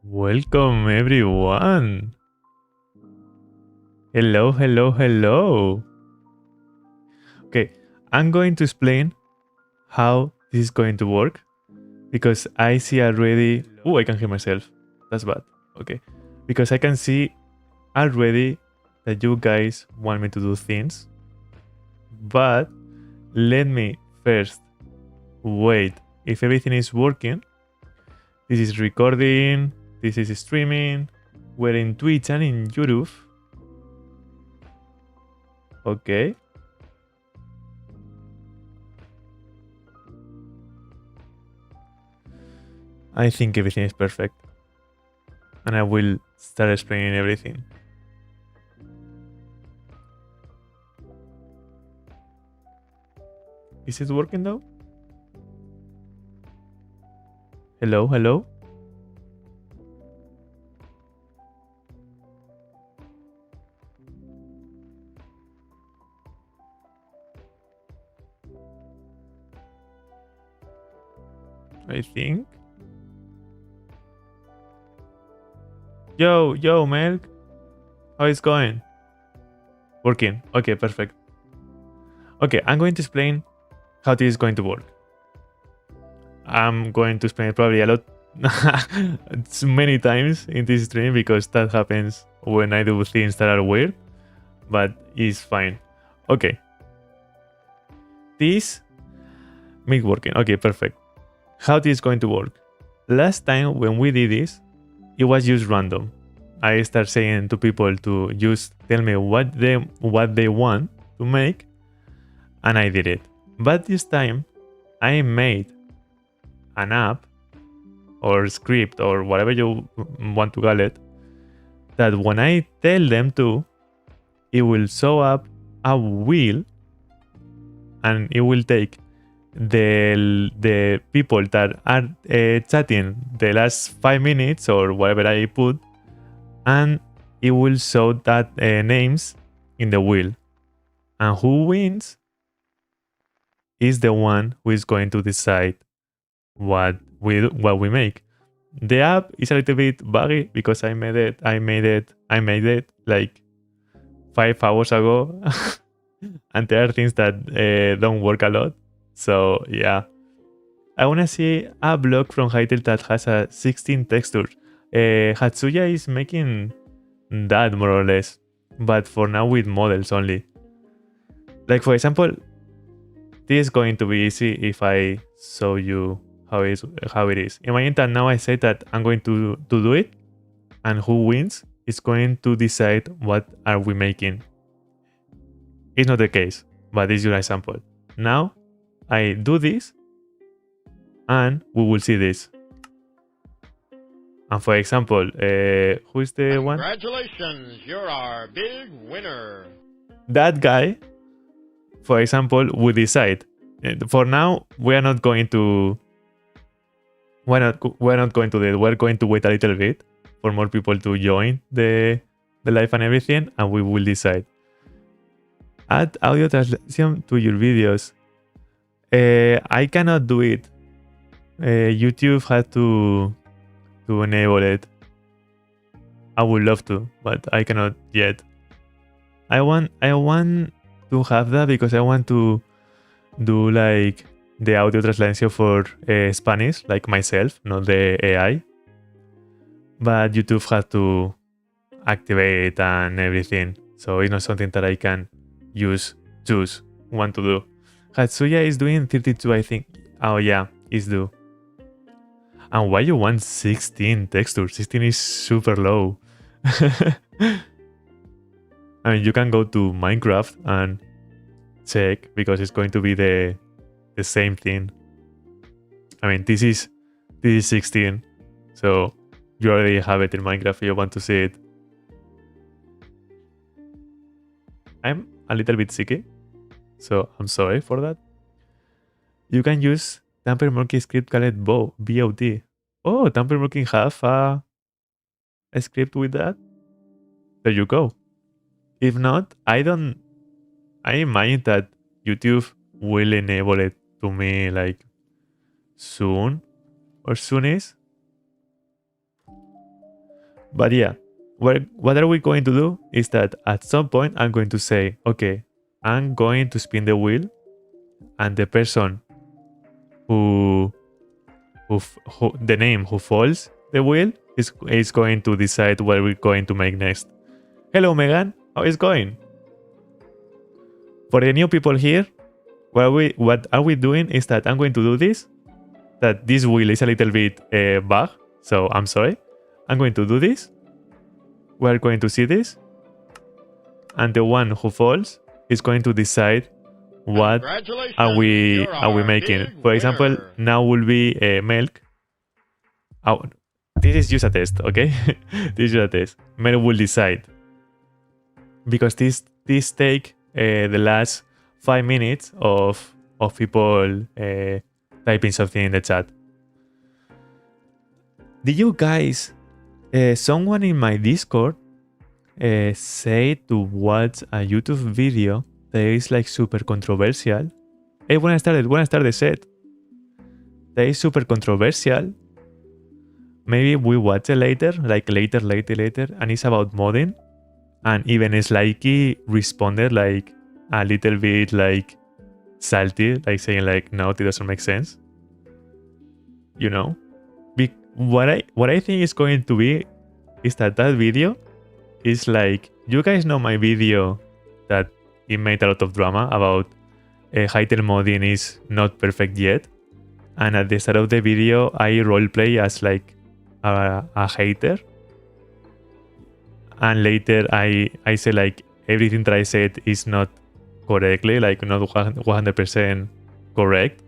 Welcome everyone. Hello, hello, hello. Okay, I'm going to explain how this is going to work because I see already. Oh, I can hear myself. That's bad. Okay, because I can see already that you guys want me to do things, but let me first wait if everything is working. This is recording. This is streaming. We're in Twitch and in YouTube. Okay. I think everything is perfect. And I will start explaining everything. Is it working though? Hello, hello? I think. Yo, Milk. How is going? Working. Okay, perfect. Okay, I'm going to explain how this is going to work. I'm going to explain it probably a lot, many times in this stream because that happens when I do things that are weird, but it's fine. Okay. This make working. Okay, perfect. How this is going to work? Last time when we did this, it was just random. I start saying to people to just tell me what they want to make, and I did it. But this time, I made an app or script or whatever you want to call it, that when I tell them to, it will show up a wheel, and it will take the people that are chatting the last 5 minutes or whatever I put, and it will show that names in the wheel, and who wins is the one who is going to decide what we make. The app is a little bit buggy because I made it like 5 hours ago, and there are things that don't work a lot. So yeah, I wanna see a block from Hytale that has a 16 textures. Hatsuya is making that more or less, but for now with models only. Like for example, this is going to be easy if I show you how it is. Imagine that now I say that I'm going to do it, and who wins is going to decide what are we making. It's not the case, but this is your example. Now I do this, and we will see this. And for example, who is the one? Congratulations, you're our big winner. That guy, for example, will decide. For now, we are not going to. We're not going to do it. We're going to wait a little bit for more people to join the live and everything, and we will decide. Add audio translation to your videos. I cannot do it. YouTube has to enable it. I would love to, but I cannot yet. I want to have that because I want to do like the audio translation for Spanish, like myself, not the AI. But YouTube has to activate and everything, so it's not something that I can choose want to do. Hatsuya is doing 32, I think. Oh yeah, it's due. And why you want 16 textures? 16 is super low. I mean, you can go to Minecraft and check because it's going to be the same thing. I mean, this is 16, so you already have it in Minecraft if you want to see it. I'm a little bit sicky, so I'm sorry for that. You can use Tamper Monkey script called BOT. Oh, Tamper Monkey have a script with that? There you go. If not, I imagine that YouTube will enable it to me like soon or soonish. But yeah, what are we going to do is that at some point I'm going to say, okay, I'm going to spin the wheel, and the person who the name who folds the wheel is going to decide what we're going to make next. Hello, Megan. How is going? For the new people here, what are we doing is that I'm going to do this. That this wheel is a little bit bug, so I'm sorry. I'm going to do this. We're going to see this, and the one who falls is going to decide what are we making. For example, now will be milk. Oh, this is just a test, okay? This is a test. Milk will decide, because this take the last 5 minutes of people typing something in the chat. Did you guys, someone in my Discord say to watch a YouTube video that is like super controversial? Hey, buenas tardes, Seth. That is super controversial. Maybe we watch it later, like later, and it's about modding. And even Slikey responded like a little bit like salty, like saying like, no, it doesn't make sense. You know? What I think is going to be is that video is like, you guys know my video that it made a lot of drama about Hytale modding is not perfect yet. And at the start of the video, I roleplay as like a hater. And later I say like everything that I said is not correctly, like not 100% correct.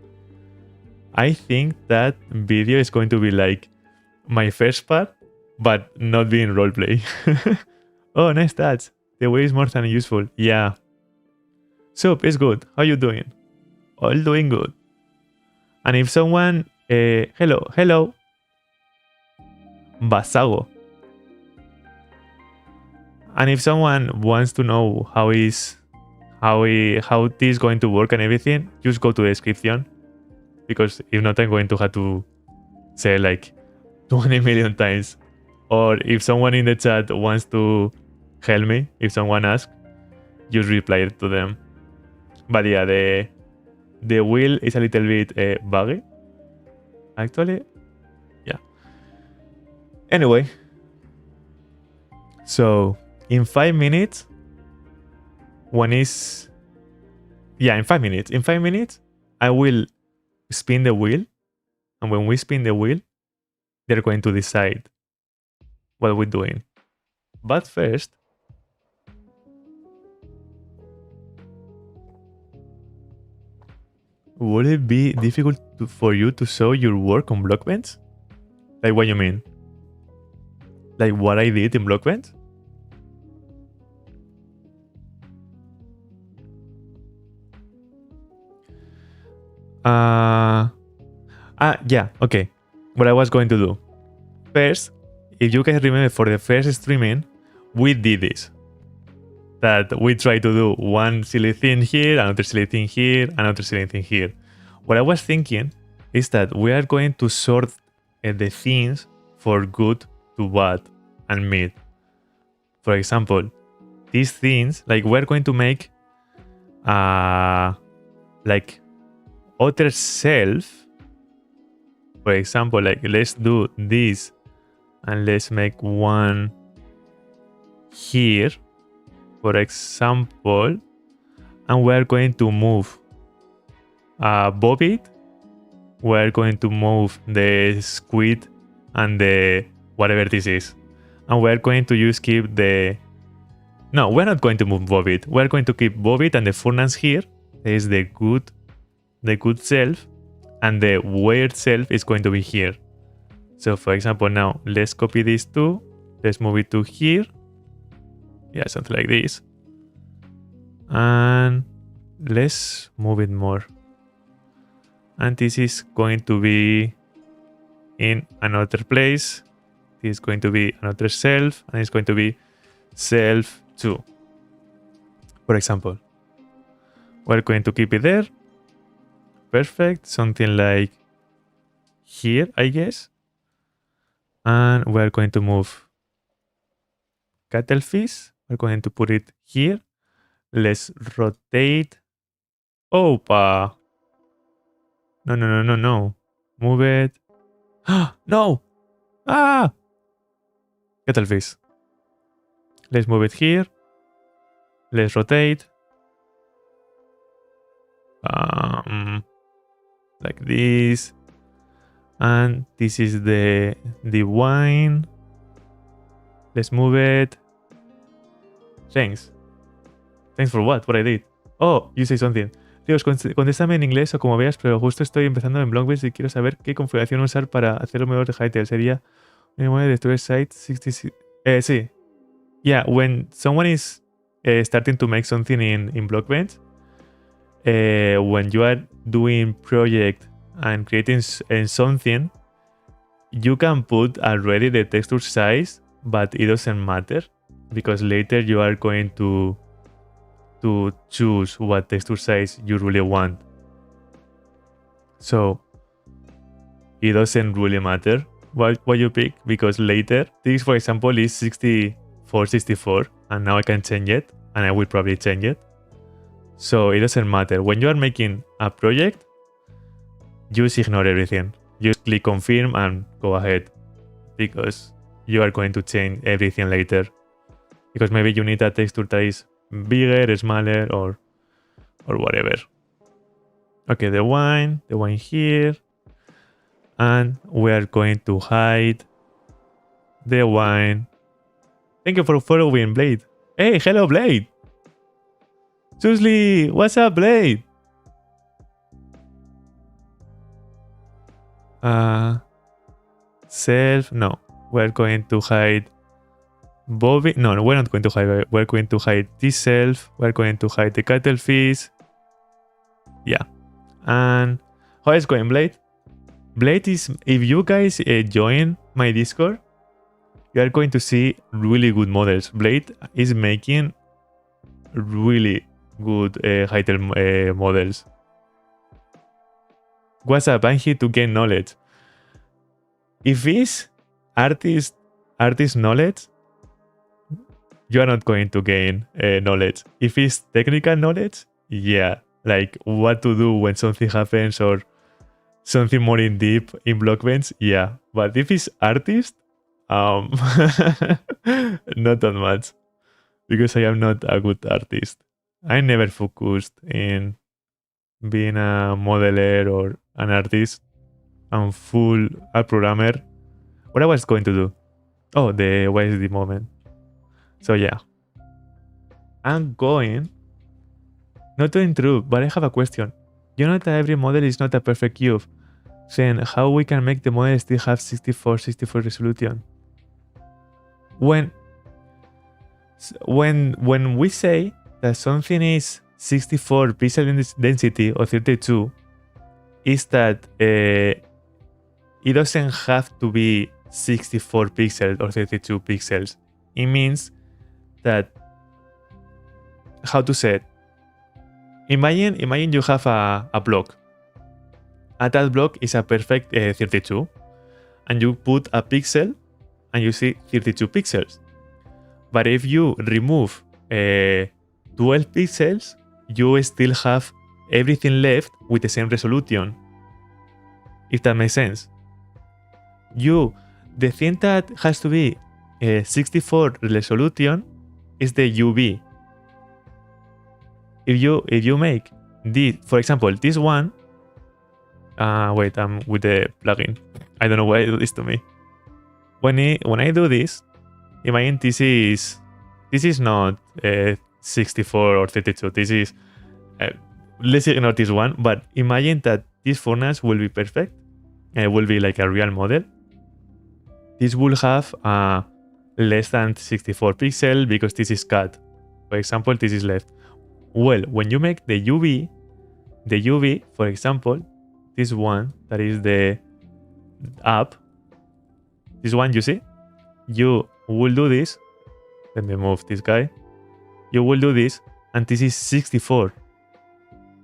I think that video is going to be like my first part, but not being roleplay. Oh, nice stats. The way is more than useful. Yeah. Soup is good. How you doing? All doing good. And if someone... hello. Basago. And if someone wants to know how this is going to work and everything, just go to the description. Because if not, I'm going to have to say like 20 million times. Or if someone in the chat wants to help me, if someone asks, just reply to them. But yeah, the wheel is a little bit buggy. Actually, yeah. Anyway, so in 5 minutes, in 5 minutes. In 5 minutes, I will spin the wheel. And when we spin the wheel, they're going to decide what we're doing. But first, would it be difficult for you to show your work on Blockbench? Like, what you mean? Like what I did in Blockbench? Yeah, okay. What I was going to do. First, if you guys remember for the first streaming, we did this. That we try to do one silly thing here, another silly thing here, another silly thing here. What I was thinking is that we are going to sort the things for good to bad and mid. For example, these things, like we're going to make like other self. For example, like let's do this and let's make one here, for example, and we're going to move Bobbit. We're going to move the squid and the whatever this is, and we're going to just keep the... No, we're not going to move Bobbit. We're going to keep Bobbit and the furnace here. There is the good self, and the weird self is going to be here. So for example, now let's copy these two. Let's move it to here. Yeah, something like this. And let's move it more. And this is going to be in another place. This is going to be another self, and it's going to be self 2. For example, we're going to keep it there. Perfect. Something like here, I guess. And we're going to move cuttlefish. We're going to put it here. Let's rotate. Opa! No. Move it. No! Ah! Cuttlefish. Let's move it here. Let's rotate. Like this. And this is the wine. Let's move it. Thanks. Thanks for what? What I did. Oh, you say something. Dios, contéstame en inglés o como veas, pero justo estoy empezando en Blockbench y quiero saber qué configuración usar para hacer lo mejor de Hytale. Sería de storage site 66. Sí. Yeah, when someone is starting to make something in Blockbench, when you are doing project and creating something, you can put already the texture size, but it doesn't matter because later you are going to choose what texture size you really want. So it doesn't really matter what you pick because later this, for example, is 64 and now I can change it and I will probably change it. So it doesn't matter. When you are making a project, just ignore everything. Just click confirm and go ahead because you are going to change everything later. Because maybe you need a texture that is bigger, smaller, or whatever. Okay, the wine here. And we are going to hide the wine. Thank you for following, Blade. Hey, hello, Blade. Susli, what's up, Blade? Self, no. We're going to hide Bobby. No, we're not going to hide. We're going to hide this self. We're going to hide the cuttlefish. Yeah. And how is going, Blade? Blade is, if you guys join my Discord, you are going to see really good models. Blade is making really good Hytale models. What's up? I'm here to gain knowledge. If it's artist knowledge, you are not going to gain knowledge. If it's technical knowledge, yeah, like what to do when something happens or something more in deep in Blockbench, yeah. But if it's artist, not that much, because I am not a good artist. I never focused in being a modeler or an artist. I'm full a programmer. What I was going to do? Oh, why is the moment? So yeah, I'm going not to intrude, but I have a question. You know that every model is not a perfect cube. Then how we can make the model still have 64 resolution? When we say that something is 64 pixel density or 32, is that it doesn't have to be 64 pixels or 32 pixels. It means that, how to say it? Imagine you have a block. And that block is a perfect 32. And you put a pixel and you see 32 pixels. But if you remove 12 pixels, you still have everything left with the same resolution. If that makes sense. The thing that has to be 64 resolution is the UV. If you make this, for example, this one. Wait, I'm with the plugin. I don't know why it do this to me. When I do this, imagine this is not 64 or 32. This is let's ignore this one. But imagine that this furnace will be perfect. It will be like a real model. This will have less than 64 pixels because this is cut. For example, this is left. Well, when you make the UV, for example, this one that is the up, this one you see, you will do this. Let me move this guy. You will do this, and this is 64.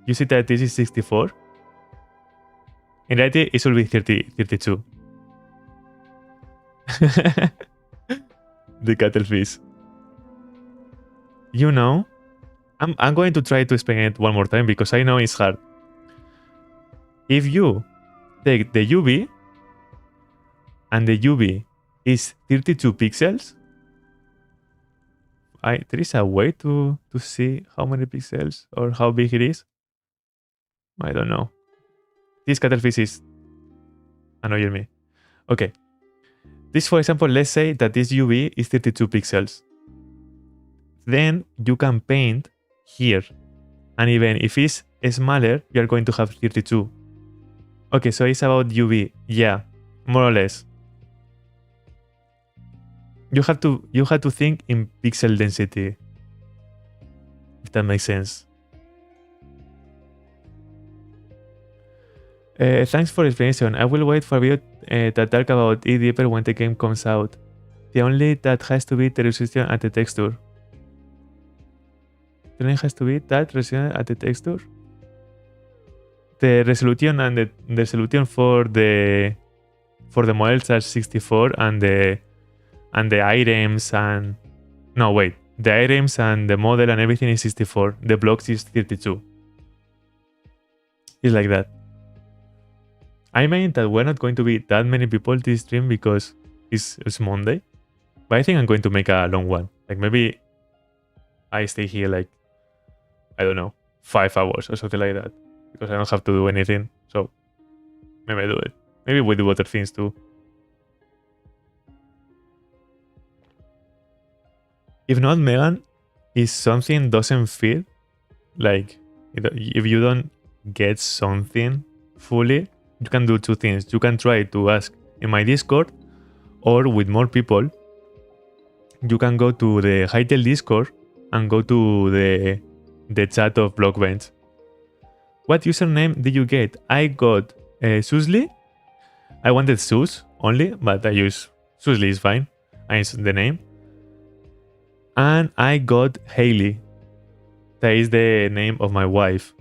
You see that this is 64? In reality, it will be 32. The cuttlefish. you know, I'm going to try to explain it one more time because I know it's hard. If you take the UV and the UV is 32 pixels, there is a way to see how many pixels or how big it is. I don't know. This cuttlefish is annoying me. Okay. This, for example, let's say that this UV is 32 pixels. Then you can paint here. And even if it's smaller, you're going to have 32. Okay, so it's about UV. Yeah, more or less. You have to think in pixel density. If that makes sense. Thanks for the explanation. I will wait for you to talk about it deeper when the game comes out. The only that has to be the resolution at the texture. The only has to be that resolution at the texture. The resolution and the resolution for the models are 64 and the items and no wait, the items and the model and everything is 64. The blocks is 32. It's like that. I mean that we're not going to be that many people this stream because it's Monday. But I think I'm going to make a long one. Like maybe I stay here like, I don't know, 5 hours or something like that. Because I don't have to do anything. So maybe I do it. Maybe we do other things too. If not, Megan, if something doesn't fit, like if you don't get something fully, you can do two things. You can try to ask in my Discord or with more people. You can go to the Hytale Discord and go to the chat of Blockbench. What username did you get? I got Susli. I wanted Sus only, but I use Susli is fine. I use the name. And I got Haley. That is the name of my wife.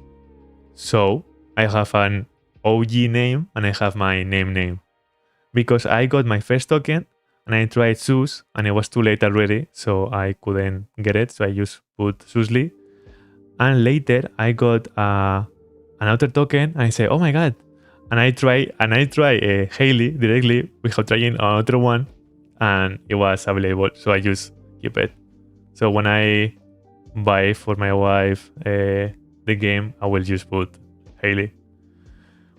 So I have an OG name and I have my name. Because I got my first token and I tried Sus and it was too late already, so I couldn't get it. So I just put Susli. And later I got another token and I say, oh my god. And I try Haley directly without trying another one and it was available. So I just keep it. So when I buy for my wife the game, I will just put Haley.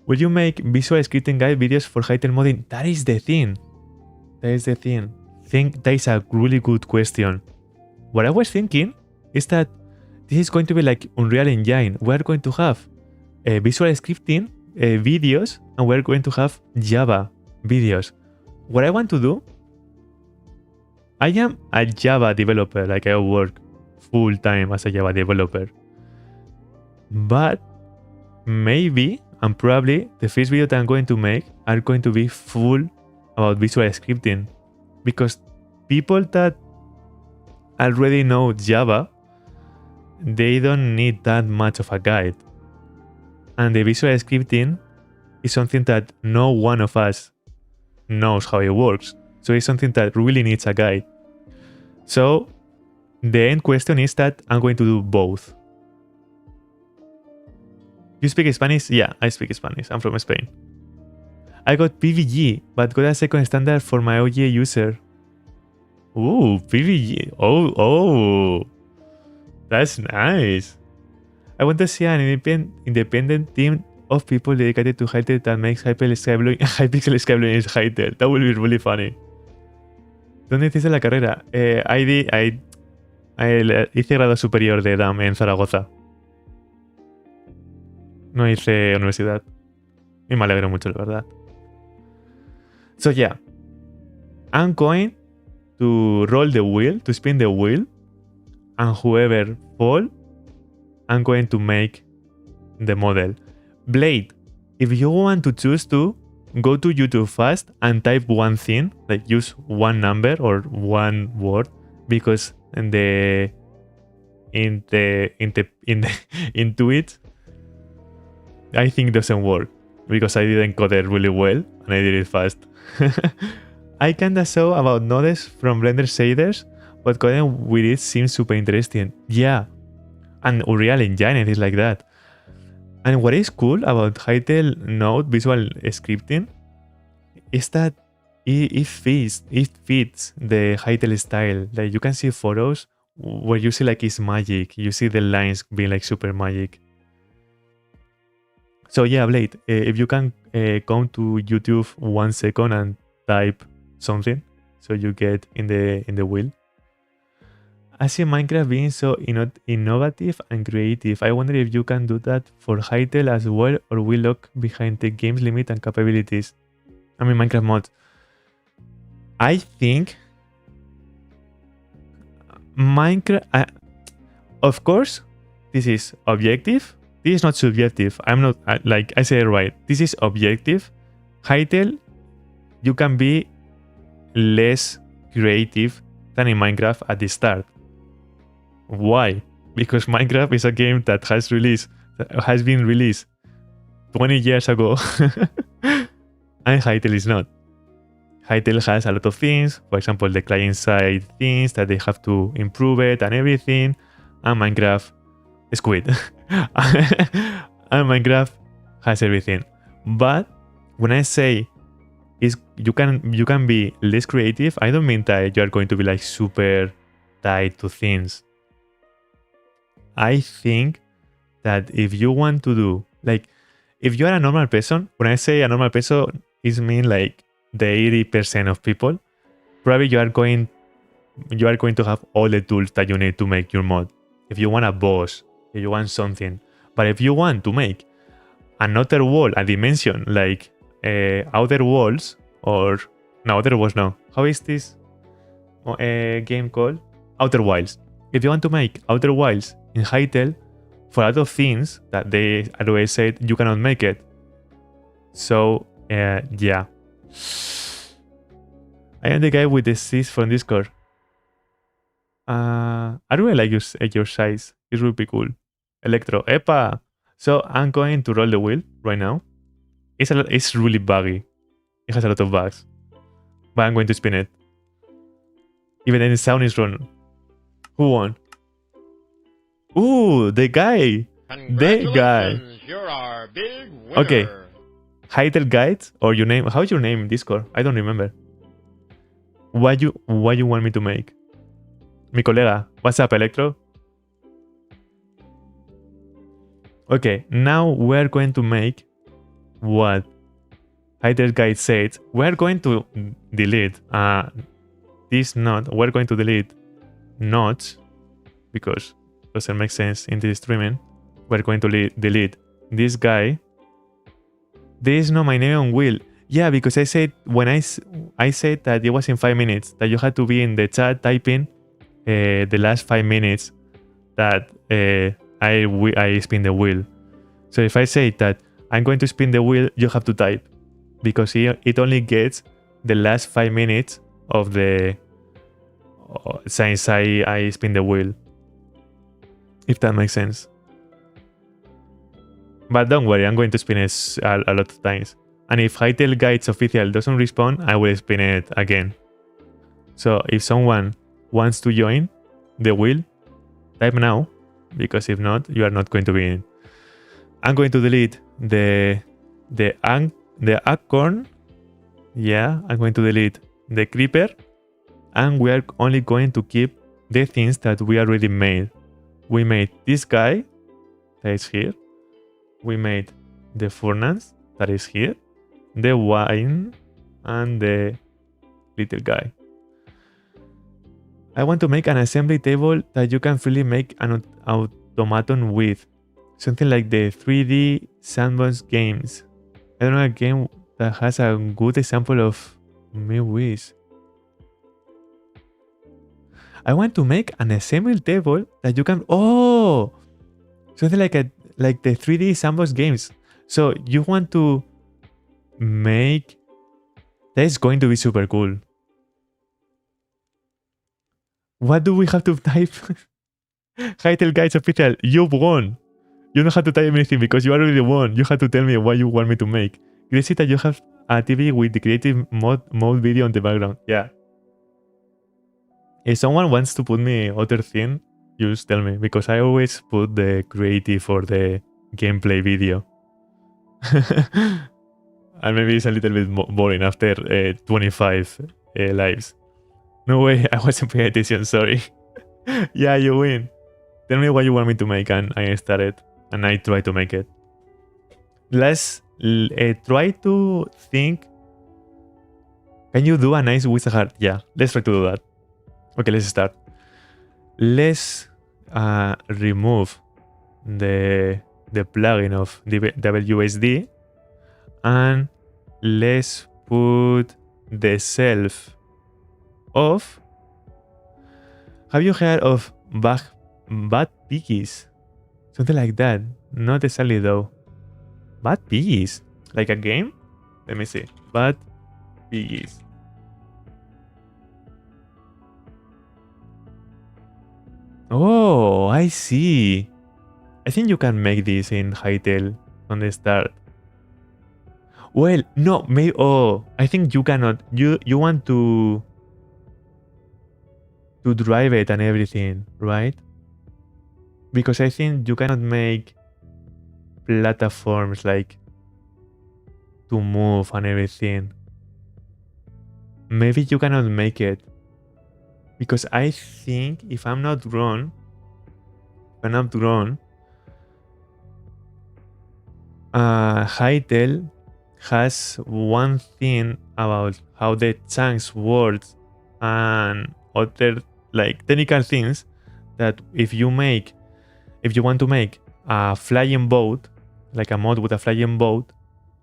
Will you make visual scripting guide videos for Hytale modding? That is the thing. Think that is a really good question. What I was thinking is that this is going to be like Unreal Engine. We're going to have visual scripting videos and we're going to have Java videos. What I want to do, I am a Java developer, like I work full time as a Java developer. But maybe and probably the first video that I'm going to make are going to be full about visual scripting. Because people that already know Java, they don't need that much of a guide. And the visual scripting is something that no one of us knows how it works. So it's something that really needs a guide. So the end question is that I'm going to do both. You speak Spanish? Yeah, I speak Spanish. I'm from Spain. I got PVG, but got a second standard for my OG user. Ooh, PVG. Oh. That's nice. I want to see an independent team of people dedicated to Hytale that makes Hypixel Skyblowing is Hytale. That will be really funny. ¿Dónde hiciste la carrera? Hice grado superior de DAM en Zaragoza. No hice universidad. Y me alegro mucho, la verdad. So yeah. I'm going to roll the wheel, to spin the wheel. And whoever fall, I'm going to make the model. Blade, if you want to choose to, go to YouTube fast and type one thing, like use one number or one word, because into it, I think it doesn't work because I didn't code it really well and I did it fast. I kinda saw about nodes from Blender shaders, but coding with it seems super interesting. Yeah, and Unreal Engine is like that. And what is cool about Hytale Node visual scripting is that it fits the Hytale style. Like you can see photos where you see like it's magic. You see the lines being like super magic. So yeah, Blade, if you can come to YouTube 1 second and type something, so you get in the wheel. I see Minecraft being so innovative and creative. I wonder if you can do that for Hytale as well, or we look behind the game's limit and capabilities. I mean, Minecraft mods. I think Minecraft. Of course, this is objective. This is not subjective. I'm not like I say it right. This is objective. Hytale, you can be less creative than in Minecraft at the start. Why? Because Minecraft is a game that has been released 20 years ago, and Hytale is not. Hytale has a lot of things, for example, the client-side things that they have to improve it and everything, and Minecraft is quit. And Minecraft has everything. But when I say you can be less creative, I don't mean that you are going to be like super tied to things. I think that if you want to do, like, if you are a normal person, when I say a normal person, it means like the 80% of people, probably you are going to have all the tools that you need to make your mod. If you want a boss, if you want something. But if you want to make another wall, a dimension, like Outer Worlds, or no, Outer Worlds, no. How is this game called? Outer Wilds. If you want to make Outer Wilds in Hytale, for a lot of things that they always said, you cannot make it. So, yeah. I am the guy with the Cs from Discord. I really like your size. It's really cool. Electro. Epa! So I'm going to roll the wheel right now. It's really buggy. It has a lot of bugs. But I'm going to spin it. Even then the sound is wrong. Who won? Ooh, the guy. The guy. You're our big winner. Okay. Hytale Guides, or your name. How's your name in Discord? I don't remember. What you want me to make? Mi colega. What's up, Electro? Okay, now we're going to make what Hytale Guide said. We're going to delete this node. We're going to delete nodes because it doesn't make sense in this streaming. We're going to delete this guy. This is not my name on wheel. Yeah, because I said when I said that it was in 5 minutes, that you had to be in the chat typing the last 5 minutes that I spin the wheel. So if I say that I'm going to spin the wheel, you have to type, because it only gets the last 5 minutes of the since I spin the wheel. If that makes sense. But don't worry, I'm going to spin it a lot of times. And if Hytale Guides official doesn't respond, I will spin it again. So if someone wants to join the wheel, type now, because if not, you are not going to be in. I'm going to delete the acorn. Yeah, I'm going to delete the creeper, and we are only going to keep the things that we already made. We made this guy that is here. We made the furnace that is here, the wine, and the little guy. I want to make an assembly table that you can freely make an automaton with. Something like the 3D sandbox games. I don't know a game that has a good example of me wish. I want to make an assembly table that you can... Oh! Something like the 3D sandbox games. So you want to make... That is going to be super cool. What do we have to type? Hytale Guides official, you won. You don't have to type anything because you already won. You have to tell me what you want me to make. You see that you have a TV with the creative mode video on the background. Yeah. If someone wants to put me other thing, just tell me, because I always put the creative or the gameplay video. And maybe it's a little bit boring after 25 lives. No way, I wasn't paying attention, sorry. Yeah, you win. Tell me what you want me to make and I start it. And I try to make it. Let's try to think. Can you do a nice wizard heart? Yeah, let's try to do that. Okay, let's start. Let's remove the plugin of the WSD and let's put the self of. Have you heard of bad piggies? Something like that. Not exactly though. Bad piggies? Like a game? Let me see. Bad piggies. Oh, I see. I think you can make this in Hytale on the start. Well, no, maybe. Oh, I think you cannot. You want to drive it and everything, right? Because I think you cannot make platforms like to move and everything. Maybe you cannot make it. Because I think, if I'm not wrong, Hytale has one thing about how the chunks works and other like technical things that if you want to make a flying boat, like a mod with a flying boat,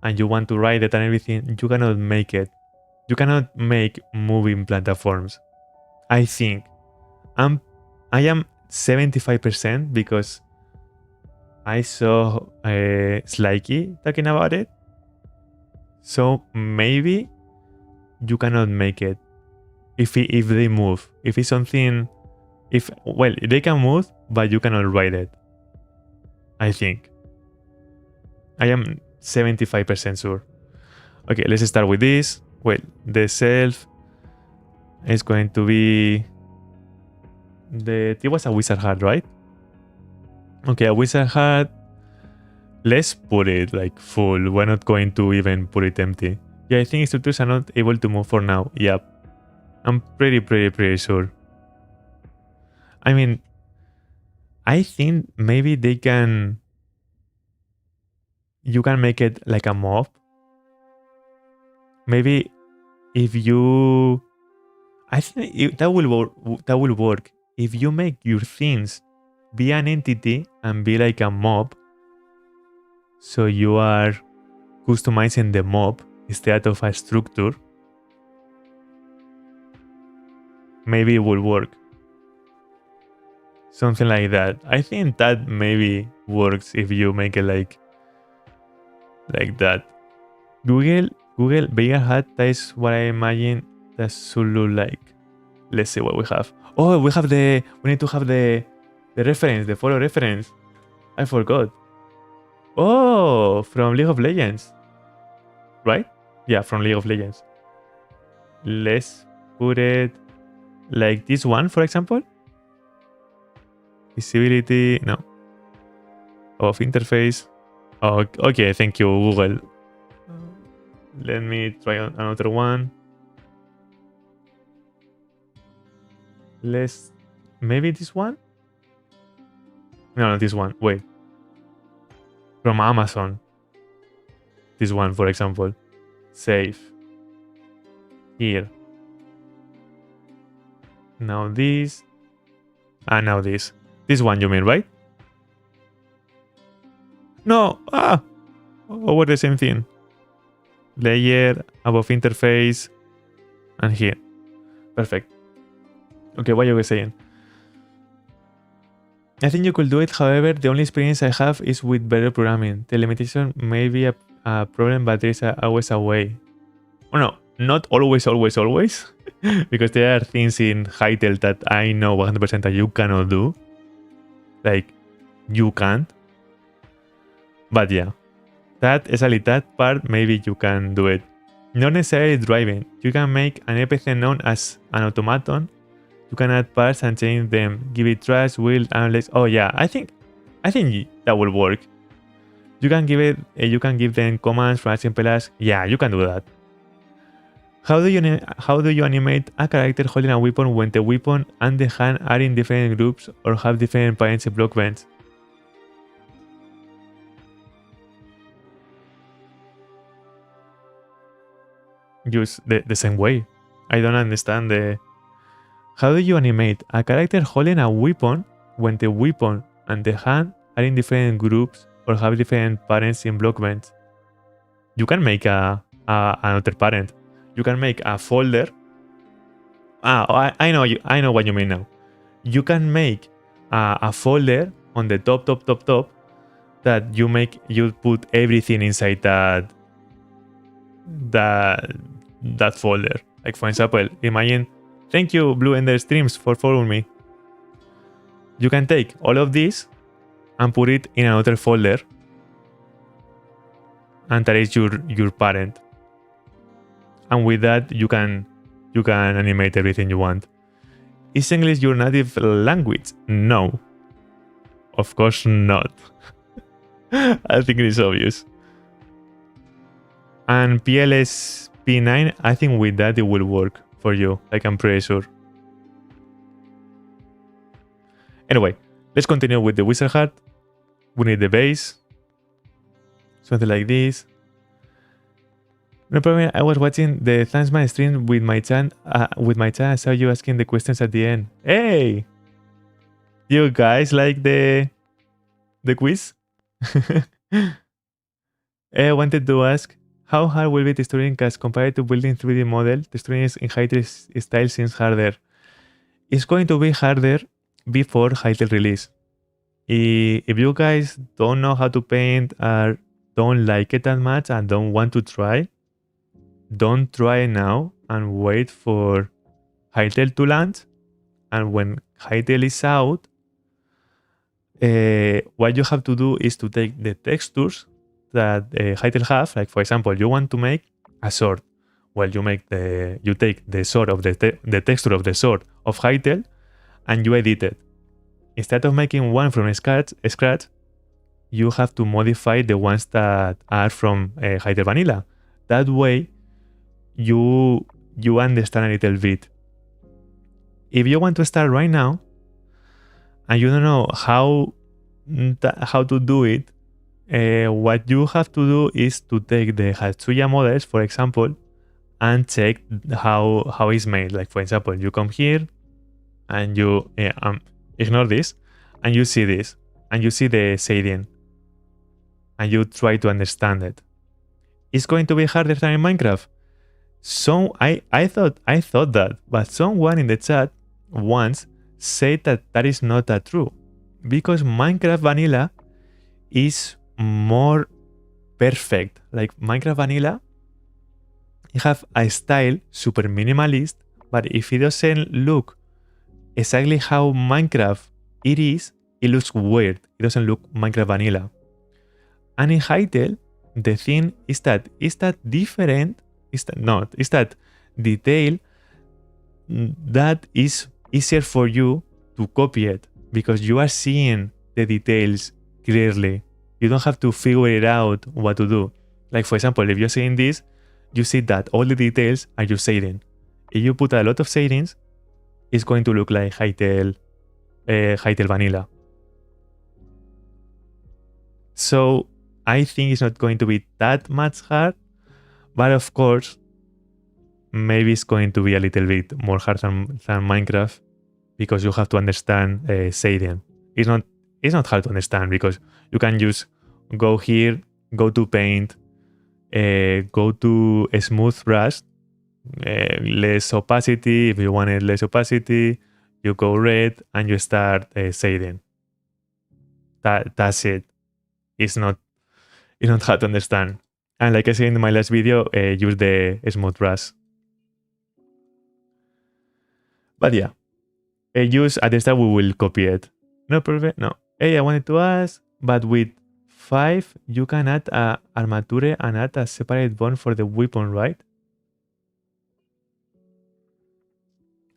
and you want to ride it and everything, you cannot make it. You cannot make moving platforms. I think. I am 75% because I saw Slikey talking about it. So maybe you cannot make it if they move. If it's something, they can move, but you cannot ride it. I think. I am 75% sure. Okay, let's start with this. Well, the self is going to be it was a wizard hat, right? Okay, a wizard hat. Let's put it like full. We're not going to even put it empty. Yeah, I think structures are not able to move for now. Yep. I'm pretty sure. I mean, I think maybe you can make it like a mob. Maybe if you, I think that will work. If you make your things be an entity and be like a mob, so you are customizing the mob instead of a structure, maybe it will work. Something like that. I think that maybe works if you make it like that. Google bigger hat, that is what I imagine that should look like. Let's see what we have. Oh, we need to have the reference, the follow reference. I forgot. Oh, from League of Legends. Right? Yeah, from League of Legends. Let's put it like this one, for example. Visibility, no. Of interface. Oh, okay, thank you, Google. Let me try another one. Maybe this one? No, this one. Wait. From Amazon. This one, for example. Save. Here. Now this. And now this. This one you mean, right? No! Over the same thing. Layer, above interface, and here. Perfect. Okay, what you were saying? I think you could do it, however, the only experience I have is with better programming. The limitation may be a problem, but there is always a way. Oh no, not always, because there are things in Hytale that I know 100% that you cannot do. Like, you can't. But yeah, that part, maybe you can do it. Not necessarily driving. You can make an NPC known as an automaton You can add parts and change them. Give it trash, wheel, and oh yeah, I think that will work. You can give them commands from as simple as yeah, you can do that. How do you animate a character holding a weapon when the weapon and the hand are in different groups or have different parents in Blockbench? Use the same way. I don't understand the... How do you animate a character holding a weapon when the weapon and the hand are in different groups or have different parents in Blockbench? You can make another parent. You can make a folder. I know what you mean now. You can make a folder on the top that you put everything inside that folder. Like for example, imagine, thank you Blue Ender Streams for following me. You can take all of this and put it in another folder, and that is your parent. And with that you can animate everything you want. Is English your native language? No. Of course not. I think it is obvious. And PLS P9, I think with that it will work for you. Like I'm pretty sure. Anyway, let's continue with the wizard hat. We need the base. Something like this. No problem. I was watching the Thanksman stream with my chat. I saw you asking the questions at the end. Hey, you guys like the quiz? I wanted to ask, how hard will be texturing as compared to building 3D model? Texturing in Hytale style seems harder. It's going to be harder before Hytale release. If you guys don't know how to paint or don't like it that much and don't want to try, don't try now and wait for Hytale to launch. And when Hytale is out, what you have to do is to take the textures that Hytale have. Like for example, you want to make a sword. Well, you take the sword of the texture of the sword of Hytale and you edit it. Instead of making one from scratch, you have to modify the ones that are from Hytale Vanilla. That way, you understand a little bit. If you want to start right now and you don't know how to do it, what you have to do is to take the Hatsuya models, for example, and check how it's made. Like for example, you come here and you ignore this and you see this and you see the shading and you try to understand it. It's going to be harder than in Minecraft. So I thought that, but someone in the chat once said that is not that true, because Minecraft Vanilla is more perfect. Like Minecraft Vanilla, you have a style super minimalist, but if it doesn't look exactly how Minecraft it is, it looks weird. It doesn't look Minecraft Vanilla. And in Hytale, the thing is that different. Is that detail that is easier for you to copy it because you are seeing the details clearly. You don't have to figure it out what to do. Like for example, if you're seeing this, you see that all the details are just shading. If you put a lot of shadings, it's going to look like Hytale Vanilla. So I think it's not going to be that much hard. But of course, maybe it's going to be a little bit more hard than Minecraft because you have to understand shading. It's not hard to understand because you can just go here, go to paint, go to a smooth brush, less opacity. If you wanted less opacity, you go red and you start shading. That's it. It's not hard to understand. And like I said in my last video, use the smooth brush. But yeah, use at the start we will copy it. No problem. No. Hey, I wanted to ask, but with 5 you can add a armature and add a separate bone for the weapon, right?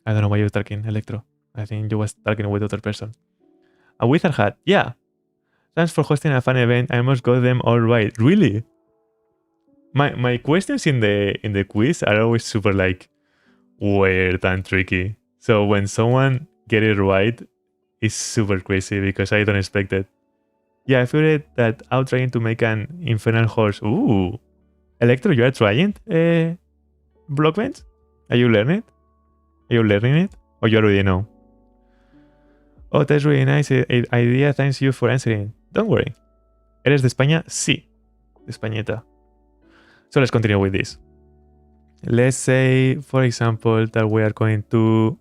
I don't know why you're talking, Electro. I think you was talking with other person. A wizard hat. Yeah. Thanks for hosting a fun event. I almost got them all right. Really? My questions in the quiz are always super like weird and tricky. So when someone get it right, it's super crazy because I don't expect it. Yeah, I figured that out trying to make an infernal horse. Ooh. Electro, you are trying Blockbench? Are you learning it? Are you learning it? Or you already know? Oh, that's really nice idea. Thanks you for answering. Don't worry. ¿Eres de España? Sí. De Españeta. So let's continue with this. Let's say, for example, that we are going to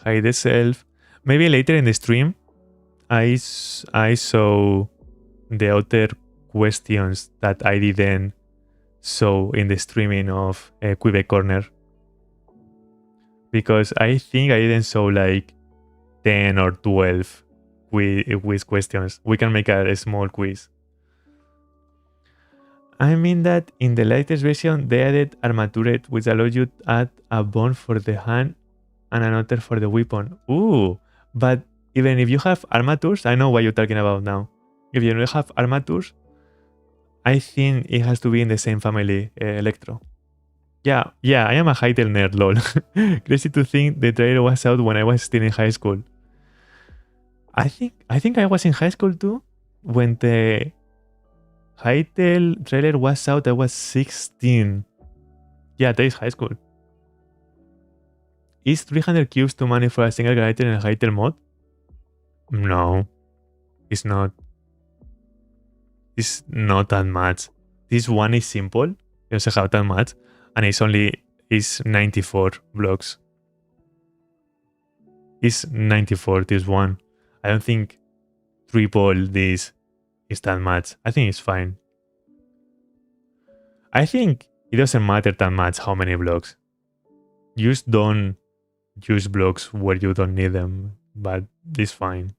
hide the self. Maybe later in the stream, I saw the other questions that I didn't show in the streaming of Quebec Corner. Because I think I didn't show like 10 or 12 quiz questions. We can make a small quiz. I mean that in the latest version, they added armature, which allows you to add a bone for the hand and another for the weapon. Ooh, but even if you have armatures, I know what you're talking about now. If you don't have armatures, I think it has to be in the same family, Electro. Yeah, I am a Hytale nerd, lol. Crazy to think the trailer was out when I was still in high school. I think I was in high school too when the Hytale trailer was out. I was 16. Yeah, that is high school. Is 300 cubes too many for a single character in a Hytale mod? No, it's not. It's not that much. This one is simple. It doesn't have that much, and it's 94 blocks. It's 94 this one. I don't think triple this is that much. I think it's fine. I think it doesn't matter that much how many blocks. Just don't use blocks where you don't need them, but it's fine.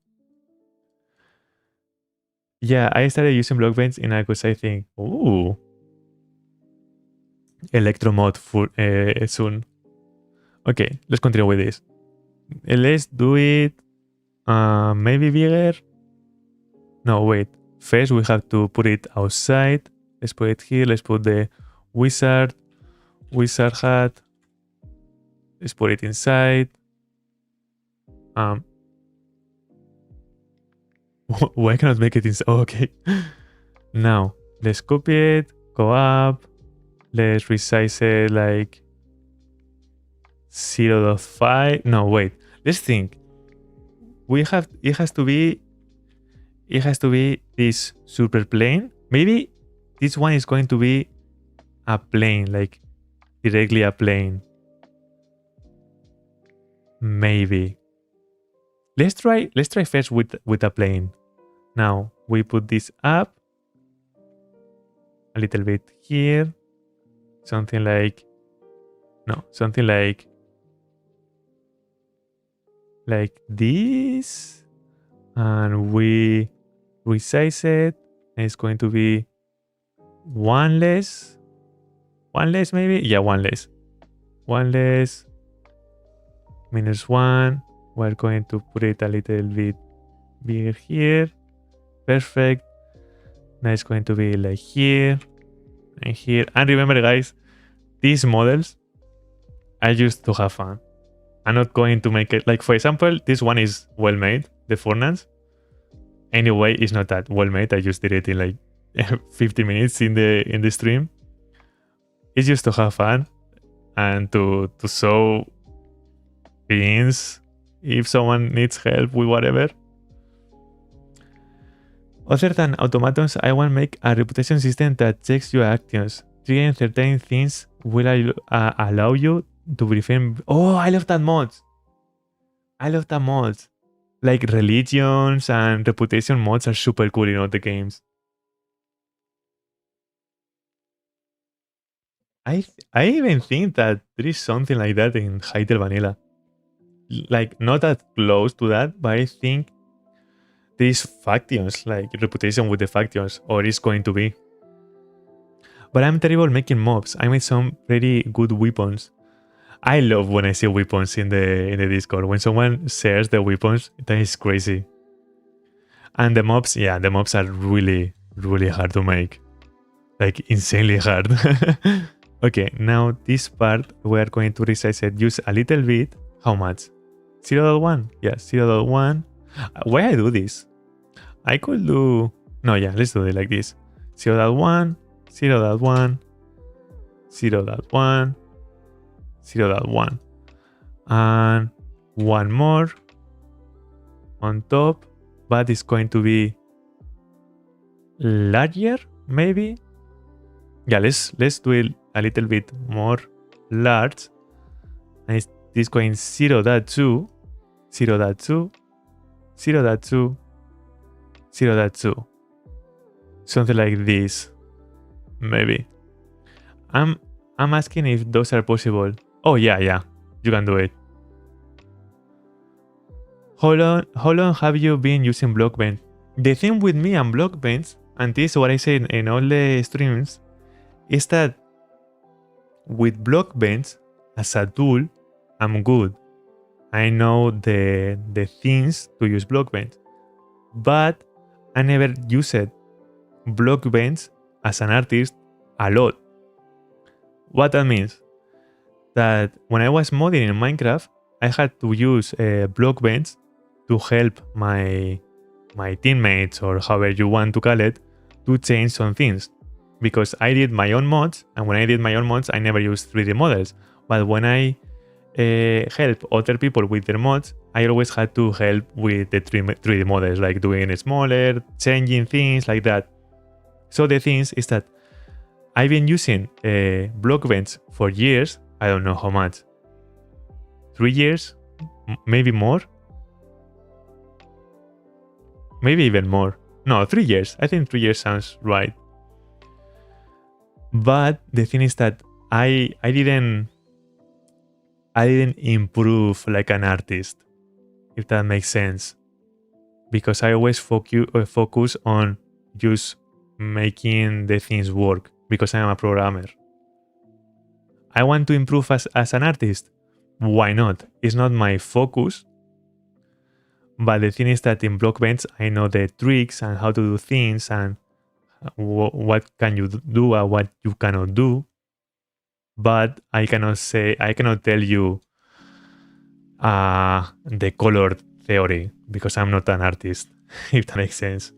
Yeah, I started using Blockbench in because I think, ooh, Electro mod for soon. Okay, let's continue with this. Let's do it maybe bigger. No, wait. First, we have to put it outside. Let's put it here. Let's put the wizard hat. Let's put it inside. Why cannot make it inside? Oh, okay. Now, let's copy it. Go up. Let's resize it like 0.5. No, wait. Let's think. It has to be this super plane. Maybe this one is going to be a plane, like directly a plane. Maybe. Let's try first with a plane. Now we put this up a little bit here. Something like this. And we resize it. And it's going to be one less. One less maybe? Yeah, one less. One less. -1. We're going to put it a little bit bigger here. Perfect. Now it's going to be like here and here. And remember, guys, these models are just to have fun. I'm not going to make it like, for example, this one is well made, the Fornance. Anyway, it's not that well made. I just did it in like 50 minutes in the stream. It's just to have fun and to show beans if someone needs help with whatever. Other than automatons, I want to make a reputation system that checks your actions. Triggering certain things will allow you to prevent... Oh, I love that mod. Like religions and reputation mods are super cool in all the games. I even think that there is something like that in Hytale Vanilla. Like, not that close to that, but I think these factions, like reputation with the factions, or is going to be. But I'm terrible making mobs. I made some pretty good weapons. I love when I see weapons in the Discord. When someone shares the weapons, that is crazy. And the mobs, yeah, the mobs are really, really hard to make. Like insanely hard. Okay, now this part we are going to resize it. Use a little bit. How much? 0.1? Yeah, 0.1. Why I do this? I could do... No, yeah, let's do it like this. 0.1, 0.1, 0.1, 0.1. And one more on top, but it's going to be larger, maybe? Yeah, let's do it a little bit more large. And it's this going 0.2, 0.2, 0.2, 0.2. Something like this, maybe. I'm asking if those are possible. Oh yeah, you can do it. How long have you been using Blockbench? The thing with me and Blockbench, and this is what I say in all the streams, is that with Blockbench as a tool, I'm good. I know the things to use Blockbench, but I never used Blockbench as an artist a lot. What that means? That when I was modding in Minecraft, I had to use Blockbench to help my teammates, or however you want to call it, to change some things. Because I did my own mods, and when I did my own mods, I never used 3D models. But when I help other people with their mods, I always had to help with the 3D models, like doing it smaller, changing things like that. So the thing is that I've been using Blockbench for years. I don't know how much. 3 years? Maybe more? Maybe even more. No, 3 years. I think 3 years sounds right. But the thing is that I didn't improve like an artist, if that makes sense. Because I always focus on just making the things work, because I am a programmer. I want to improve as an artist. Why not? It's not my focus. But the thing is that in Blockbench, I know the tricks and how to do things and what can you do and what you cannot do. But I cannot tell you the color theory, because I'm not an artist, if that makes sense.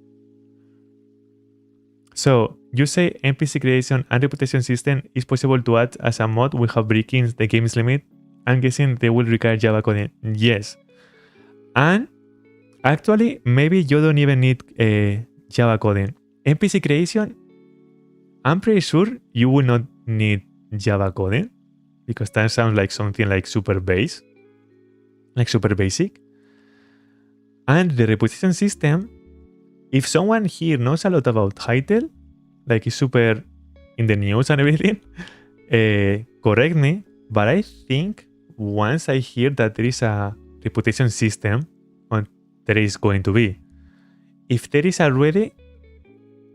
So you say NPC creation and reputation system is possible to add as a mod without breaking the game's limit. I'm guessing they will require Java coding. Yes. And actually, maybe you don't even need Java coding. NPC creation, I'm pretty sure you will not need Java coding, because that sounds like something like super basic. And the reputation system, if someone here knows a lot about Hytale, like is super in the news and everything, correct me, but I think once I hear that there is a reputation system, there is going to be. If there is already,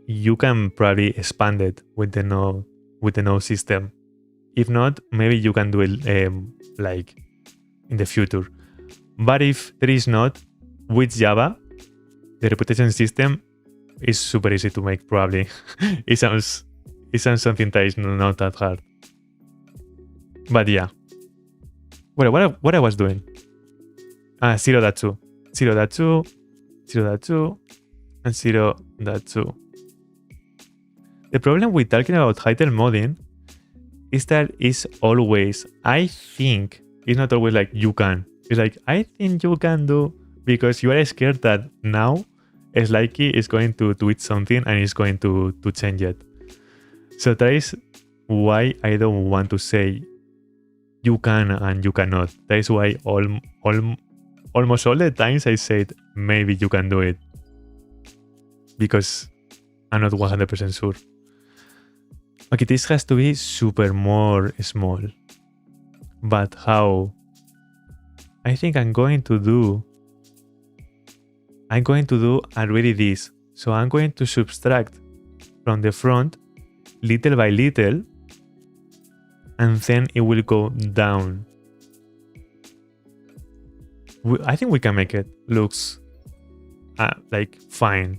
you can probably expand it with the node system. If not, maybe you can do it like in the future. But if there is not, with Java, the reputation system is super easy to make, probably. It sounds something that is not that hard. But yeah. What I was doing? 0.2. 0.2, 0.2, and 0.2. The problem with talking about Hytale modding is that it's always, I think, it's not always like you can. It's like, I think you can do, because you are scared that now Slikey is going to tweet something and it's going to change it. So that is why I don't want to say you can and you cannot. That is why almost all the times I said maybe you can do it, because I'm not 100% sure. Okay, this has to be super more small. But how? I think I'm going to do already this. So I'm going to subtract from the front little by little, and then it will go down I think we can make it looks like fine.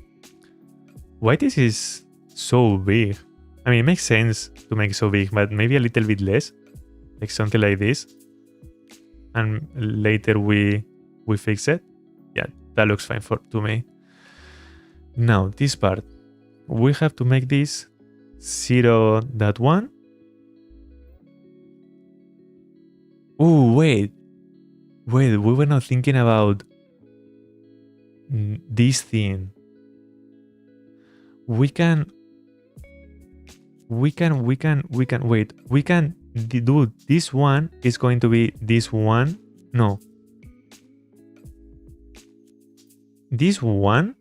Why this is so big? I mean, it makes sense to make it so big, but maybe a little bit less, like something like this. And later we fix it. Yeah, that looks fine to me. Now this part, we have to make this 0.1. Oh, wait, we were not thinking about this thing. We can wait. We can do this one is going to be this one. No. This one,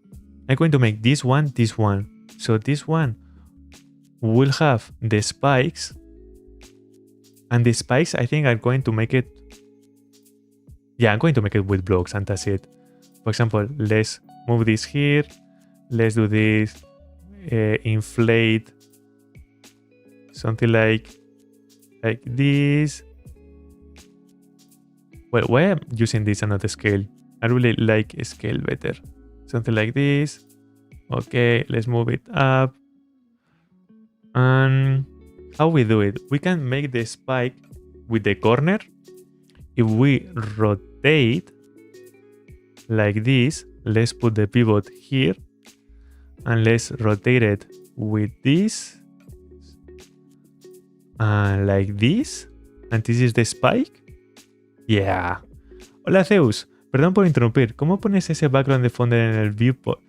I'm going to make this one. So this one will have the spikes. And the spikes, I think I'm going to make it... Yeah, I'm going to make it with blocks and that's it. For example, let's move this here. Let's do this. Inflate. Something like this. Well, why am I using this and not the scale? I really like scale better. Something like this. Okay, let's move it up. And how we do it? We can make the spike with the corner. If we rotate like this, let's put the pivot here. And let's rotate it with this. And like this. And this is the spike. Yeah. Hola Zeus. Perdón por interrumpir. ¿Cómo pones ese background de fondo en el viewport?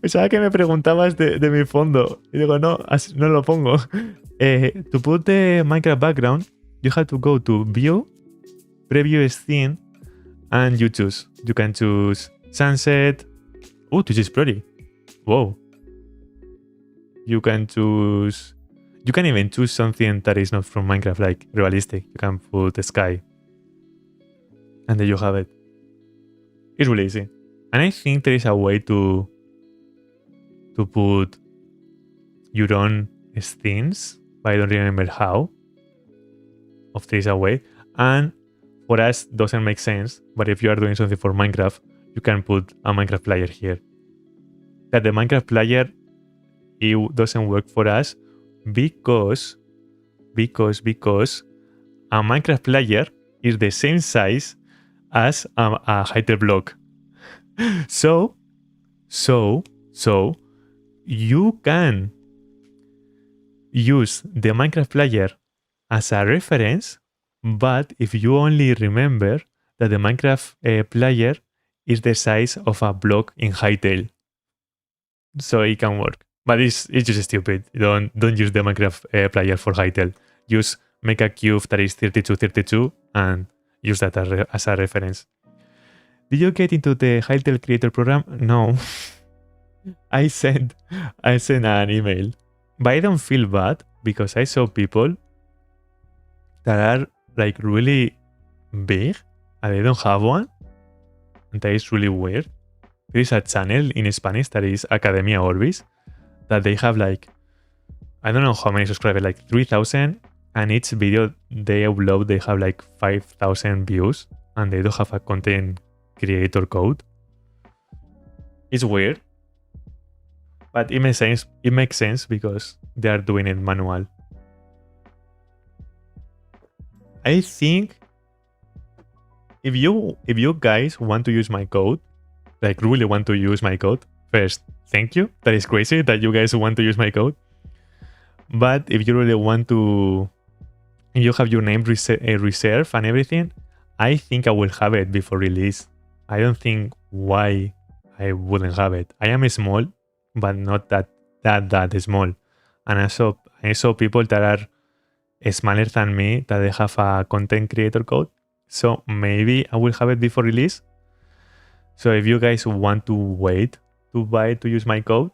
Pensaba que me preguntabas de mi fondo. Y digo, no, no lo pongo. To put the Minecraft background, you have to go to View, Preview Scene, and you choose. You can choose Sunset. Oh, this is pretty. Whoa. You can choose... You can even choose something that is not from Minecraft, like realistic. You can put the sky. And then you have it. It's really easy. And I think there is a way to put your own scenes, but I don't remember how. Of there is a way. And for us, doesn't make sense. But if you are doing something for Minecraft, you can put a Minecraft player here. That the Minecraft player, it doesn't work for us because a Minecraft player is the same size as a Hytale block. So you can use the Minecraft player as a reference, but if you only remember that the Minecraft player is the size of a block in Hytale, so it can work. But it's just stupid. Don't use the Minecraft player for Hytale. Just make a cube that is 32 and use that as a reference. Did you get into the Hytale creator program? No. I sent an email. But I don't feel bad because I saw people that are like really big and they don't have one. And that is really weird. There is a channel in Spanish that is Academia Orbis that they have like, I don't know how many subscribers, like 3,000, and each video they upload, they have like 5,000 views, and they don't have a content creator code. It's weird, but it makes sense. It makes sense because they are doing it manual. I think if you guys want to use my code, like really want to use my code, first, thank you. That is crazy that you guys want to use my code. But if you really want to, if you have your name reserved and everything, I think I will have it before release. I don't think why I wouldn't have it. I am small, but not that small. And I saw people that are smaller than me that they have a content creator code. So maybe I will have it before release. So if you guys want to wait to buy it to use my code,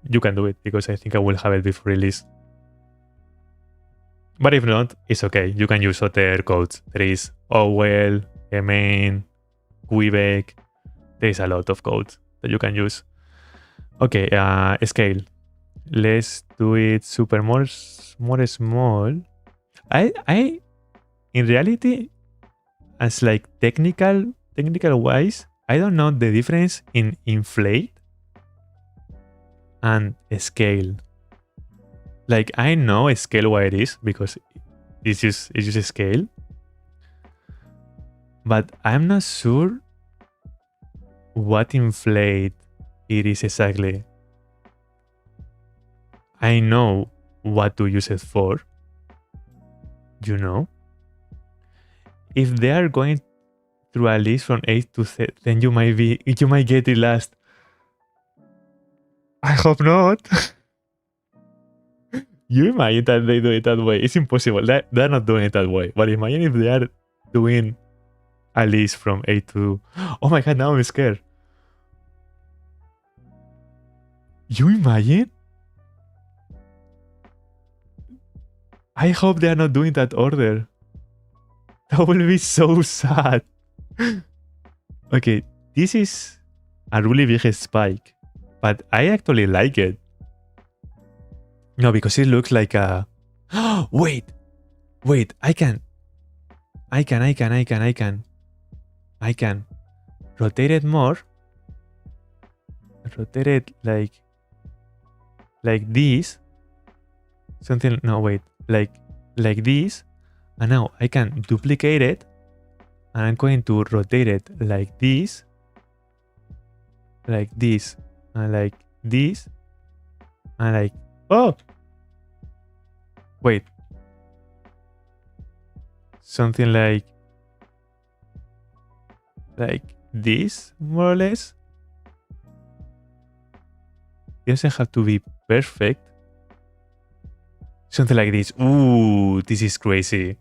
you can do it because I think I will have it before release. But if not, it's okay. You can use other codes. There is OWL, Main, Quebec. There is a lot of codes that you can use. Okay, scale. Let's do it super more small. In reality, as like technical wise, I don't know the difference in inflate and scale. Like I know scale what it is because it's just scale, but I'm not sure what inflate it is exactly. I know what to use it for. You know, if they are going through a list from A to Z, then you might get it last. I hope not. You imagine that they do it that way. It's impossible. They're not doing it that way. But imagine if they are doing a list from A to... Oh my god, now I'm scared. You imagine? I hope they are not doing that order. That will be so sad. Okay, this is a really big spike. But I actually like it. No, because it looks like a... Wait, I can rotate it more. Rotate it like this. Something, no, wait, like this. And now I can duplicate it. And I'm going to rotate it like this. Like this. And like this. And like, oh! Wait. Something like this, more or less. It doesn't have to be perfect. Something like this. Ooh, this is crazy.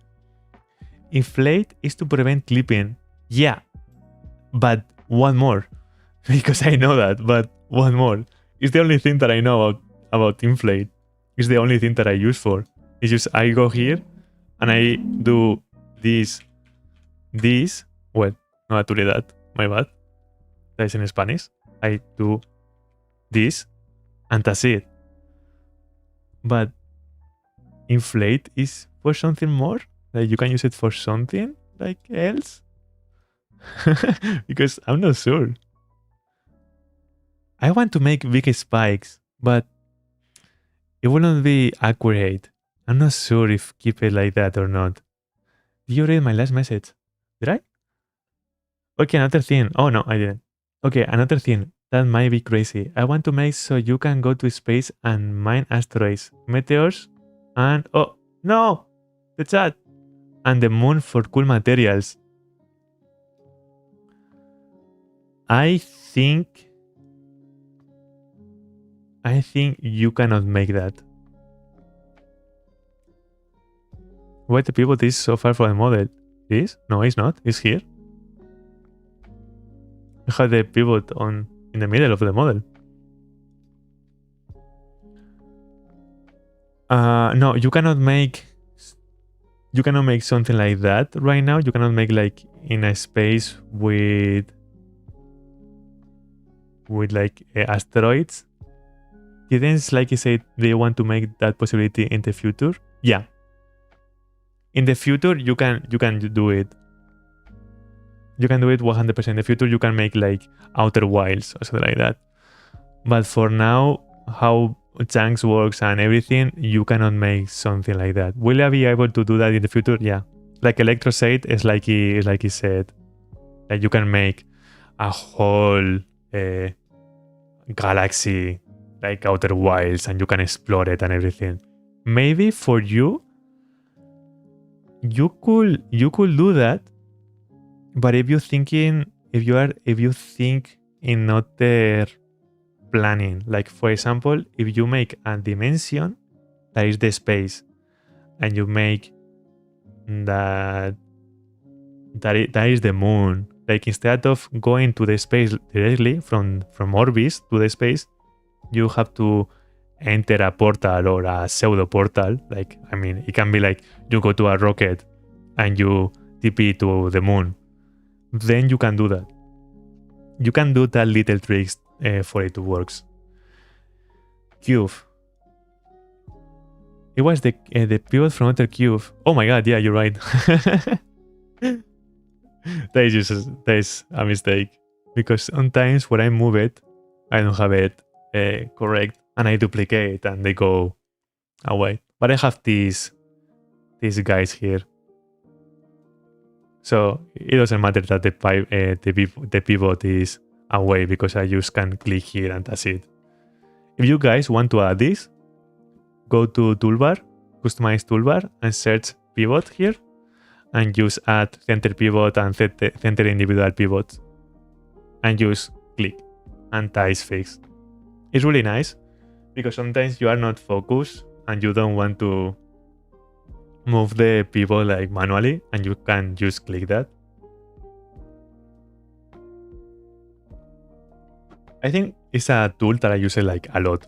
Inflate is to prevent clipping. Yeah, but one more. Because I know that, but one more. It's the only thing that I know about inflate. It's the only thing that I use for. It's just I go here and I do this. Well, no, actually that. My bad. That is in Spanish. I do this and that's it. But inflate is for something more? Like you can use it for something like else? Because I'm not sure. I want to make big spikes, but it wouldn't be accurate. I'm not sure if keep it like that or not. Did you read my last message? Did I? Okay, another thing. Oh no, I didn't. Okay, another thing. That might be crazy. I want to make so you can go to space and mine asteroids, meteors, and... Oh, no! The chat! And the moon for cool materials. I think you cannot make that. Why the pivot is so far from the model? This? No, it's not. It's here. You have the pivot in the middle of the model. No, you cannot make something like that right now. You cannot make like in a space with like asteroids. Didn't like you said they want to make that possibility in the future? Yeah. In the future you can do it. You can do it 100%. In the future you can make like outer wilds or something like that. But for now, how chunks works and everything, you cannot make something like that. Will I be able to do that in the future? Yeah. Like Electro said, it's like he said. Like you can make a whole galaxy, like outer wilds, and you can explore it and everything. Maybe for you could do that, but if you think in other planning, like for example, if you make a dimension that is the space, and you make that is the moon, like instead of going to the space directly from orbits to the space, you have to enter a portal or a pseudo portal. Like, I mean, it can be like you go to a rocket and you TP to the moon. Then you can do that. You can do that little tricks for it to work. Cube. It was the pivot from other cube. Oh my god, yeah, you're right. That is a mistake. Because sometimes when I move it, I don't have it correct. And I duplicate and they go away. But I have these guys here. So it doesn't matter that the pivot is away because I just can click here and that's it. If you guys want to add this, go to toolbar, customize toolbar and search pivot here and just add center pivot and center individual pivots and just click and tie is fixed. It's really nice because sometimes you are not focused and you don't want to move the pivot like manually and you can just click that. I think it's a tool that I use like a lot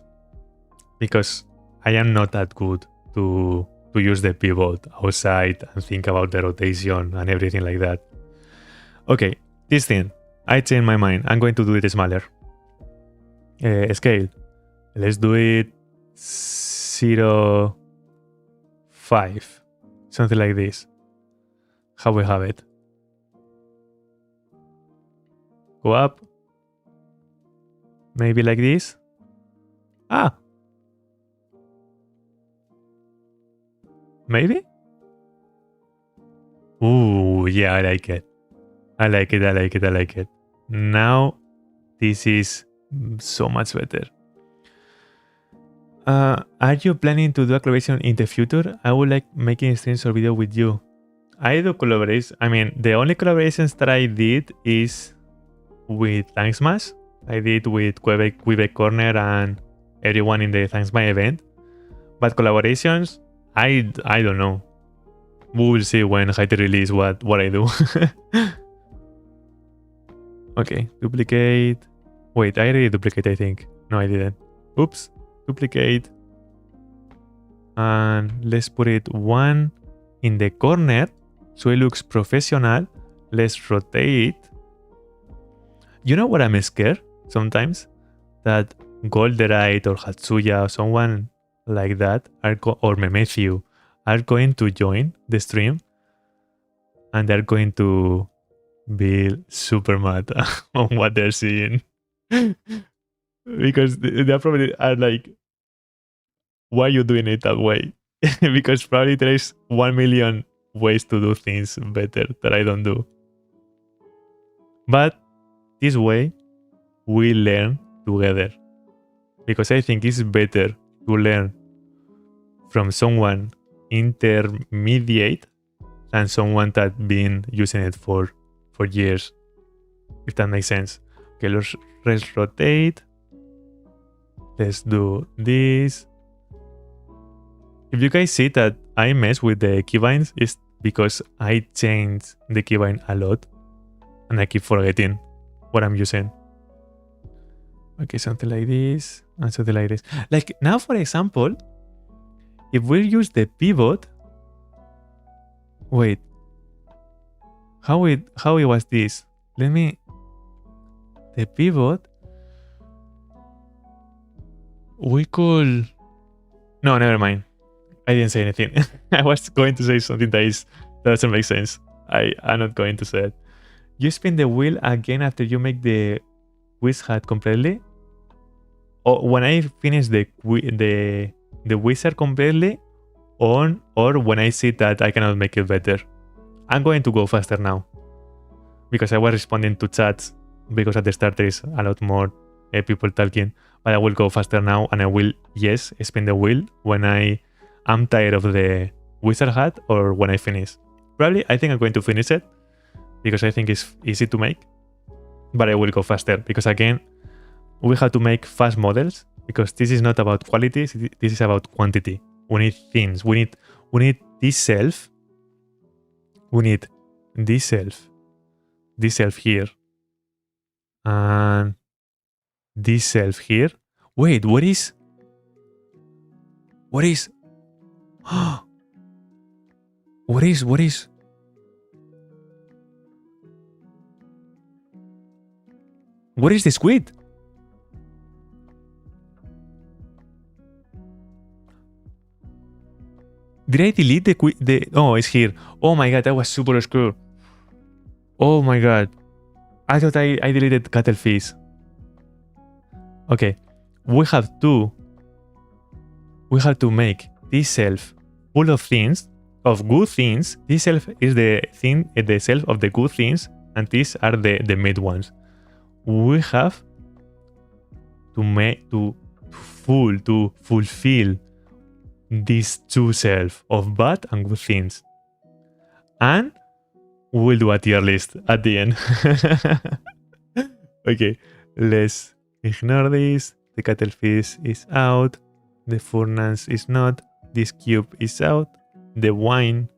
because I am not that good to use the pivot outside and think about the rotation and everything like that. Okay, this thing, I changed my mind. I'm going to do it smaller. Scale. Let's do it 0.5. Something like this. How we have it. Go up. Maybe like this. Ah. Maybe? Ooh, yeah, I like it. I like it. Now, this is so much better. Are you planning to do a collaboration in the future? I would like making streams or video with you. I do collaborations. I mean, the only collaborations that I did is with Thanksmash. I did with Quebec Corner and everyone in the Thanksmash event. But collaborations, I don't know. We will see when Hytale release what I do. Okay, duplicate. Wait, I already duplicate, I think. No, I didn't. Oops. Duplicate. And let's put it one in the corner so it looks professional. Let's rotate. You know what I'm scared sometimes? That Golderite or Hatsuya or someone like that or Memethiu are going to join the stream and they're going to be super mad on what they're seeing. Because they probably are like, why are you doing it that way? Because probably there is 1 million ways to do things better that I don't do. But this way, we learn together. Because I think it's better to learn from someone intermediate than someone that's been using it for years. If that makes sense. Okay, let's rotate. Let's do this. If you guys see that I mess with the keybinds, it's because I change the keybind a lot and I keep forgetting what I'm using. Okay, something like this and something like this. Like now, for example, if we use the pivot, wait, how it was this? Let me, the pivot, we could, no, never mind. I didn't say anything. I was going to say something that doesn't make sense. I'm not going to say it. You spin the wheel again after you make the wizard completely. Or when I finish the wizard completely, or when I see that I cannot make it better. I'm going to go faster now because I was responding to chats because at the start there is a lot more people talking. But I will go faster now and I will, yes, spin the wheel when I am tired of the wizard hat or when I finish. Probably I think I'm going to finish it because I think it's easy to make. But I will go faster because again, we have to make fast models because this is not about quality, this is about quantity. We need things. We need this self. We need this self here. And this self here. Wait, what is? What is the squid? Did I delete the oh, it's here. Oh my god, that was super screwed. Oh my god. I thought I deleted cuttlefish. Okay. We have to make this shelf full of things, of good things. This shelf is the shelf of the good things, and these are the mid ones. We have to make to fulfill these two shelves of bad and good things. And we'll do a tier list at the end. Okay, let's ignore this. The cuttlefish is out. The furnace is not. This cube is out. The wine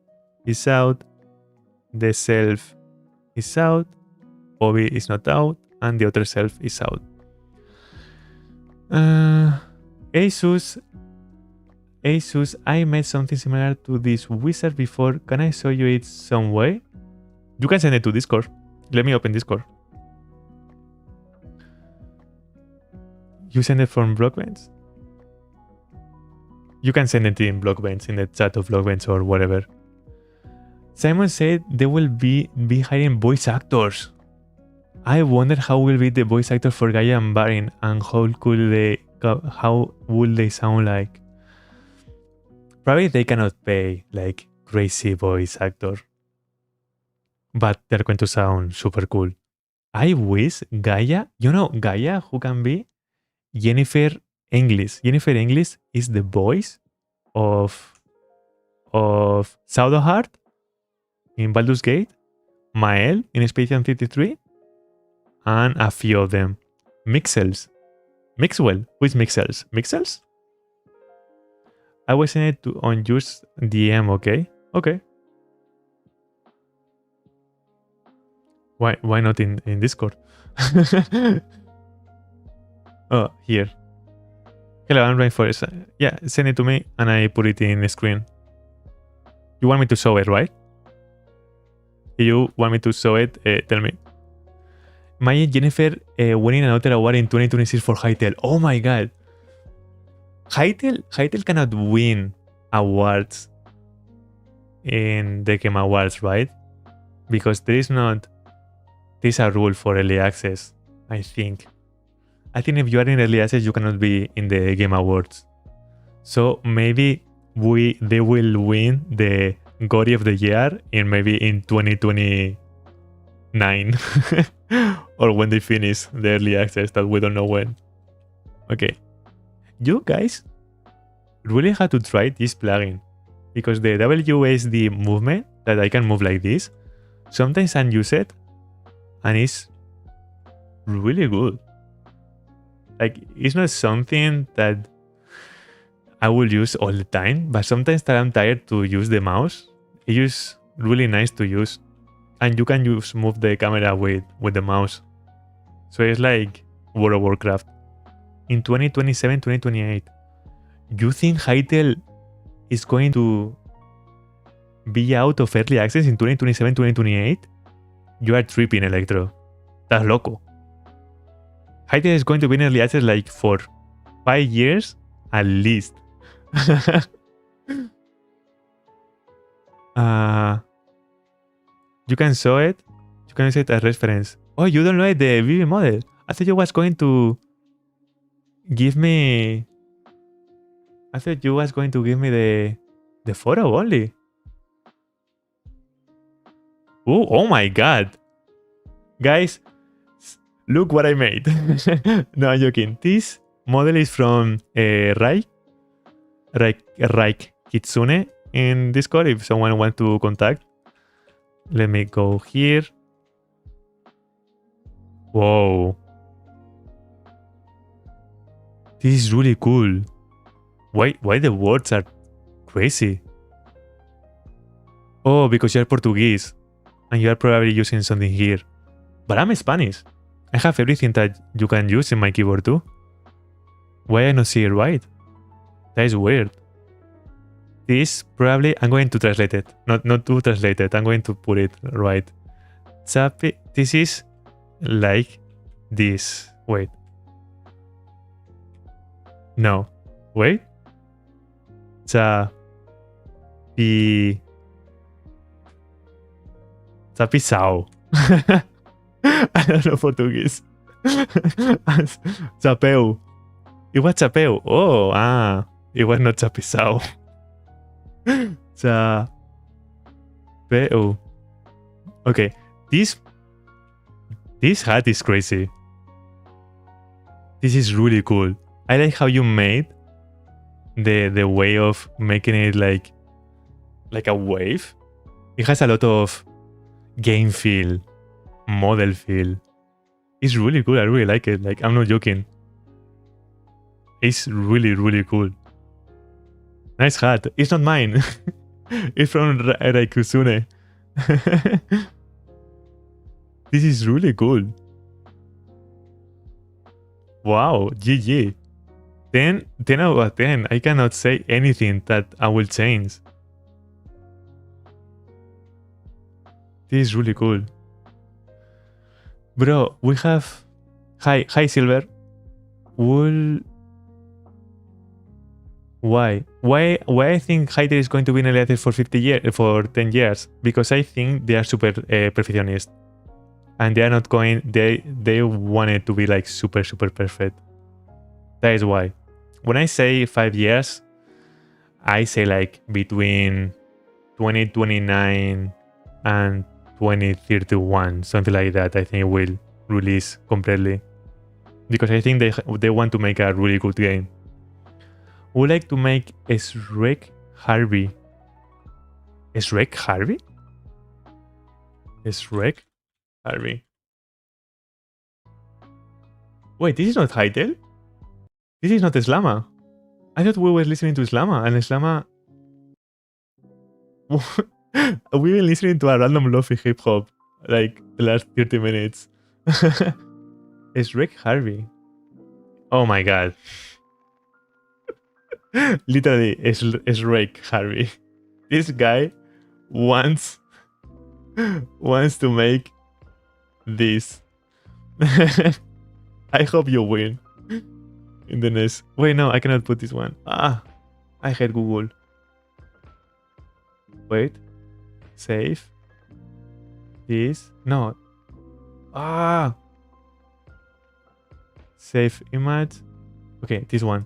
is out. The shelf is out. Bobby is not out. And the other shelf is out. Asus, I made something similar to this wizard before. Can I show you it some way? You can send it to Discord. Let me open Discord. You send it from Blockbench? You can send it in Blockbench, in the chat of Blockbench or whatever. Simon said they will be hiring voice actors. I wonder how will be the voice actor for Gaia and Barin, and how will they sound like? Probably they cannot pay like crazy voice actor, but they're going to sound super cool. I wish Gaia, Gaia who can be Jennifer English. Jennifer English is the voice of Shadowheart in Baldur's Gate, Mael in Expedition 33, and a few of them. Mixels. Mixwell. Who is Mixels? Mixels? I was sending it on just DM, okay? Okay. Why not in Discord? Oh, here. Hello, I'm right for it. Yeah, send it to me and I put it in the screen. You want me to show it, right? If you want me to show it, tell me. Maya Jennifer winning another award in 2026 for Hytale. Oh my god. Hytale cannot win awards in the Game Awards, right? Because there's a rule for early access, I think. I think if you are in early access, you cannot be in the Game Awards. So maybe they will win the Gory of the Year in 2029. Or when they finish the early access that we don't know when. Okay. You guys really have to try this plugin, because the WSD movement that I can move like this, sometimes I use it and it's really good. Like, it's not something that I will use all the time, but sometimes that I'm tired to use the mouse, it is really nice to use. And you can move the camera with the mouse. So it's like World of Warcraft. In 2027, 2028, you think Hytale is going to be out of early access in 2027, 2028? You are tripping, Electro. That's loco. Hytale is going to be in early access like for 5 years at least. You can show it. You can use it as reference. Oh, you don't like the VV model. I thought you was going to give me... I thought you was going to give me the photo only. Oh my god. Guys, look what I made. No, I'm joking. This model is from Raik Kitsune in Discord if someone wants to contact. Let me go here. Whoa. This is really cool. Why the words are crazy? Oh, because you're Portuguese. And you are probably using something here. But I'm Spanish. I have everything that you can use in my keyboard too. Why I not see it right? That is weird. This probably... I'm going to translate it. Not to translate it. I'm going to put it right. Chapi... This is like this. Wait. No. Wait. Chapisao. I don't know Portuguese. Chapeu. It was chapeu. Oh, it was not chapisao. Chapeu. Okay, this hat is crazy. This is really cool. I like how you made the way of making it like a wave. It has a lot of game feel, model feel. It's really cool. I really like it. Like, I'm not joking. It's really, really cool. Nice hat. It's not mine. It's from Raikusune. This is really cool. Wow, GG. 10 out of 10. I cannot say anything that I will change. This is really cool. Bro, we have... Hi Silver. Why I think Hytale is going to be in Eliates for 10 years? Because I think they are super perfectionist. And they are not going... They want it to be like super perfect. That is why. When I say 5 years, I say like between 2029 and 2031, something like that. I think it will release completely. Because I think they want to make a really good game. Would like to make a Shrek Harvey. A Shrek Harvey? A Shrek Harvey. Wait, this is not Hytale? This is not Slama. I thought we were listening to Slama, and Slama... We've been listening to a random lofi hip hop like the last 30 minutes. It's Shrek Harvey. Oh my god. Literally, it's Shrek Harvey. This guy wants to make this. I hope you win in the next. Wait, no, I cannot put this one. I hate Google. Wait. Save. This. No. Save image. Okay, this one.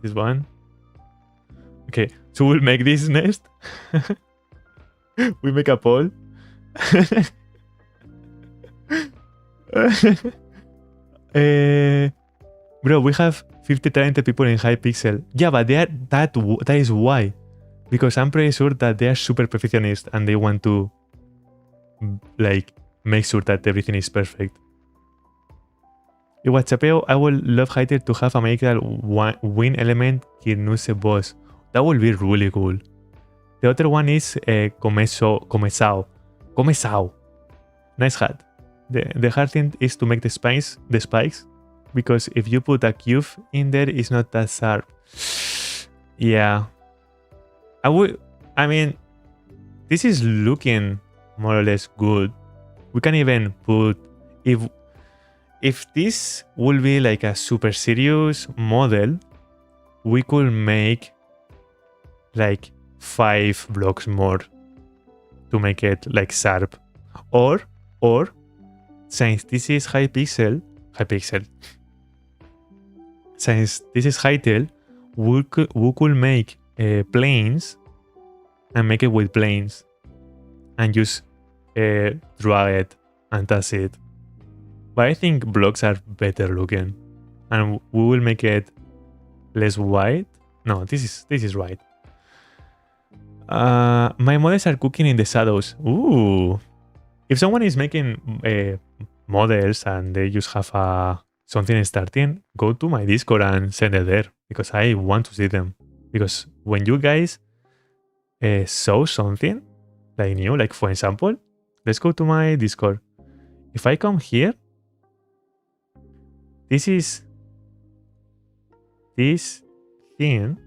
This one. Okay, so we'll make this next. We make a poll. Bro, we have 50 talented people in Hypixel. Yeah, but they are, that is why. Because I'm pretty sure that they are super perfectionist and they want to like make sure that everything is perfect. In WhatsApp, I would love Hytale to have a magical win element Kirnuse boss. That would be really cool. The other one is Comesao. Nice hat. The hard thing is to make the spikes, because if you put a cube in there, it's not that sharp. Yeah. I mean, this is looking more or less good. We can even put, if this will be like a super serious model, we could make like 5 blocks more to make it like sharp. Or since this is Hypixel, since this is Hytale, we could make planes and make it with planes and just drag it and that's it. But I think blocks are better looking, and we will make it less white. No, this is right. My models are cooking in the shadows. Ooh. If someone is making models and they just have something starting, go to my Discord and send it there, because I want to see them. Because when you guys show something like new, like for example, let's go to my Discord. If I come here, this thing,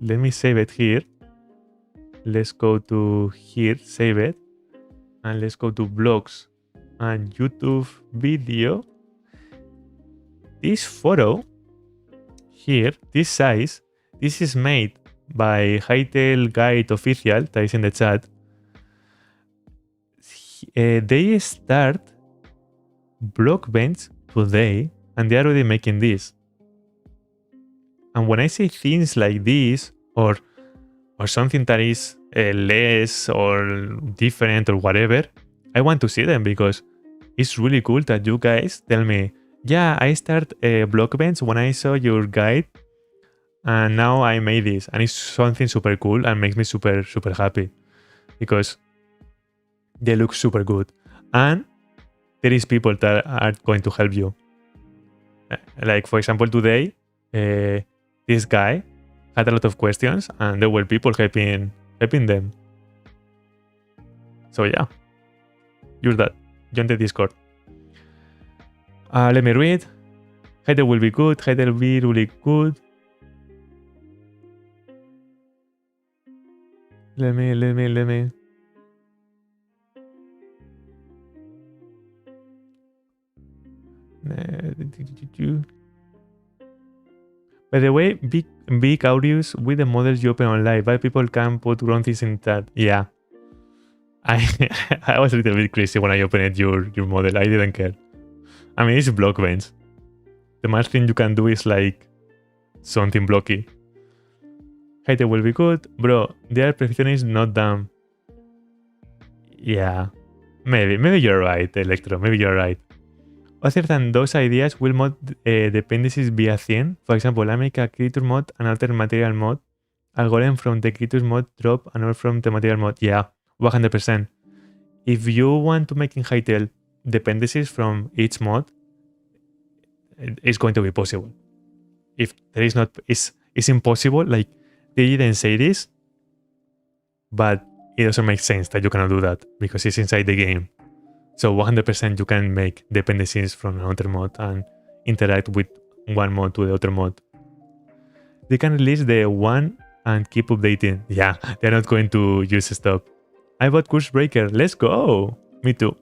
let me save it here. Let's go to here, save it, and let's go to blogs and YouTube video. This photo here, this size, this is made by Hytale Guide Official, that is in the chat. they start Blockbench today, and they are already making this. And when I say things like this, or something that is less or different or whatever, I want to see them because it's really cool that you guys tell me, yeah, I start Blockbench when I saw your guide, and now I made this, and it's something super cool and makes me super happy because they look super good, and there is people that are going to help you. Like for example, today, this guy had a lot of questions, and there were people helping them. So yeah, use that. Join the Discord. Let me read. Hytale will be good. Hytale will be really good. Let me. By the way, be curious with the models you open online, but people can put wrong things in that. Yeah. I was a little bit crazy when I opened your model. I didn't care. I mean, it's Blockbench. The most thing you can do is like something blocky. Hytale will be good. Bro, their perfectionist not dumb. Yeah. Maybe you're right, Electro. Maybe you're right. Other than those ideas, will mod dependencies be a thing? For example, I make a creature mod and alter material mod. I'll golem from the creature mod, drop and all from the material mod. Yeah, 100%. If you want to make in Hytale dependencies from each mod, it's going to be possible. If there is not, it's impossible. Like, they didn't say this, but it doesn't make sense that you cannot do that because it's inside the game. So 100% you can make dependencies from another mod and interact with one mod to the other mod. They can release the one and keep updating. Yeah, they're not going to use stop. I bought Curse Breaker. Let's go. Me too.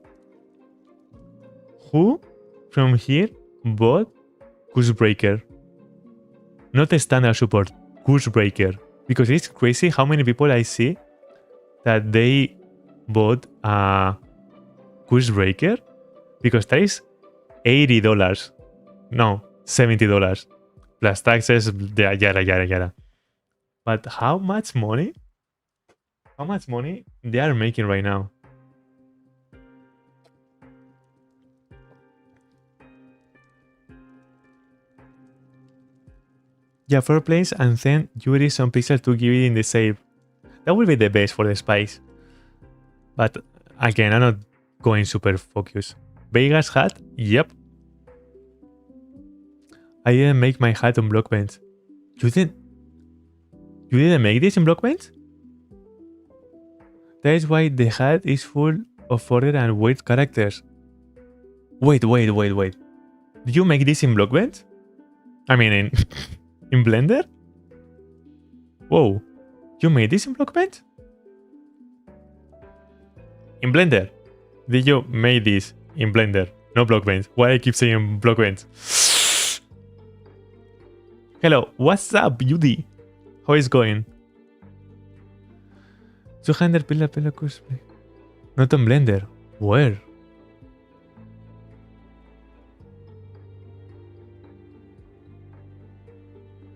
Who from here bought Curse Breaker? Not a standard support, Curse Breaker. Because it's crazy how many people I see that they bought a Curse Breaker, because that is $80. No, $70 plus taxes. Yada. But how much money? How much money they are making right now? Yeah, 4 plays and then you erase some pixels to give it in the save. That will be the best for the spice. But again, I'm not going super focused. Vegas hat? Yep. I didn't make my hat on Blockbench. You didn't make this in Blockbench? That is why the hat is full of order and weird characters. Wait. Did you make this in Blockbench? I mean, in Blender? Whoa. You made this in Blockbench? In Blender? Did you make this in Blender? No Blockbench. Why I keep saying Blockbench? Hello, what's up, Yudi? How is going? 200 pillar cosplay. Not on Blender. Where?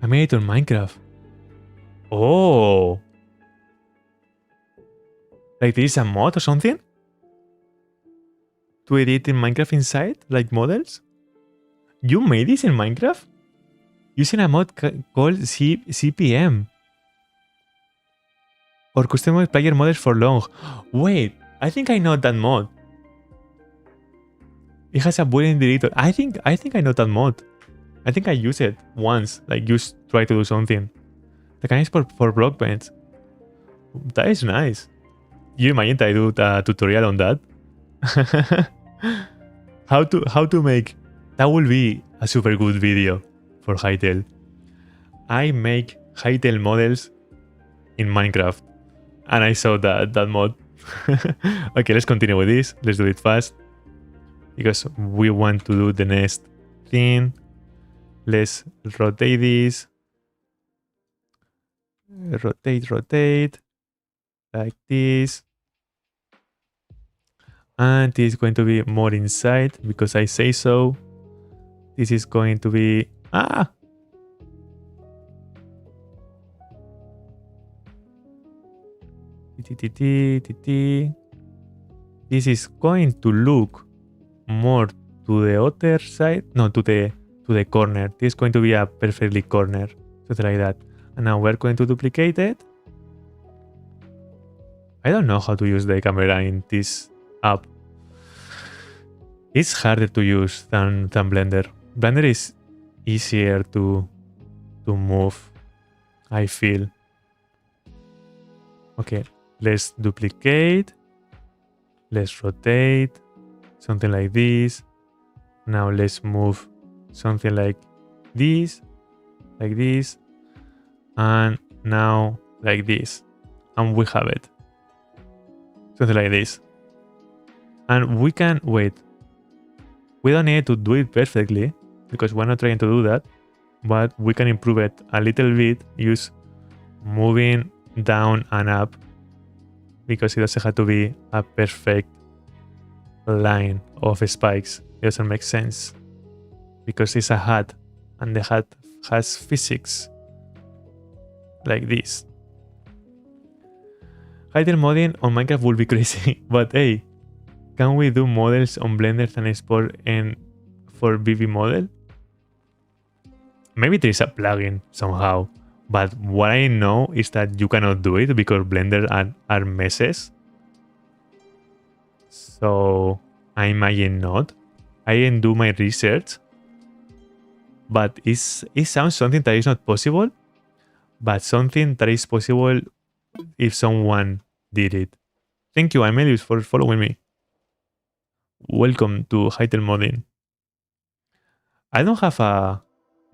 I made it on Minecraft. Oh. Like there is a mod or something? To edit in Minecraft inside? Like models? You made this in Minecraft? Using a mod called CPM. Or customize player models for long. Wait, I think I know that mod. It has a boolean deleter. I think I know that mod. I think I used it once. Like just try to do something. The kind is for Blockbench. That is nice. You imagine that I do a tutorial on that? How to make. That will be a super good video for Hytale. I make Hytale models in Minecraft. And I saw that mod. Okay, let's continue with this. Let's do it fast. Because we want to do the next thing. Let's rotate this. Rotate. Like this. And this is going to be more inside because I say so. This is going to be... This is going to look more to the other side. No, to the corner. This is going to be a perfectly corner. Something like that. And now we're going to duplicate it. I don't know how to use the camera in this app. It's harder to use than Blender. Blender is easier to move, I feel. Okay, let's duplicate. Let's rotate. Something like this. Now let's move something like this. Like this. And now like this. And we have it. Something like this. And we can... Wait. We don't need to do it perfectly because we're not trying to do that. But we can improve it a little bit. Use moving down and up. Because it doesn't have to be a perfect line of spikes. It doesn't make sense. Because it's a hat. And the hat has physics. Like this. Hytale modding on Minecraft will be crazy. But hey, can we do models on Blender and export for VB model? Maybe there is a plugin somehow. But what I know is that you cannot do it because Blender are messes. So I imagine not. I didn't do my research. But it sounds something that is not possible. But something that is possible if someone did it. Thank you, Emelius, for following me. Welcome to Hytale modding. I don't have a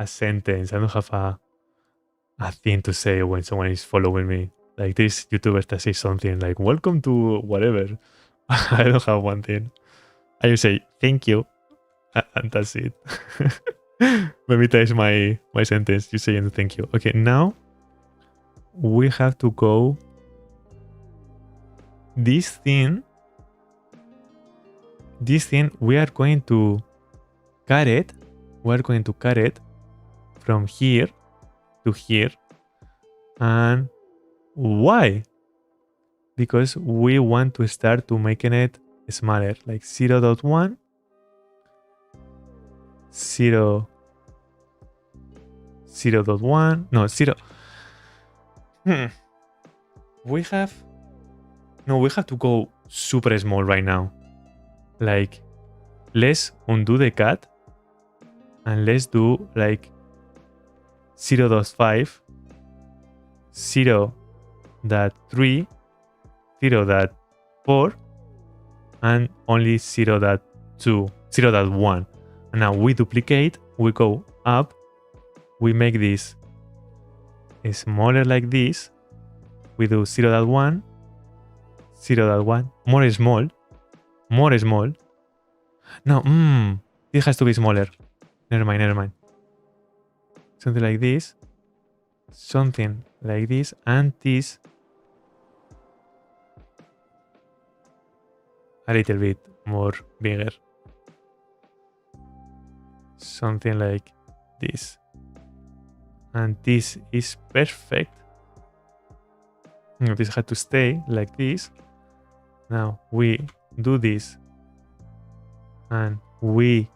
sentence. I don't have a thing to say when someone is following me. Like this YouTuber that says something like, welcome to whatever. I don't have one thing. I just say, thank you. And that's it. Maybe that is my sentence. You saying thank you. Okay, now we have to go. This thing, we are going to cut it. We're going to cut it from here to here. And why? Because we want to start to making it smaller, like 0.1, 0.1, no, 0. We have to go super small right now. Like, let's undo the cut and let's do like 0.5, 0.3, 0.4, and only 0.2, 0.1. And now we duplicate, we go up, we make this smaller like this. We do 0.1, 0.1, more small. No, it has to be smaller. Never mind. Something like this, and this a little bit more bigger. Something like this. And this is perfect. This had to stay like this. Now we do this. And we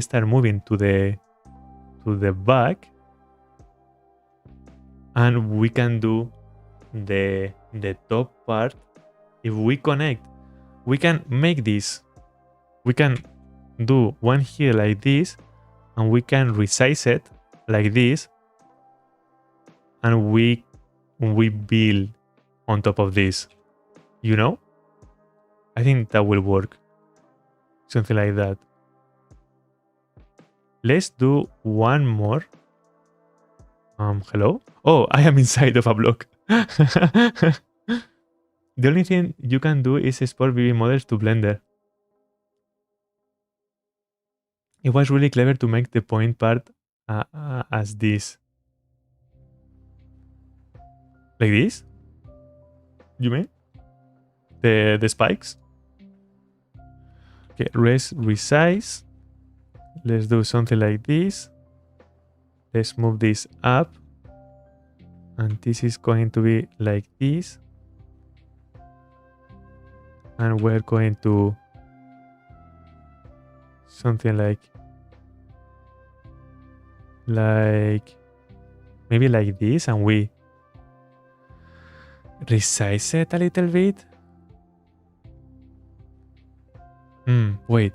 start moving to the back. And we can do the top part. If we connect, we can make this. We can do one here like this, and we can resize it like this, and we build on top of this. You know? I think that will work. Something like that. Let's do one more. Hello? Oh, I am inside of a block. The only thing you can do is export VB models to Blender. It was really clever to make the point part as this. Like this? You mean? The spikes? Okay, resize. Let's do something like this. Let's move this up. And this is going to be like this. And we're going to something like maybe like this, and we resize it a little bit. Wait.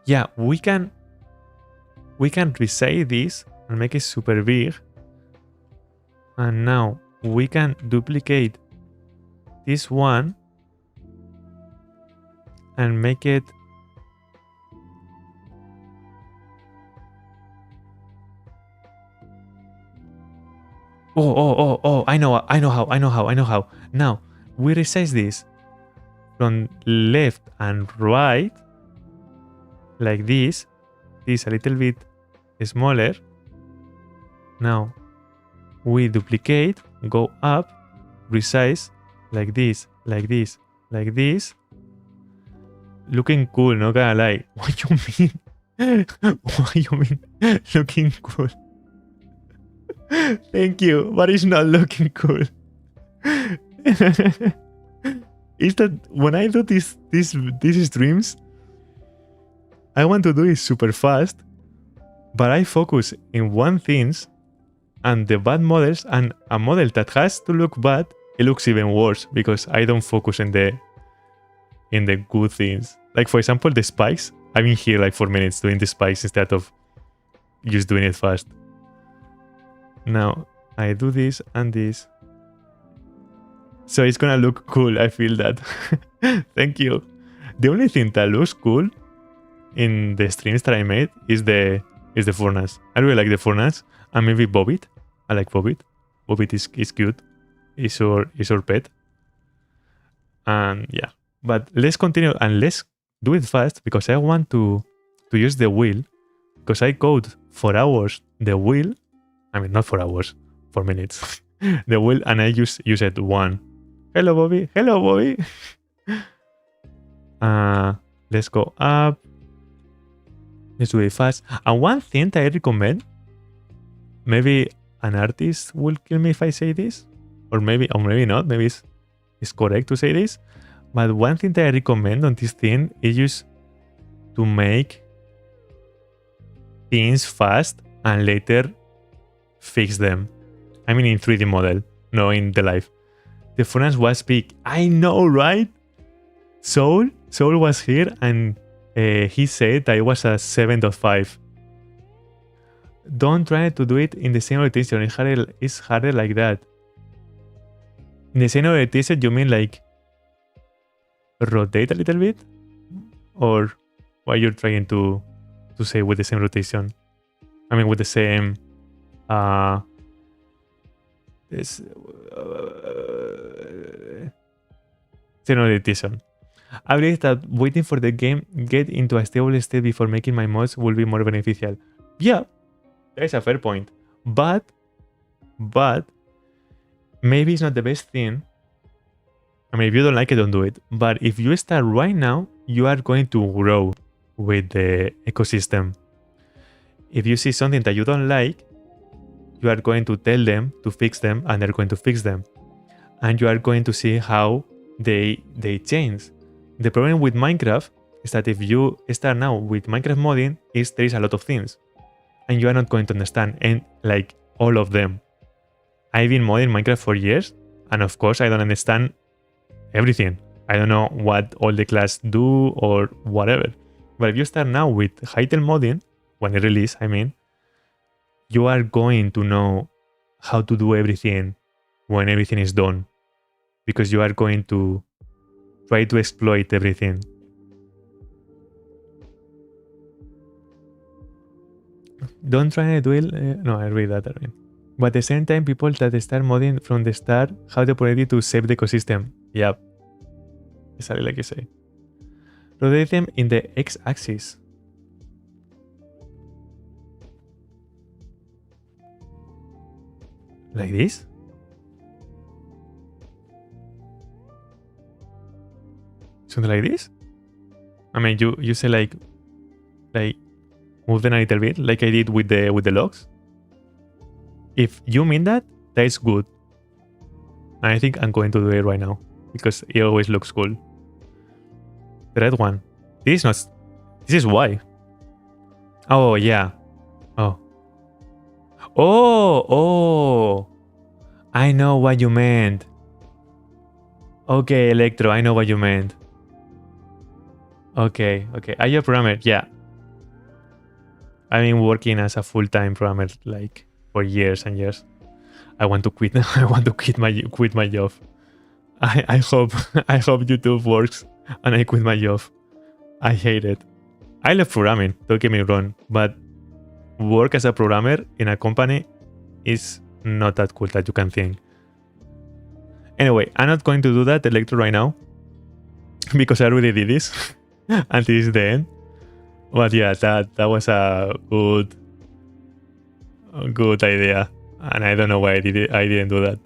Yeah, we can resize this and make it super big. And now we can duplicate this one and make it Oh, I know how. Now, we resize this from left and right, like this. This a little bit smaller. Now, we duplicate, go up, resize, like this, like this, like this. Looking cool, no gonna lie. What you mean? What you mean? Looking cool. Thank you, but it's not looking cool. Is that when I do these streams, I want to do it super fast, but I focus in one things, and the bad models, and a model that has to look bad, it looks even worse because I don't focus in the good things. Like for example, the spikes. I've been here like 4 minutes doing the spikes instead of just doing it fast. Now I do this and this. So it's gonna look cool, I feel that. Thank you. The only thing that looks cool in the streams that I made is the furnace. I really like the furnace. And maybe Bobbit. I like Bobbit. Bobbit is cute. Is our pet. And yeah. But let's continue and let's do it fast because I want to use the wheel. Because I code for hours the wheel. I mean, not for hours, for minutes. The wheel, and I use it one. Hello, Bobby. Hello, Bobby. Let's go up. Let's do it fast. And one thing that I recommend, maybe an artist will kill me if I say this, or maybe not. Maybe it's correct to say this. But one thing that I recommend on this thing is just to make things fast and later fix them. I mean in 3D model, no in the live. The furnace was big. I know, right? Soul was here and he said that it was a 7.5. Don't try to do it in the same rotation. It's harder like that. In the same rotation, you mean like rotate a little bit? Or what you're trying to say with the same rotation? I mean with the same rotation. I believe that waiting for the game get into a stable state before making my mods will be more beneficial. Yeah, that is a fair point. But maybe it's not the best thing. I mean, if you don't like it, don't do it. But if you start right now, you are going to grow with the ecosystem. If you see something that you don't like, you are going to tell them to fix them, and they're going to fix them. And you are going to see how they change. The problem with Minecraft is that if you start now with Minecraft modding, there is a lot of things. And you are not going to understand and like all of them. I've been modding Minecraft for years, and of course I don't understand everything. I don't know what all the classes do or whatever. But if you start now with Hytale modding, when it release, I mean, you are going to know how to do everything when everything is done. Because you are going to try to exploit everything. Don't try to do it. No, I read that again. But at the same time, people that start modding from the start have the opportunity to save the ecosystem. Yep. Exactly like you say. Rotate them in the x-axis. Like this? Something like this? I mean, you say like move them a little bit, like I did with the logs. If you mean that, that is good. And I think I'm going to do it right now because it always looks cool. The red one. This is not. This is why. Oh yeah. Oh. Oh. I know what you meant. Okay, Electro, I know what you meant. Okay. Are you a programmer? Yeah. I've been working as a full-time programmer like for years and years. I want to quit. I want to quit my job. I hope YouTube works and I quit my job. I hate it. I love programming, don't get me wrong, but work as a programmer in a company is not that cool that you can think. Anyway, I'm not going to do that Electro right now because I already did this and this is the end. But yeah, that was a good idea, and I don't know why I didn't do that.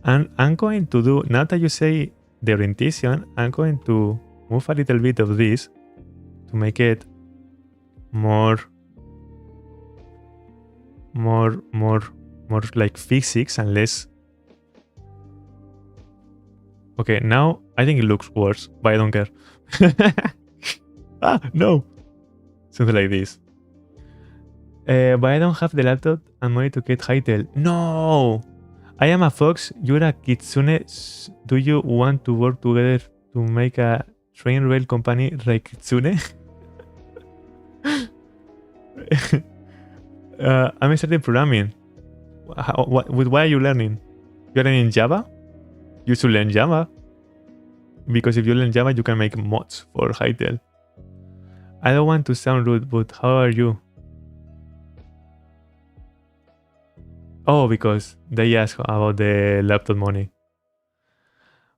And I'm going to do, now that you say the orientation, I'm going to move a little bit of this to make it more like physics and less. Okay, now I think it looks worse, but I don't care. No. Something like this. But I don't have the laptop and money to get Hytale. No! I am a fox, you're a kitsune. Do you want to work together to make a train rail company like kitsune? I'm starting programming. With what are you learning? You're learning Java? You should learn Java. Because if you learn Java, you can make mods for Hytale. I don't want to sound rude, but how are you? Oh, because they asked about the laptop money.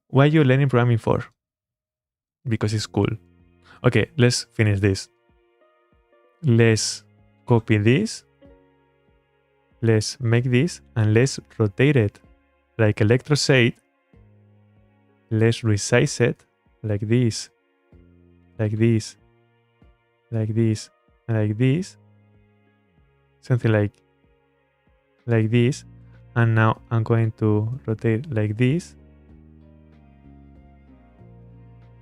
Why are you learning programming for? Because it's cool. Okay, let's finish this. Let's copy this. Let's make this and let's rotate it. Like Electro said, let's resize it like this. Like this. Like this. Like this. Something like this. And now I'm going to rotate like this.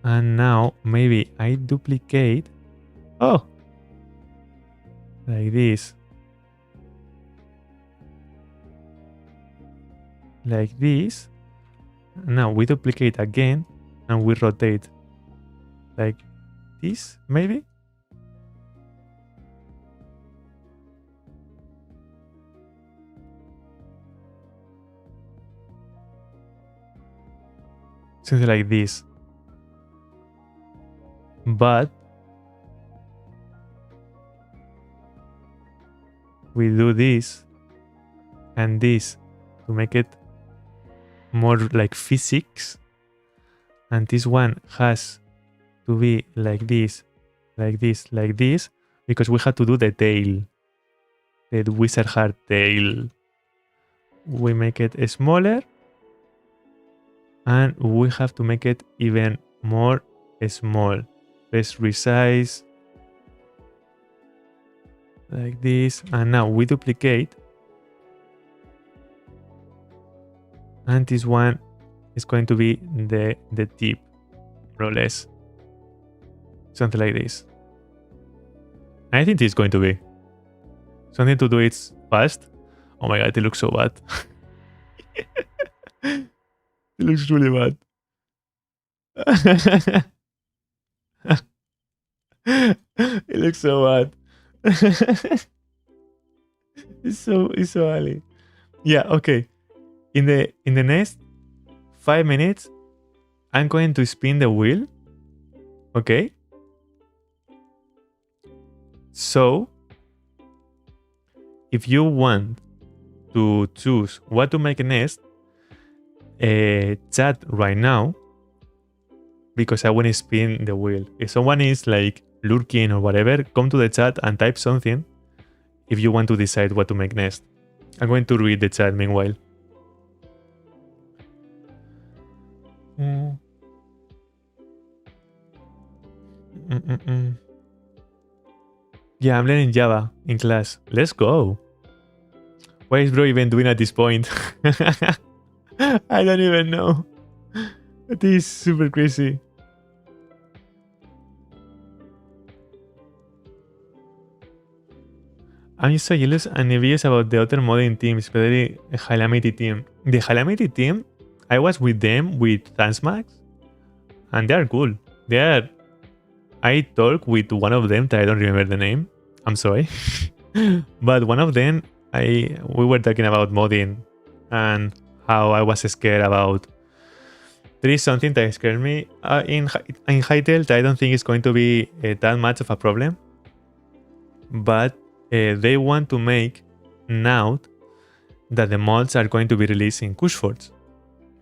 And now maybe I duplicate. Oh! Like this. Like this. Now we duplicate again and we rotate. Like this, maybe? Something like this. But we do this and this to make it more like physics. And this one has to be like this, like this, like this, because we have to do the tail. The wizard heart tail. We make it smaller. And we have to make it even more small. Let's resize like this. And now we duplicate. And this one is going to be the tip, more or less. Something like this. I think this is going to be something to do it fast. Oh my god, it looks so bad. It looks really bad. It looks so bad. It's so ugly. Yeah, okay. In the next 5 minutes, I'm going to spin the wheel. Okay? So, if you want to choose what to make next, chat right now, because I want to spin the wheel. If someone is like lurking or whatever, come to the chat and type something if you want to decide what to make next. I'm going to read the chat meanwhile. Yeah, I'm learning Java in class. Let's go. What is bro even doing at this point? I don't even know. It is super crazy. I'm so jealous and envious about the other modding teams, especially the Hytale team. The Hytale team, I was with them with Thansmax, and they are cool. They are. I talked with one of them that I don't remember the name. I'm sorry, but one of them, we were talking about modding and how I was scared about. There is something that scares me in Hytale that I don't think is going to be that much of a problem, but they want to make now that the mods are going to be released in Kushforts.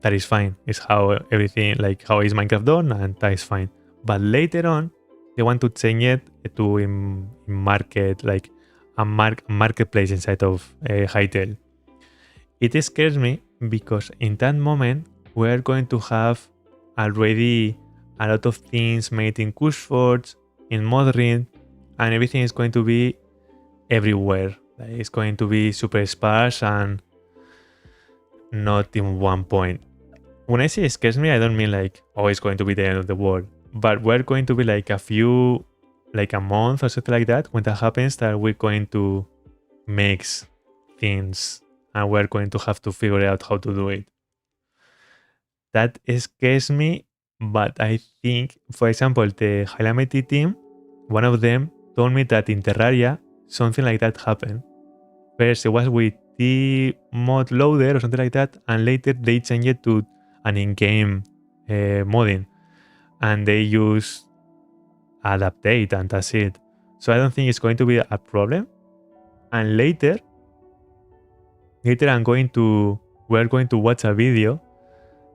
That is fine. It's how everything, like how is Minecraft done, and that is fine. But later on, they want to change it to in market, like a marketplace inside of Hytale. It scares me because in that moment, we're going to have already a lot of things made in Kushforts, in Modrin, and everything is going to be everywhere. Like it's going to be super sparse and not in one point. When I say it scares me, I don't mean like, oh, it's going to be the end of the world. But we're going to be like a month or something like that. When that happens, that we're going to mix things and we're going to have to figure out how to do it. That scares me, but I think, for example, the Hytale team, one of them told me that in Terraria, something like that happened. First, it was with the mod loader or something like that, and later they changed it to an in-game modding, and they use adaptate, and that's it. So I don't think it's going to be a problem. And later we're going to watch a video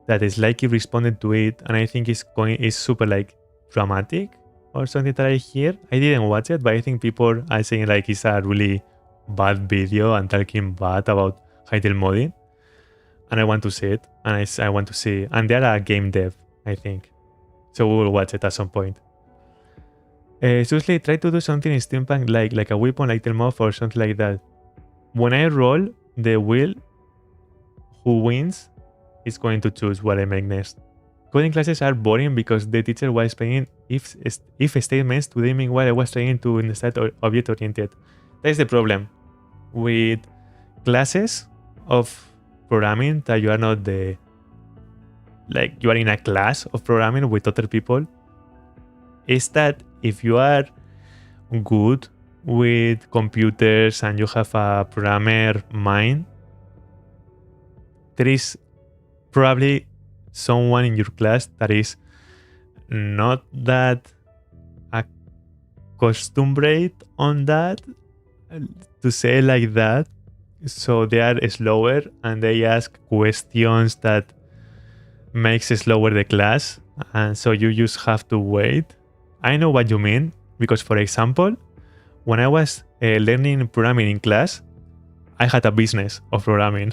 that is like you responded to it, and I think it's super like dramatic or something that I hear. I didn't watch it, but I think people are saying like it's a really bad video and talking bad about Hytale modding, and I want to see it, and I want to see, and they're a game dev, I think, so we will watch it at some point. Seriously, try to do something in steampunk like a weapon like Telmoth or something like that. When I roll the wheel, who wins is going to choose what I make next. Coding classes are boring because the teacher was explaining if statements to them while I was trying to instead object oriented. That is the problem with classes of programming, that you are not you are in a class of programming with other people. Is that if you are good with computers and you have a programmer mind, there is probably someone in your class that is not that accustomed on that, to say like that. So they are slower and they ask questions that makes slower the class, and so you just have to wait. I know what you mean, because for example, when I was learning programming in class, I had a business of programming.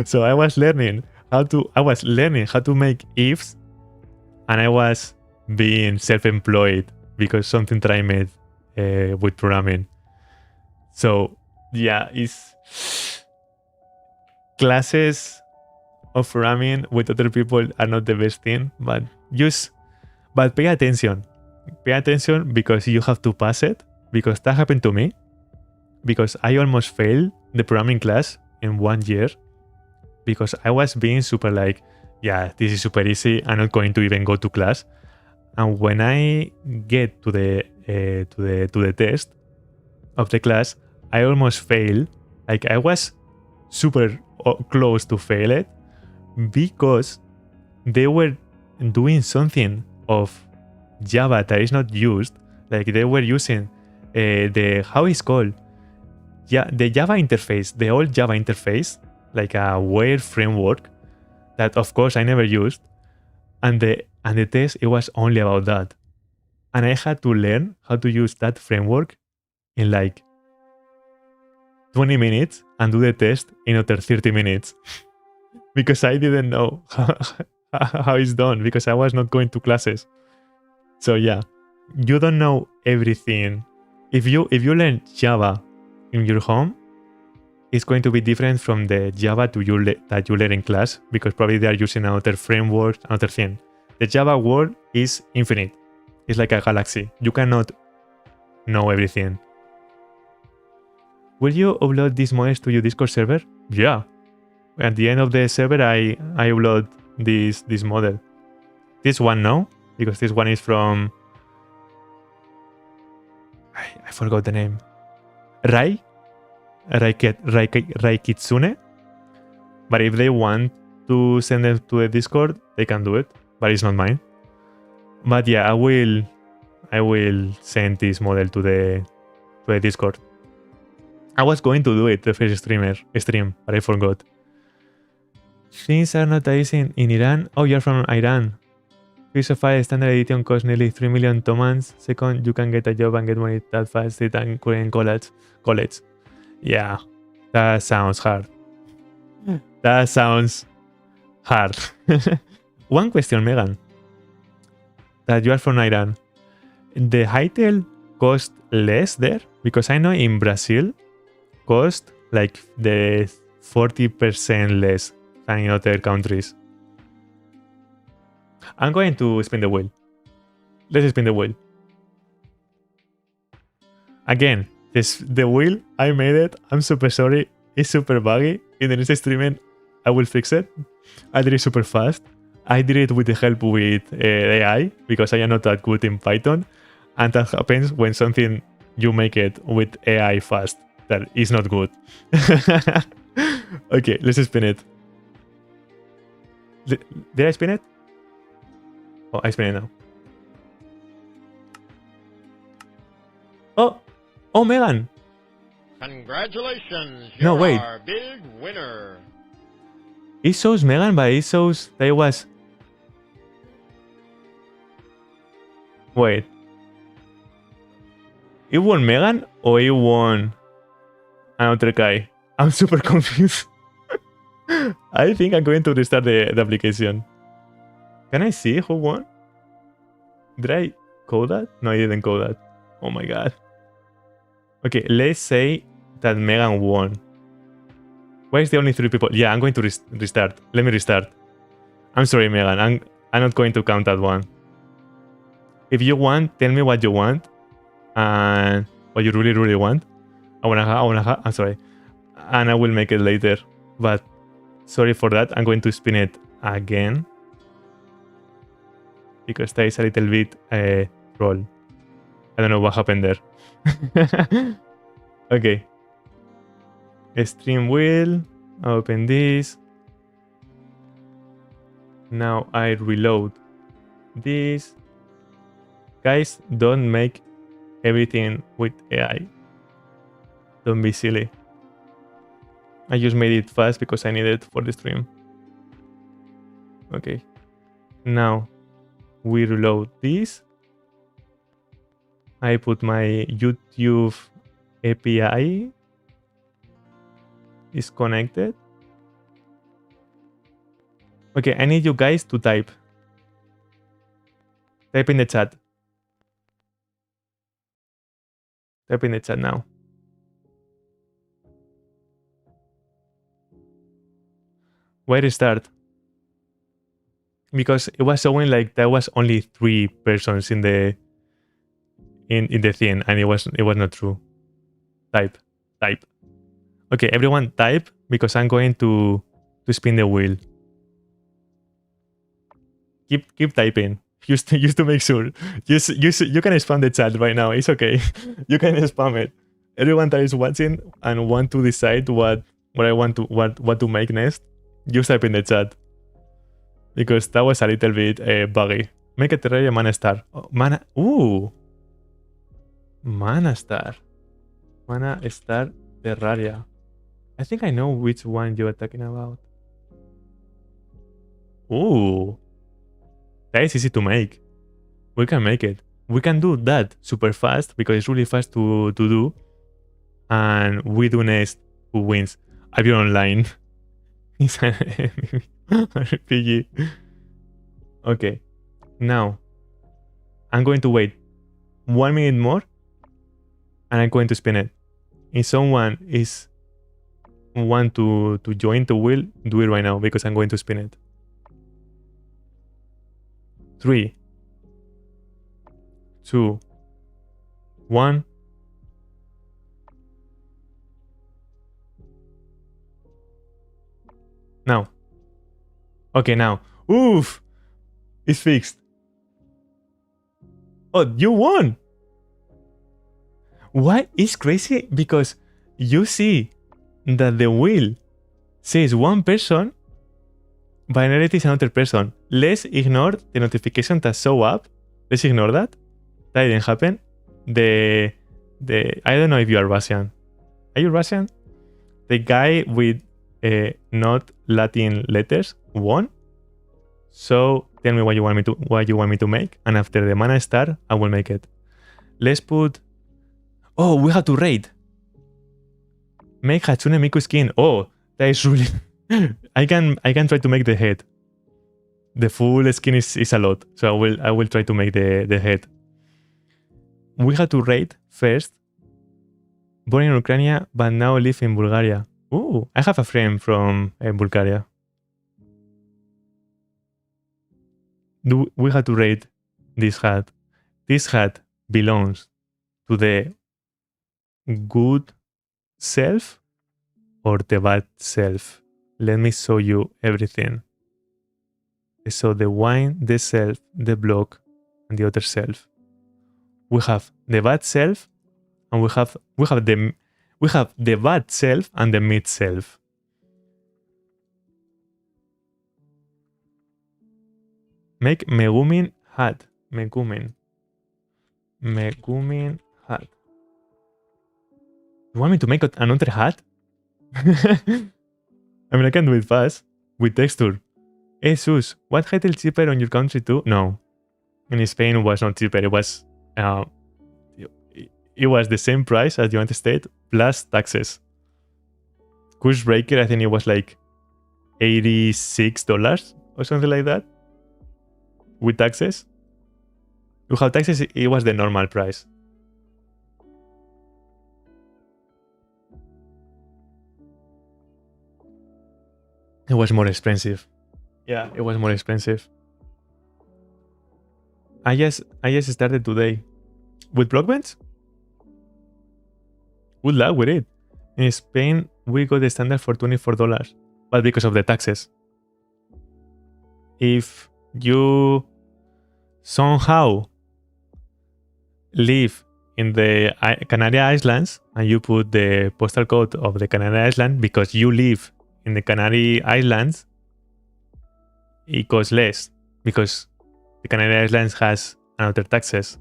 So I was learning how to make ifs, and I was being self-employed because something that I made with programming. So yeah, it's classes of programming with other people are not the best thing, but pay attention. Pay attention because you have to pass it, because that happened to me, because I almost failed the programming class in 1 year because I was being super like, yeah, this is super easy, I'm not going to even go to class. And when I get to the test of the class, I almost failed. Like I was super close to fail it because they were doing something of Java that is not used. Like they were using how it's called, the Java interface, the old Java interface, like a weird framework that of course I never used, and the test, it was only about that, and I had to learn how to use that framework in like 20 minutes and do the test in another 30 minutes because I didn't know how it's done, because I was not going to classes. So yeah, you don't know everything. If you learn Java in your home, it's going to be different from the Java that you learn in class, because probably they are using another framework, another thing. The Java world is infinite. It's like a galaxy. You cannot know everything. Will you upload these models to your Discord server? Yeah. At the end of the server, I upload this model. This one no, because this one is from I forgot the name. Raikitsune. But if they want to send them to a Discord, they can do it. But it's not mine. But yeah, I will send this model to the Discord. I was going to do it the first stream, but I forgot. Things are not easy in Iran. Oh, you're from Iran. Piece of file standard edition costs nearly 3 million tomans. Second, you can get a job and get money that fast in Korean college. Yeah, that sounds hard. That sounds hard. One question, Megan. That you are from Iran. The Hytale cost less there? Because I know in Brazil cost like the 40% less than in other countries. I'm going to spin the wheel. Let's spin the wheel. Again, the wheel, I made it. I'm super sorry. It's super buggy. In the next streaming, I will fix it. I did it super fast. I did it with the help with AI, because I am not that good in Python. And that happens when something you make it with AI fast. That is not good. Okay, let's spin it. Did I spin it? Oh, I spin it now. Oh, Megan. Congratulations, No, you're wait. our big winner. It shows Megan, but it shows that it was... Wait. It won Megan or it won another guy? I'm super confused. I think I'm going to restart the application. Can I see who won? Did I code that? No, I didn't code that. Oh my god. Okay, let's say that Megan won. Why is the only 3 people? Yeah, I'm going to restart. Let me restart. I'm sorry, Megan. I'm not going to count that one. If you want, tell me what you want and what you really, really want. I'm sorry. And I will make it later. But sorry for that. I'm going to spin it again, because that is a little bit roll. I don't know what happened there. Okay. Stream wheel. Open this. Now I reload this. Guys, don't make everything with AI. Don't be silly. I just made it fast because I need it for the stream. Okay. Now we reload this. I put my YouTube API is connected. Okay, I need you guys to type. Type in the chat. Type in the chat now. Why restart? Because it was showing like there was only 3 persons in the thing, and it was not true. Type. Okay, everyone type, because I'm going to spin the wheel. Keep typing. Just to make sure. You can spam the chat right now. It's okay. You can spam it. Everyone that is watching and want to decide what I want to make next, just type in the chat. Because that was a little bit buggy. Make a Terraria Mana Star. Oh, Mana. Ooh. Mana Star. Mana Star Terraria. I think I know which one you're talking about. Ooh. That is easy to make. We can make it. We can do that super fast, because it's really fast to do. And we do next who wins. I'll be online. It's an RPG. Okay. Now, I'm going to wait 1 minute more, and I'm going to spin it. If someone is want to join the wheel, do it right now because I'm going to spin it. 3, 2, 1. Now. Okay, now. Oof! It's fixed. Oh, you won! What is crazy? Because you see that the wheel says one person, but in reality is another person. Let's ignore the notification that show up. Let's ignore that. That didn't happen. I don't know if you are Russian. Are you Russian? The guy with not Latin letters won. So tell me what you want me to make, and after the mana star, I will make it. Let's put. Oh, we have to rate. Make Hatsune Miku skin. Oh, that is really. I can try to make the head. The full skin is a lot, so I will try to make the head. We have to rate first. Born in Ukraine, but now live in Bulgaria. Ooh, I have a friend from Bulgaria. We have to rate this hat. This hat belongs to the good self or the bad self. Let me show you everything. So the wine, the self, the block, and the other self. We have the bad self, and we have the bad self and the mid self. Make Megumin hat. Megumin hat. You want me to make another hat? I mean, I can do it fast with texture. Hey, Sus, what Hytale cheaper on your country too? No. In Spain, it was not cheaper. It was the same price as the United States plus taxes. Curse Breaker, I think it was like $86 or something like that. With taxes. Without taxes, it was the normal price. It was more expensive. Yeah, it was more expensive. I just started today. With Blockbench? Good luck with it. In Spain, we got the standard for $24, but because of the taxes. If you somehow live in the Canary Islands and you put the postal code of the Canary Island because you live in the Canary Islands, it costs less because the Canary Islands has another taxes.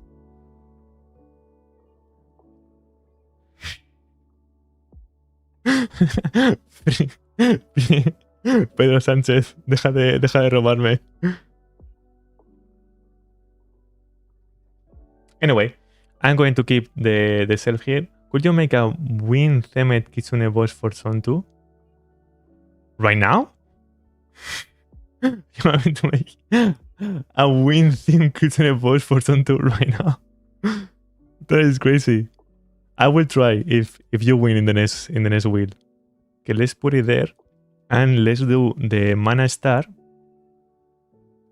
Pedro Sánchez, deja de robarme. Anyway, I'm going to keep the self here. Could you make a Win Themed Kitsune boss for Zone 2? Right now? You want me to make a Win Theme Kitsune boss for Zone 2 right now? That is crazy. I will try if you win in the next wheel. Okay, let's put it there. And let's do the mana star.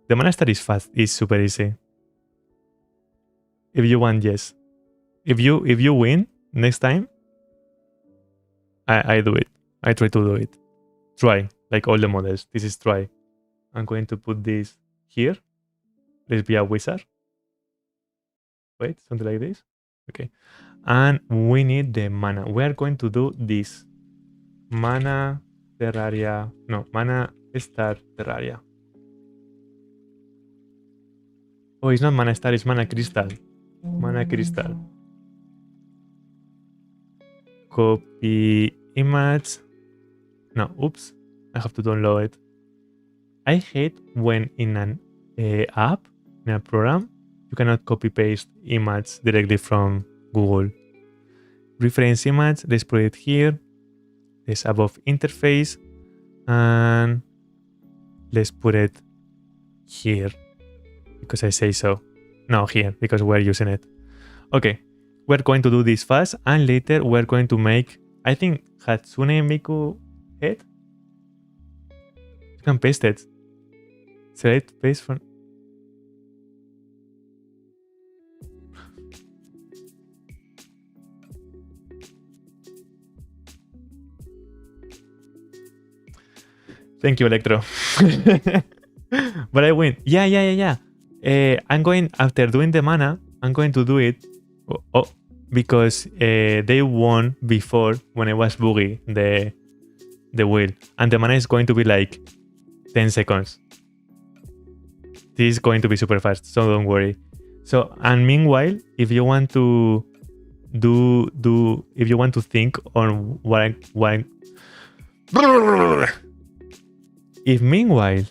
The mana star is fast, is super easy. If you want, yes. If you win next time, I do it. I try to do it. Try, like all the models. This is try. I'm going to put this here. Let's be a wizard. Wait, something like this. Okay. And we need the mana. We are going to do this. Mana Terraria. No, mana star Terraria. Oh, it's not mana star, it's mana crystal. Mana crystal. Copy image. No, oops. I have to download it. I hate when in an app, in a program, you cannot copy paste image directly from Google. Reference image, let's put it here. This above interface. And let's put it here. Because I say so. No, here, because we're using it. Okay, we're going to do this fast, and later we're going to make, I think, Hatsune Miku head. You can paste it. Select paste from. Thank you, Electro. But I win. Yeah. I'm going, after doing the mana, I'm going to do it. Because they won before when I was boogie the wheel. And the mana is going to be like 10 seconds. This is going to be super fast, so don't worry. So, and meanwhile, if you want to if you want to think on if meanwhile,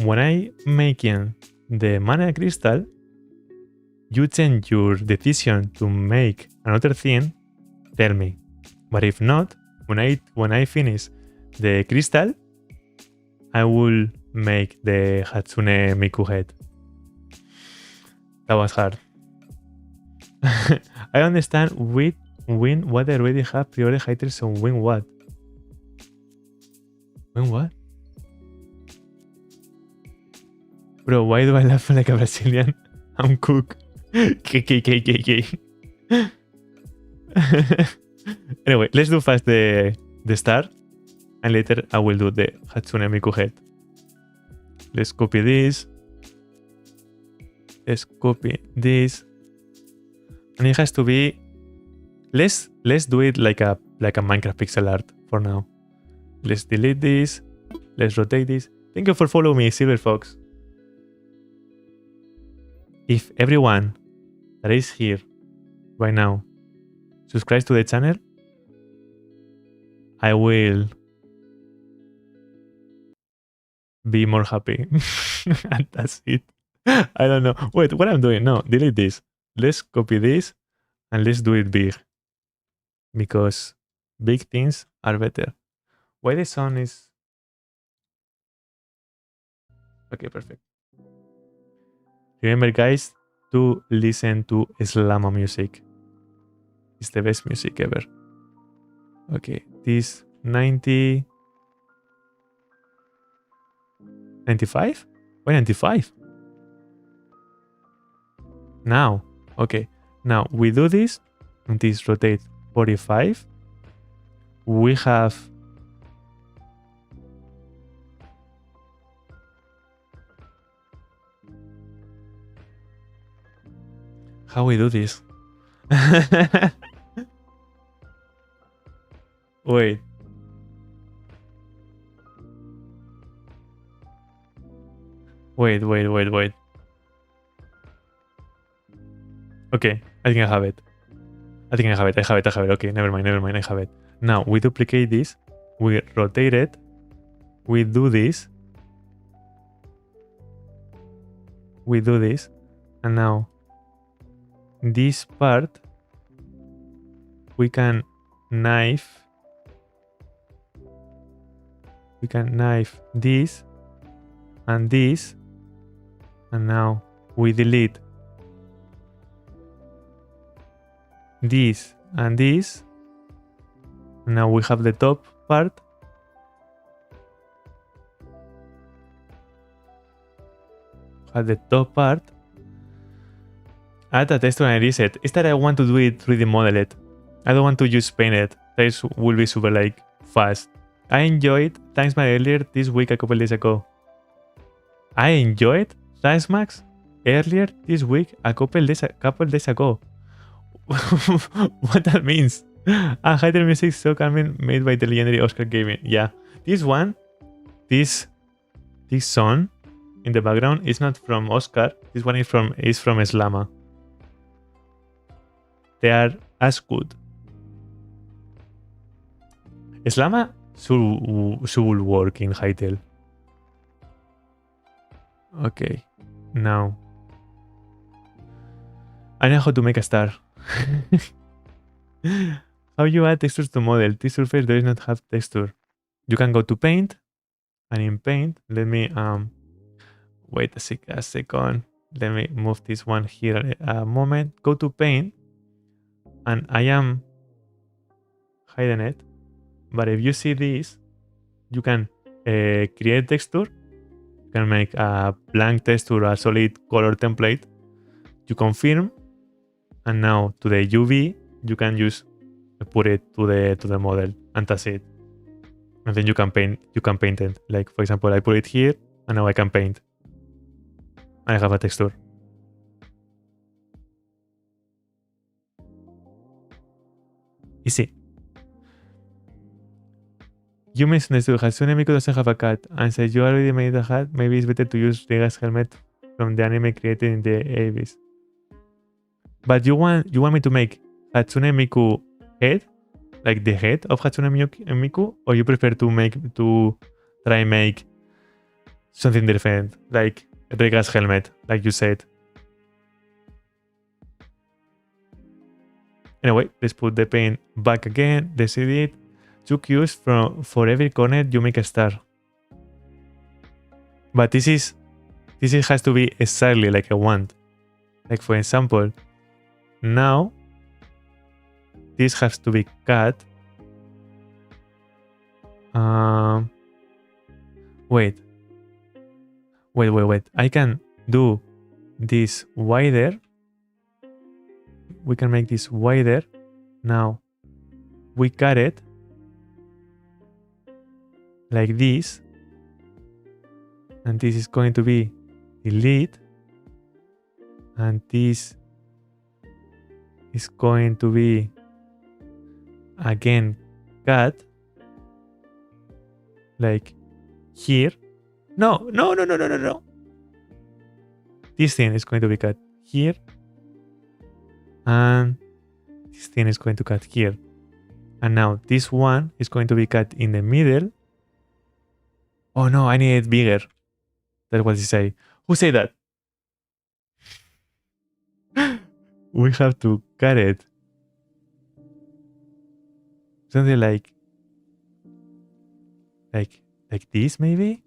when I making the mana crystal, you change your decision to make another thing, tell me. But if not, when I finish the crystal, I will make the Hatsune Miku head. That was hard. I understand with win what I already have priority haters, so win what? Win what? Bro, why do I laugh like a Brazilian? I'm cook. KKKKK. Anyway, let's do fast the start, and later I will do the Hatsune Miku head. Let's copy this. Let's copy this. And it has to be. Let's do it like a Minecraft pixel art for now. Let's delete this. Let's rotate this. Thank you for following me, Silver Fox. If everyone that is here right now subscribes to the channel, I will be more happy. And that's it. I don't know. Wait, what I'm doing? No, delete this. Let's copy this and let's do it big. Because big things are better. Why the sun is... Okay, perfect. Remember, guys, to listen to Slama music. It's the best music ever. Okay, this 90... 95? Why 95? Now. Okay. Now we do this. And this rotate 45. We have... How we do this? Wait. Wait. Okay, I think I have it. I have it. Okay, never mind, I have it. Now, we duplicate this. We rotate it. We do this. We do this. And now, this part, we can knife. We can knife this and this. And now we delete this and this. And now we have the top part. Add the top part. Add a texture and reset. Is that I want to do it 3D model it. I don't want to just paint it. That will be super like fast. I enjoyed Thanks Max earlier this week a couple days ago. I enjoyed Thanks Max earlier this week a couple days ago. What that means? Hytale music so calming made by the legendary Oscar Gaming. Yeah. This one, this song in the background is not from Oscar. This one is from Slama. They are as good. Slama should work in Hytale. Okay, now I know how to make a star. How you add textures to model? This surface does not have texture. You can go to paint, and in paint, let me wait a second. Let me move this one here a moment. Go to paint, and I am hiding it. But if you see this, you can create texture. You can make a blank texture, a solid color template. You confirm, and now to the UV, you can just put it to the model, and that's it. And then you can paint it. Like for example, I put it here, and now I can paint. I have a texture. Easy. You mentioned that Hatsune Miku doesn't have a cat, and said you already made a hat. Maybe it's better to use Riga's helmet from the anime created in the 80s. But you want me to make Hatsune Miku head, like the head of Hatsune Miku, or you prefer to try make something different, like Riga's helmet, like you said? Anyway, let's put the paint back again. Decide it. 2 cues for every corner you make a star. But this has to be exactly like I want. Like for example, now this has to be cut. Wait. I can do this wider. We can make this wider. Now we cut it like this, and this is going to be delete, and this is going to be again cut, like here. No. This thing is going to be cut here, and this thing is going to cut here, and now this one is going to be cut in the middle. Oh no, I need it bigger. That's what he say. Who say that? We have to cut it. Something like this maybe?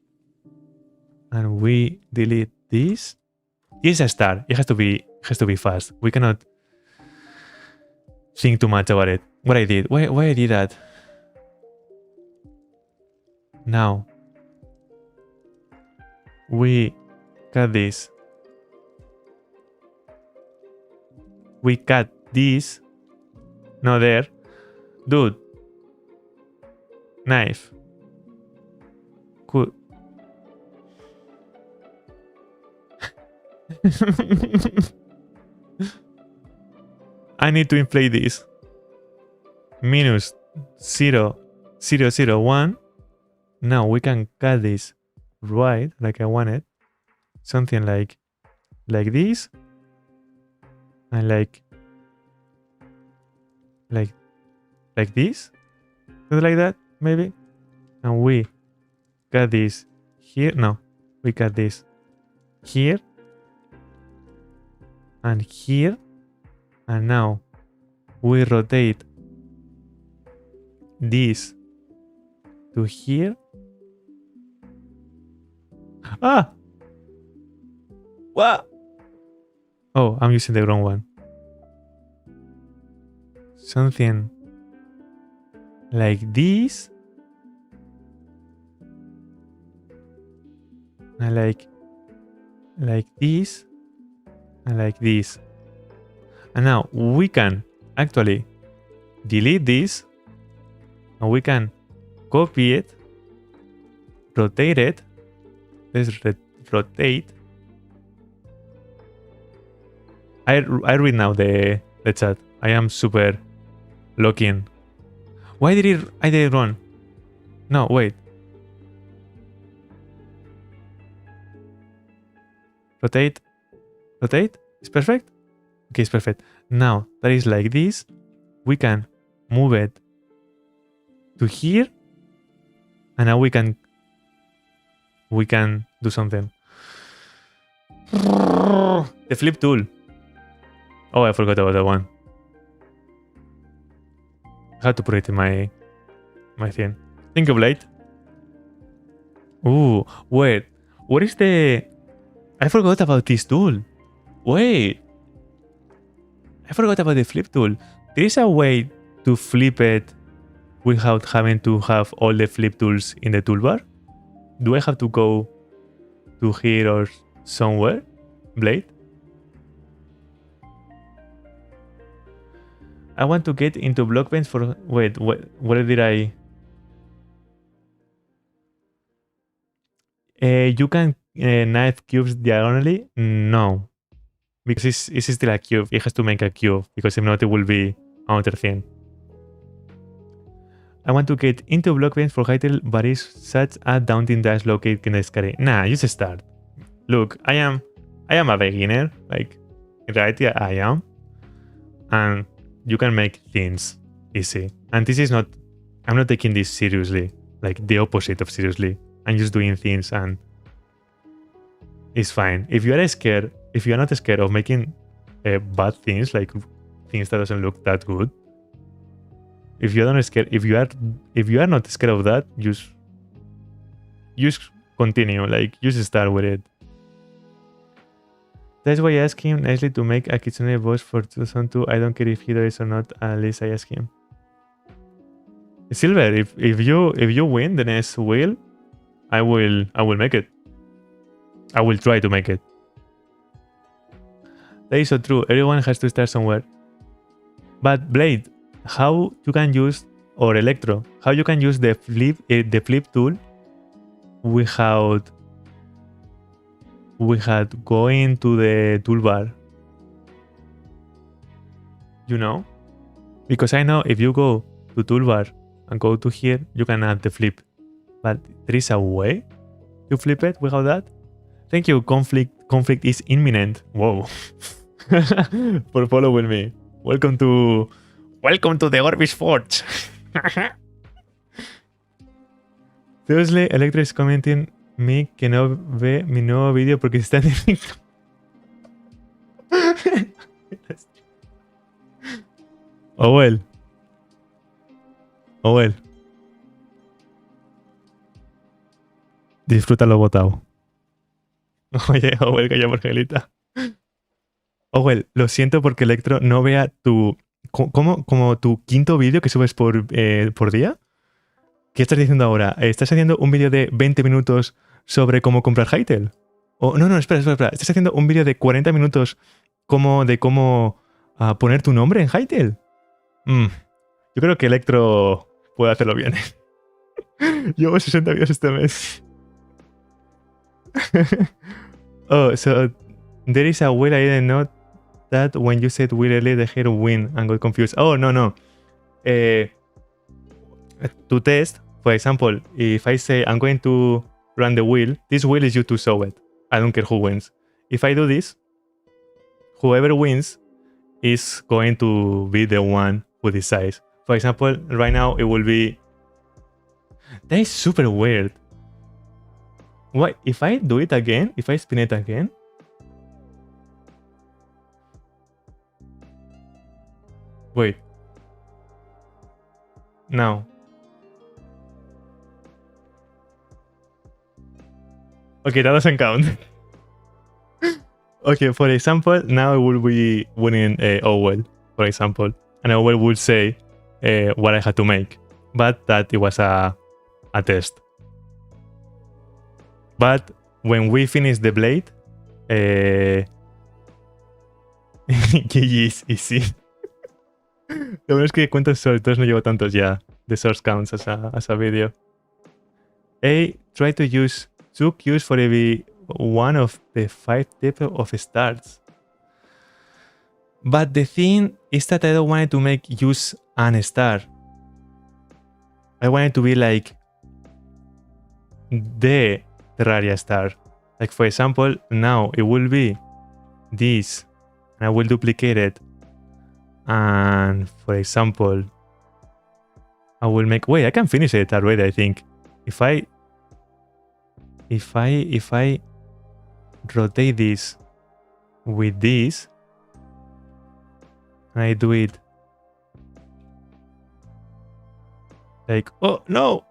And we delete this. It's a star. It has to be fast. We cannot think too much about it. What I did. Why I did that? Now we cut this. We cut this. No, there. Dude. Knife. Cool. I need to inflate this. Minus 0.001. Now we can cut this right like I want it. Something like this. And like this. Something like that, maybe. And we cut this here. No, we cut this here. And here. And now we rotate this to here. Ah! What? Oh, I'm using the wrong one. Something like this. And like this. And like this. And now we can actually delete this. And we can copy it. Rotate it. Let's rotate. I read now the chat. I am super looking. Why did I did it wrong? No, wait. Rotate. Rotate? It's perfect? Okay, it's perfect. Now that is like this. We can move it to here. And now we can do something. The flip tool. Oh, I forgot about that one. I had to put it in my thing. Think of light. Ooh, wait. What is the... I forgot about this tool. Wait, I forgot about the flip tool. There is a way to flip it without having to have all the flip tools in the toolbar. Do I have to go to here or somewhere? Blade? I want to get into Blockbench for... Wait, where did I... You can knife cubes diagonally? No. Because it's still a cube. It has to make a cube. Because if not, it will be another thing. I want to get into Blockbench for Hytale, but it's such a daunting task located in scary. Nah, just start. Look, I am a beginner. Like, right? Yeah, I am. And you can make things easy. And this is not... I'm not taking this seriously. Like, the opposite of seriously. I'm just doing things and... It's fine. If you are scared... If you are not scared of making bad things, like things that doesn't look that good, if you are not scared, if you are not scared of that, just continue. Like, just start with it. That's why I asked him nicely to make a Kitsune boss for 2002. I don't care if he does or not. At least I asked him. Silver, if you win the next wheel, I will make it. I will try to make it. That is so true. Everyone has to start somewhere. But Blade, how you can use, or Electro, how you can use the flip tool without going to the toolbar? You know? Because I know if you go to toolbar and go to here, you can add the flip. But there is a way to flip it without that? Thank you, conflict is imminent. Whoa. For following me. Welcome to the Orbis Forge. Seriously, Electro is commenting me que no ve mi nuevo vídeo porque está en directo. Oh well. Oh well. Disfrútalo botado. Oye, Owel, calla Margelita. Owel, lo siento porque Electro no vea tu... como tu quinto vídeo que subes por día. ¿Qué estás diciendo ahora? ¿Estás haciendo un vídeo de 20 minutos sobre cómo comprar Hytale? No, espera. ¿Estás haciendo un vídeo de 40 minutos de cómo poner tu nombre en Hytale? Yo creo que Electro puede hacerlo bien. Llevo 60 vídeos este mes. Oh, so there is a way I didn't know that when you said we really the hero win and got confused. Oh, no. To test, for example, if I say I'm going to run the wheel, this wheel is you to show it. I don't care who wins. If I do this, whoever wins is going to be the one who decides. For example, right now it will be... That is super weird. Why? If I do it again, if I spin it again... Wait. Now. Okay, that doesn't count. Okay, for example, now I will be winning Owel, for example. And Owel will say what I had to make. But that it was a test. But when we finish the blade, GG is easy. Lo bueno es que cuentos sobre todos no llevo tantos ya de source counts as a video. Try to use 2 cues for every one of the 5 types of starts. But the thing is that I don't want it to make use an star. I want it to be like the Terraria star. Like for example, now it will be this, and I will duplicate it. And for example, I will make... Wait, I can finish it already, I think. If I rotate this with this, and I do it like... Oh, no!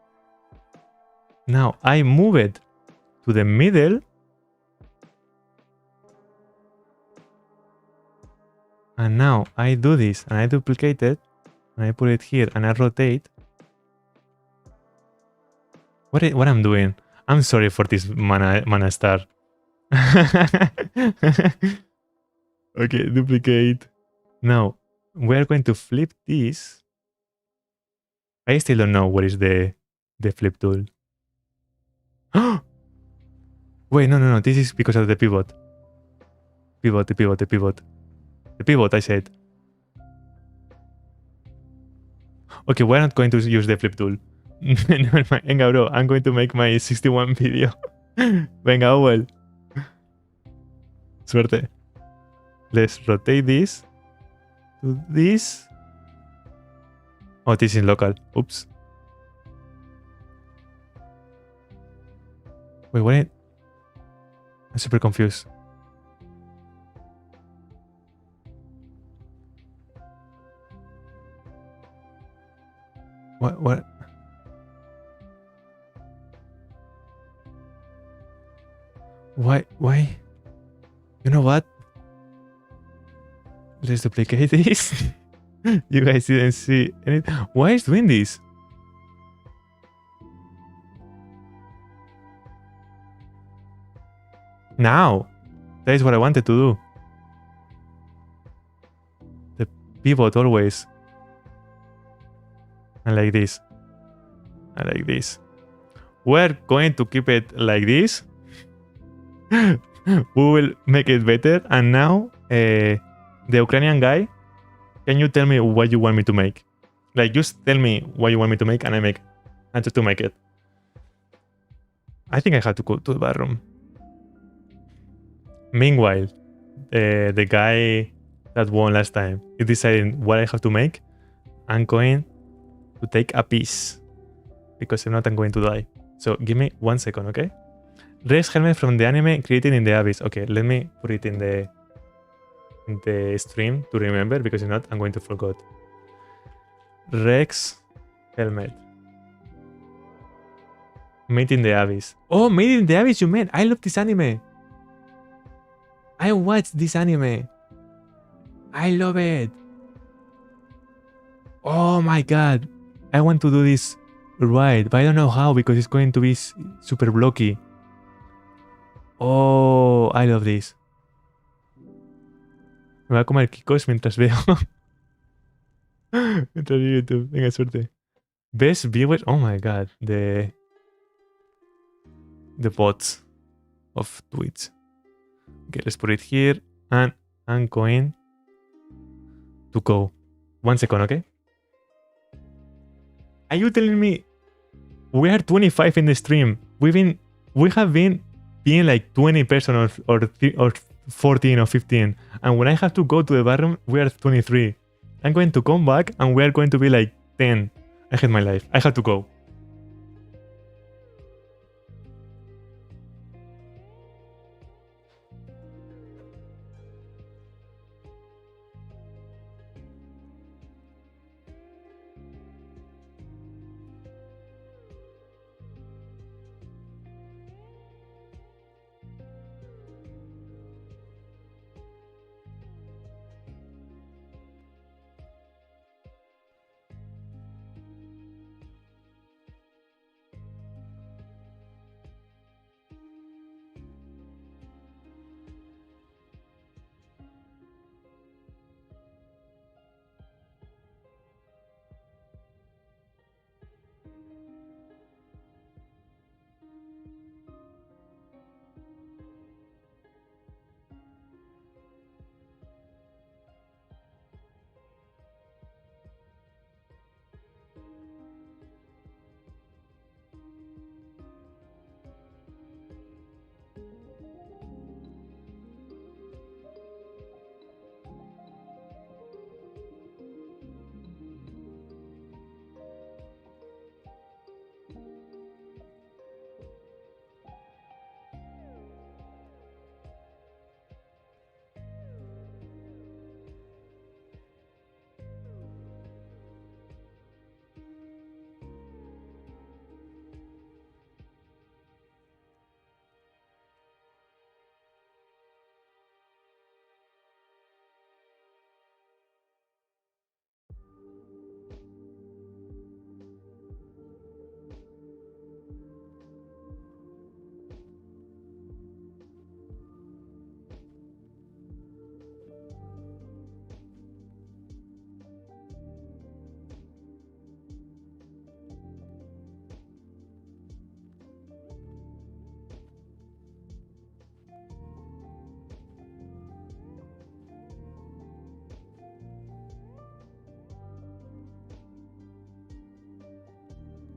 Now I move it to the middle. And now I do this and I duplicate it and I put it here and I rotate. What I'm doing? I'm sorry for this mana star. Okay, duplicate. Now we're going to flip this. I still don't know what is the flip tool. Wait, no. This is because of the pivot. The pivot, I said. Okay, we're not going to use the flip tool. Never mind. Venga, bro. I'm going to make my 61 video. Venga, well. Suerte. Let's rotate this to this. Oh, this is local. Oops. Wait, what? I'm super confused. What? Why? You know what? Let's duplicate this. You guys didn't see anything. Why is doing this? Now. That is what I wanted to do. The pivot always. And like this. And like this. We're going to keep it like this. We will make it better. And now, the Ukrainian guy, can you tell me what you want me to make? Like, just tell me what you want me to make and I make. And to make it. I think I have to go to the bathroom. Meanwhile, the guy that won last time is deciding what I have to make. I'm going to take a piece. Because if not, I'm going to die. So give me 1 second, okay? Rex helmet from the anime created in the abyss. Okay, let me put it in the stream to remember, because if not, I'm going to forget. Rex helmet. Made in the abyss. Oh, Made in the abyss, you meant. I love this anime. I watched this anime. I love it. Oh my god. I want to do this right, but I don't know how because it's going to be super blocky. Oh, I love this. Me voy a comer kikos mientras veo. Mientras veo YouTube. Venga, suerte. Best viewers. Oh my god. The bots of Twitch. Okay, let's put it here. And I'm going to go. 1 second, okay? Are you telling me we are 25 in the stream? We have been being like 20 person or 14 or 15. And when I have to go to the bathroom, we are 23. I'm going to come back and we are going to be like 10. I hate my life. I have to go.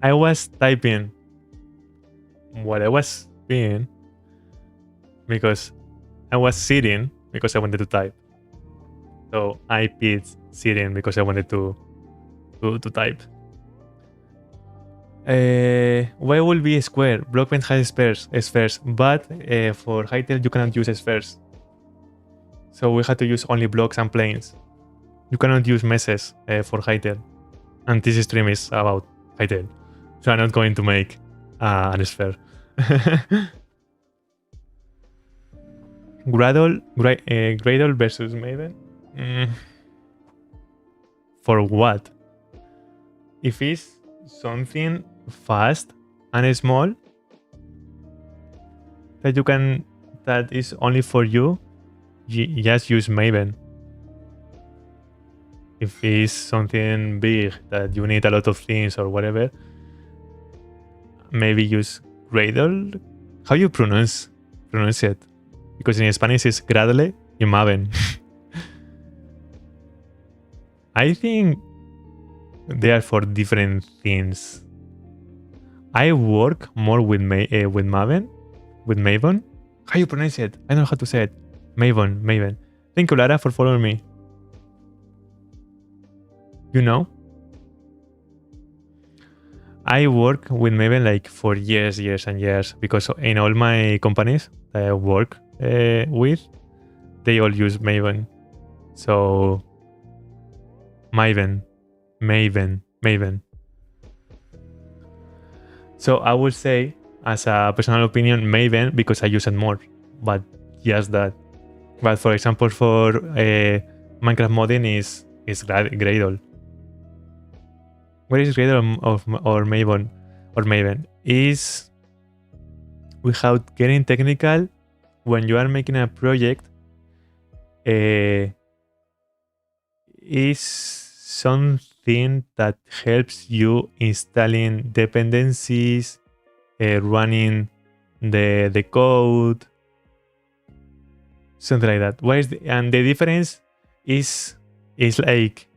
I was typing what I was doing because I was sitting because I wanted to type. So I picked sitting because I wanted to type. Why will be a square? Blockbench has spheres, but for Hytale you cannot use spheres. So we had to use only blocks and planes. You cannot use meshes for Hytale. And this stream is about Hytale. So I'm not going to make an sphere. Gradle versus Maven? For what? If it's something fast and small that is only for you, just use Maven. If it's something big that you need a lot of things or whatever, maybe use Gradle. How you pronounce it? Because in Spanish it's Gradle y Maven. I think they are for different things. I work more with Maven. How you pronounce it? I don't know how to say it. Maven. Thank you, Lara, for following me. You know? I work with Maven like for years and years because in all my companies that I work with, they all use Maven. So Maven. So I would say, as a personal opinion, Maven because I use it more. But just that. But for example, for Minecraft modding is Gradle. What is Gradle or Maven? Is, without getting technical, when you are making a project, is something that helps you installing dependencies, running the code, something like that. And the difference is like,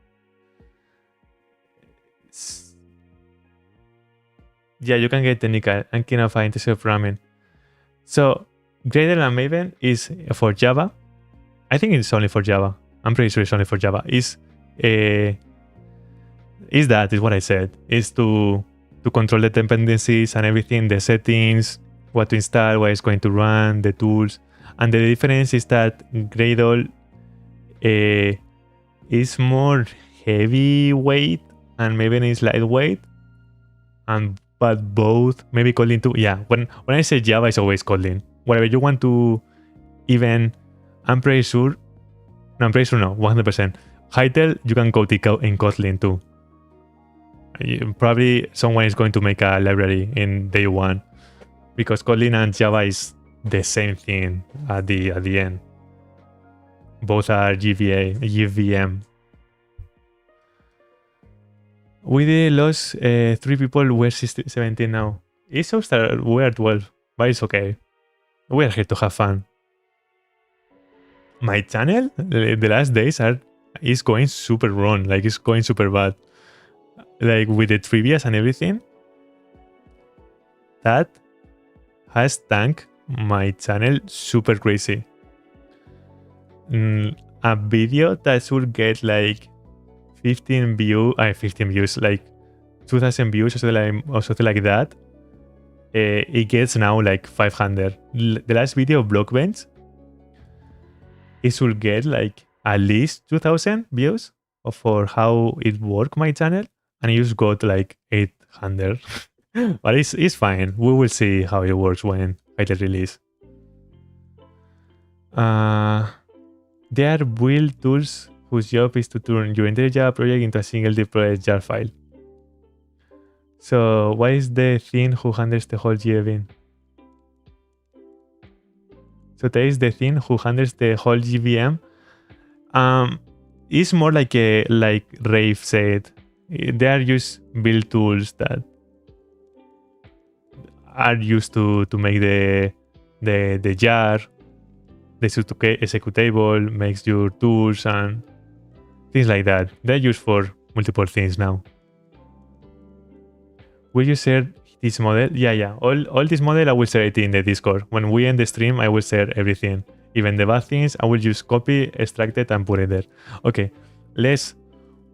yeah, you can get technical and kind of intensive programming. So Gradle and Maven is for Java. I think it's only for Java. I'm pretty sure it's only for Java. Is what I said. Is to control the dependencies and everything, the settings, what to install, what it's going to run, the tools. And the difference is that Gradle is more heavyweight and Maven is lightweight. But both, maybe Kotlin too. Yeah, when I say Java, it's always Kotlin. Whatever you want to, even, I'm pretty sure, 100%. Hytale, you can code it in Kotlin too. Probably someone is going to make a library in day one because Kotlin and Java is the same thing at the end. Both are JVM. We lost 3 people. We're 17 now. It's so start. We're 12, but it's okay. We're here to have fun. My channel, the last days is going super wrong. Like it's going super bad. Like with the trivias and everything. That has tanked my channel super crazy. A video that should get like 15 views, like 2,000 views or something like that. It gets now like 500. The last video of Blockbench, it should get like at least 2,000 views for how it worked my channel, and it just got like 800. But it's fine. We will see how it works when I release. There are build tools whose job is to turn your entire Java project into a single deployed jar file. So what is the thing who handles the whole JVM? So there is the thing who handles the whole JVM. It's more like Rafe said. They are just build tools that are used to make the jar, the executable, makes your tools and things like that. They're used for multiple things now. Will you share this model? Yeah. All this model I will share it in the Discord. When we end the stream, I will share everything. Even the bad things, I will just copy, extract it, and put it there. Okay, let's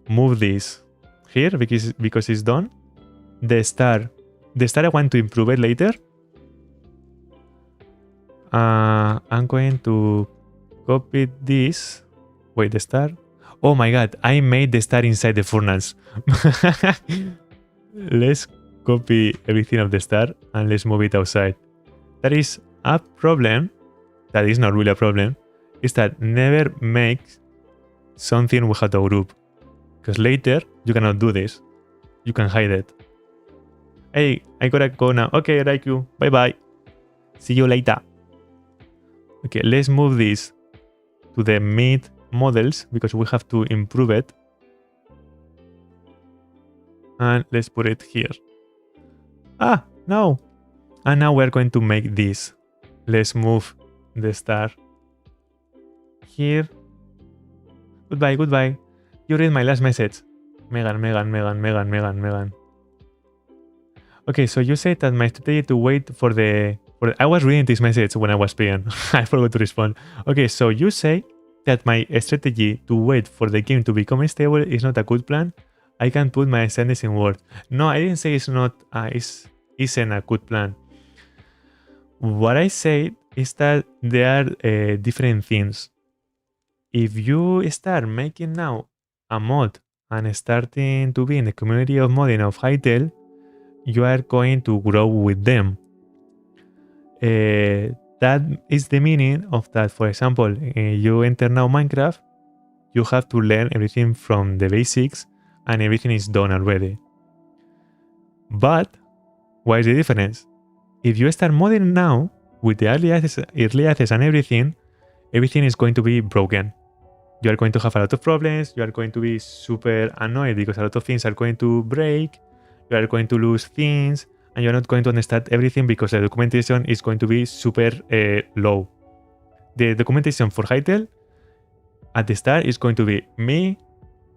move this here because it's done. The star I want to improve it later. I'm going to copy this. Wait, the star. Oh my god, I made the star inside the furnace. Let's copy everything of the star and let's move it outside. That is a problem. That is not really a problem. Is that never make something without a group. Because later you cannot do this. You can hide it. Hey, I gotta go now. Okay, I like you. Bye bye. See you later. Okay, let's move this to the mid models because we have to improve it. And let's put it here. Ah, no. And now we're going to make this. Let's move the star here. Goodbye. You read my last message. Megan. Okay, so you said that my strategy to wait for the... I was reading this message when I was peeing. I forgot to respond. Okay, so you say that my strategy to wait for the game to become stable is not a good plan. I can put my sentence in words. No, I didn't say it's not. Isn't a good plan. What I said is that there are different things. If you start making now a mod and starting to be in the community of modding of Hytale, you are going to grow with them. That is the meaning of that. For example, you enter now Minecraft, you have to learn everything from the basics and everything is done already. But what is the difference? If you start modding now with the early access and everything is going to be broken. You are going to have a lot of problems, you are going to be super annoyed because a lot of things are going to break, you are going to lose things, and you're not going to understand everything because the documentation is going to be super low. The documentation for Hytale at the start is going to be me,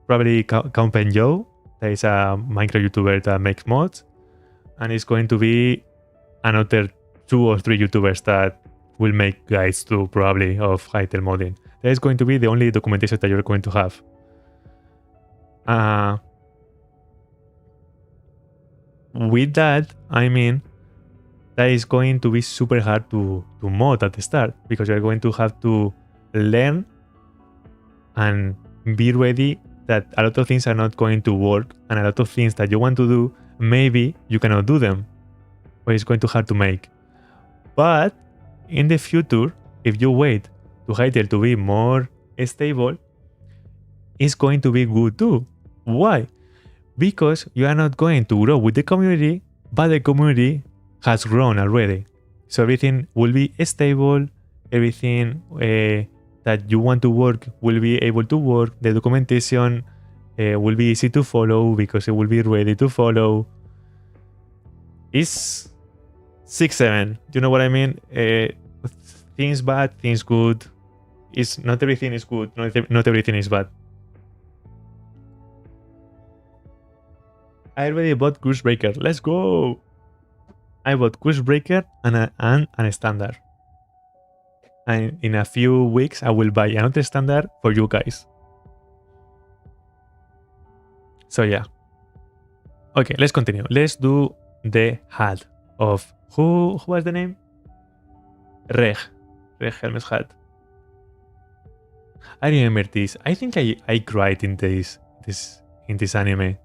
probably Campen Joe, that is a Minecraft YouTuber that makes mods, and it's going to be another 2 or 3 YouTubers that will make guides too, probably, of Hytale modding. That is going to be the only documentation that you're going to have. With that, I mean that is going to be super hard to mod at the start because you're going to have to learn and be ready that a lot of things are not going to work and a lot of things that you want to do, maybe you cannot do them or it's going to hard to make. But in the future, if you wait to Hytale to be more stable, it's going to be good too. Why? Because you are not going to grow with the community, but the community has grown already. So everything will be stable, everything that you want to work will be able to work, the documentation will be easy to follow because it will be ready to follow. It's 6-7, you know what I mean? Things bad, things good. It's not everything is good, not everything is bad. I already bought Curse Breaker. Let's go! I bought Curse Breaker and a standard. And in a few weeks, I will buy another standard for you guys. So yeah. Okay, let's continue. Let's do the hat of... Who was the name? Reg Helm's hat. I remember this. I think I cried in this anime.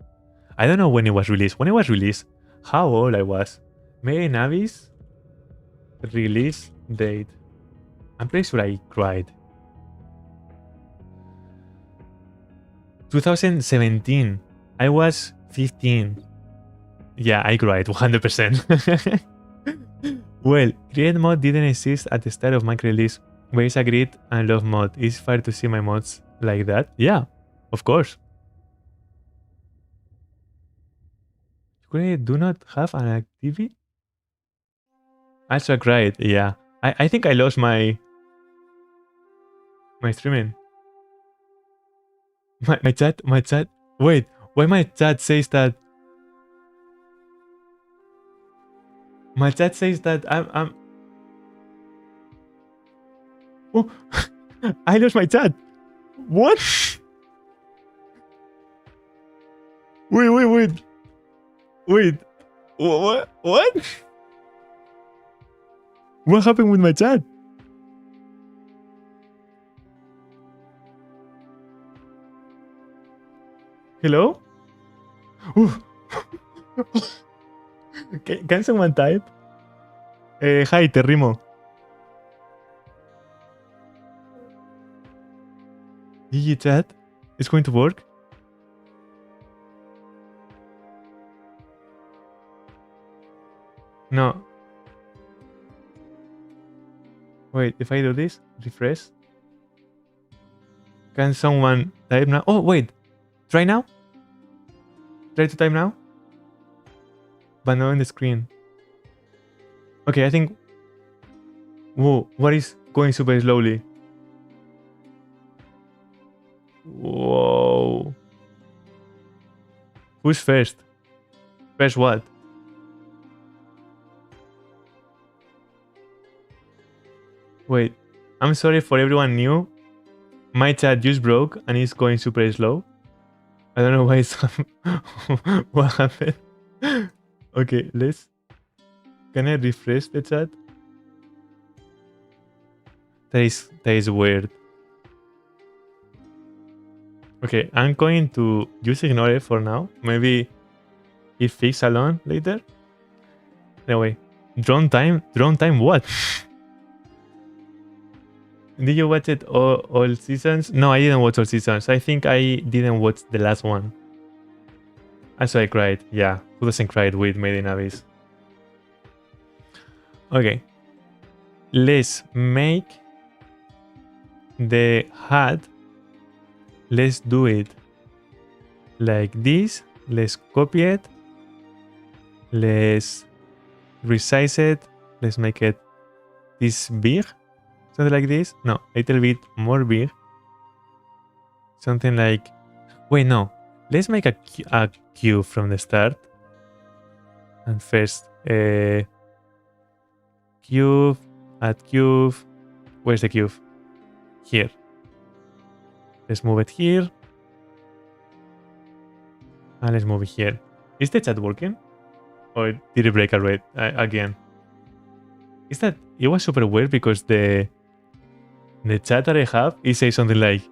I don't know when it was released. When it was released, how old I was. Mary Navis release date. I'm pretty sure I cried. 2017. I was 15. Yeah, I cried 100%. Well, Create Mod didn't exist at the start of my release. Where is a grid and love mod? It's fair to see my mods like that? Yeah, of course. Do not have an activity? Also cried, yeah. I think I lost my streaming. My chat. Wait, why my chat says that? My chat says that I'm. Oh, I lost my chat. What? Wait. What? What happened with my chat? Hello? Ooh. Can someone type? Hi, Terrimo. GG chat. It's going to work? No. Wait, if I do this, refresh. Can someone type now? Oh, wait. Try now? Try to type now? But not on the screen. Okay, I think... Whoa, what is going super slowly? Whoa. Who's first? First what? Wait, I'm sorry for everyone new. My chat just broke and it's going super slow. I don't know why it's... what happened? Okay, let's... Can I refresh the chat? That is weird. Okay, I'm going to just ignore it for now. Maybe it fixes alone later. Anyway, drone time what? Did you watch it all seasons? No, I didn't watch all seasons. I think I didn't watch the last one. So I cried. Yeah, who doesn't cry with Made in Abyss? Okay. Let's make the hat. Let's do it like this. Let's copy it. Let's resize it. Let's make it this big. Something like this. No, a little bit more big. Something like... Wait, no. Let's make a cube from the start. And first, cube, add cube. Where's the cube? Here. Let's move it here. And let's move it here. Is the chat working? Or did it break already again? Is that... It was super weird because the chat that I have, it says something like,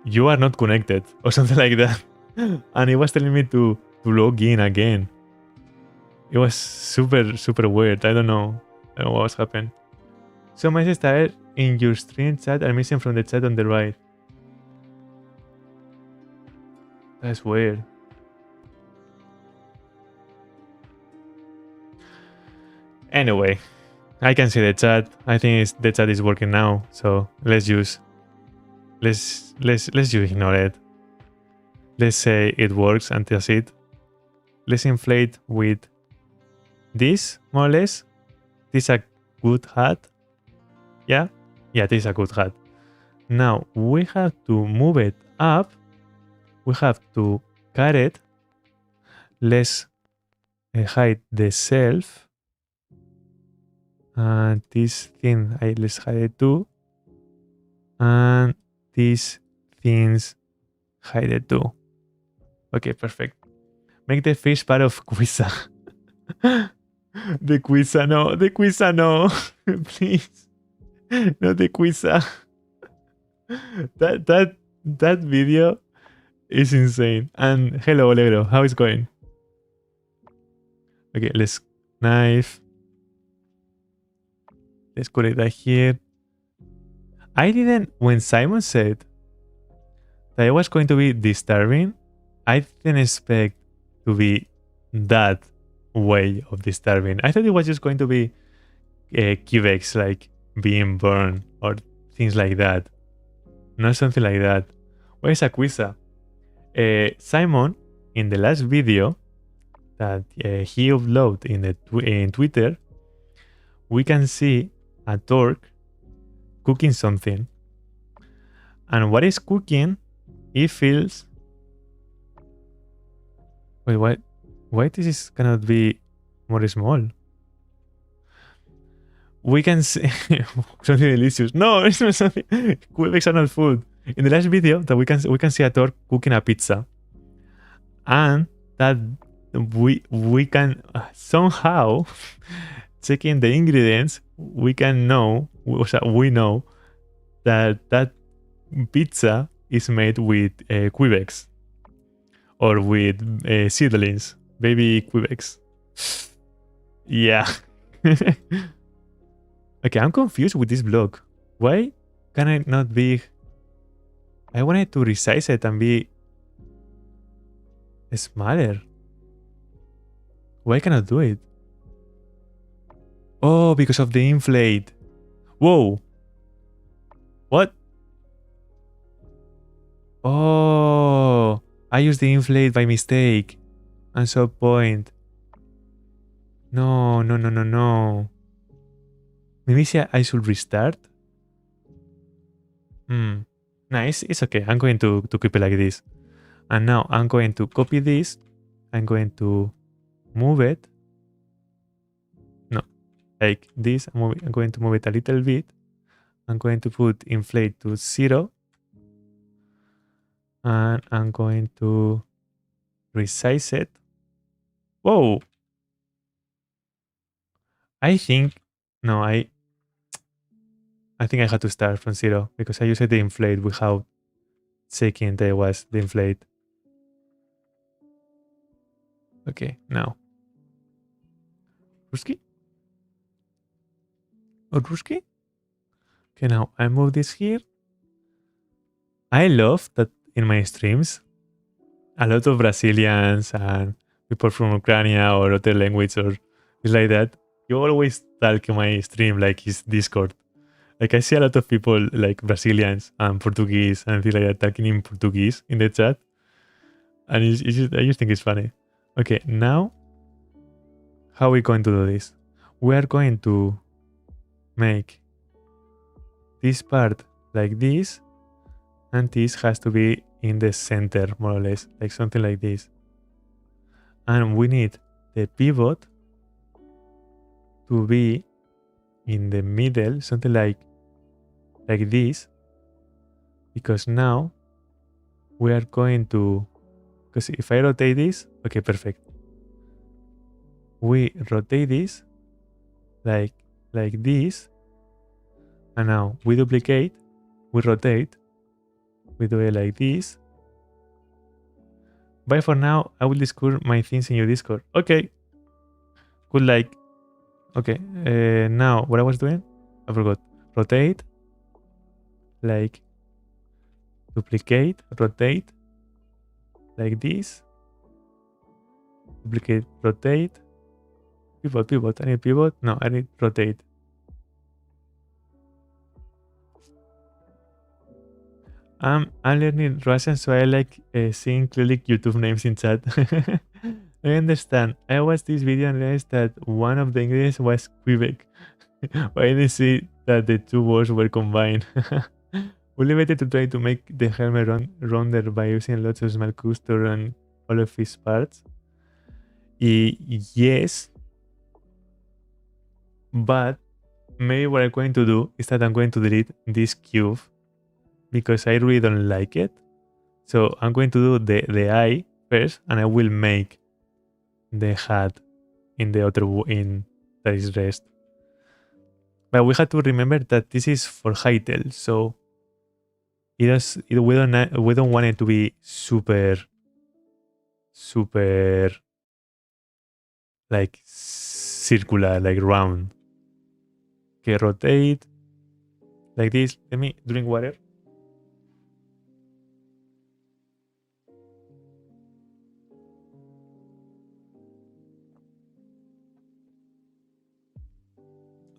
you are not connected, or something like that. And it was telling me to log in again. It was super weird. I don't know what was happening. So my sister in your stream chat are missing from the chat on the right. That's weird. Anyway, I can see the chat. I think the chat is working now. So let's just ignore it. Let's say it works and that's it. Let's inflate with this, more or less. This is a good hat. Yeah? Yeah, this is a good hat. Now, we have to move it up. We have to cut it. Let's hide the self. And this thing, let's hide it too. And these things hide it too. Okay, perfect. Make the fish part of Quizza. The Quizza, no. The Quizza, no. Please. No, the Quizza. That video is insane. And hello, Allegro. How is it going? Okay, let's knife. Let's put it right here. I didn't... When Simon said that it was going to be disturbing, I didn't expect to be that way of disturbing. I thought it was just going to be Cubex like being burned or things like that. Not something like that. Where is Aquisa? Simon, in the last video that he uploaded in Twitter, we can see a Torque cooking something. And what is cooking? It feels... Wait, what? Why this cannot be more small? we can see something delicious. No, it's not something. Quebecs are not food. In the last video, that we can see a Thor cooking a pizza, and that we can somehow checking the ingredients. We can know, we know that pizza is made with Quebecs or with seedlings, baby Quebecs. Yeah. Okay, I'm confused with this block. Why can I not be... I wanted to resize it and be smaller. Why cannot do it? Oh, because of the inflate. Whoa. What? Oh, I used the inflate by mistake. And so point. No, no, no, no, no. Maybe I should restart. Nice, it's okay. I'm going to keep it like this. And now I'm going to copy this. I'm going to move it. No, like this. I'm going to move it a little bit. I'm going to put inflate to 0. And I'm going to resize it. Whoa. I think, no, I think I had to start from 0 because I used the inflate without checking there was the inflate. Okay, now. Ruski? Or Ruski? Okay, now I move this here. I love that in my streams, a lot of Brazilians and people from Ukraine or other language or things like that, you always talk in my stream like it's Discord. Like I see a lot of people like Brazilians and Portuguese and things like that talking in Portuguese in the chat. And I just think it's funny. Okay, now how are we going to do this? We are going to make this part like this, and this has to be in the center, more or less, like something like this. And we need the pivot to be in the middle, something like this, because now we are going to, because if I rotate this, okay, perfect. We rotate this like this, and now we duplicate, we rotate, we do it like this. But for now, I will discover my things in your Discord. Okay. Good, like, okay. Now, what I was doing? I forgot. Rotate, like, duplicate, rotate, like this. Duplicate, rotate. Pivot. I need pivot. No, I need rotate. I'm learning Russian, so I like seeing clearly YouTube names in chat. I understand. I watched this video and realized that one of the ingredients was Quebec. But I didn't see that the two words were combined. We limited to try to make the helmet rounder by using lots of small cues to run all of his parts. Yes, but maybe what I'm going to do is that I'm going to delete this cube because I really don't like it. So I'm going to do the eye first, and I will make the hat in the other in that is rest. But we have to remember that this is for Hytale, so we don't want it to be super like circular, like round. Okay, rotate like this. Let me drink water.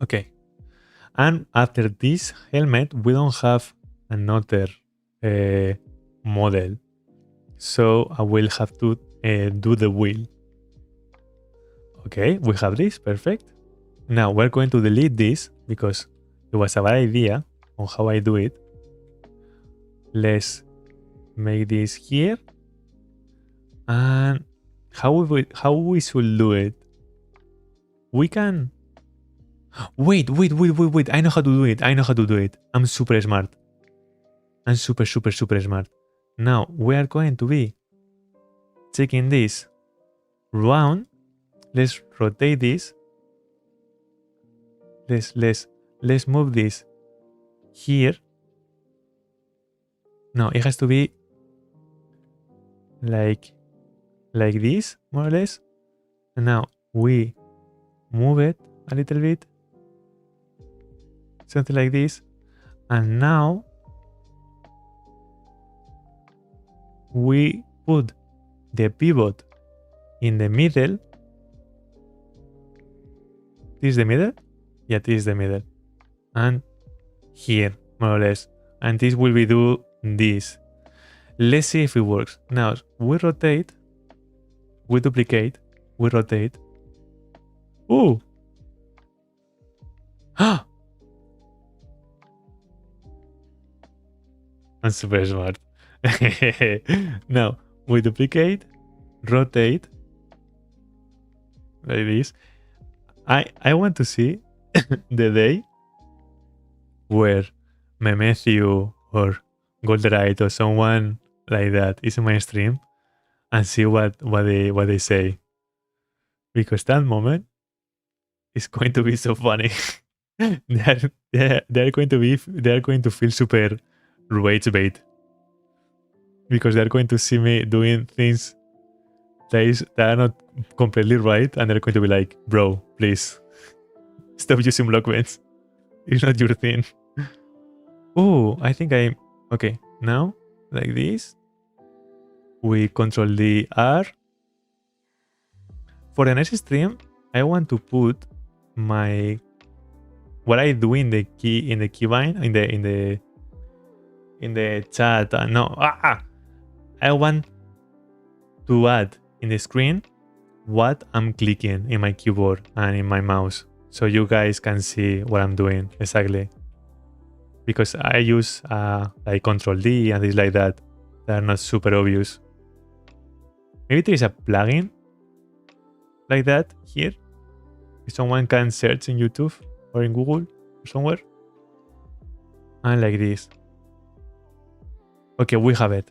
Okay. And after this helmet, we don't have another model. So I will have to do the wheel. Okay, we have this, perfect. Now we're going to delete this because it was a bad idea on how I do it. Let's make this here. And how we should do it? We can Wait. I know how to do it. I'm super smart. I'm super smart. Now we are going to be taking this round. Let's rotate this. Let's move this here. No, it has to be like this, more or less. And now we move it a little bit. Something like this. And now we put the pivot in the middle. This is the middle? Yeah, this is the middle. And here, more or less. And this will be do this. Let's see if it works. Now we rotate, we duplicate, we rotate. Ooh! I'm super smart. Now we duplicate, rotate, like this. I want to see the day where Memethio or Golderite or someone like that is in my stream and see what they say, because that moment is going to be so funny. they're going to feel super rage bait, because they're going to see me doing things that are not completely right, and they're going to be like, bro, please stop using Blockbench. It's not your thing. Oh, I think I'm okay. Now, like this, we control the R. For the next stream, I want to put my what I do in the keybind in the chat. I want to add in the screen what I'm clicking in my keyboard and in my mouse, so you guys can see what I'm doing exactly. Because I use like Control D and things like that. They are not super obvious. Maybe there is a plugin like that here. If someone can search in YouTube or in Google or somewhere. And like this. Okay, we have it.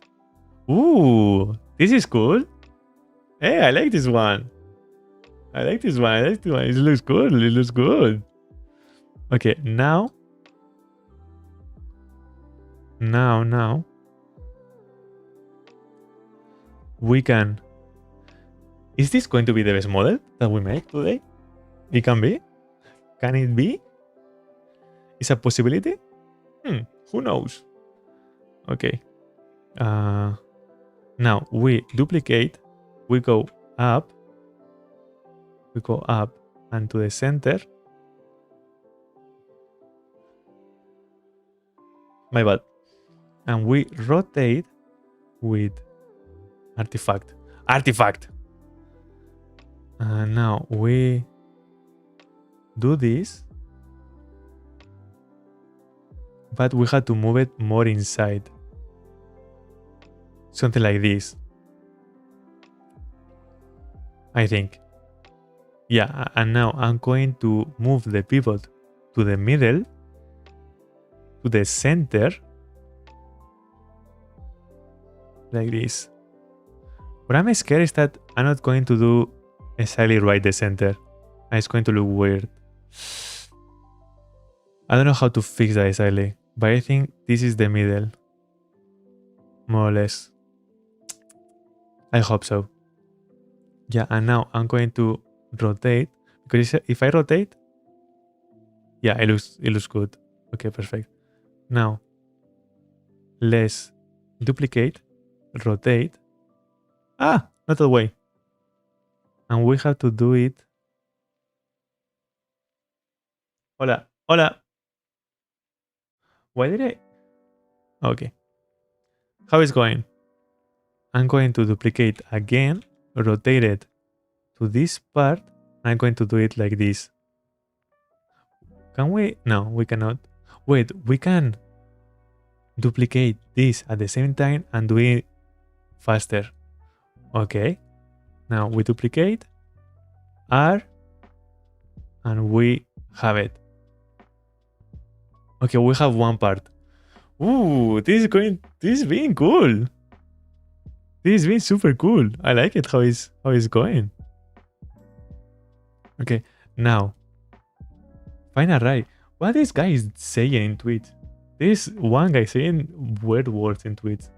Ooh, this is cool. Hey, I like this one. It looks good. Okay, now we can. Is this going to be the best model that we make today? It can be. Can it be? Is a possibility? Who knows? Okay. Now we duplicate. We go up. And to the center. My bad. And we rotate with artifact. And now we do this, but we had to move it more inside. Something like this, I think. Yeah, and now I'm going to move the pivot to the middle, to the center, like this. What I'm scared is that I'm not going to do exactly right the center. It's going to look weird. I don't know how to fix that exactly, but I think this is the middle, more or less. I hope so. Yeah, and now I'm going to rotate, because if I rotate, yeah, it looks good. Okay, perfect. Now let's duplicate, rotate. Not that way. And we have to do it. Hola. Why did I? Okay. How is going? I'm going to duplicate again, rotate it to this part. I'm going to do it like this. Can we? No, we cannot. Wait, we can duplicate this at the same time and do it faster. Okay. Now we duplicate R and we have it. Okay, we have one part. Ooh, this is being cool. This is being super cool. I like it how it's going. Okay, now find a right. What this guy is saying in tweets? This one guy saying weird words in tweets.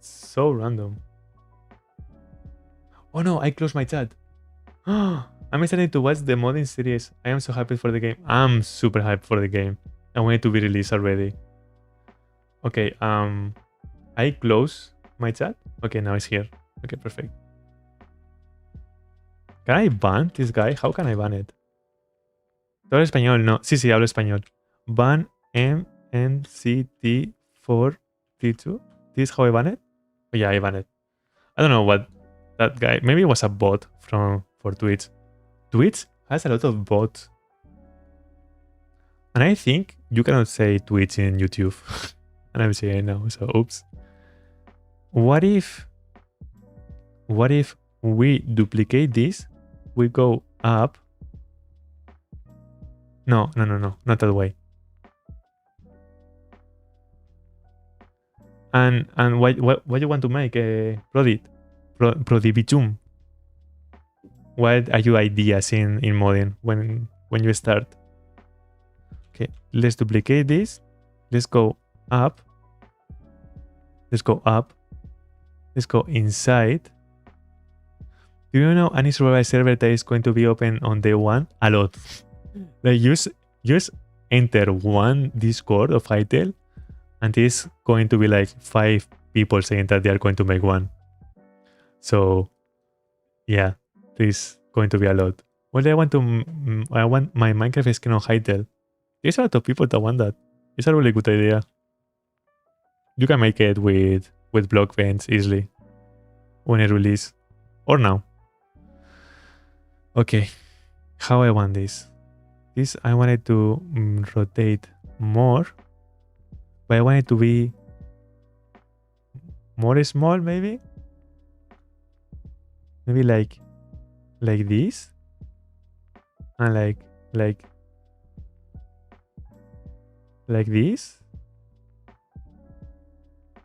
So random. Oh no, I closed my chat. I'm excited to watch the modding series. I am so happy for the game. I'm super hyped for the game. I want it to be released already. Okay, I close my chat. Okay, now it's here. Okay, perfect. Can I ban this guy? How can I ban it? ¿Tú hablas español? No. Sí, sí, hablo español. Ban MNCT4T2. This is how I ban it? Oh, yeah, I ban it. I don't know what that guy... Maybe it was a bot for Twitch. Twitch has a lot of bots. And I think you cannot say Twitch in YouTube. And I'm saying it now, so oops. What if we duplicate this? We go up. No, not that way. And what you want to make? Prodibitum. What are your ideas in modding when you start? Okay, let's duplicate this. Let's go up. Let's go up. Let's go inside. Do you know any survival server that is going to be open on day one? A lot. Like just enter one Discord of Hytale, and it's going to be like 5 people saying that they are going to make one. So yeah, this is going to be a lot. Well, I want my Minecraft skin on Hytale. There's a lot of people that want that. It's a really good idea. You can make it with Blockbench easily when it release or now. Okay, how I want this? This I wanted to rotate more, but I want it to be more small, maybe like this, and like this,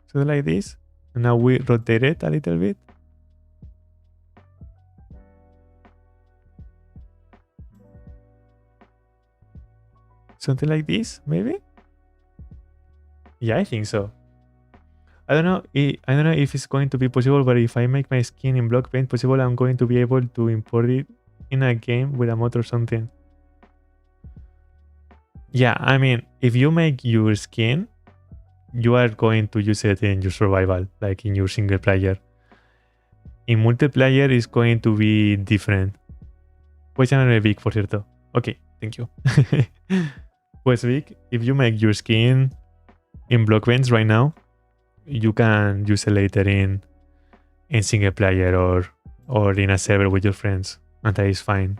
so like this, and now we rotate it a little bit. Something like this, maybe? Yeah, I think so. I don't know if it's going to be possible, but if I make my skin in Blockbench possible, I'm going to be able to import it in a game with a mod or something. Yeah, I mean, if you make your skin, you are going to use it in your survival, like in your single player. In multiplayer, it's going to be different. Pues ya no es big, por cierto. Okay, thank you. Pues Vic, if you make your skin in Blockbench right now, you can use it later in single player or in a server with your friends, and that is fine.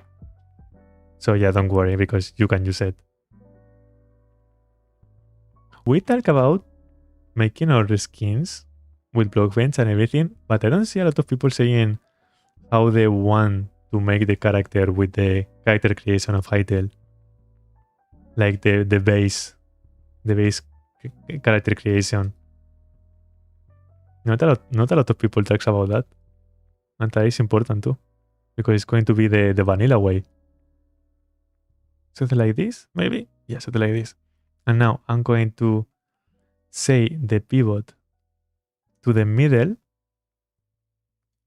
So yeah, don't worry, because you can use it. We talk about making our skins with Blockbench and everything, but I don't see a lot of people saying how they want to make the character with the character creation of Hytale. Like the base character creation. Not a lot of people talks about that. And that is important too. Because it's going to be the vanilla way. Something like this, maybe? Yeah, something like this. And now I'm going to say the pivot to the middle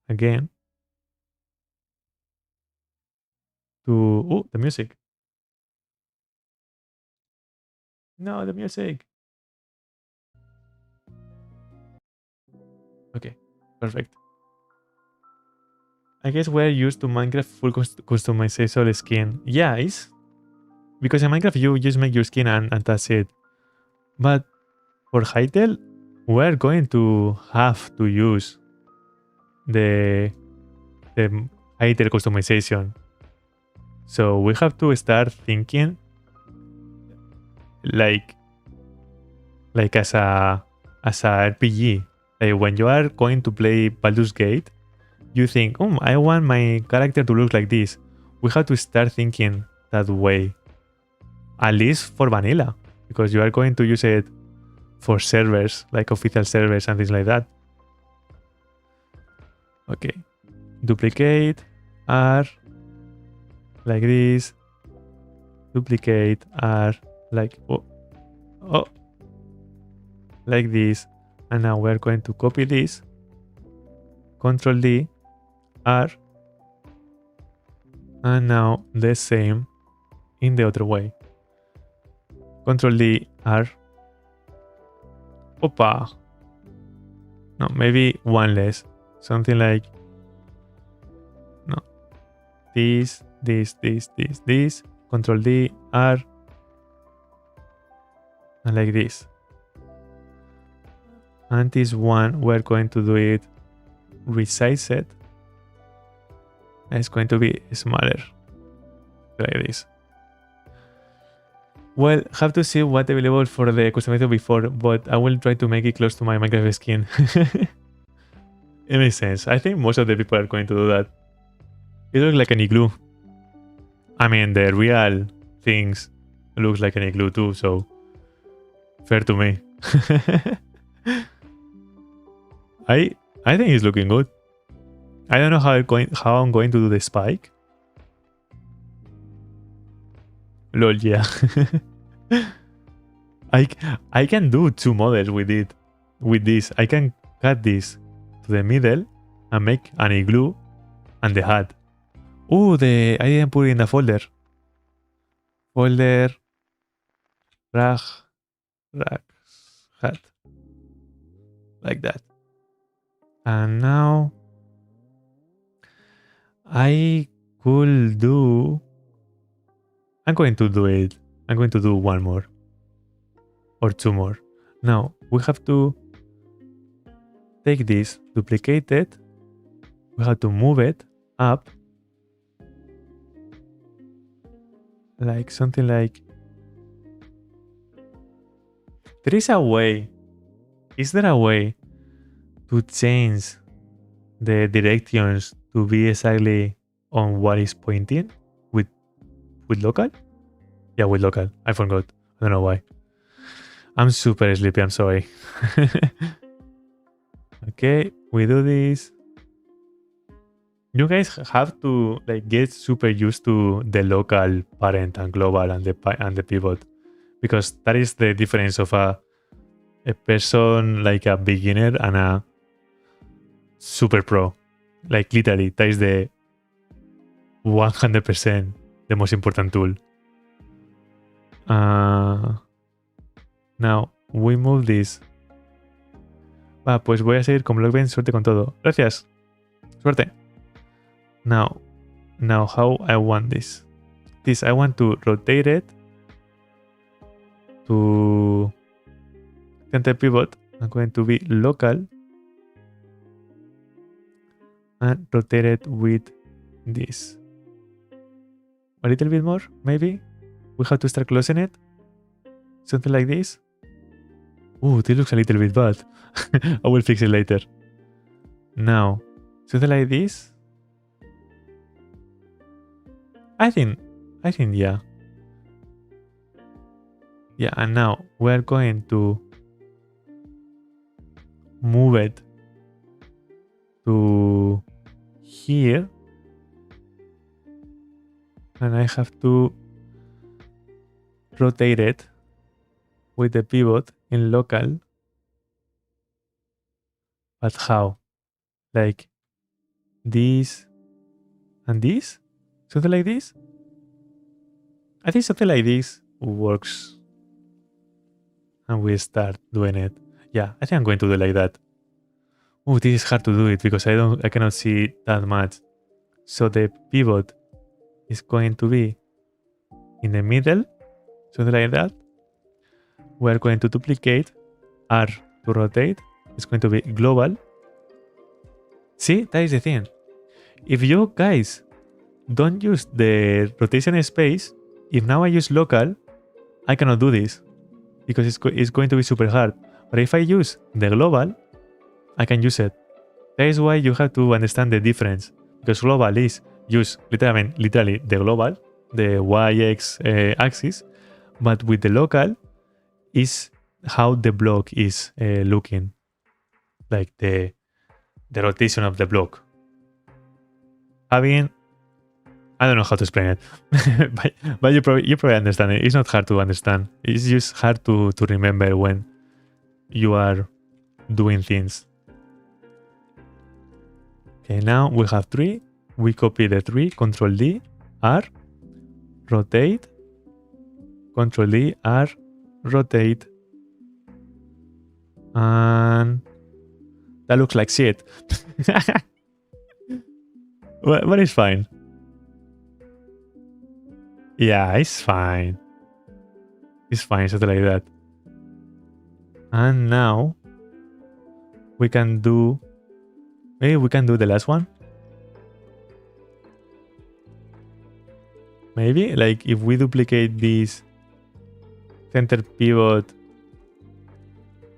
again. To the music. No, the music. Okay, perfect. I guess we're used to Minecraft full customization skin. Yeah, it's because in Minecraft you just make your skin and that's it. But for Hytale, we're going to have to use the Hytale customization. So we have to start thinking like as a RPG. Like when you are going to play Baldur's Gate, you think, I want my character to look like this. we have to start thinking that way. At least for vanilla, because you are going to use it for servers, like official servers and things like that. Okay. Duplicate R like this. Duplicate R like like this. And now we're going to copy this. Control D, R. And now the same in the other way. Control D, R. Opa. No, maybe one less. Something like, no. This. Control D, R. And like this. And this one, we're going to do it, resize it. It's going to be smaller. Like this. Well, have to see what available for the customization before, but I will try to make it close to my Minecraft skin. It makes sense. I think most of the people are going to do that. It looks like an igloo. I mean, the real things looks like an igloo too, so fair to me. I think it's looking good. I don't know how I'm going to do the spike. Lol, yeah. I can do two models with it. With this, I can cut this to the middle and make an igloo and the hat. Oh, I didn't put it in the folder. Folder, rag, hat, like that. And now I could do. I'm going to do it. I'm going to do one more or two more. Now we have to take this, duplicate it. We have to move it up. Like something like. There is a way. Is there a way to change the directions to be exactly on what is pointing with local? Yeah, with local. I forgot. I don't know why. I'm super sleepy. I'm sorry. Okay, we do this. You guys have to like get super used to the local parent and global and the pivot, because that is the difference of a person like a beginner and a super pro. Like literally, that is the 100% the most important tool. Now we move this. Va, pues voy a seguir con Blockbench. Suerte con todo. Gracias. Suerte. Now how I want this. I want to rotate it to center pivot. I'm going to be local and rotate it with this. A little bit more, maybe. We have to start closing it. Something like this. Ooh, this looks a little bit bad. I will fix it later. Now, something like this. I think yeah. Yeah, and now we're going to move it to here. And I have to rotate it with the pivot in local. But how? Like this and this? Something like this? I think something like this works. And we start doing it. Yeah, I think I'm going to do it like that. Oh, this is hard to do it because I cannot see that much. So the pivot is going to be in the middle, something like that. We're going to duplicate R to rotate. It's going to be global. See, that is the thing. If you guys don't use the rotation space, if now I use local, I cannot do this because it's going to be super hard. But if I use the global, I can use it. That is why you have to understand the difference, because global is use literally the global, the y-x axis, but with the local is how the block is looking, like the rotation of the block. Having, I don't know how to explain it, but you probably understand it. It's not hard to understand. It's just hard to remember when you are doing things. Okay, now we have 3. We copy the 3, Control D, R, rotate, Control D, R, rotate. And that looks like shit. But it's fine. Yeah, it's fine. It's fine, something like that. And now we can do... Maybe we can do the last one. Maybe, like, if we duplicate this center pivot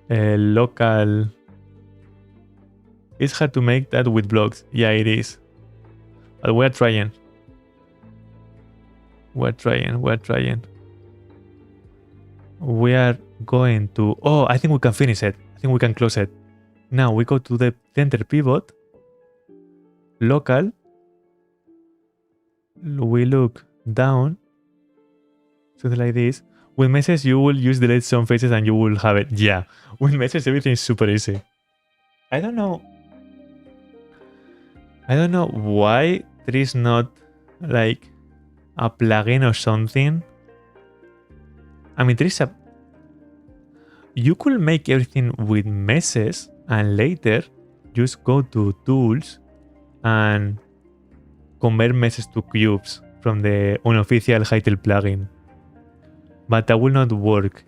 local... It's hard to make that with blocks. Yeah, it is. But we're trying. We're trying. We are going to... Oh, I think we can finish it. I think we can close it. Now we go to the center pivot. Local. We look down. Something like this. With meshes, you will use delete some faces and you will have it. Yeah. With meshes, everything is super easy. I don't know why there is not like a plugin or something. I mean, there is a... You could make everything with meshes and later just go to tools and convert meshes to cubes from the unofficial Hytale plugin. But that will not work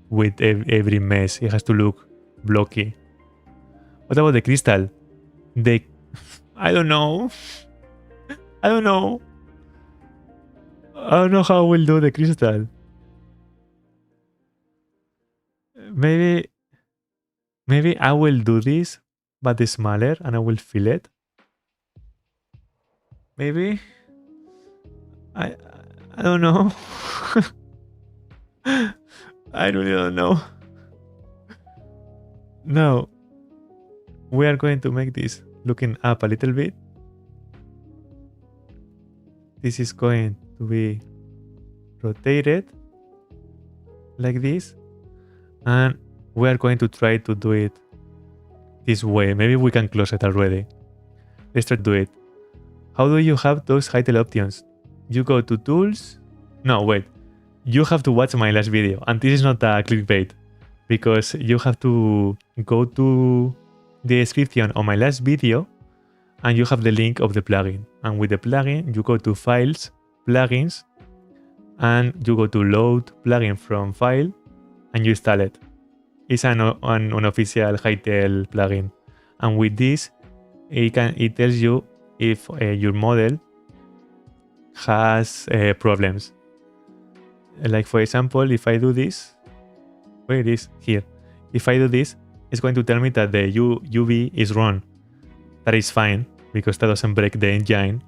with every mesh. It has to look blocky. What about the crystal? I don't know. I don't know how we'll do the crystal. Maybe I will do this, but smaller, and I will fill it. Maybe. I don't know. I really don't know. No. We are going to make this looking up a little bit. This is going to be rotated like this. And we are going to try to do it this way. Maybe we can close it already. Let's try to do it. How do you have those Hytale options? You go to tools. No, wait. You have to watch my last video. And this is not a clickbait. Because you have to go to the description of my last video. And you have the link of the plugin. And with the plugin, you go to Files, Plugins. And you go to Load Plugin from File. And you install it. It's an unofficial Hytale plugin. And with this, it tells you if your model has problems. Like for example, if I do this, where it is? Here. If I do this, it's going to tell me that the UV is wrong. That is fine because that doesn't break the engine.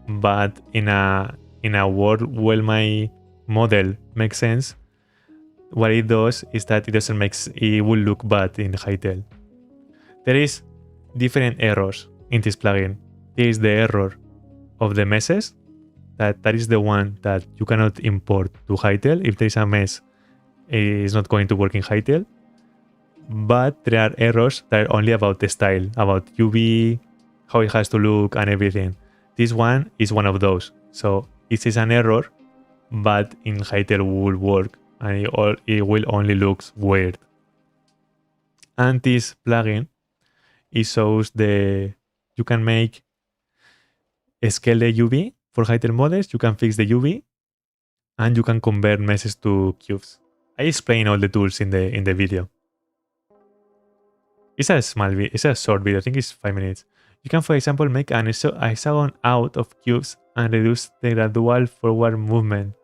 But in a world where my model makes sense, what it does is that it will look bad in Hytale. There is different errors in this plugin. There is the error of the meshes. That is the one that you cannot import to Hytale. If there is a mesh, it is not going to work in Hytale. But there are errors that are only about the style, about UV, how it has to look and everything. This one is one of those. So it is an error, but in Hytale will work and it will only look weird. And this plugin, it shows you can scale the UV for Hytale models, you can fix the UV, and you can convert meshes to cubes. I explain all the tools in the video. It's a short video, I think it's 5 minutes. You can, for example, make an hexagon out of cubes and reduce the gradual forward movement.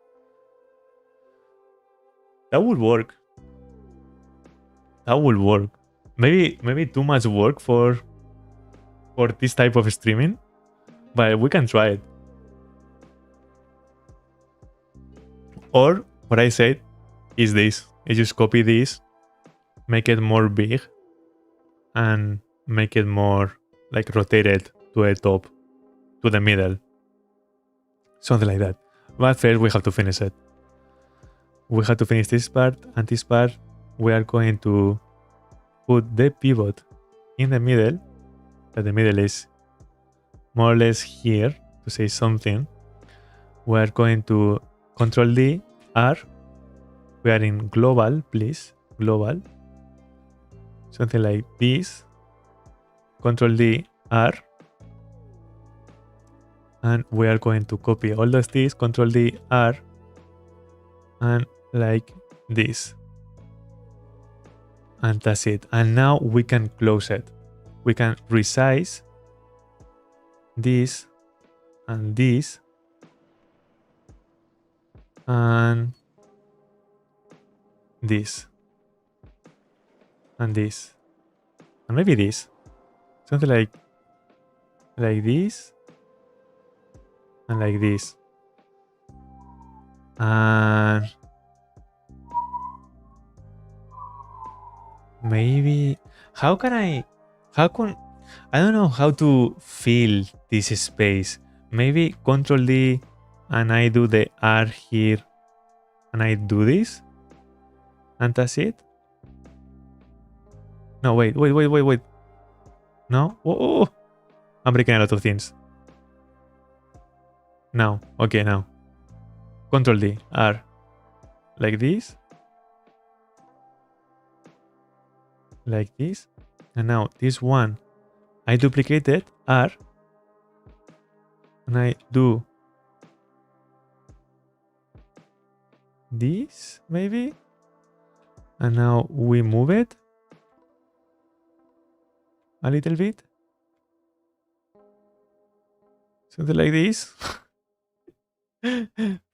That would work. That would work. Maybe too much work for this type of streaming. but we can try it. Or what I said is this. I just copy this, make it more big, and make it more like rotated to the top, to the middle. Something like that. But first we have to finish it. We have to finish this part, and this part we are going to put the pivot in the middle, that the middle is more or less here to say something. We are going to Control D, R. We are in global, please. Global. Something like this. Control D, R. And we are going to copy all of this. Control D, R. And like this. And that's it. And now we can close it. We can resize this and this. And this. And this. And maybe this. Something like this. And like this. And maybe I don't know how to fill this space. Maybe Control D and I do the R here and I do this and that's it. No, wait. No? Oh. I'm breaking a lot of things. Now. Okay, now. Control D, R. Like this. Like this. And now this one, I duplicate it, R. And I do this, maybe. And now we move it a little bit. Something like this.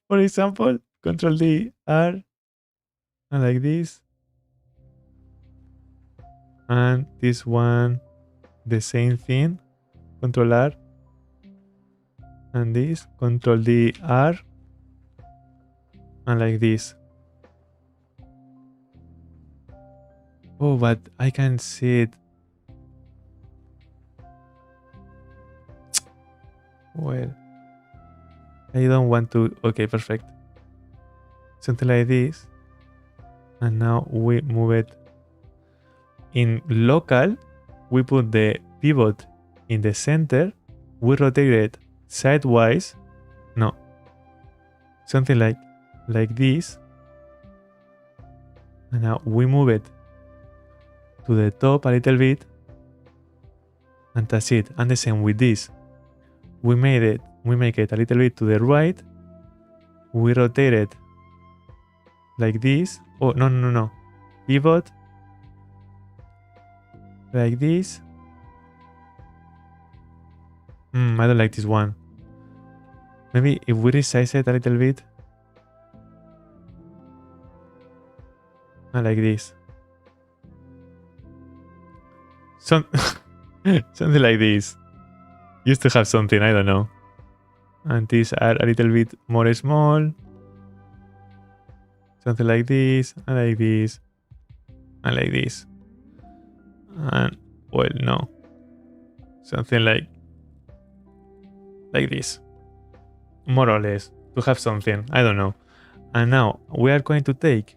For example, Control D, R, and like this. And this one, the same thing. Control R. And this, Control D, R. And like this. Oh, but I can see it. Well, I don't want to. Okay, perfect. Something like this. And now we move it. In local, we put the pivot in the center. We rotate it sidewise. No. Something like this. And now we move it to the top a little bit. And that's it. And the same with this. We make it a little bit to the right. We rotate it like this. Oh, no. Pivot. Like this. I don't like this one. Maybe if we resize it a little bit. Like this. Something like this. Used to have something, I don't know. And these are a little bit more small. Something like this, and like this, and like this. And, well, no. Something like this. More or less. To have something, I don't know. And now we are going to take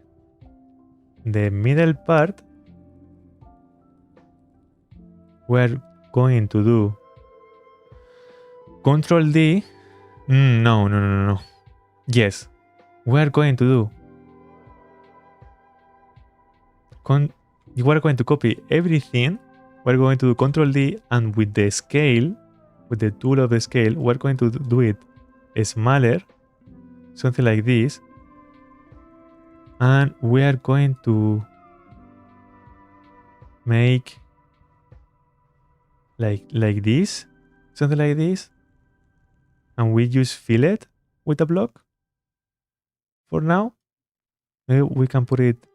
the middle part. We're going to do Control D. No. Yes. We're going to do. We're going to copy everything. We're going to do Control D, and with the scale, with the tool of the scale, we're going to do it smaller. Something like this. And we are going to make like this. Something like this. And we just fill it with a block. For now. Maybe we can put it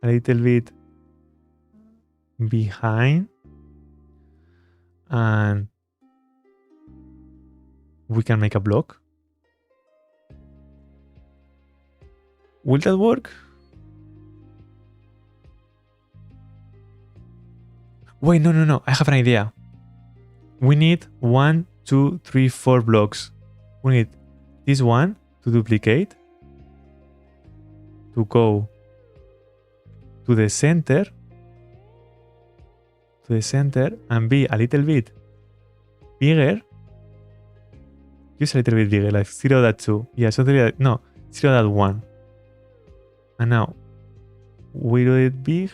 a little bit behind. And We can make a block. Will that work? Wait, no. I have an idea. We need 1, 2, 3, 4 blocks. We need this one to duplicate, to go to the center, and be a little bit bigger. Just a little bit bigger, like 0.2. Yeah, something like, no, 0.1. And now we do it big.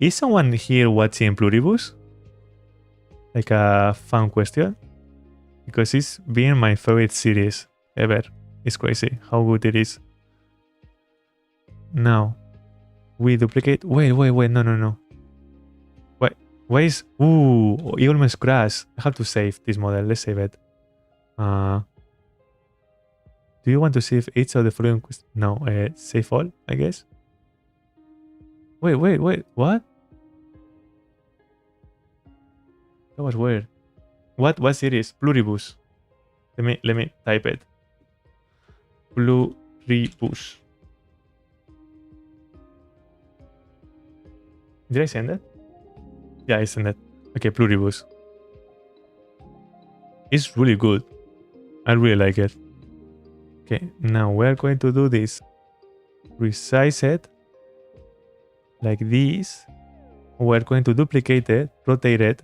Is someone here watching Pluribus? Like a fun question? Because it's been my favorite series ever. It's crazy how good it is. Now we duplicate. Wait, no. Wait, why is. Ooh, it almost crashed. I have to save this model. Let's save it. Do you want to save each of the following questions? No, save all, I guess. Wait, what? That was weird. What series? Pluribus. Let me type it. Pluribus. Did I send it? Yeah, I sent it. Okay, Pluribus. It's really good. I really like it. Okay, now we're going to do this. Resize it. Like this. We're going to duplicate it, rotate it.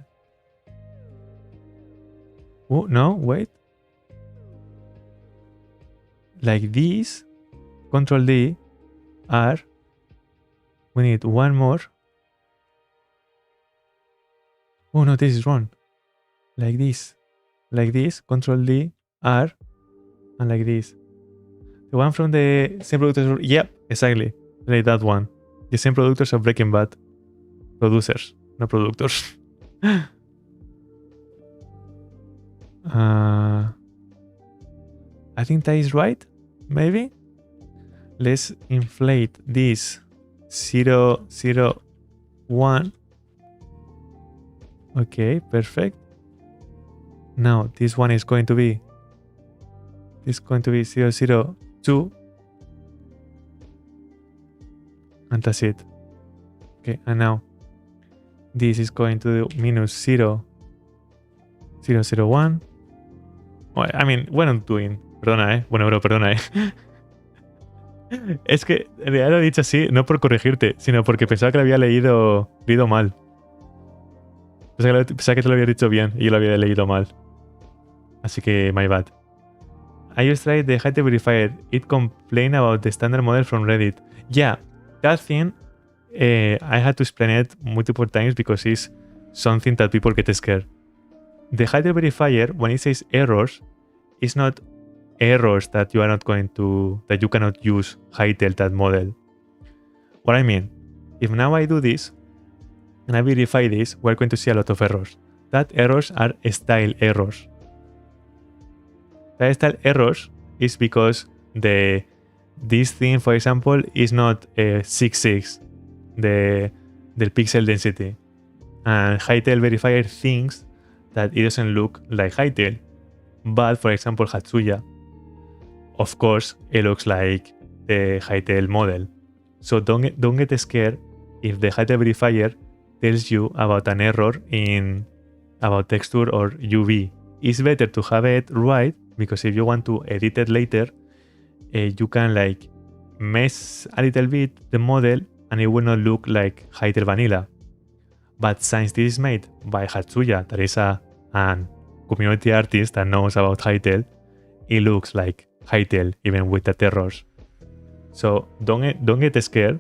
Oh, no, wait. Like this. Control D. R. We need one more. Oh no, this is wrong. Like this. Like this. Control D. R. And like this. The one from the same producers. Yep, exactly. Like that one. The same producers of Breaking Bad. Producers, not productors. I think that is right. Maybe. Let's inflate this 0, 0, 1. Okay, perfect. Now this one is going to be 0, 0, 2. And that's it. Okay, and now this is going to minus 0, 0, 0, 1. Well, I mean, what I'm doing. Perdona, Bueno, bro, perdona, Es que en realidad lo he dicho así, no por corregirte, sino porque pensaba que lo había leído mal. Pensaba que te lo había dicho bien y yo lo había leído mal. Así que, my bad. I just tried the Hytale verifier. It complained about the standard model from Reddit. Yeah, that thing, I had to explain it multiple times because it's something that people get scared. The Hytale verifier, when it says errors, it's not errors that you are not going to, that you cannot use Hytale, that model. What I mean, if now I do this, and I verify this, we're going to see a lot of errors. That errors are style errors. That style errors is because this thing, for example, is not 6.6, the pixel density. And Hytale verifier thinks that it doesn't look like Hytale. But for example, Hatsuya, of course, it looks like the Hytale model. So don't get scared if the Hytale verifier tells you about an error about texture or UV. It's better to have it right, because if you want to edit it later, you can like mess a little bit the model and it will not look like Hytale Vanilla. But since this is made by Hatsuya, that is an community artist that knows about Hytale, it looks like Hytale even with the errors. So don't get scared.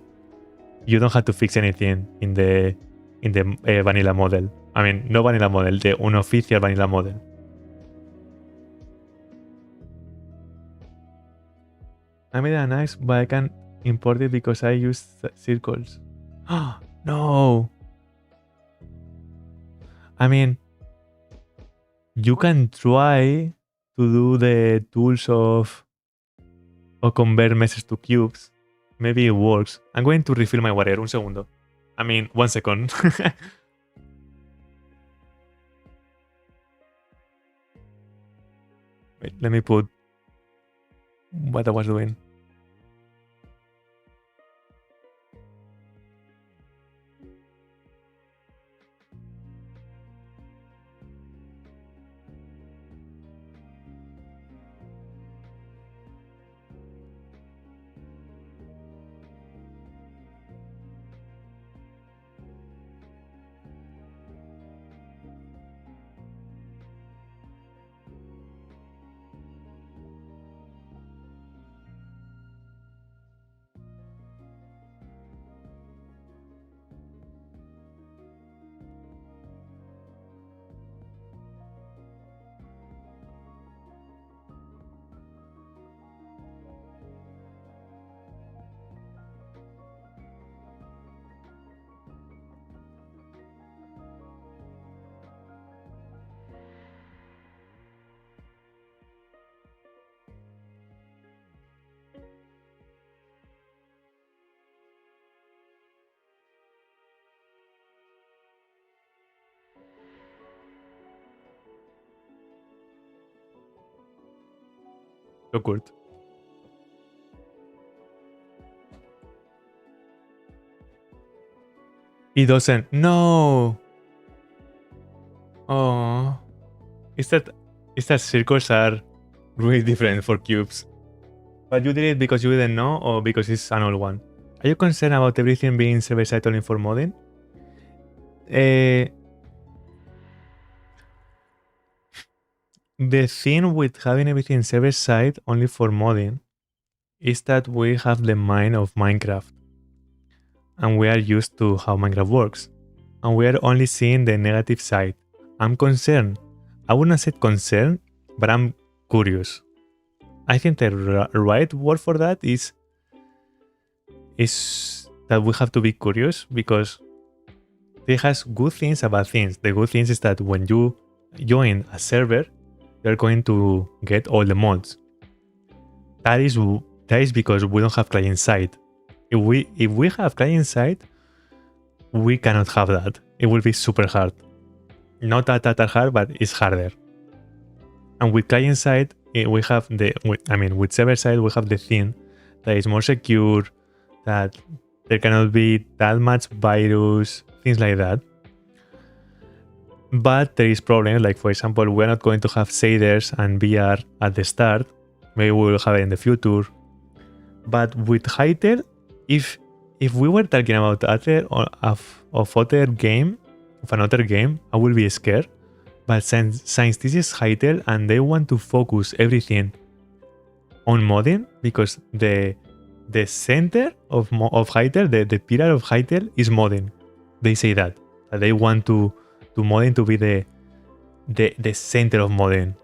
You don't have to fix anything in the vanilla model. I mean, no vanilla model, the unofficial vanilla model. I made an axe, but I can't import it because I use circles. No. I mean, you can try to do the tools of convert meshes to cubes. Maybe it works. I'm going to refill my water. Un segundo. I mean, 1 second. Wait, let me put what I was doing. So good. He doesn't. No. Oh. Is that circles are really different for cubes? But you did it because you didn't know or because it's an old one? Are you concerned about everything being server-side only for modding? The thing with having everything server-side only for modding is that we have the mind of Minecraft. And we are used to how Minecraft works. And we are only seeing the negative side. I'm concerned. I wouldn't say concerned, but I'm curious. I think the right word for that is that we have to be curious because it has good things and bad things. The good things is that when you join a server, you're going to get all the mods. That is because we don't have client side. If we have client side, we cannot have that. It will be super hard. Not that hard, but it's harder. And with client side, we have with server side, we have the thing that is more secure, that there cannot be that much virus, things like that. But there is problems, like for example, we're not going to have shaders and VR at the start. Maybe we will have it in the future. But with Hytale, if we were talking about another game, I will be scared. But since this is Hytale and they want to focus everything on modding, because the center of Hytale, the pillar of Hytale is modding. They say that they want to modding to be the center of modding.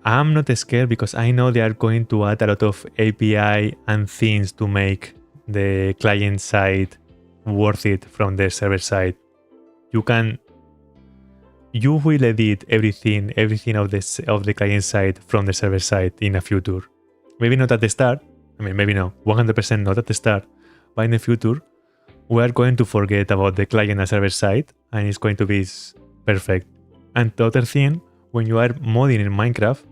I'm not scared because I know they are going to add a lot of API and things to make the client side worth it from the server side. You will edit everything of the client side from the server side in a future. Maybe not at the start. Maybe no, 100% not at the start. But in the future, we are going to forget about the client and server side, and it's going to be perfect. And the other thing, when you are modding in Minecraft,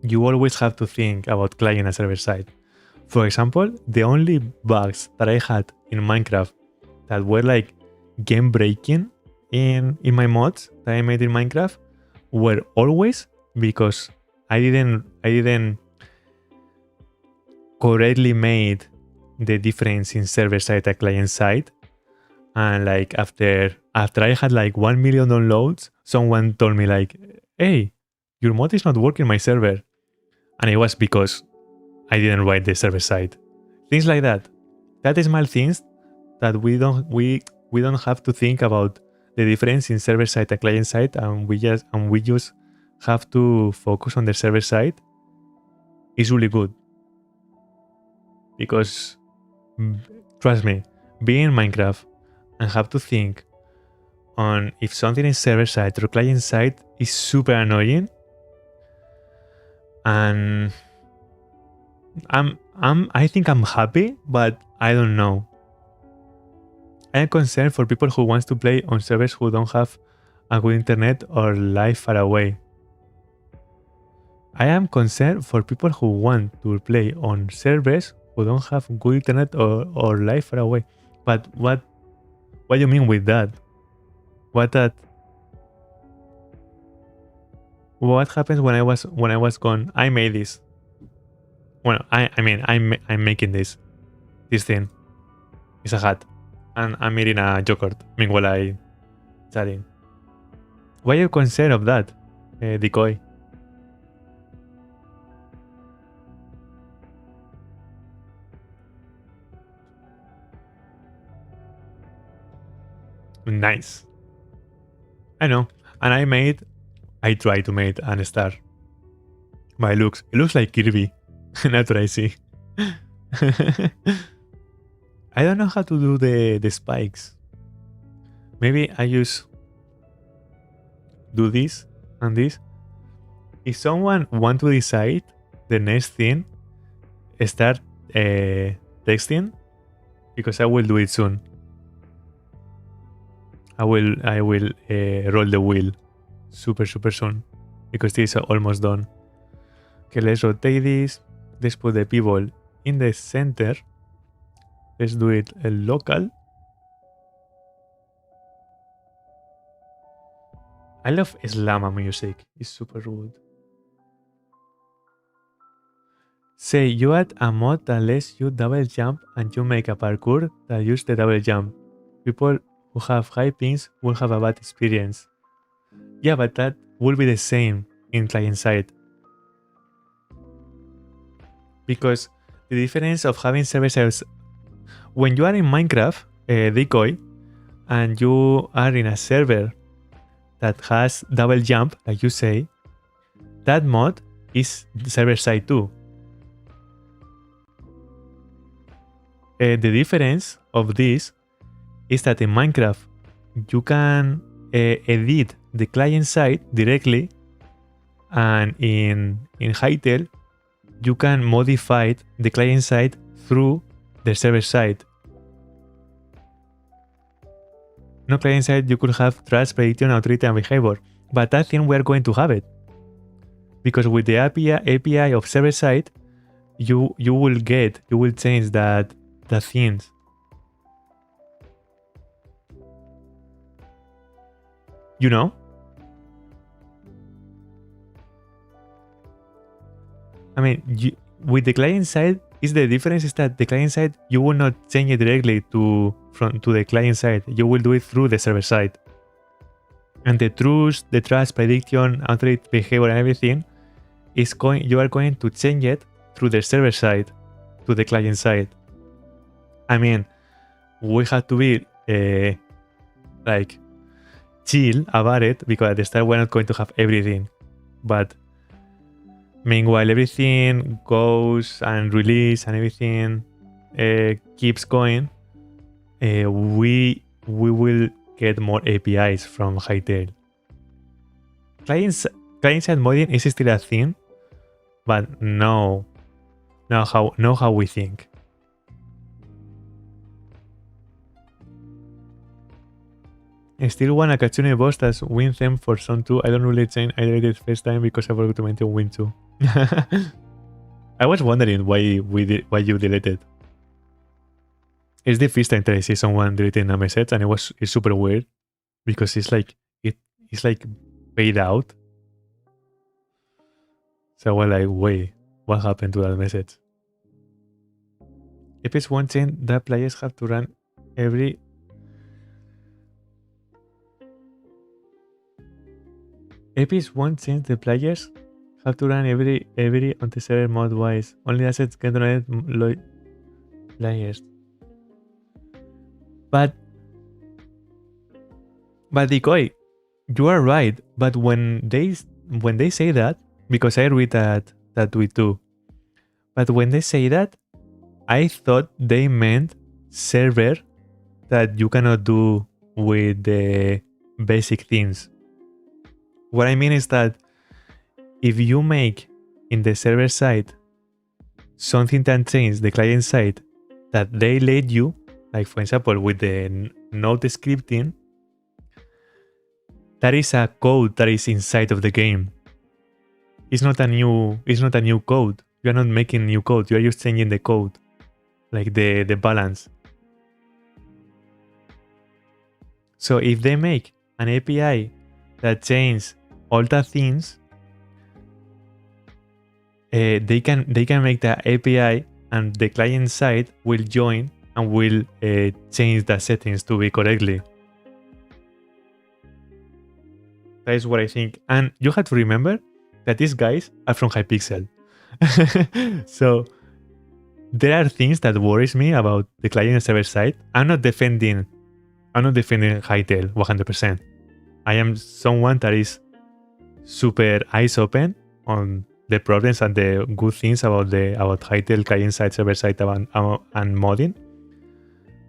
you always have to think about client and server side. For example, the only bugs that I had in Minecraft that were like game breaking in my mods that I made in Minecraft were always because I didn't correctly made the difference in server side and client side. And like after I had like 1 million downloads, someone told me like, hey, your mod is not working my server. And it was because I didn't write the server side. Things like that. That is small things that we don't have to think about the difference in server side and client side, and we just have to focus on the server side. It's really good. Because trust me, being in Minecraft and have to think on if something is server side or client side is super annoying. And I think I'm happy, but I don't know. I am concerned for people who wants to play on servers who don't have a good internet or live far away. I am concerned for people who want to play on servers who don't have good internet or live far away. But what do you mean with that? What happens when I was gone? I made this. Well, I'm making this thing. It's a hat, and I'm eating a yogurt meanwhile I chatting. Why are you concerned of that, decoy? Nice. I know, and I tried to make an star. But it looks like Kirby. That's what I see. I don't know how to do the spikes. Maybe I just do this and this. If someone want to decide the next thing, start texting, because I will do it soon. I will roll the wheel super soon, because this is almost done. Okay, let's rotate this. Let's put the people in the center. Let's do it local. I love Slama music. It's super good. Say you add a mod that lets you double jump and you make a parkour that use the double jump. People who have high pings will have a bad experience. Yeah, but that will be the same in client side. Because the difference of having server side, when you are in Minecraft, decoy, and you are in a server that has double jump, like you say, that mod is server side too. The difference of this is that in Minecraft you can edit the client side directly, and in Hytale you can modify the client side through the server side. No client side you could have trust, prediction, authority, and behavior, but I think we are going to have it, because with the API of server side, you will change that the things. You know? I mean, with the client side, the difference is that the client side, you will not change it directly to the client side. You will do it through the server side. And the trust, prediction, authority, behavior, and everything you are going to change it through the server side to the client side. I mean, we have to be like chill about it, because at the start we're not going to have everything. But meanwhile, everything goes and release and everything keeps going, we will get more APIs from Hytale. Client-side modding is still a thing, but no how we think. I still want a Katsune boss that win them for Zone 2. I don't really change. I did it first time because I forgot to maintain win 2. I was wondering why you deleted. It's the first time that I see someone deleting a message, and it's super weird, because it's like paid out. So I was like, wait, what happened to that message? If it's one thing that players have to run every Epis won't change the players have to run every on the server mod wise. Only assets can donate players. But Decoy, you are right. But when they say that, because I read that tweet too. But when they say that, I thought they meant server that you cannot do with the basic things. What I mean is that if you make in the server side something that changes the client side that they let you, like for example with the node scripting, that is a code that is inside of the game. it's not a new code. You're not making new code. You're just changing the code, like the balance. So if they make an API that changes all the things, they can make the API and the client side will join and will change the settings to be correctly. That is what I think. And you have to remember that these guys are from Hypixel. So there are things that worries me about the client and server side. I'm not defending Hytale 100%. I am someone that is super eyes open on the problems and the good things about Hytale client side, server side, and modding.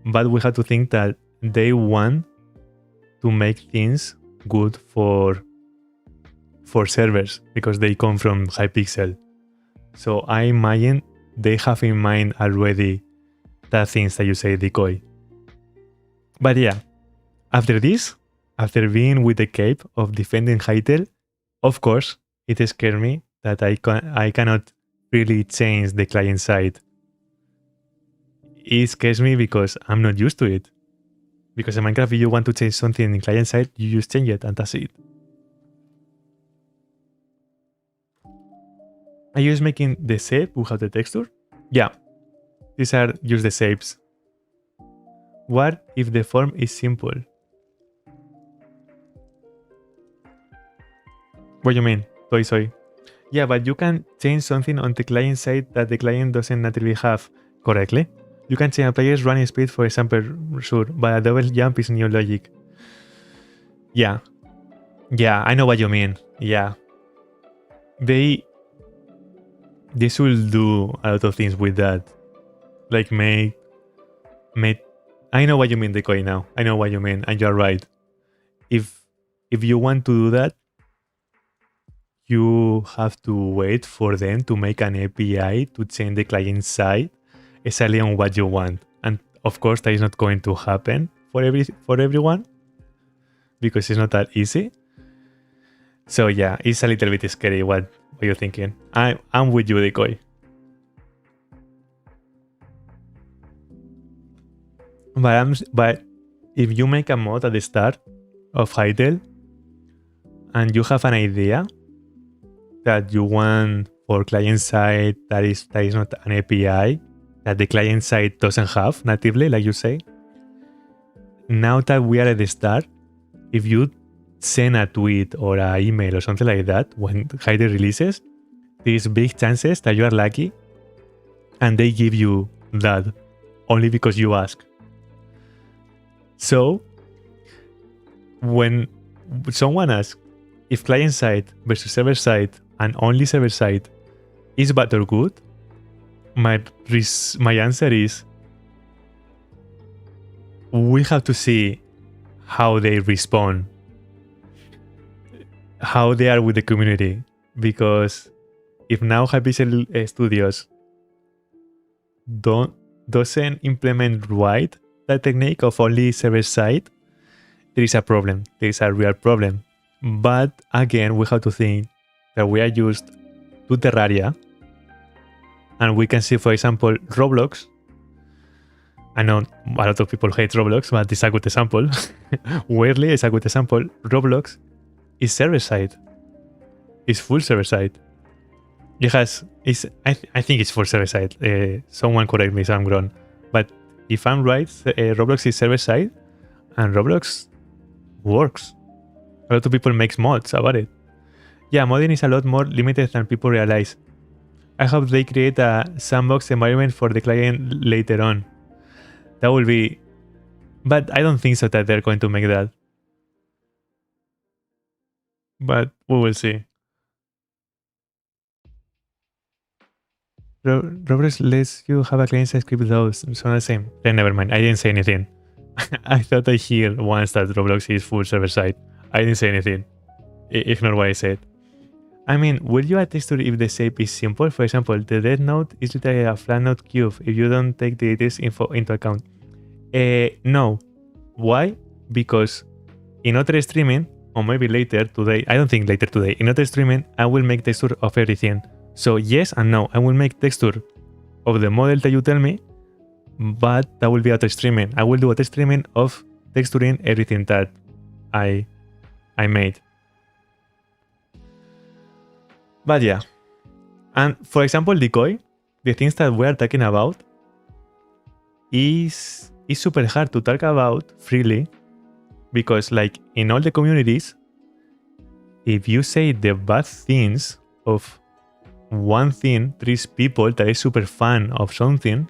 But we have to think that they want to make things good for servers because they come from Hypixel. So I imagine they have in mind already the things that you say, decoy. But yeah, after this, after being with the cape of defending Hytale, of course, it scared me that I cannot really change the client side. It scares me because I'm not used to it. Because in Minecraft, if you want to change something in client side, you just change it and that's it. Are you just making the shape without the texture? Yeah, these are just the shapes. What if the form is simple? What do you mean? Toy soy. Yeah, but you can change something on the client side that the client doesn't naturally have correctly. You can change a player's running speed, for example, sure, but a double jump is new logic. Yeah, I know what you mean. Yeah, they should do a lot of things with that, like make. I know what you mean, Decoy. Now I know what you mean, and you're right. If you want to do that, you have to wait for them to make an API to change the client side exactly on what you want. And of course, that is not going to happen for everyone because it's not that easy. So yeah, it's a little bit scary. What are you thinking? I'm with you, Decoy. But if you make a mod at the start of Hytale and you have an idea that you want for client side that is not an API that the client side doesn't have natively, like you say. Now that we are at the start, if you send a tweet or an email or something like that when Hytale releases, there's big chances that you are lucky and they give you that only because you ask. So when someone asks if client side versus server side and only server side is bad or good, my answer is we have to see how they respond, how they are with the community. Because if now Hypixel Studios doesn't implement right that technique of only server side, there is a problem. There is a real problem. But again, we have to think that we are used to Terraria, and we can see, for example, Roblox. I know a lot of people hate Roblox, but it's a good example. Weirdly, it's a good example. Roblox is server side. It's full server side. I think it's full server side. Someone correct me if I'm wrong. But if I'm right, Roblox is server side, and Roblox works. A lot of people make mods about it. Yeah, modding is a lot more limited than people realize. I hope they create a sandbox environment for the client later on. That will be... But I don't think so that they're going to make that. But we will see. Roblox lets you have a client-side script those. So the same. Then never mind. I didn't say anything. I thought I hear once that Roblox is full server-side. I didn't say anything. Ignore what I said. I mean, will you add texture if the shape is simple? For example, the dead node is literally a flat node cube if you don't take the details info into account. No. Why? Because in other streaming, or maybe later today. I don't think later today. In other streaming, I will make texture of everything. So yes and no. I will make texture of the model that you tell me, but that will be auto streaming. I will do auto streaming of texturing everything that I made. But yeah. And for example, decoy, the things that we are talking about is super hard to talk about freely, because like in all the communities, if you say the bad things of one thing, there is people that is super fan of something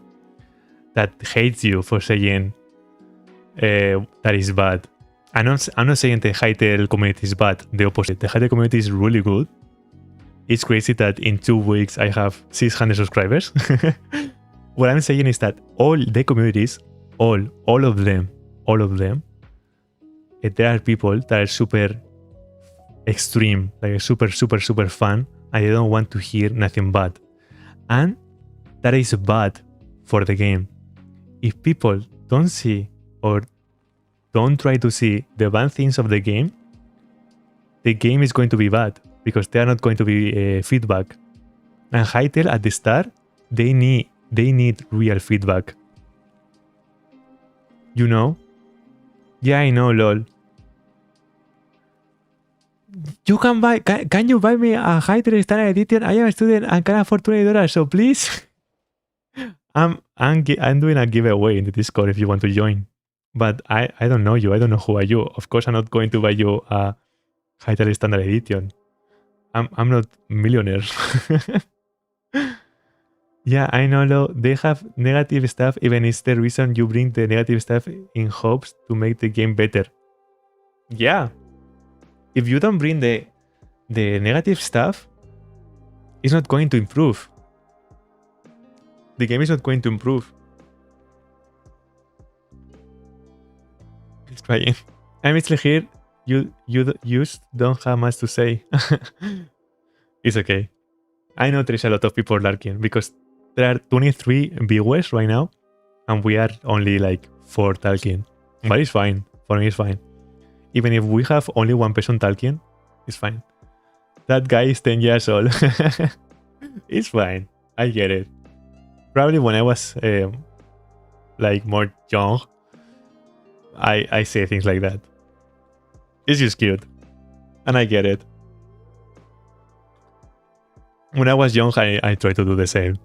that hates you for saying that is bad. I'm not saying the Hytale community is bad, the opposite. The Hytale community is really good. It's crazy that in 2 weeks I have 600 subscribers. What I'm saying is that all the communities, all of them, there are people that are super extreme, like super fan, and they don't want to hear nothing bad. And that is bad for the game. If people don't see or don't try to see the bad things of the game is going to be bad, because they are not going to be feedback. And Hytale at the start, they need real feedback. You know? Yeah, I know, lol. You can buy. Can you buy me a Hytale Standard Edition? I am a student and can afford $20, so please. I'm doing a giveaway in the Discord if you want to join. But I don't know you. I don't know who are you. Of course, I'm not going to buy you a Hytale Standard Edition. I'm not millionaire. Yeah, I know, Lo. They have negative stuff, even it's the reason you bring the negative stuff in hopes to make the game better. Yeah. If you don't bring the negative stuff, it's not going to improve. The game is not going to improve. It's trying. I'm still here. You just don't have much to say. It's okay. I know there's a lot of people lurking because there are 23 viewers right now and we are only like 4 talking. But it's fine. For me, it's fine. Even if we have only 1 person talking, it's fine. That guy is 10 years old. It's fine. I get it. Probably when I was like more young, I say things like that. It's just cute. And I get it. When I was young, I tried to do the same.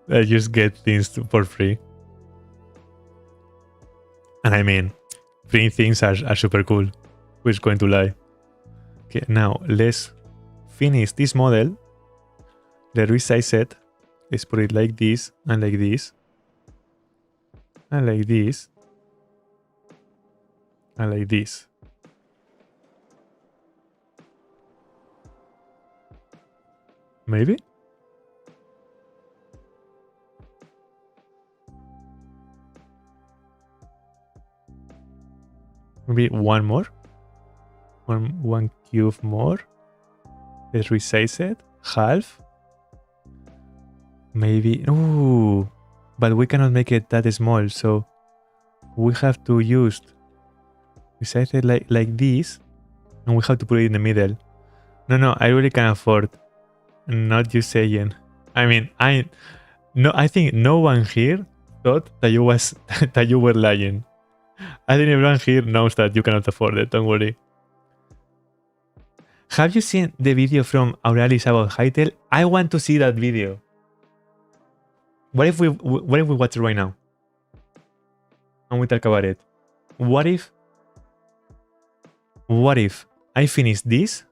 I just get things for free. And I mean, free things are super cool. Who's going to lie? Okay, now let's finish this model. Let's resize it. Let's put it like this, and like this. And like this. And like this. Maybe? Maybe one more? One cube more? Let's resize it. Half? Maybe. Ooh. But we cannot make it that small, so we have to use resize it like this, and we have to put it in the middle. No, I really can afford. Not you saying. I mean, I think no one here thought that you were lying. I think everyone here knows that you cannot afford it. Don't worry. Have you seen the video from Auralis about Hytale? I want to see that video. What if we watch it right now? And we talk about it. What if I finish this?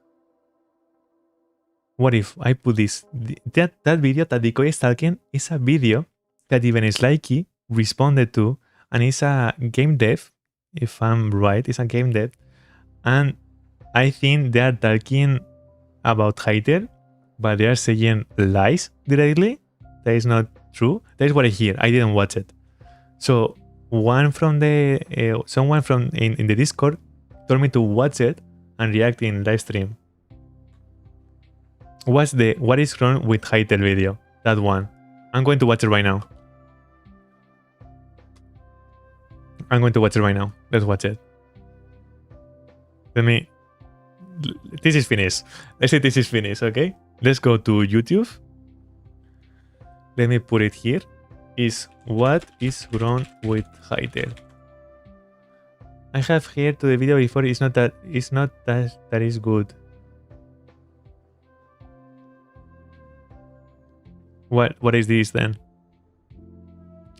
What if I put this? That video that Decoy is talking is a video that even Slikey responded to, and it's a game dev, if I'm right, it's a game dev. And I think they are talking about Hytale, but they are saying lies directly. That is not true. That is what I hear. I didn't watch it. So one from the someone from in the Discord told me to watch it and react in live stream. What is wrong with Hytale video? That one. I'm going to watch it right now. I'm going to watch it right now. Let's watch it. This is finished. Let's say this is finished, okay? Let's go to YouTube. Let me put it here. Is what is wrong with Hytale? I have heard to the video before. It's not that is good. What is this then?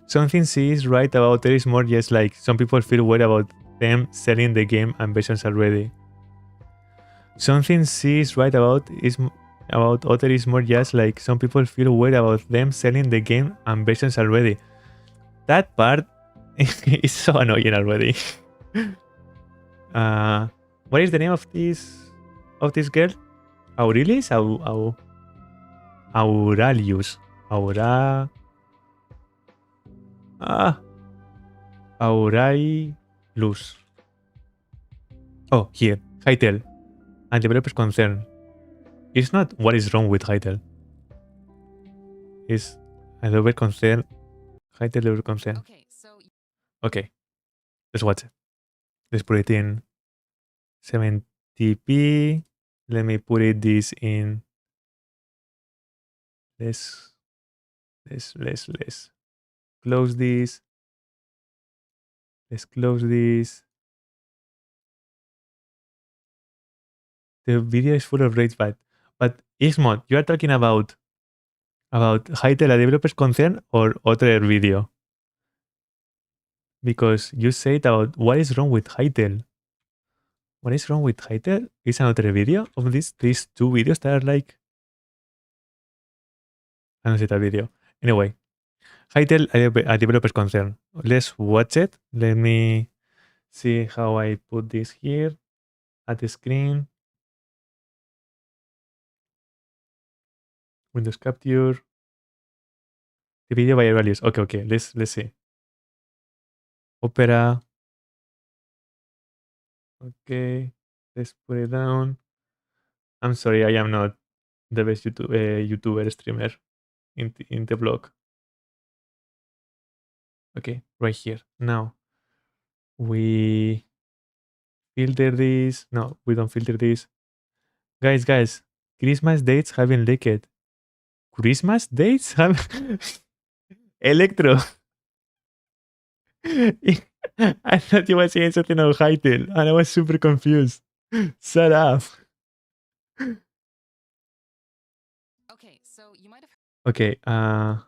Something she is right about there is more just like some people feel weird about them selling the game and versions already. Something she is right about is about other is more just like some people feel weird about them selling the game and versions already. That part is so annoying already. What is the name of this girl? Aurelius? Aurelius. Aurelius. Oh, here. Hytale. And developers concern. It's not what is wrong with Hytale. It's a developer concern. Hytale developer concern. Okay. Let's watch it. Let's put it in 70p. Let me put this in. Let's close this. Let's close this. The video is full of rage bait. But Ismod, you are talking about Hytale, a developer's concern, or other video? Because you said about what is wrong with Hytale. What is wrong with Hytale? Is another video of these two videos that are like. I don't see that video. Anyway, Hytale, a developer's concern. Let's watch it. Let me see how I put this here at the screen. Windows capture. The video by values. Okay. Let's see. Opera. Okay. Let's put it down. I'm sorry, I am not the best YouTuber streamer in the blog. Okay, right here. Now we filter this. No, we don't filter this. Guys, Christmas dates have been leaked. Christmas dates have Electro. I thought you were saying something about Hytale, and I was super confused. Shut up. Okay, so you might have Okay, heard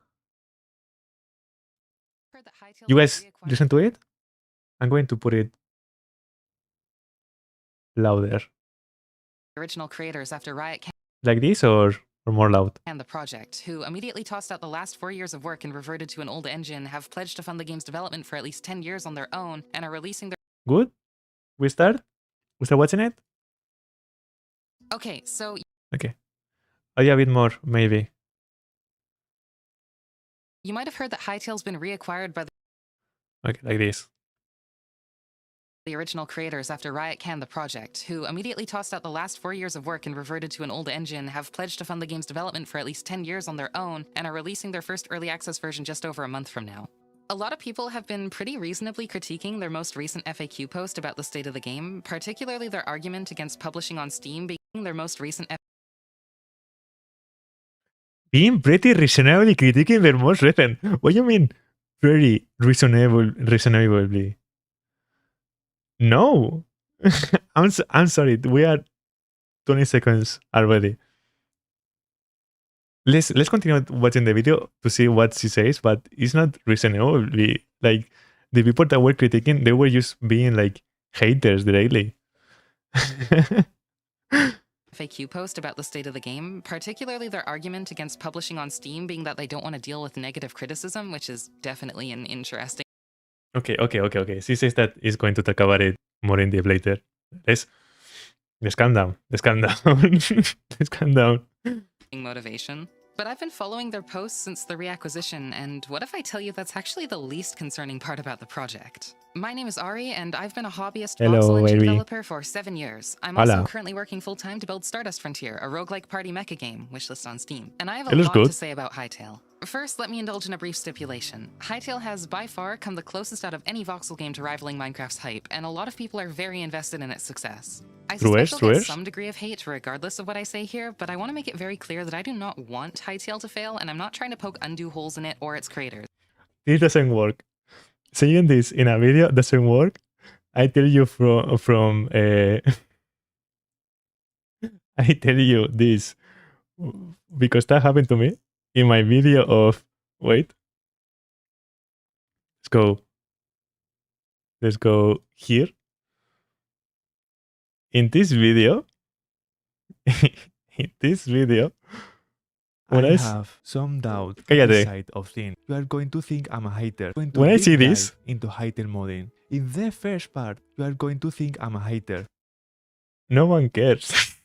that Hytale you guys reacquired listen to it? I'm going to put it louder. the original creators after Riot Like this or more loud? and the project, who immediately tossed out the last 4 years of work and reverted to an old engine, have pledged to fund the game's development for at least 10 years on their own, and are releasing their... Good? We start watching it? Okay, so Okay. Oh yeah, a bit more, maybe. you might have heard that Hytale's been reacquired by Okay, like this. the original creators after Riot canned the project, who immediately tossed out the last 4 years of work and reverted to an old engine, have pledged to fund the game's development for at least 10 years on their own, and are releasing their first early access version just over a month from now. A lot of people have been pretty reasonably critiquing their most recent FAQ post about the state of the game, particularly their argument against publishing on Steam being their most recent Being pretty reasonably critiquing their most recent. What do you mean? Very reasonably. No. I'm sorry. We are 20 seconds already. Let's continue watching the video to see what she says, but it's not reasonably. Like, the people that were critiquing, they were just being like haters directly. FAQ post about the state of the game, particularly their argument against publishing on Steam being that they don't want to deal with negative criticism, which is definitely an interesting... Okay. She says that he's going to talk about it more in depth later. Let's calm down. Let's calm down. motivation. But I've been following their posts since the reacquisition, and what if I tell you that's actually the least concerning part about the project? My name is Ari, and I've been a hobbyist voxel engine developer for 7 years. I'm also currently working full-time to build Stardust Frontier, a roguelike party mecha game, wishlist on Steam. And I have a lot to say about Hytale. First, let me indulge in a brief stipulation. Hytale has by far come the closest out of any voxel game to rivaling Minecraft's hype, and a lot of people are very invested in its success. I Truers, suspect you'll get truers. some degree of hate regardless of what I say here, but I want to make it very clear that I do not want Hytale to fail, and I'm not trying to poke undue holes in it or its creators. This doesn't work. Saying this in a video doesn't work. I tell you from I tell you this because that happened to me in my video of wait. Let's go. Let's go here. In this video, in this video, when I have some doubt on the side of things, you are going to think I'm a hater. When I see this into Hytale modding, in the first part, you are going to think I'm a hater. No one cares.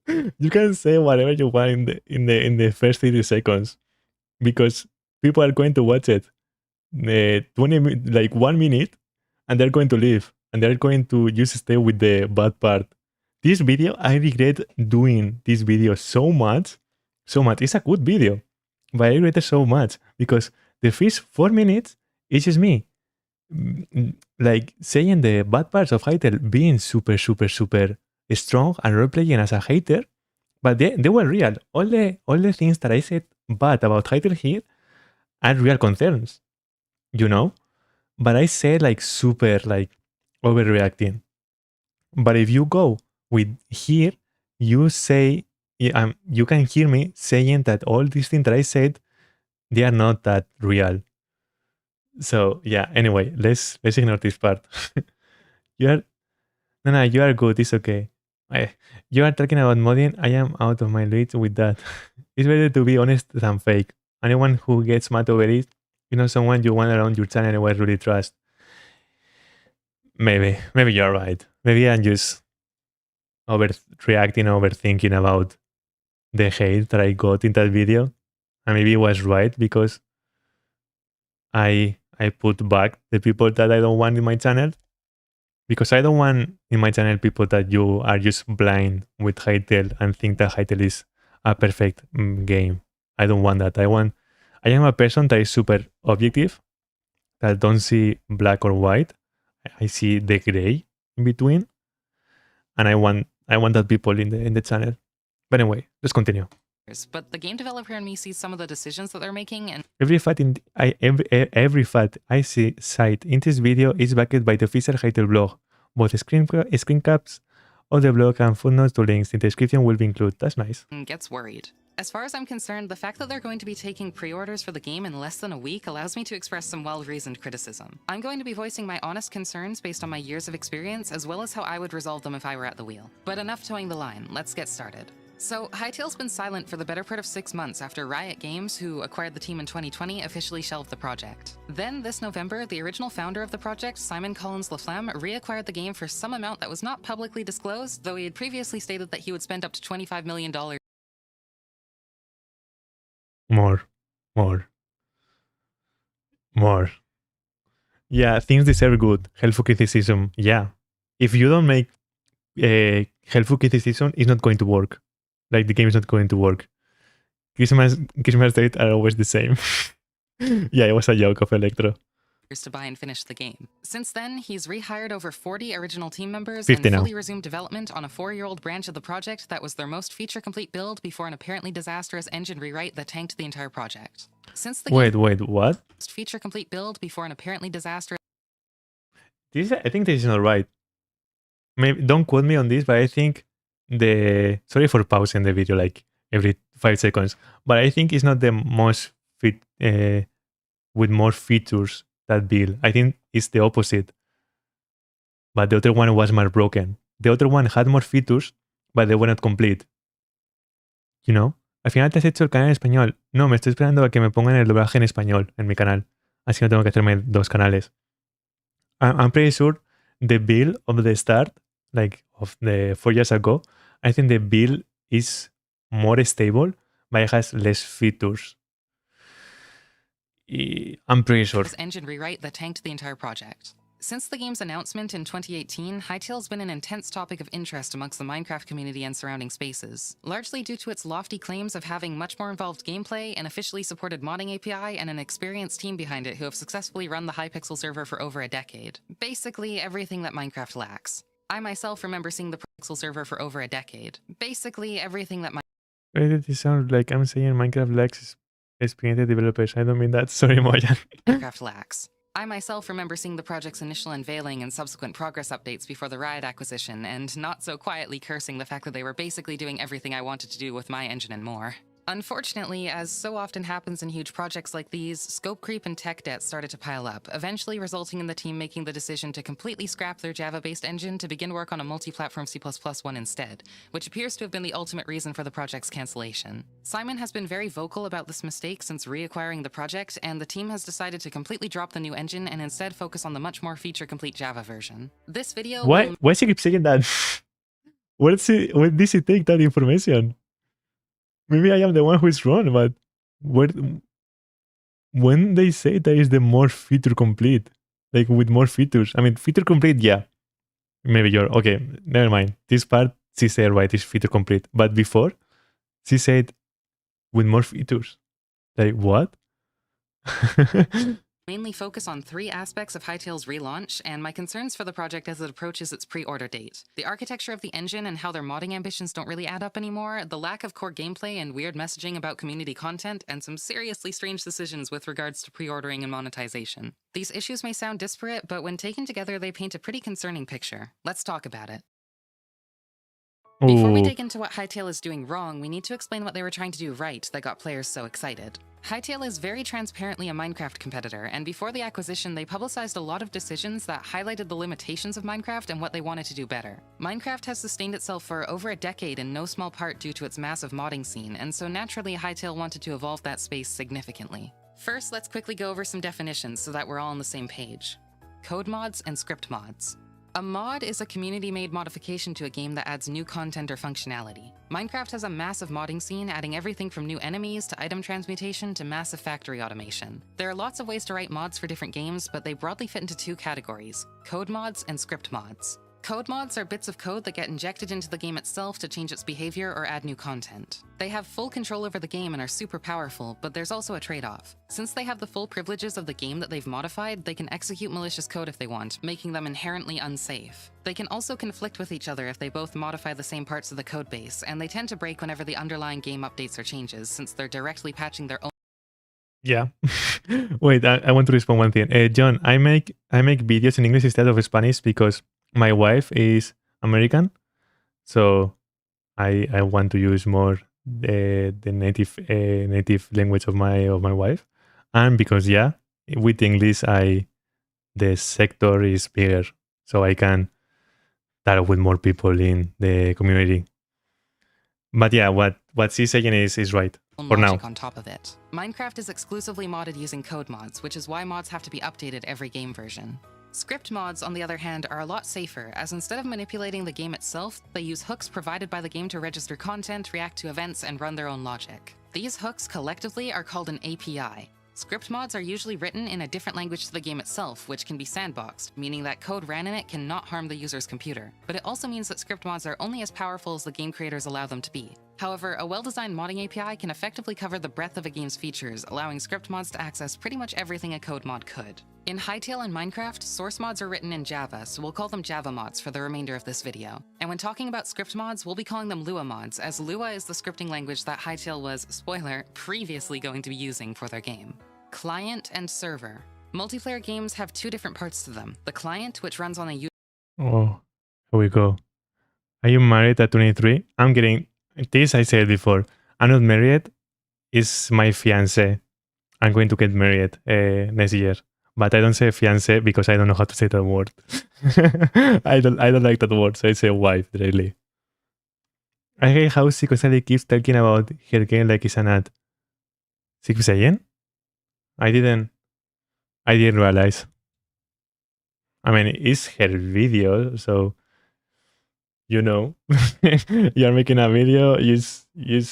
You can say whatever you want in the first 30 seconds because people are going to watch it 1 minute and they're going to leave and they're going to just stay with the bad part. This video, I regret doing this video so much. It's a good video, but I regret it so much because the first 4 minutes, it's just me like saying the bad parts of Hytale, being super strong and role-playing as a hater, but they were real. All the things that I said bad about Hytale here are real concerns, you know? But I said like super like overreacting. But if you go with here, you say, you can hear me saying that all these things that I said, they are not that real. So yeah, anyway, let's ignore this part. you are good, it's okay. You are talking about modding, I am out of my league with that. It's better to be honest than fake. Anyone who gets mad over it, someone you want around your channel and really trust. Maybe you're right. Maybe I'm just overreacting, overthinking about the hate that I got in that video. And maybe it was right because I put back the people that I don't want in my channel. Because I don't want in my channel people that you are just blind with Hytale and think that Hytale is a perfect game. I don't want that. I am a person that is super objective, that don't see black or white. I see the gray in between. And I want that people in the channel. But anyway, let's continue. But the game developer in me sees some of the decisions that they're making, and every fact I see cite in this video is backed by the official Hytale blog. Both screen caps of the blog and footnotes to links in the description will be included. That's nice. Gets worried. As far as I'm concerned, the fact that they're going to be taking pre-orders for the game in less than a week allows me to express some well-reasoned criticism. I'm going to be voicing my honest concerns based on my years of experience, as well as how I would resolve them if I were at the wheel. But enough towing the line, let's get started. So, Hytale's been silent for the better part of 6 months after Riot Games, who acquired the team in 2020, officially shelved the project. Then, this November, the original founder of the project, Simon Collins Laflamme, reacquired the game for some amount that was not publicly disclosed, though he had previously stated that he would spend up to $25 million. More. Yeah, things deserve good. Helpful criticism. Yeah. If you don't make helpful criticism, it's not going to work. Like, the game is not going to work. Christmas dates are always the same. Yeah, it was a joke of Electro. To buy and finish the game. Since then, he's rehired over 40 original team members 50 and now. fully resumed development on a 4-year-old branch of the project that was their most feature-complete build before an apparently disastrous engine rewrite that tanked the entire project. Since the Wait, what? Feature-complete build before an apparently disastrous... I think this is not right. Maybe don't quote me on this, but I think sorry for pausing the video like every 5 seconds, but I think it's not the most fit with more features that build. I think it's the opposite. But the other one was more broken. The other one had more features, but they were not complete. You know? Al final te has hecho el canal en español. No, me estoy esperando a que me pongan el doblaje en español en mi canal. Así no tengo que hacerme 2 canales. I'm pretty sure the build of the start, like of the 4 years ago, I think the build is more stable, but it has less features. I'm pretty sure. Engine rewrite that tanked the entire project. Since the game's announcement in 2018, Hytale's been an intense topic of interest amongst the Minecraft community and surrounding spaces, largely due to its lofty claims of having much more involved gameplay, an officially supported modding API, and an experienced team behind it who have successfully run the Hypixel server for over a decade. Basically, everything that Minecraft lacks. I myself remember seeing the Pixel server for over a decade. Basically, everything that Why did it sound like I'm saying Minecraft lacks experienced developers? I don't mean that. Sorry, Moyan. Minecraft lacks. I myself remember seeing the project's initial unveiling and subsequent progress updates before the Riot acquisition, and not so quietly cursing the fact that they were basically doing everything I wanted to do with my engine and more. Unfortunately, as so often happens in huge projects like these, scope creep and tech debt started to pile up, eventually resulting in the team making the decision to completely scrap their Java-based engine to begin work on a multi-platform C++ one instead, which appears to have been the ultimate reason for the project's cancellation. Simon has been very vocal about this mistake since reacquiring the project, and the team has decided to completely drop the new engine and instead focus on the much more feature-complete Java version. This video Why she keep saying that? Where does he take that information? Maybe I am the one who is wrong, but when they say that is the more feature complete, like with more features, I mean, feature complete, yeah. Maybe you're, okay, never mind. This part, she said, right, is feature complete. But before, she said with more features. Like, what? mainly focus on 3 aspects of Hytale's relaunch, and my concerns for the project as it approaches its pre-order date. The architecture of the engine and how their modding ambitions don't really add up anymore, the lack of core gameplay and weird messaging about community content, and some seriously strange decisions with regards to pre-ordering and monetization. These issues may sound disparate, but when taken together they paint a pretty concerning picture. Let's talk about it. Before we dig into what Hytale is doing wrong, we need to explain what they were trying to do right that got players so excited. Hytale is very transparently a Minecraft competitor, and before the acquisition they publicized a lot of decisions that highlighted the limitations of Minecraft and what they wanted to do better. Minecraft has sustained itself for over a decade in no small part due to its massive modding scene, and so naturally Hytale wanted to evolve that space significantly. First, let's quickly go over some definitions so that we're all on the same page. Code mods and script mods. A mod is a community-made modification to a game that adds new content or functionality. Minecraft has a massive modding scene, adding everything from new enemies to item transmutation to massive factory automation. There are lots of ways to write mods for different games, but they broadly fit into 2 categories: code mods and script mods. Code mods are bits of code that get injected into the game itself to change its behavior or add new content. They have full control over the game and are super powerful, but there's also a trade-off. Since they have the full privileges of the game that they've modified, they can execute malicious code if they want, making them inherently unsafe. They can also conflict with each other if they both modify the same parts of the code base, and they tend to break whenever the underlying game updates or changes, since they're directly patching their own. Yeah. Wait, I want to respond one thing. John, I make videos in English instead of Spanish because my wife is American, so I want to use more the native language of my wife, and because with English the sector is bigger, so I can talk with more people in the community. But yeah, what she's saying is right for now. On top of it, Minecraft is exclusively modded using code mods, which is why mods have to be updated every game version. Script mods, on the other hand, are a lot safer, as instead of manipulating the game itself, they use hooks provided by the game to register content, react to events, and run their own logic. These hooks collectively are called an API. Script mods are usually written in a different language to the game itself, which can be sandboxed, meaning that code ran in it cannot harm the user's computer. But it also means that script mods are only as powerful as the game creators allow them to be. However, a well-designed modding API can effectively cover the breadth of a game's features, allowing script mods to access pretty much everything a code mod could. In Hytale and Minecraft, source mods are written in Java, so we'll call them Java mods for the remainder of this video. And when talking about script mods, we'll be calling them Lua mods, as Lua is the scripting language that Hytale was, spoiler, previously going to be using for their game. Client and server. Multiplayer games have 2 different parts to them. The client, which runs on a Oh, here we go. Are you married at 23? I'm getting this. I said before. I'm not married. It's my fiance. I'm going to get married next year. But I don't say fiance because I don't know how to say that word. I don't like that word, so I say wife directly. I hate how she constantly keeps talking about her game like it's an ad. She keeps saying? I didn't realize. I mean, it's her video, so you're making a video. You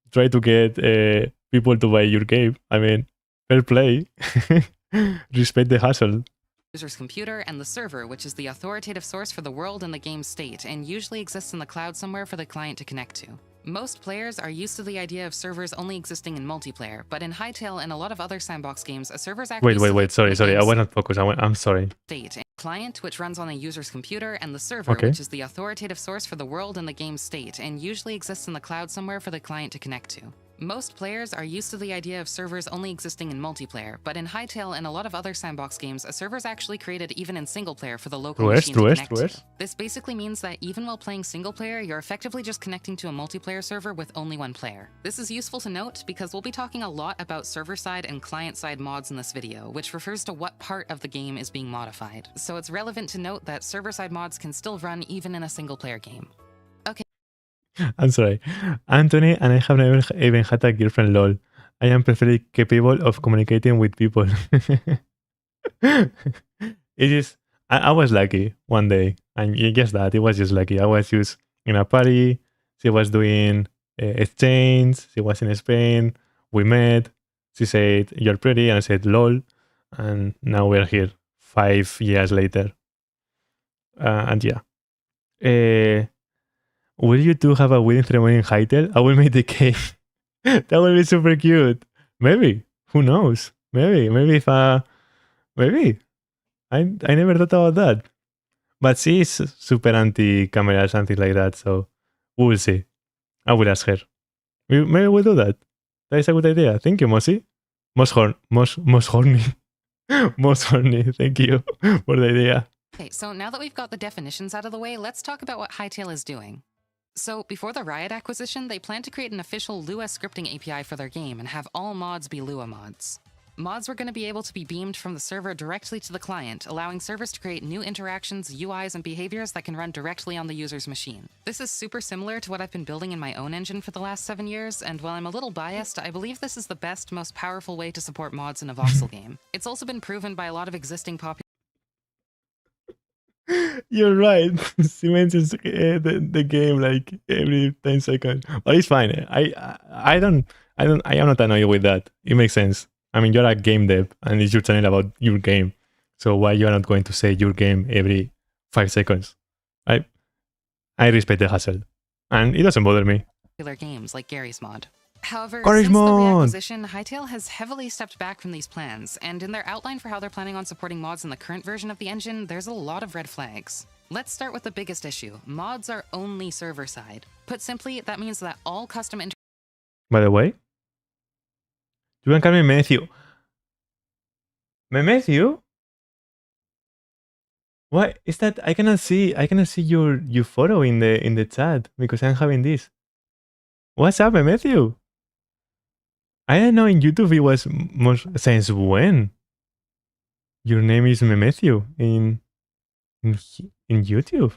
try to get people to buy your game. I mean, fair play. Respect the hustle. User's computer, and the server, which is the authoritative source for the world and the game's state, and usually exists in the cloud somewhere for the client to connect to. Most players are used to the idea of servers only existing in multiplayer, but in Hytale and a lot of other sandbox games, a server's actually Wait. Sorry. I was not focused. I'm sorry. State. client, which runs on a user's computer, and the server, which is the authoritative source for the world and the game's state, and usually exists in the cloud somewhere for the client to connect to. Most players are used to the idea of servers only existing in multiplayer, but in Hytale and a lot of other sandbox games, a server is actually created even in single player for the local machine to connect to. This basically means that even while playing single player, you're effectively just connecting to a multiplayer server with only one player. This is useful to note because we'll be talking a lot about server-side and client-side mods in this video, which refers to what part of the game is being modified. So it's relevant to note that server-side mods can still run even in a single-player game. I'm sorry. Anthony, and I have never even had a girlfriend, lol. I am perfectly capable of communicating with people. It is... I was lucky one day. And you guess that. It was just lucky. I was just in a party. She was doing exchange. She was in Spain. We met. She said, "You're pretty." And I said, "Lol." And now we're here 5 years later. And yeah. Will you two have a wedding ceremony in Hytale? I will make the cake. That will be super cute. Maybe. Who knows? Maybe. Maybe if maybe. I never thought about that. But she is super anti-camera or something like that, so we will see. I will ask her. Maybe we'll do that. That is a good idea. Thank you, Mossy. Most horny. Most horny. Thank you for the idea. Okay, so now that we've got the definitions out of the way, let's talk about what Hytale is doing. So before the Riot acquisition, they plan to create an official Lua scripting API for their game and have all mods be Lua mods. Mods were going to be able to be beamed from the server directly to the client, allowing servers to create new interactions, UIs, and behaviors that can run directly on the user's machine. This is super similar to what I've been building in my own engine for the last 7 years, and while I'm a little biased, I believe this is the best, most powerful way to support mods in a voxel game. It's also been proven by a lot of existing You're right. She mentions the game like every 10 seconds. But it's fine. I am not annoyed with that. It makes sense. I mean, you're a game dev and it's your channel about your game. So why you're not going to say your game every 5 seconds? I respect the hustle. And it doesn't bother me. Games like Gary's mod. However, Gary's since the mod! reacquisition, Hytale has heavily stepped back from these plans, and in their outline for how they're planning on supporting mods in the current version of the engine, there's a lot of red flags. Let's start with the biggest issue. Mods are only server-side. Put simply, that means that all custom By the way, you can call me Matthew. Matthew? What is that? I cannot see your photo in the chat because I'm having this. What's up, Matthew? I didn't know in YouTube it was since when? Your name is Matthew in YouTube.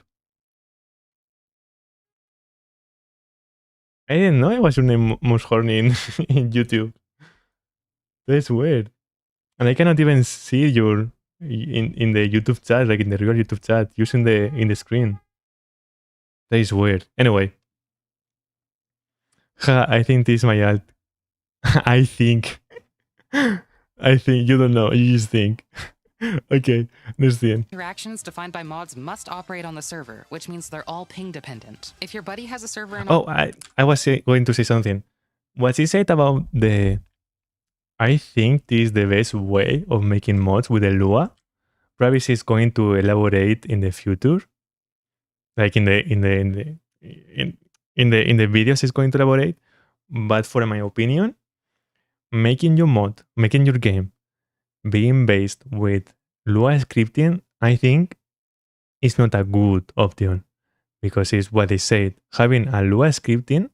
I didn't know it was your name most horny in YouTube. That's weird. And I cannot even see your in the YouTube chat, like in the real YouTube chat, using in the screen. That is weird. Anyway. I think this is my alt. I think you don't know. You just think. Okay, understand. Interactions defined by mods must operate on the server, which means they're all ping dependent. If your buddy has a server in I was going to say something. What he said about I think this is the best way of making mods with the Lua. Probably is going to elaborate in the future. Like in the videos is going to elaborate. But for my opinion, making your game being based with Lua scripting, I think is not a good option. Because it's what they said. Having a Lua scripting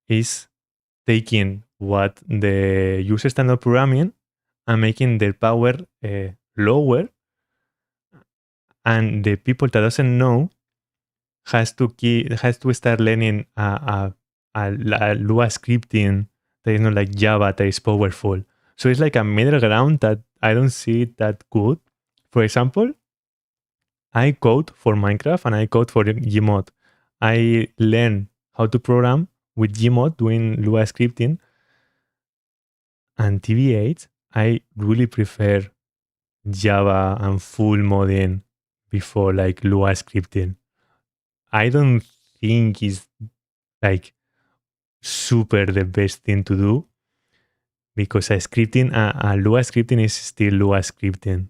is taking what the users standard programming and making their power lower. And the people that doesn't know has to start learning a Lua scripting that is not like Java, that is powerful. So it's like a middle ground that I don't see that good. For example, I code for Minecraft and I code for Gmod. I learn how to program with Gmod doing Lua scripting. And TBH, I really prefer Java and full modding before like Lua scripting. I don't think it's like super the best thing to do because a Lua scripting is still Lua scripting.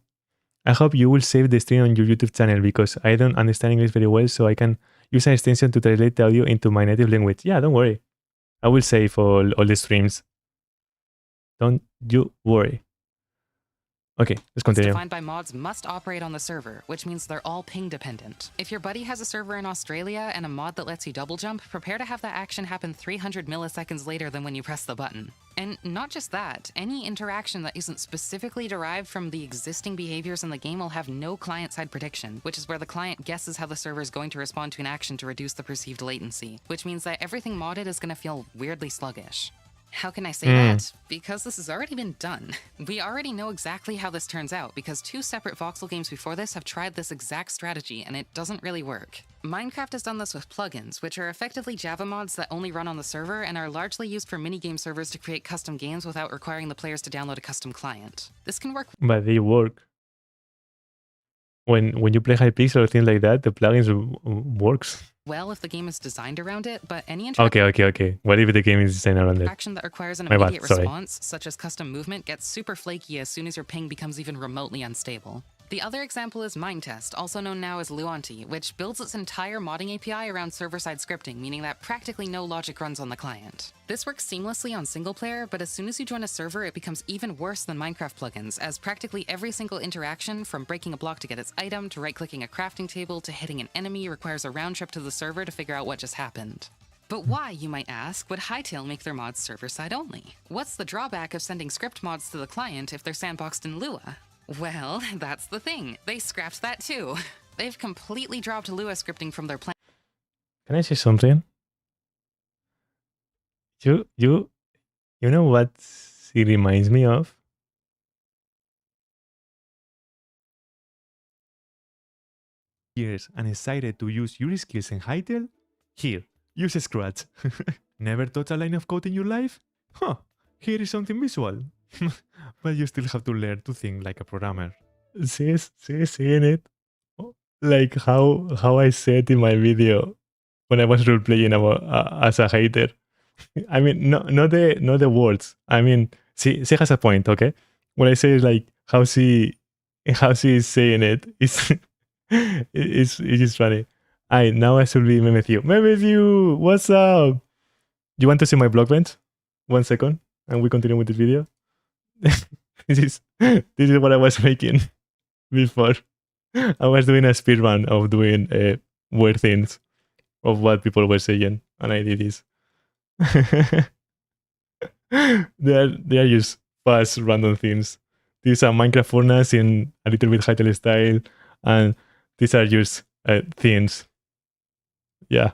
I hope you will save the stream on your YouTube channel because I don't understand English very well, so I can use an extension to translate the audio into my native language. Yeah, don't worry. I will save all the streams. Don't you worry. Okay, let's continue. Defined by mods must operate on the server, which means they're all ping dependent. If your buddy has a server in Australia and a mod that lets you double jump, prepare to have that action happen 300 milliseconds later than when you press the button. And not just that, any interaction that isn't specifically derived from the existing behaviors in the game will have no client-side prediction, which is where the client guesses how the server is going to respond to an action to reduce the perceived latency, which means that everything modded is going to feel weirdly sluggish. How can I say that? Because this has already been done. We already know exactly how this turns out because 2 separate voxel games before this have tried this exact strategy and it doesn't really work. Minecraft has done this with plugins, which are effectively Java mods that only run on the server and are largely used for minigame servers to create custom games without requiring the players to download a custom client. This can work. But they work. When you play Hypixel or things like that, the plugins works. Well, if the game is designed around it, but any Okay. What if the game is designed around it? Action that requires an immediate response, such as custom movement, gets super flaky as soon as your ping becomes even remotely unstable. The other example is Minetest, also known now as Luanti, which builds its entire modding API around server-side scripting, meaning that practically no logic runs on the client. This works seamlessly on single player, but as soon as you join a server, it becomes even worse than Minecraft plugins, as practically every single interaction, from breaking a block to get its item, to right-clicking a crafting table, to hitting an enemy, requires a round trip to the server to figure out what just happened. But why, you might ask, would Hytale make their mods server-side only? What's the drawback of sending script mods to the client if they're sandboxed in Lua? Well, that's the thing. They scrapped that too. They've completely dropped Lua scripting from their plan. Can I say something? You know what it reminds me of? Years and excited to use your skills in Hytale? Here, use Scratch. Never touch a line of code in your life? Huh, here is something visual. But you still have to learn to think like a programmer. Seeing it? Like how I said in my video when I was role-playing as a hater. I mean, not the words. I mean, she has a point, okay? When I say like how she is saying it, it's funny. Now I should be Memethue, what's up? You want to see my Blockbench? 1 second, and we continue with this video. This is what I was making before. I was doing a speedrun of doing weird things of what people were saying, and I did this. they are just fast random things. These are Minecraft furnace in a little bit Hytale style, and these are just things. Yeah.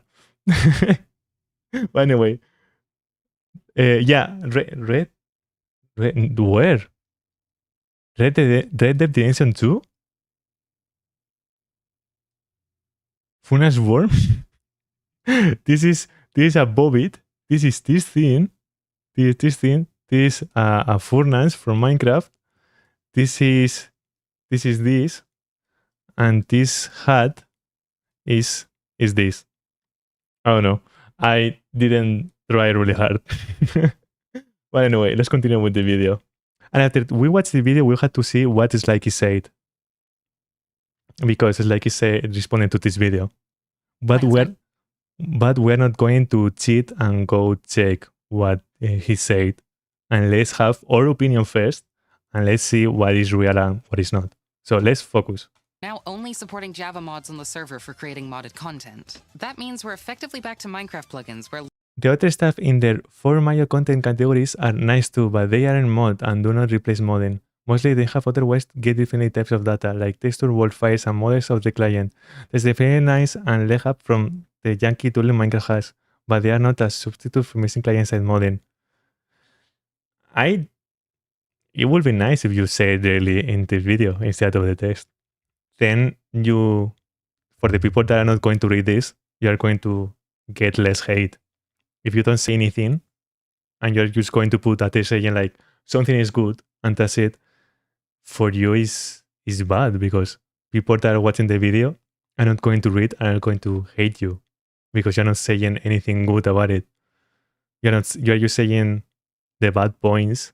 But anyway, yeah, Red where? Red Dead Redemption 2? Furnace Worm? This is above it. This is this thing. This thing. This is a furnace from Minecraft. This is this. And this hat is this. I don't know. I didn't try really hard. But anyway, let's continue with the video. And after we watched the video, we had to see what Slikey said. Because Slikey said responding to this video. But we're not going to cheat and go check what he said. And let's have our opinion first. And let's see what is real and what is not. So let's focus. Now only supporting Java mods on the server for creating modded content. That means we're effectively back to Minecraft plugins where the other stuff in their 4 major content categories are nice too, but they aren't mod and do not replace modding. Mostly they have otherwise get different types of data, like texture, world files, and models of the client. That's definitely nice and leg up from the janky tooling Minecraft has, but they are not a substitute for missing client-side modding. It would be nice if you say it really in this video instead of the text. Then for the people that are not going to read this, you are going to get less hate. If you don't say anything, and you're just going to put a text saying like something is good, and that's it, for you is bad because people that are watching the video are not going to read and are going to hate you because you're not saying anything good about it. You're just saying the bad points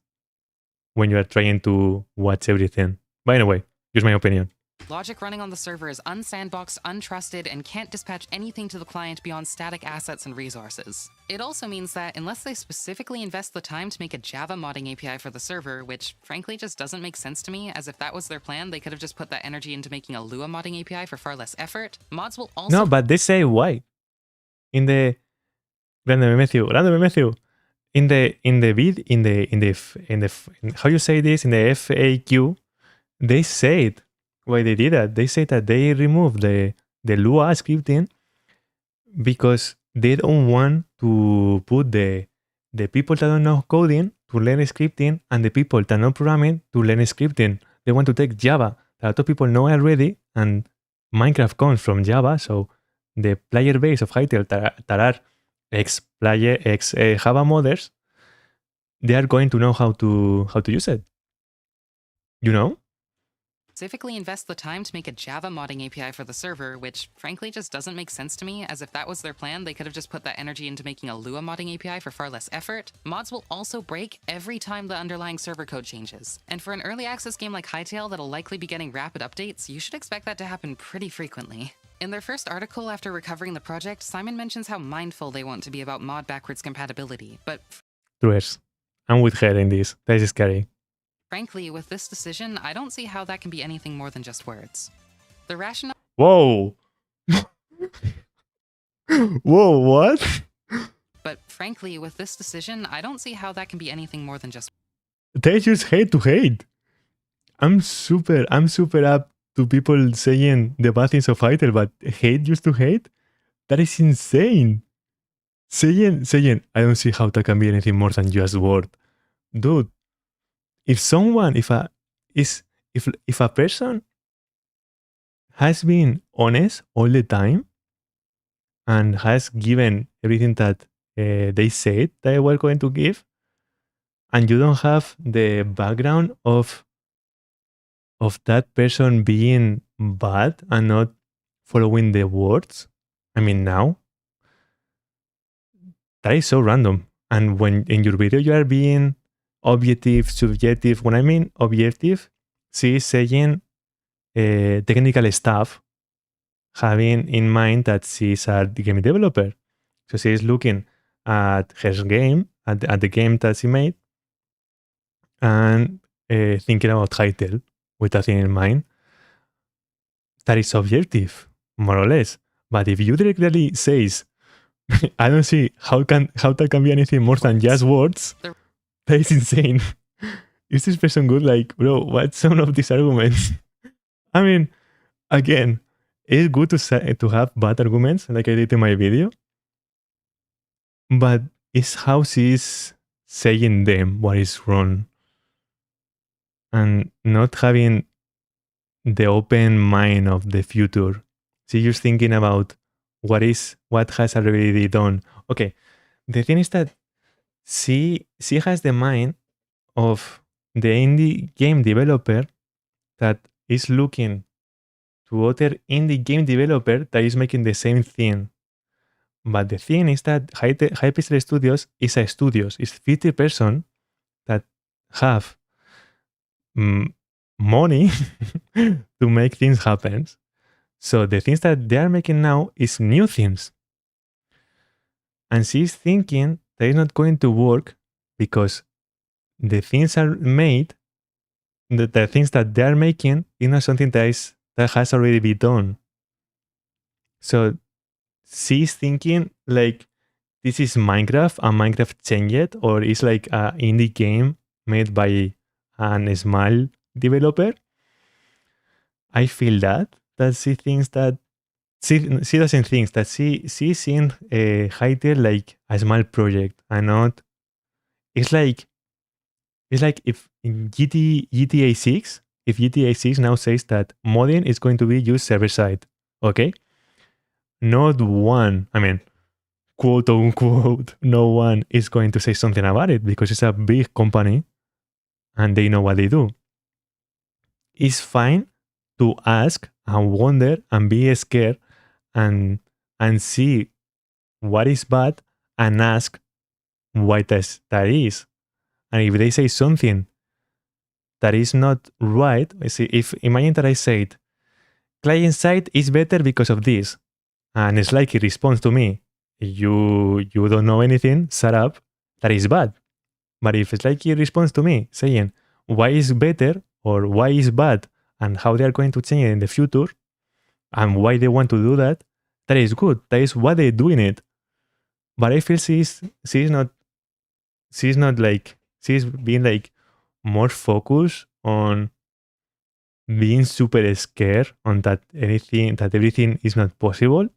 when you are trying to watch everything. But anyway, Just my opinion. Logic running on the server is unsandboxed, untrusted, and can't dispatch anything to the client beyond static assets and resources. It also means that unless they specifically invest the time to make a Java modding API for the server, which frankly just doesn't make sense to me, as if that was their plan, they could have just put that energy into making a Lua modding API for far less effort. Mods will also... No, but they say why. In the... Random Matthew. How you say this? In the FAQ, they said why they did that. They said that they removed the Lua scripting because they don't want to put the people that don't know coding to learn scripting and the people that know programming to learn scripting. They want to take Java that a lot of people know already, and Minecraft comes from Java, so the player base of Hytale that are ex-Java modders, they are going to know how to use it. You know? Specifically invest the time to make a Java modding API for the server, which frankly just doesn't make sense to me, as if that was their plan, they could have just put that energy into making a Lua modding API for far less effort. Mods will also break every time the underlying server code changes. And for an early access game like Hytale that'll likely be getting rapid updates, you should expect that to happen pretty frequently. In their first article after recovering the project, Simon mentions how mindful they want to be about mod backwards compatibility, but... Trues. I'm with her in this. That is scary. Frankly, with this decision, I don't see how that can be anything more than just words. The rationale... Whoa! Whoa, what? But frankly, with this decision, I don't see how that can be anything more than just... They just hate to hate. I'm super up to people saying the bad things of Hytale, but hate just to hate? That is insane. Saying, I don't see how that can be anything more than just word. Dude, if a person has been honest all the time and has given everything that they said they were going to give, and you don't have the background of that person being bad and not following the words, I mean, now, that is so random. And when in your video you are being objective, subjective, when I mean objective, she is saying technical stuff, having in mind that she is a game developer. So she is looking at her game, at the game that she made, and thinking about Hytale with that thing in mind. That is subjective, more or less. But if you directly says, I don't see how that can be anything more than just words, that is insane. Is this person good? Like, bro, what's some of these arguments? I mean, again, it's good to have bad arguments, like I did in my video. But it's how she's saying them what is wrong. And not having the open mind of the future. She's just thinking about what has already done. Okay, the thing is that she has the mind of the indie game developer that is looking to other indie game developer that is making the same thing. But the thing is that Hypixel Studios is a studios. It's 50 person that have money to make things happen. So the things that they are making now is new things. And she's thinking that it's not going to work because the things are made, the things that they are making is not something that has already been done. So she's thinking like this is Minecraft and Minecraft changed, or it's like an indie game made by a small developer. I feel that she thinks that she doesn't think that she's seeing Hytale like a small project and not. It's like if in GTA 6, if GTA 6 now says that modding is going to be used server side, okay? Not one, I mean, quote unquote, no one is going to say something about it because it's a big company and they know what they do. It's fine to ask and wonder and be scared and see what is bad and ask why that is. And if they say something that is not right, see, if imagine that I said, client side is better because of this, and Slikey responds to me, you don't know anything, shut up, that is bad. But if Slikey responds to me saying why is better or why is bad and how they are going to change it in the future and why they want to do that, that is good. That is why they're doing it. But I feel she's being like more focused on being super scared on that everything is not possible.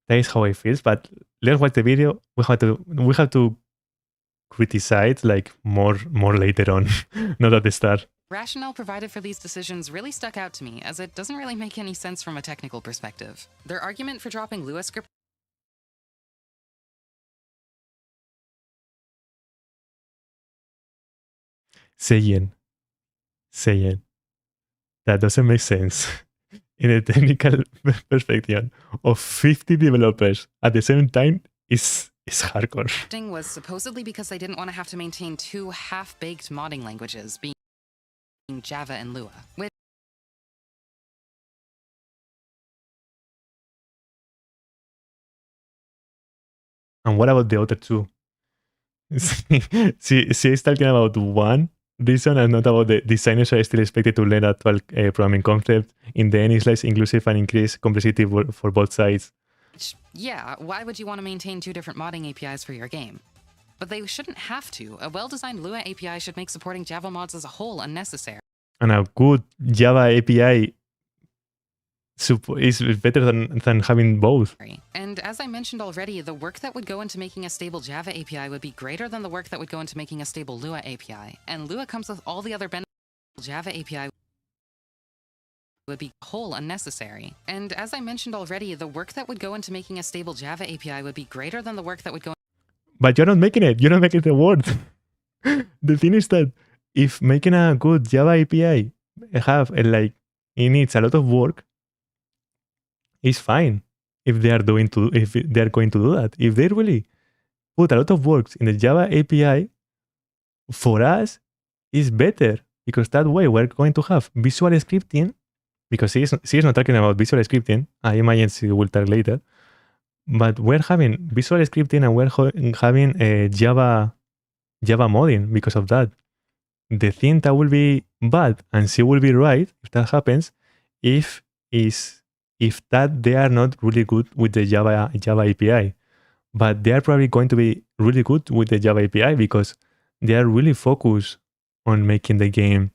That is how I feel. But let's watch the video. We have to criticize like more later on, not at the start. Rationale provided for these decisions really stuck out to me, as it doesn't really make any sense from a technical perspective. Their argument for dropping Lua script saying that doesn't make sense in a technical perspective of 50 developers at the same time is hardcore. Was supposedly because they didn't want to have to maintain two half-baked modding languages, being Java and Lua. And what about the other two? She is talking about one reason and not about the designers are still expected to learn actual programming concept. In the end, it's less inclusive and increase complexity for both sides. Yeah, why would you want to maintain two different modding APIs for your game? But they shouldn't have to. A well-designed Lua API should make supporting Java mods as a whole unnecessary. And a good Java API is better than having both. And as I mentioned already, the work that would go into making a stable Java API would be greater than the work that would go into making a stable Lua API. And Lua comes with all the other benefits. Java API would be whole unnecessary. And as I mentioned already, the work that would go into making a stable Java API would be greater than the work that would go. But you're not making it. You're not making the word. The thing is that if making a good Java API it needs a lot of work, it's fine if they are going to do that. If they really put a lot of work in the Java API, for us, it's better because that way we're going to have visual scripting. Because she's not talking about visual scripting. I imagine she will talk later. But we're having visual scripting and we're having Java modding because of that. The thing that will be bad, and she will be right if that happens, if that they are not really good with the Java API. But they are probably going to be really good with the Java API because they are really focused on making the game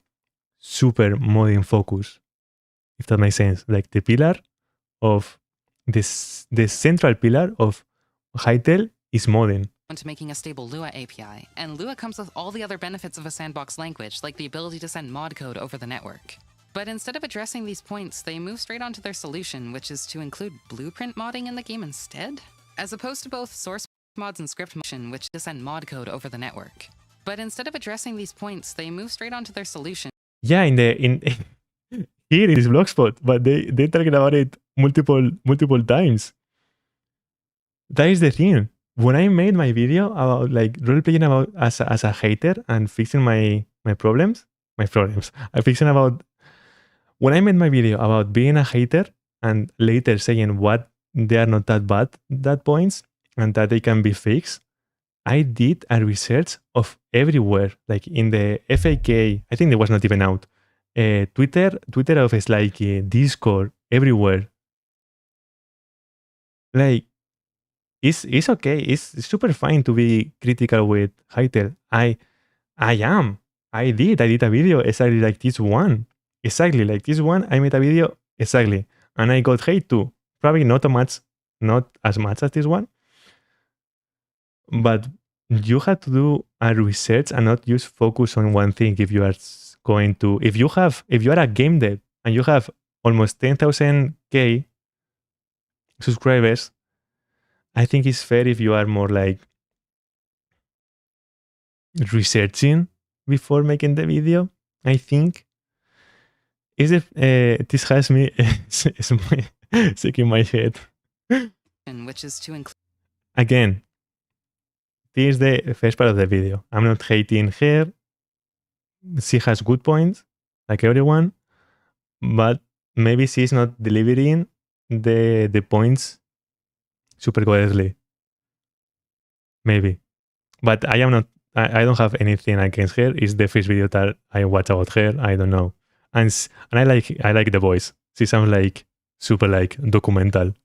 super modding focused. If that makes sense. Like the pillar of this, the central pillar of Hytale is modding. To making a stable Lua API, and Lua comes with all the other benefits of a sandbox language, like the ability to send mod code over the network. But instead of addressing these points, they move straight on to their solution, which is to include blueprint modding in the game instead, as opposed to both source mods and script modding, which is to send mod code over the network. But instead of addressing these points, they move straight on to their solution. Yeah, in here in this blogspot, but they're talking about it multiple times. That is the thing. When I made my video about like role-playing about as a hater and fixing my problems, I'm fixing about when I made my video about being a hater and later saying what they are not that bad, that points, and that they can be fixed, I did a research of everywhere, like in the FAK, I think it was not even out. Twitter of Slikey, Discord, everywhere. Like, it's okay. It's super fine to be critical with Hytale. I am. I did a video exactly like this one. Exactly like this one. I made a video exactly. And I got hate too. Probably not as much as this one. But you have to do a research and not just focus on one thing if you are going to. If you are a game dev and you have almost 10,000 subscribers, I think it's fair if you are more like researching before making the video. I think this has me shaking my head. Which is to include again. This is the first part of the video. I'm not hating her. she has good points, like everyone, but maybe she's not delivering the points super correctly. Maybe. But I am not. I don't have anything against her. It's the first video that I watch about her. I don't know, and I like the voice. She sounds like super like documental.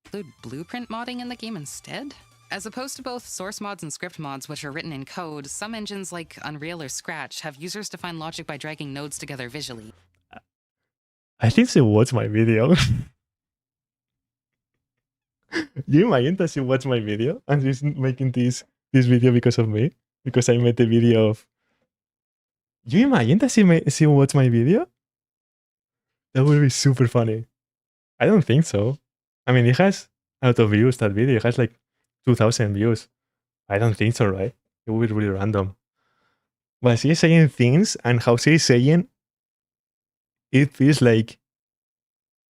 Include blueprint modding in the game instead? As opposed to both source mods and script mods, which are written in code, some engines like Unreal or Scratch have users define logic by dragging nodes together visually. I think she watched my video. You imagine that she watched my video and she's making this video because of me? Because I made the video of... You imagine that she watched my video? That would be super funny. I don't think so. I mean, it has a lot of views, that video. It has like 2,000 views. I don't think so, right? It would be really random. But she's saying things, and how she's saying, it feels like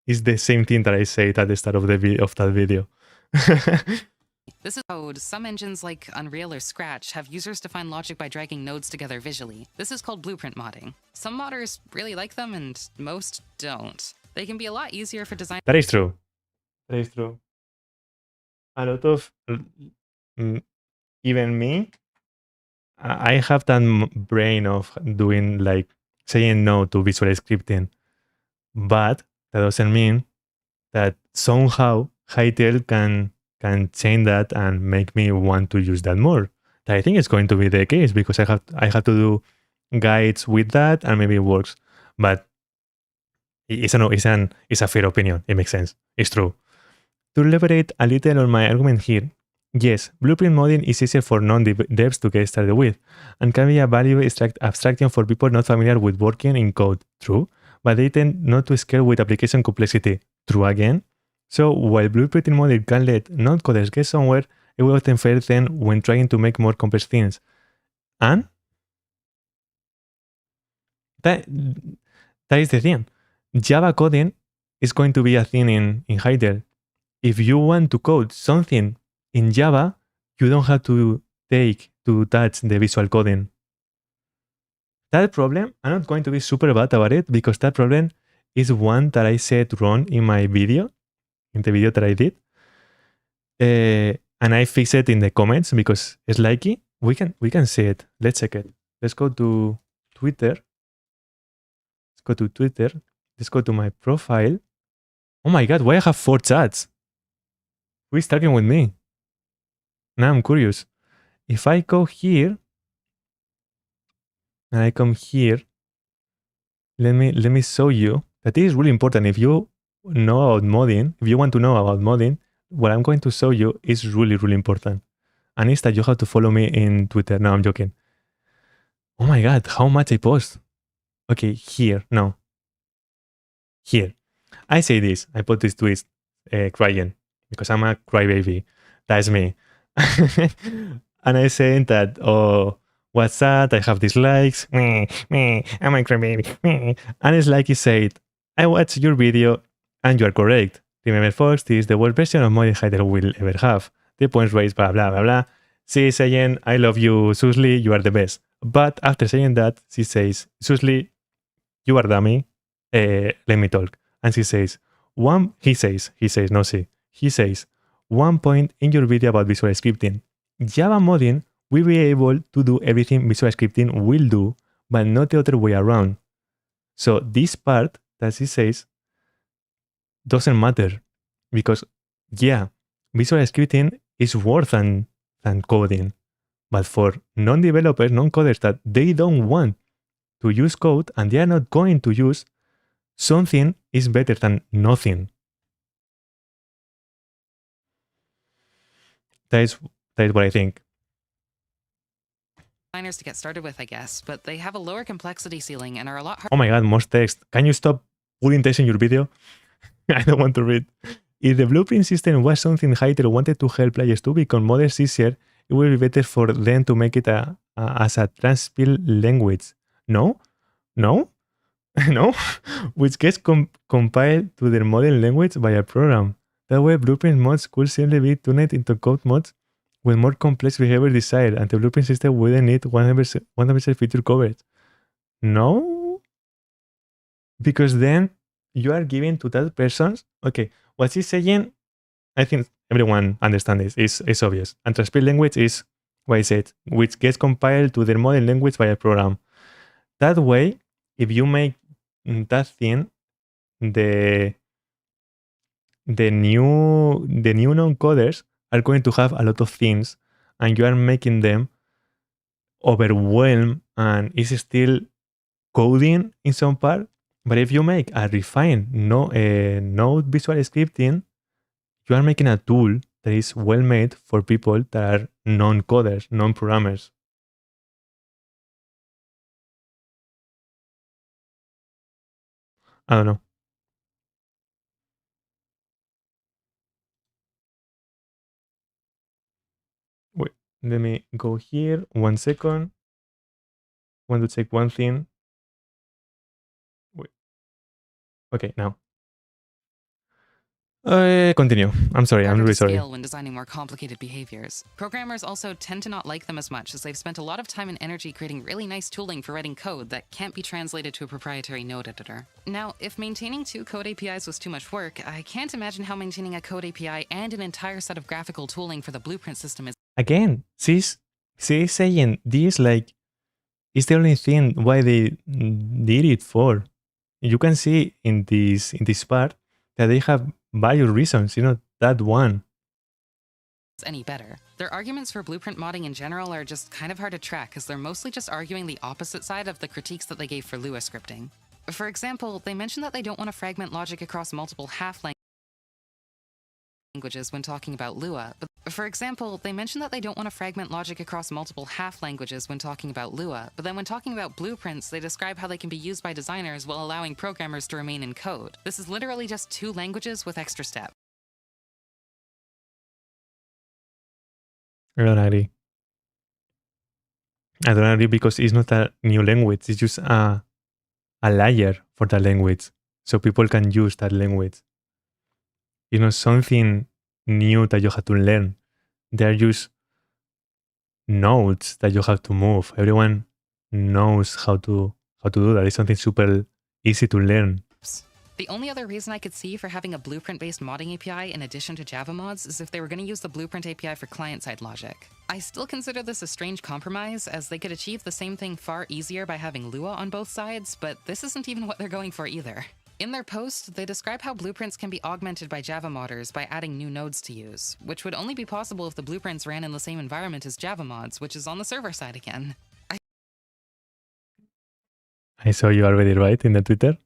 it's the same thing that I said at the start of that video. This is code. Some engines like Unreal or Scratch have users define logic by dragging nodes together visually. This is called blueprint modding. Some modders really like them and most don't. They can be a lot easier for design. That is true. That is true. A lot of... even me, I have that brain of doing like saying no to visual scripting. But that doesn't mean that somehow Hytale can change that and make me want to use that more. I think it's going to be the case because I have to do guides with that and maybe it works. But it's a fair opinion. It makes sense. It's true. To elaborate a little on my argument here, yes, blueprint modding is easier for non-devs to get started with and can be a valuable abstraction for people not familiar with working in code. True. But they tend not to scale with application complexity. True again. So while blueprint modding can let non-coders get somewhere, it will often fail them when trying to make more complex things. And that is the thing. Java coding is going to be a thing in Hytale. If you want to code something in Java, you don't have to touch the visual coding. That problem, I'm not going to be super bad about it because that problem is one that I said wrong in my video, in the video that I did. And I fixed it in the comments because it's likey. We can see it. Let's check it. Let's go to Twitter. Let's go to my profile. Oh my God, why I have 4 chats? Who is talking with me? Now I'm curious. If I go here, and I come here, let me show you that it is really important. If you know about modding, if you want to know about modding, what I'm going to show you is really, really important. And it's that you have to follow me in Twitter. No, I'm joking. Oh my God, how much I post? Okay, here, no. Here. I say this, I put this tweet crying because I'm a crybaby. That's me. And I say that, oh, what's that? I have dislikes. I'm a crybaby. And it's like he said, I watched your video and you are correct. Remember, folks, this is the worst version of modding Hytale will ever have. The points raised, blah, blah, blah, blah. She is saying, I love you, Susli, you are the best. But after saying that, she says, Susli, you are dummy. Let me talk. And he says, he says, one point in your video about visual scripting. Java modding will be able to do everything visual scripting will do, but not the other way around. So this part that she says doesn't matter because, yeah, visual scripting is worse than coding. But for non-developers, non-coders that they don't want to use code and they are not going to use, something is better than nothing. That is what I think. Designers to get started with, I guess, but they have a lower complexity ceiling and are a lot harder. Oh my God, more text. Can you stop putting text in your video? I don't want to read. If the blueprint system was something Hytale wanted to help players to become modders easier, it would be better for them to make it as a transpil language. No? No? No? Which gets compiled to their model language by a program. That way, blueprint mods could simply be tuned into code mods with more complex behavior desired, and the blueprint system wouldn't need 100% feature coverage. No, because then you are giving to that person. Okay, what he's saying, I think everyone understands this. It's obvious. And transparent language is what I said, which gets compiled to the model language by a program. That way, if you make that thing, the new non-coders are going to have a lot of things, and you are making them overwhelmed, and it's still coding in some part. But if you make a refined node visual scripting, you are making a tool that is well made for people that are non-coders, non-programmers. I don't know. Wait, let me go here. 1 second. Want to check one thing. Wait. Okay, now. Continue. I'm sorry. I'm really sorry. When designing more complicated behaviors. Programmers also tend to not like them as much, as they've spent a lot of time and energy creating really nice tooling for writing code that can't be translated to a proprietary node editor. Now, if maintaining 2 code APIs was too much work, I can't imagine how maintaining a code API and an entire set of graphical tooling for the blueprint system is. Again, she's saying this like it's the only thing why they did it for. You can see in this part that they have various reasons, that one. Any better. Their arguments for blueprint modding in general are just kind of hard to track, because they're mostly just arguing the opposite side of the critiques that they gave for Lua scripting. For example, they mentioned that they don't want to fragment logic across multiple languages when talking about Lua. But then when talking about blueprints, they describe how they can be used by designers while allowing programmers to remain in code. This is literally just 2 languages with extra steps. I don't agree. I don't agree because it's not a new language. It's just a layer for that language. So people can use that language. Something new that you have to learn. They're just nodes that you have to move. Everyone knows how to do that. It's something super easy to learn. The only other reason I could see for having a blueprint-based modding API in addition to Java mods is if they were going to use the blueprint API for client-side logic. I still consider this a strange compromise, as they could achieve the same thing far easier by having Lua on both sides, but this isn't even what they're going for either. In their post, they describe how blueprints can be augmented by Java modders by adding new nodes to use, which would only be possible if the blueprints ran in the same environment as Java mods, which is on the server side again. I saw you already right in the Twitter.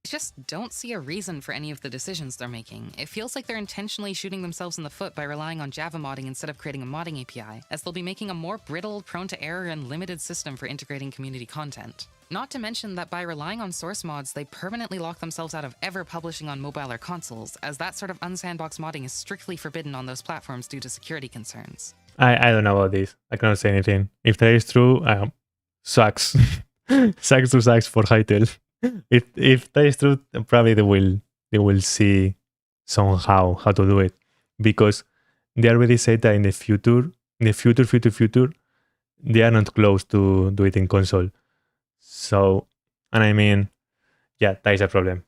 I just don't see a reason for any of the decisions they're making. It feels like they're intentionally shooting themselves in the foot by relying on Java modding instead of creating a modding API, as they'll be making a more brittle, prone to error, and limited system for integrating community content. Not to mention that by relying on source mods, they permanently lock themselves out of ever publishing on mobile or consoles, as that sort of unsandbox modding is strictly forbidden on those platforms due to security concerns. I don't know about this. I cannot say anything. If that is true, sucks. sucks for Hytale. If that is true, probably they will see somehow how to do it, because they already said that in the future, they are not close to do it in console. So, and I mean, yeah, that is a problem.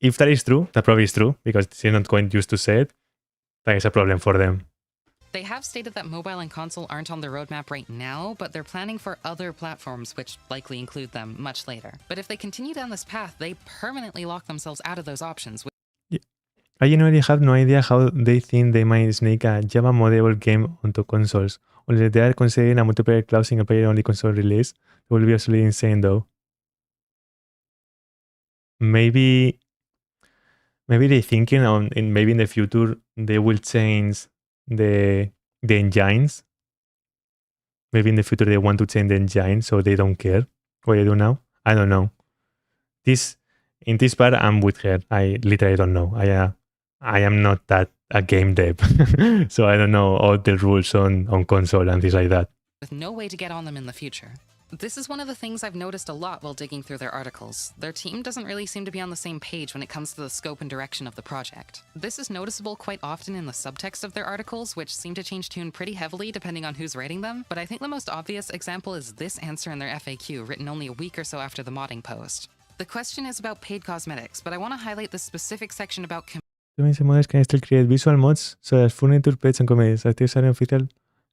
If that is true, that probably is true, because they're not going used to say it. That is a problem for them. They have stated that mobile and console aren't on the roadmap right now, but they're planning for other platforms, which likely include them much later. But if they continue down this path, they permanently lock themselves out of those options. Yeah. I genuinely have no idea how they think they might sneak a Java moddable game onto consoles. Only they are considering a multiplayer cloud single player only console release. It will be absolutely insane though. Maybe they're thinking maybe in the future they will change the engines. Maybe in the future they want to change the engine, so they don't care what they do now. I don't know. In this part, I'm with her. I literally don't know. I am not that a game dev, so I don't know all the rules on console and things like that. With no way to get on them in the future. This is one of the things I've noticed a lot while digging through their articles. Their team doesn't really seem to be on the same page when it comes to the scope and direction of the project. This is noticeable quite often in the subtext of their articles, which seem to change tune pretty heavily depending on who's writing them, but I think the most obvious example is this answer in their FAQ, written only a week or so after the modding post. The question is about paid cosmetics, but I want to highlight the specific section about modders can still create visual mods, so as furniture, pets, and comedies. Active are official.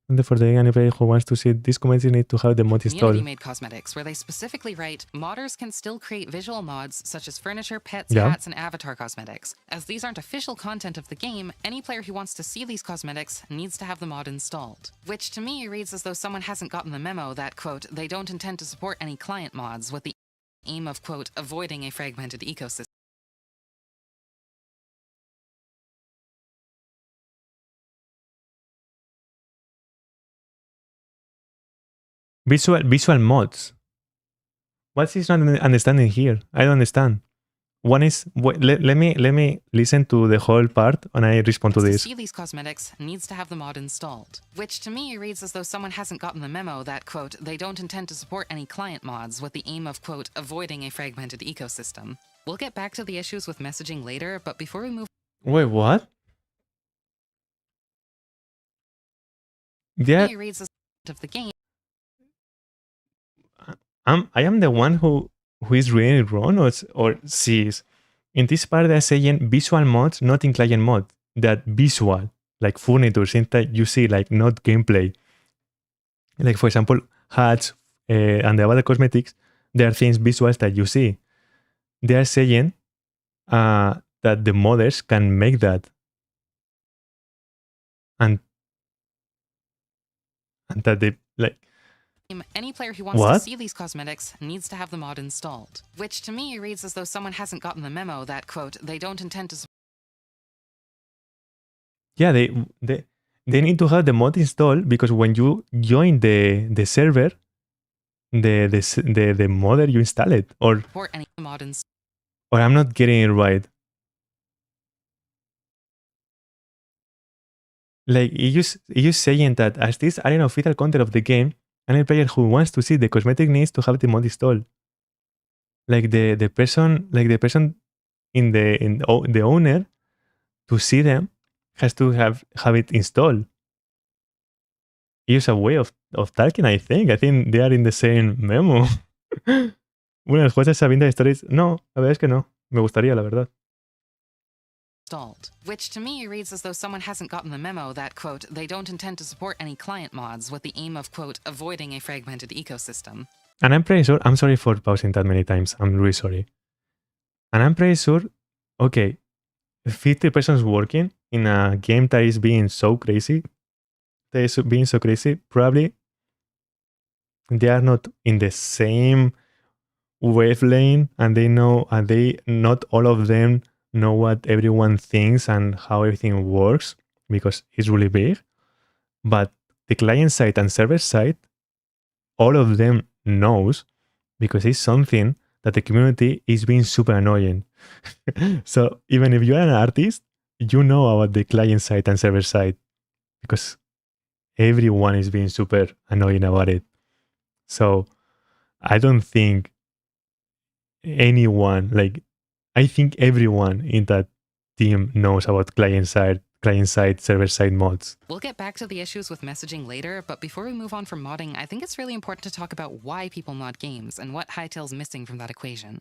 And for the any player who wants to see these communities need to have the mod installed. Community-made cosmetics, where they specifically write, modders can still create visual mods such as furniture, pets, hats, and avatar cosmetics. As these aren't official content of the game, any player who wants to see these cosmetics needs to have the mod installed. Which to me reads as though someone hasn't gotten the memo that, quote, they don't intend to support any client mods with the aim of, quote, avoiding a fragmented ecosystem. Visual mods. What is not understanding here? I don't understand. One is let me listen to the whole part and I respond to this. To see these cosmetics needs to have the mod installed, which to me reads as though someone hasn't gotten the memo that, quote, they don't intend to support any client mods with the aim of, quote, avoiding a fragmented ecosystem. We'll get back to the issues with messaging later, but before we move... Wait, what? Yeah. Reads as of the game. I am the one who is reading it wrong or sees. In this part they're saying visual mods, not in client mode. That visual, like furniture, things that you see, like not gameplay. Like for example, hats and the other cosmetics, there are things visuals that you see. They are saying that the modders can make that. And that they like... Any player who wants to see these cosmetics needs to have the mod installed, which to me reads as though someone hasn't gotten the memo that, quote, they don't intend to... Yeah, they need to have the mod installed because when you join the server, the modder you install it, or I'm not getting it right. Like you saying that as these are an official content of the game, any player who wants to see the cosmetic needs to have the mod installed. Like the person in the owner to see them has to have it installed. Use a way of talking, I think. I think they are in the same memo. Una de las cosas sabiendo de stories. No, la verdad es que no. Me gustaría, la verdad. Which to me reads as though someone hasn't gotten the memo that, quote, they don't intend to support any client mods with the aim of, quote, avoiding a fragmented ecosystem. And I'm pretty sure, I'm sorry for pausing that many times, I'm really sorry. And I'm pretty sure, okay, 50 persons working in a game that is being so crazy, probably they are not in the same wavelength and not all of them know what everyone thinks and how everything works because it's really big. But the client side and server side, all of them knows because it's something that the community is being super annoying. So even if you're an artist, you know about the client side and server side because everyone is being super annoying about it. So I don't think anyone, like, I think everyone in that team knows about client side, server side mods. We'll get back to the issues with messaging later, but before we move on from modding, I think it's really important to talk about why people mod games and what Hytale's missing from that equation.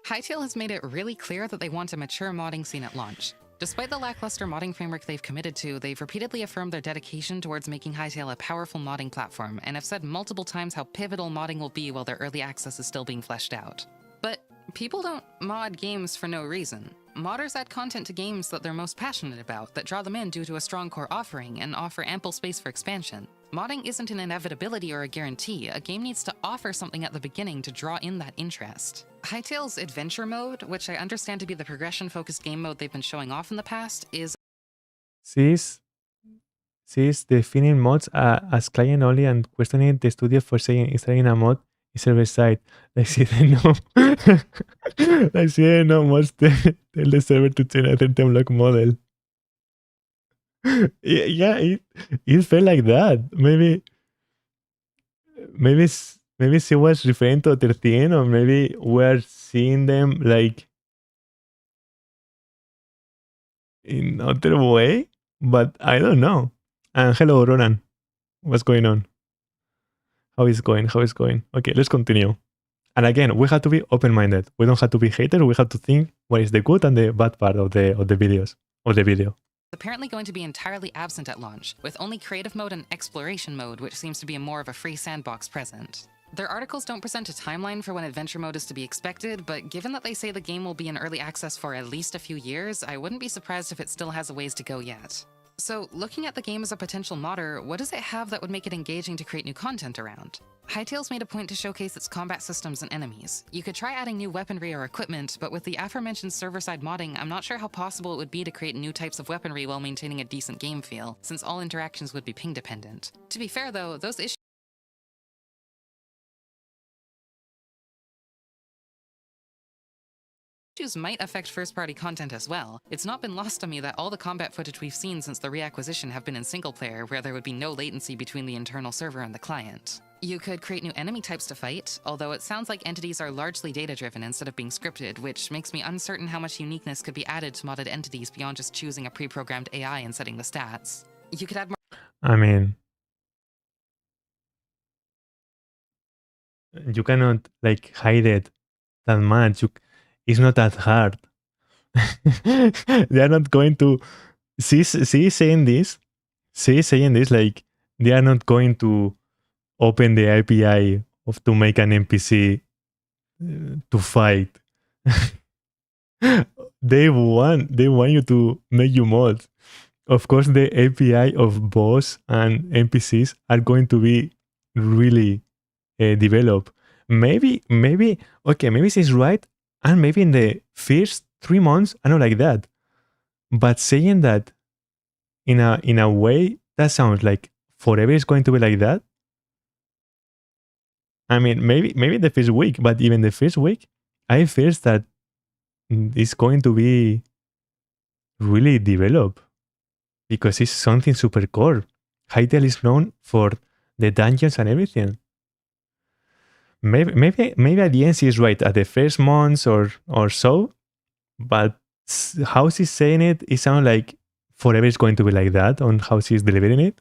Hytale has made it really clear that they want a mature modding scene at launch. Despite the lackluster modding framework they've committed to, they've repeatedly affirmed their dedication towards making Hytale a powerful modding platform, and have said multiple times how pivotal modding will be while their early access is still being fleshed out. But people don't mod games for no reason. Modders add content to games that they're most passionate about, that draw them in due to a strong core offering and offer ample space for expansion. Modding isn't an inevitability or a guarantee. A game needs to offer something at the beginning to draw in that interest. Hytale's Adventure Mode, which I understand to be the progression-focused game mode they've been showing off in the past, is... She's defining mods as client-only and questioning the studio for saying installing a mod is server-side. Like si they know... like si they know mods, tell the server to change a certain block model. Yeah, it felt like that. Maybe maybe she was referring to other thing, or maybe we're seeing them like in other way, but I don't know. And hello, Ronan. What's going on? How is going? How is going? Okay, let's continue. And again, we have to be open-minded. We don't have to be haters. We have to think what is the good and the bad part of the videos of the video. Apparently going to be entirely absent at launch, with only creative mode and exploration mode, which seems to be more of a free sandbox present. Their articles don't present a timeline for when adventure mode is to be expected, but given that they say the game will be in early access for at least a few years, I wouldn't be surprised if it still has a ways to go yet. So, looking at the game as a potential modder, what does it have that would make it engaging to create new content around? Hytale's made a point to showcase its combat systems and enemies. You could try adding new weaponry or equipment, but with the aforementioned server-side modding, I'm not sure how possible it would be to create new types of weaponry while maintaining a decent game feel, since all interactions would be ping-dependent. To be fair though, those issues might affect first-party content as well. It's not been lost on me that all the combat footage we've seen since the reacquisition have been in single-player, where there would be no latency between the internal server and the client. You could create new enemy types to fight, although it sounds like entities are largely data-driven instead of being scripted, which makes me uncertain how much uniqueness could be added to modded entities beyond just choosing a pre-programmed AI and setting the stats. You could add more... I mean, you cannot like hide it that much. It's not that hard. They are not going to see saying this. Saying this like they are not going to open the API to make an NPC to fight. They want you to make you mods. Of course, the API of boss and NPCs are going to be really developed. Maybe she's right, and maybe in the first 3 months, I don't like that. But saying that in a way that sounds like forever is going to be like that. I mean, maybe the first week, but even the first week, I feel that it's going to be really developed because it's something super core. Hytale is known for the dungeons and everything. Maybe at the end she's right at the first months or so, but how she's saying it, it sounds like forever is going to be like that on how she's delivering it.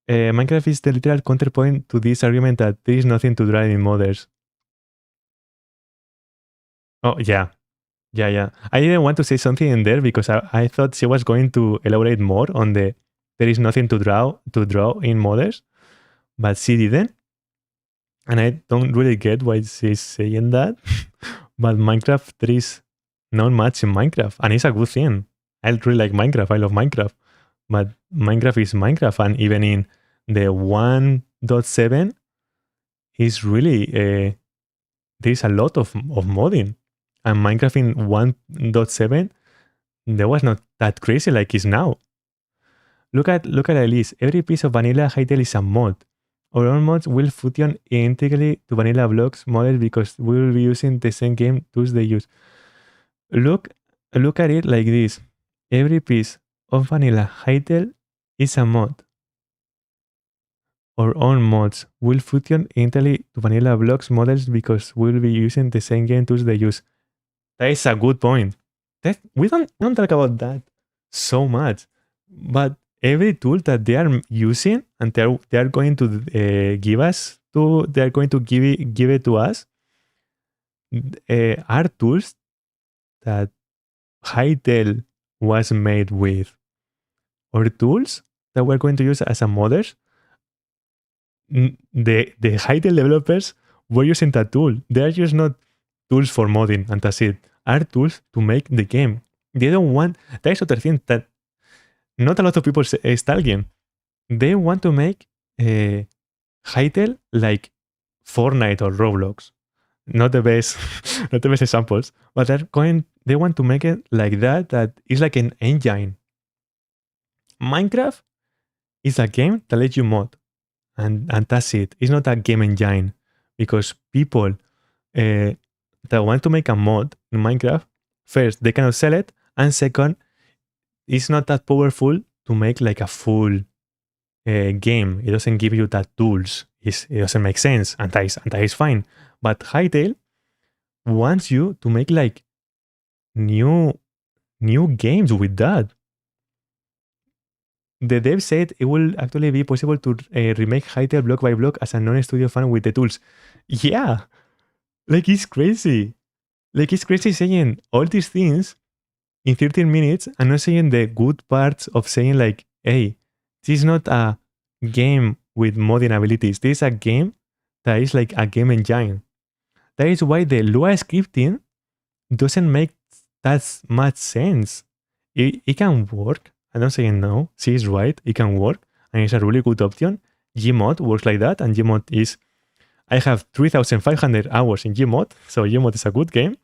Minecraft is the literal counterpoint to this argument that there is nothing to drive in modders. Oh, yeah. I didn't want to say something in there because I thought she was going to elaborate more on the there is nothing to draw in modders, but she didn't. And I don't really get why she's saying that. But Minecraft, there is not much in Minecraft, and it's a good thing. I really like Minecraft. I love Minecraft. But Minecraft is Minecraft, and even in the 1.7, is really there's a lot of modding. And Minecraft in 1.7, there was not that crazy like it's now. Look at the list. Every piece of vanilla Hytale is a mod. Our own mods will function integrally to vanilla blocks models because we will be using the same game tools they use. Look at it like this. Every piece of vanilla Hytale is a mod. Our own mods will function integrally to vanilla blocks models because we will be using the same game tools they use. That is a good point. We don't talk about that so much, but every tool that they are using and they are going to give it to us are tools that Hytale was made with, or tools that we're going to use as a modders. The Hytale developers were using that tool. They are just not tools for modding and that's it. Are tools to make the game. They don't want. That is other thing that not a lot of people is talking. They want to make Hytale like Fortnite or Roblox. Not the best, not the best examples, but they want to make it like that. That is like an engine. Minecraft is a game that lets you mod, and that's it. It's not a game engine because people that want to make a mod in Minecraft, first they cannot sell it, and second, it's not that powerful to make like a full game. It doesn't give you that tools. it doesn't make sense, and that is fine. But Hytale wants you to make like new games with that. The dev said it will actually be possible to remake Hytale block by block as a non-studio fan with the tools. Yeah, like it's crazy. Like it's crazy saying all these things in 13 minutes and not saying the good parts of saying like, hey, this is not a game with modding abilities. This is a game that is like a game engine. That is why the Lua scripting doesn't make that much sense. It can work. I'm not saying no. She is right. It can work. And it's a really good option. Gmod works like that. And Gmod is... I have 3,500 hours in Gmod. So Gmod is a good game.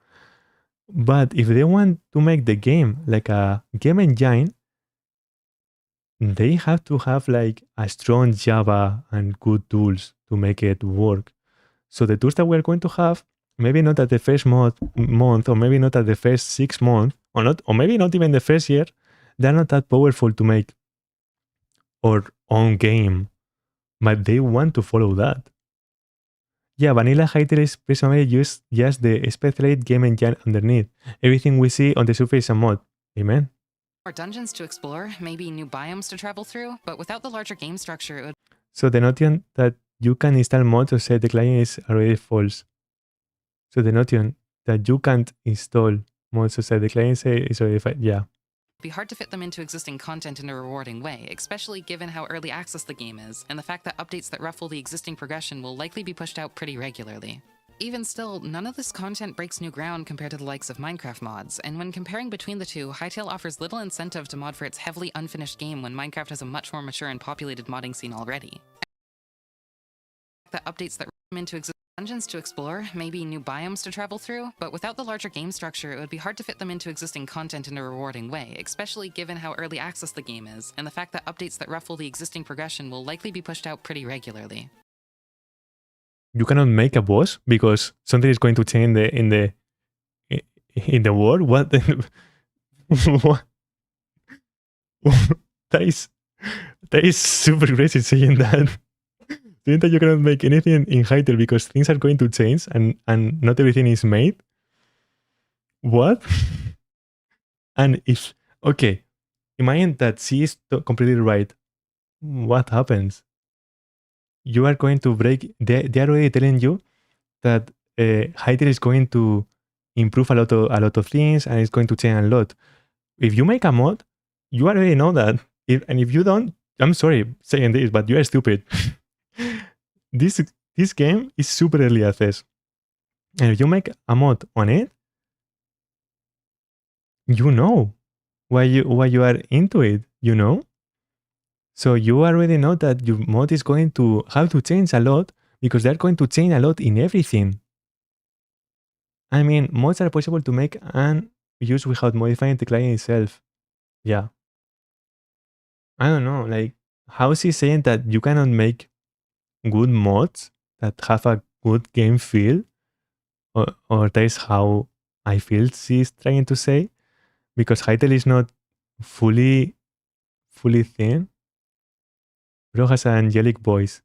But if they want to make the game like a game engine, they have to have like a strong Java and good tools to make it work. So the tools that we're going to have, maybe not at the first month, or maybe not at the first 6 months, or maybe not even the first year, they're not that powerful to make our own game. But they want to follow that. Yeah, Vanilla Hytale is presumably just the specialized game engine underneath. Everything we see on the surface is a mod. Amen. More dungeons to explore, maybe new biomes to travel through, but without the larger game structure, it would... So the notion that you can install mods or set the client is already false. So the notion that you can't install mods or set the client is already false. Yeah. be hard to fit them into existing content in a rewarding way, especially given how early access the game is, and the fact that updates that ruffle the existing progression will likely be pushed out pretty regularly. Even still, none of this content breaks new ground compared to the likes of Minecraft mods, and when comparing between the two, Hytale offers little incentive to mod for its heavily unfinished game when Minecraft has a much more mature and populated modding scene already. That updates that them into existing dungeons to explore, maybe new biomes to travel through, but without the larger game structure, it would be hard to fit them into existing content in a rewarding way, especially given how early access the game is, and the fact that updates that ruffle the existing progression will likely be pushed out pretty regularly. You cannot make a boss because something is going to change in the world. What? What? that is super crazy saying that. Saying that you cannot make anything in Hytale because things are going to change and not everything is made. What? And if okay, imagine that she is completely right. What happens? You are going to break. They are already telling you that Hytale is going to improve a lot of things and it's going to change a lot. If you make a mod, you already know that. And if you don't, I'm sorry saying this, but you are stupid. This game is super early access. And if you make a mod on it, you know why you are into it, you know? So you already know that your mod is going to have to change a lot because they're going to change a lot in everything. I mean, mods are possible to make and use without modifying the client itself. Yeah. I don't know, like, how is he saying that you cannot make good mods that have a good game feel? Or that is how I feel she's trying to say? Because Hytale is not fully thin. Bro has an angelic voice.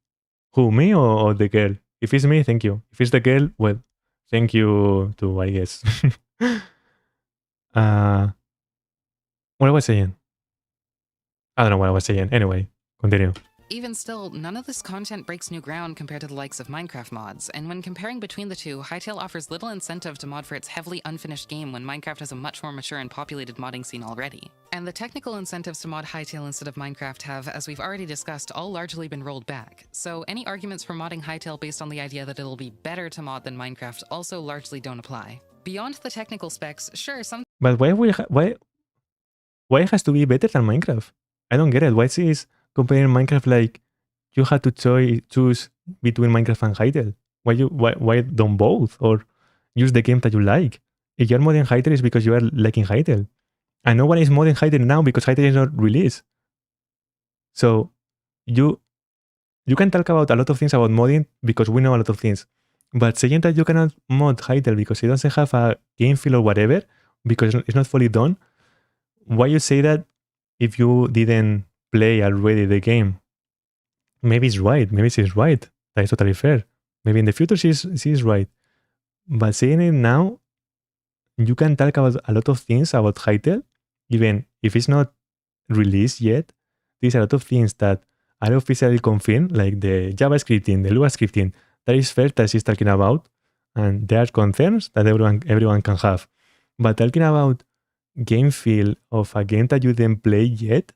Who, me or the girl? If it's me, thank you. If it's the girl, well, thank you too, I guess. What was I saying? I don't know what I was saying. Anyway, continue. Even still, none of this content breaks new ground compared to the likes of Minecraft mods, and when comparing between the two, Hytale offers little incentive to mod for its heavily unfinished game when Minecraft has a much more mature and populated modding scene already. And the technical incentives to mod Hytale instead of Minecraft have, as we've already discussed, all largely been rolled back, so any arguments for modding Hytale based on the idea that it'll be better to mod than Minecraft also largely don't apply. Beyond the technical specs, sure, some... But why it has to be better than Minecraft? I don't get it. Why is comparing Minecraft like you had to choose between Minecraft and Hytale? Why don't both? Or use the game that you like? If you're modding Hytale, it's because you are liking Hytale. And no one is modding Hytale now because Hytale is not released. So you can talk about a lot of things about modding because we know a lot of things. But saying that you cannot mod Hytale because it doesn't have a game feel or whatever, because it's not fully done, why you say that if you didn't play already the game? Maybe it's right. Maybe she's right. That is totally fair. Maybe in the future she's right. But saying it now, you can talk about a lot of things about Hytale, even if it's not released yet. There's a lot of things that are officially confirmed, like the JavaScripting, the Lua scripting, that is fair that she's talking about, and there are concerns that everyone can have. But talking about game feel of a game that you didn't play yet,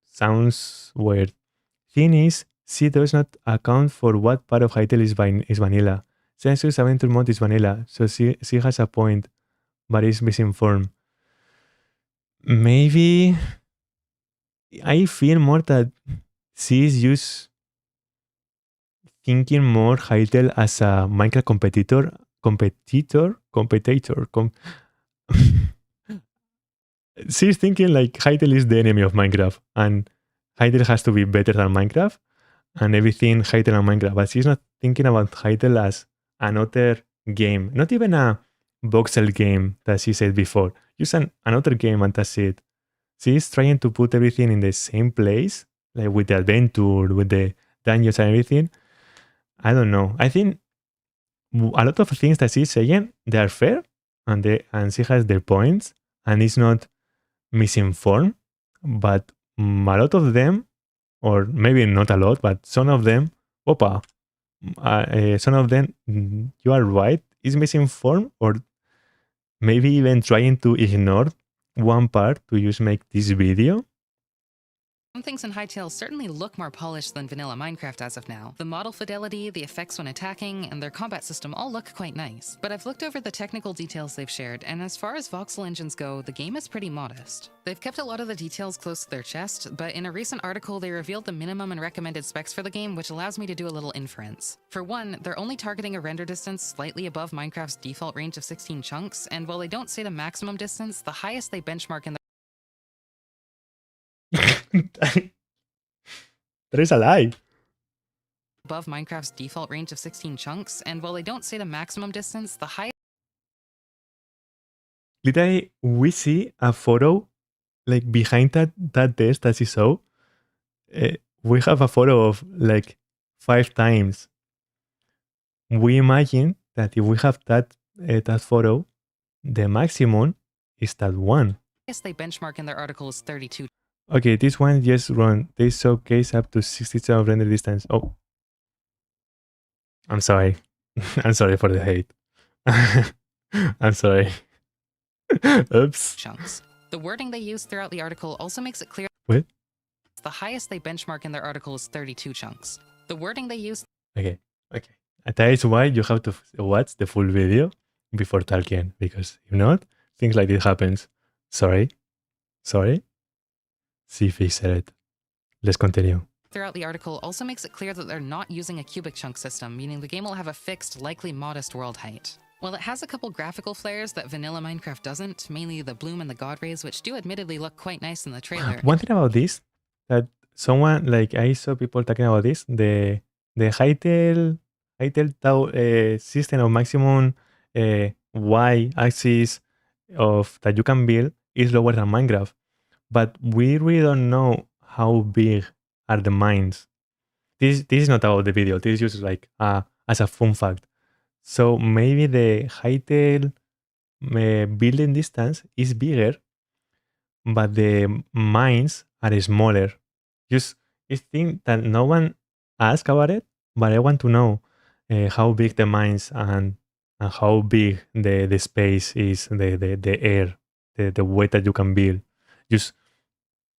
sounds weird. Thing is, she does not account for what part of Hytale is vanilla. Census Adventure Mode is vanilla, so she has a point, but is misinformed. Maybe I feel more that she is just thinking more Hytale as a Minecraft competitor. She's thinking like Hytale is the enemy of Minecraft, and Hytale has to be better than Minecraft, and everything Hytale and Minecraft. But she's not thinking about Hytale as another game, not even a voxel game that she said before. Just another game, and that's it. She's trying to put everything in the same place, like with the adventure, with the dungeons and everything. I don't know. I think a lot of things that she's saying, they are fair, and she has their points, and it's not misinformed. But a lot of them, or maybe not a lot, but some of them, some of them, you are right, is misinformed, or maybe even trying to ignore one part to just make this video. Some things in Hytale certainly look more polished than vanilla Minecraft as of now. The model fidelity, the effects when attacking, and their combat system all look quite nice. But I've looked over the technical details they've shared, and as far as voxel engines go, the game is pretty modest. They've kept a lot of the details close to their chest, but in a recent article they revealed the minimum and recommended specs for the game, which allows me to do a little inference. For one, they're only targeting a render distance slightly above Minecraft's default range of 16 chunks, and while they don't say the maximum distance, the highest they benchmark in That is a lie. above Minecraft's default range of 16 chunks, and while they don't say the maximum distance, the highest literally we see a photo like behind that desk that she saw. We have a photo of like 5 times. We imagine that if we have that photo, the maximum is that one. they benchmark in their article is 32. Okay, this one just run. They showcase up to 67 of render distance. Oh, I'm sorry. I'm sorry for the hate. I'm sorry. Oops. Chunks. The wording they use throughout the article also makes it clear. What? The highest they benchmark in their article is 32 chunks. The wording they use. Okay. That is why you have to watch the full video before talking, because if not, things like this happens. Sorry. See if he said it. Let's continue. Throughout the article also makes it clear that they're not using a cubic chunk system, meaning the game will have a fixed, likely modest world height. While it has a couple graphical flares that vanilla Minecraft doesn't, mainly the bloom and the god rays, which do admittedly look quite nice in the trailer. One thing about this, that someone, like I saw people talking about this, the Hytale system of maximum y-axis of that you can build is lower than Minecraft. But we really don't know how big are the mines. This is not about the video. This is just like as a fun fact. So maybe the Hytale building distance is bigger, but the mines are smaller. Just I think that no one asked about it, but I want to know how big the mines and how big the space is, the air, the way that you can build. Just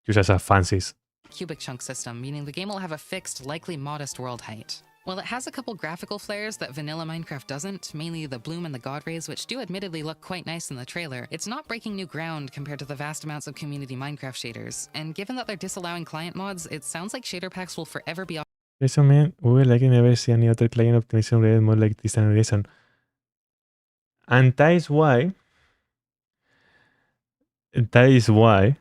as a fancies. Cubic chunk system, meaning the game will have a fixed, likely modest world height. While it has a couple graphical flares that vanilla Minecraft doesn't, mainly the bloom and the god rays, which do admittedly look quite nice in the trailer, it's not breaking new ground compared to the vast amounts of community Minecraft shaders. And given that they're disallowing client mods, it sounds like shader packs will forever be Listen, man, we would like never see any other client optimization related mod like this animation. And that is why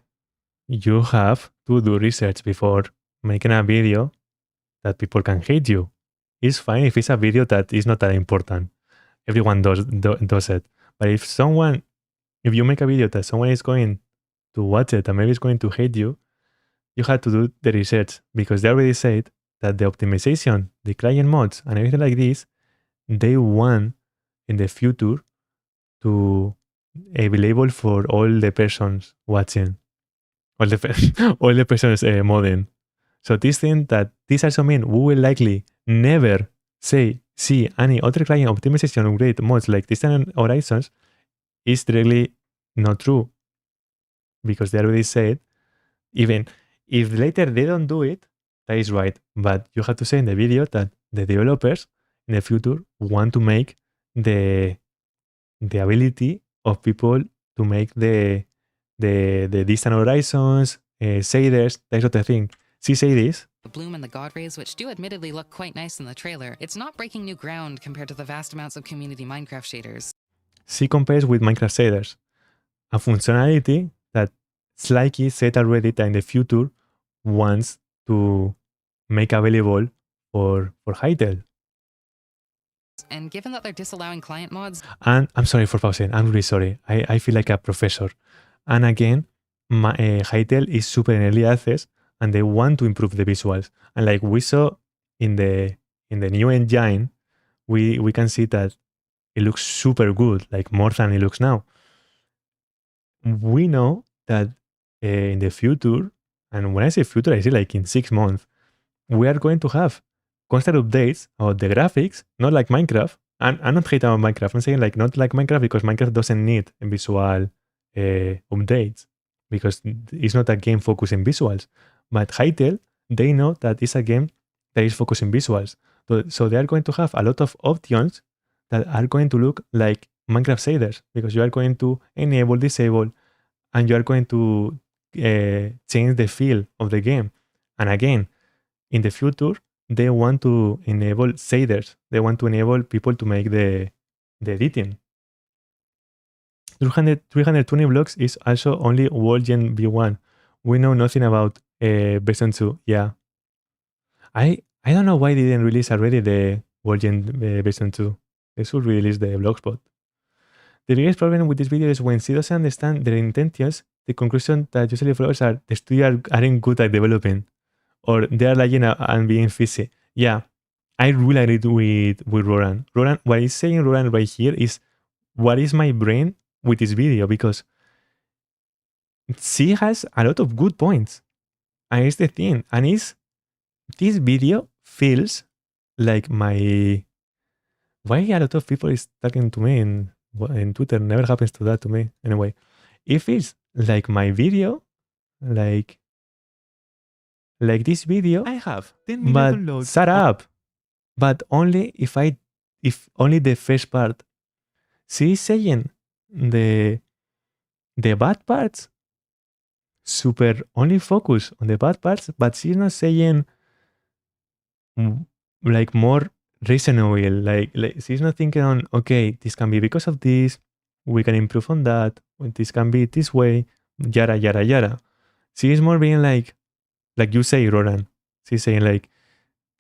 you have to do research before making a video that people can hate you. It's fine if it's a video that is not that important. Everyone does it. But if you make a video that someone is going to watch it and maybe is going to hate you, you have to do the research, because they already said that the optimization, the client mods, and everything like this, they want in the future to available for all the persons watching, all the all the persons modding. So this also means we will likely never see any other client optimization upgrade mods like Distant Horizons is directly not true, because they already said, even if later they don't do it, that is right. But you have to say in the video that the developers in the future want to make the ability of people to make the Distant Horizons, shaders, that sort of thing. See, say this. The bloom and the god rays, which do admittedly look quite nice in the trailer, it's not breaking new ground compared to the vast amounts of community Minecraft shaders. She compares with Minecraft shaders, a functionality that Slikey said already that in the future wants to make available for Hytale. And given that they're disallowing client mods... And I'm sorry for pausing. I'm really sorry. I feel like a professor. And again, Hytale is super in early access, and they want to improve the visuals. And like we saw in the new engine, we can see that it looks super good, like more than it looks now. We know that in the future, and when I say future, I say like in 6 months, we are going to have constant updates of the graphics, not like Minecraft. And I'm not hating on Minecraft. I'm saying like not like Minecraft because Minecraft doesn't need visual updates because it's not a game focused in visuals. But Hytale, they know that it's a game that is focused in visuals. So they are going to have a lot of options that are going to look like Minecraft shaders because you are going to enable, disable, and you are going to change the feel of the game. And again, in the future, they want to enable shaders. They want to enable people to make the editing. 320 blocks is also only World Gen V1. We know nothing about version 2. Yeah. I don't know why they didn't release already the World Gen version 2. They should release the blogspot. The biggest problem with this video is when she doesn't understand their intentions, the conclusion that usually follows are the studio aren't good at developing, or they are lying and being fishy. Yeah, I really agree with Roran. What he's saying, Roran, right here is what is my brain with this video, because she has a lot of good points. And it's the thing. And this video feels like my... Why a lot of people is talking to me in Twitter? Never happens to that to me. Anyway, it feels like my video, like this video. I have 10 million downloads. Shut up. But only if only the first part. She's saying the bad parts. Super only focus on the bad parts, but she's not saying like more reasonable. Like she's not thinking on, okay, this can be because of this, we can improve on that, this can be this way, yada yada yada. She is more being like you say, Roran. She's saying like,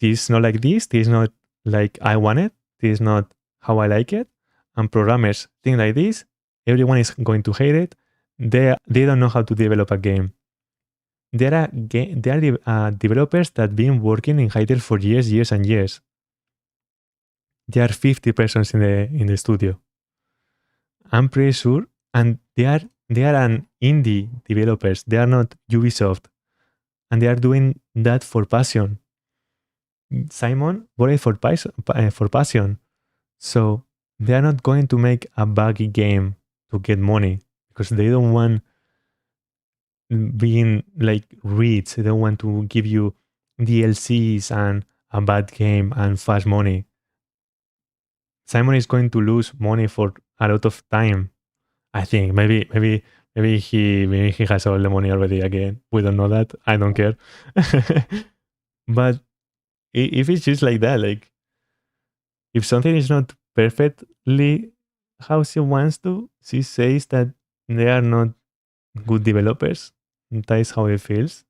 this is not like this is not like I want it, this is not how I like it. And programmers think like this, everyone is going to hate it. They don't know how to develop a game. There are developers that have been working in Hytale for years and years. There are 50 persons in the studio. I'm pretty sure, and they are an indie developers. They are not Ubisoft, and they are doing that for passion. Simon worried for passion, so they are not going to make a buggy game to get money because they don't want being like rich. They don't want to give you DLCs and a bad game and fast money. Simon is going to lose money for a lot of time. I think maybe he has all the money already again. We don't know that. I don't care. But if it's just like that, like if something is not perfectly how she wants to, she says that they are not good developers. That is how it feels.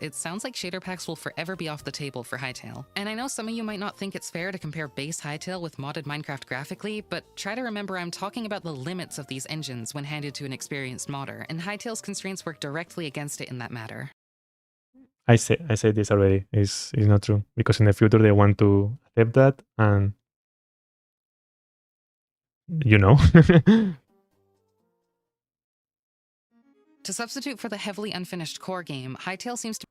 It sounds like shader packs will forever be off the table for Hytale. And I know some of you might not think it's fair to compare base Hytale with modded Minecraft graphically, but try to remember I'm talking about the limits of these engines when handed to an experienced modder, and Hytale's constraints work directly against it in that matter. I said this already. It's not true because in the future they want to accept that, and you know. To substitute for the heavily unfinished core game, Hytale seems to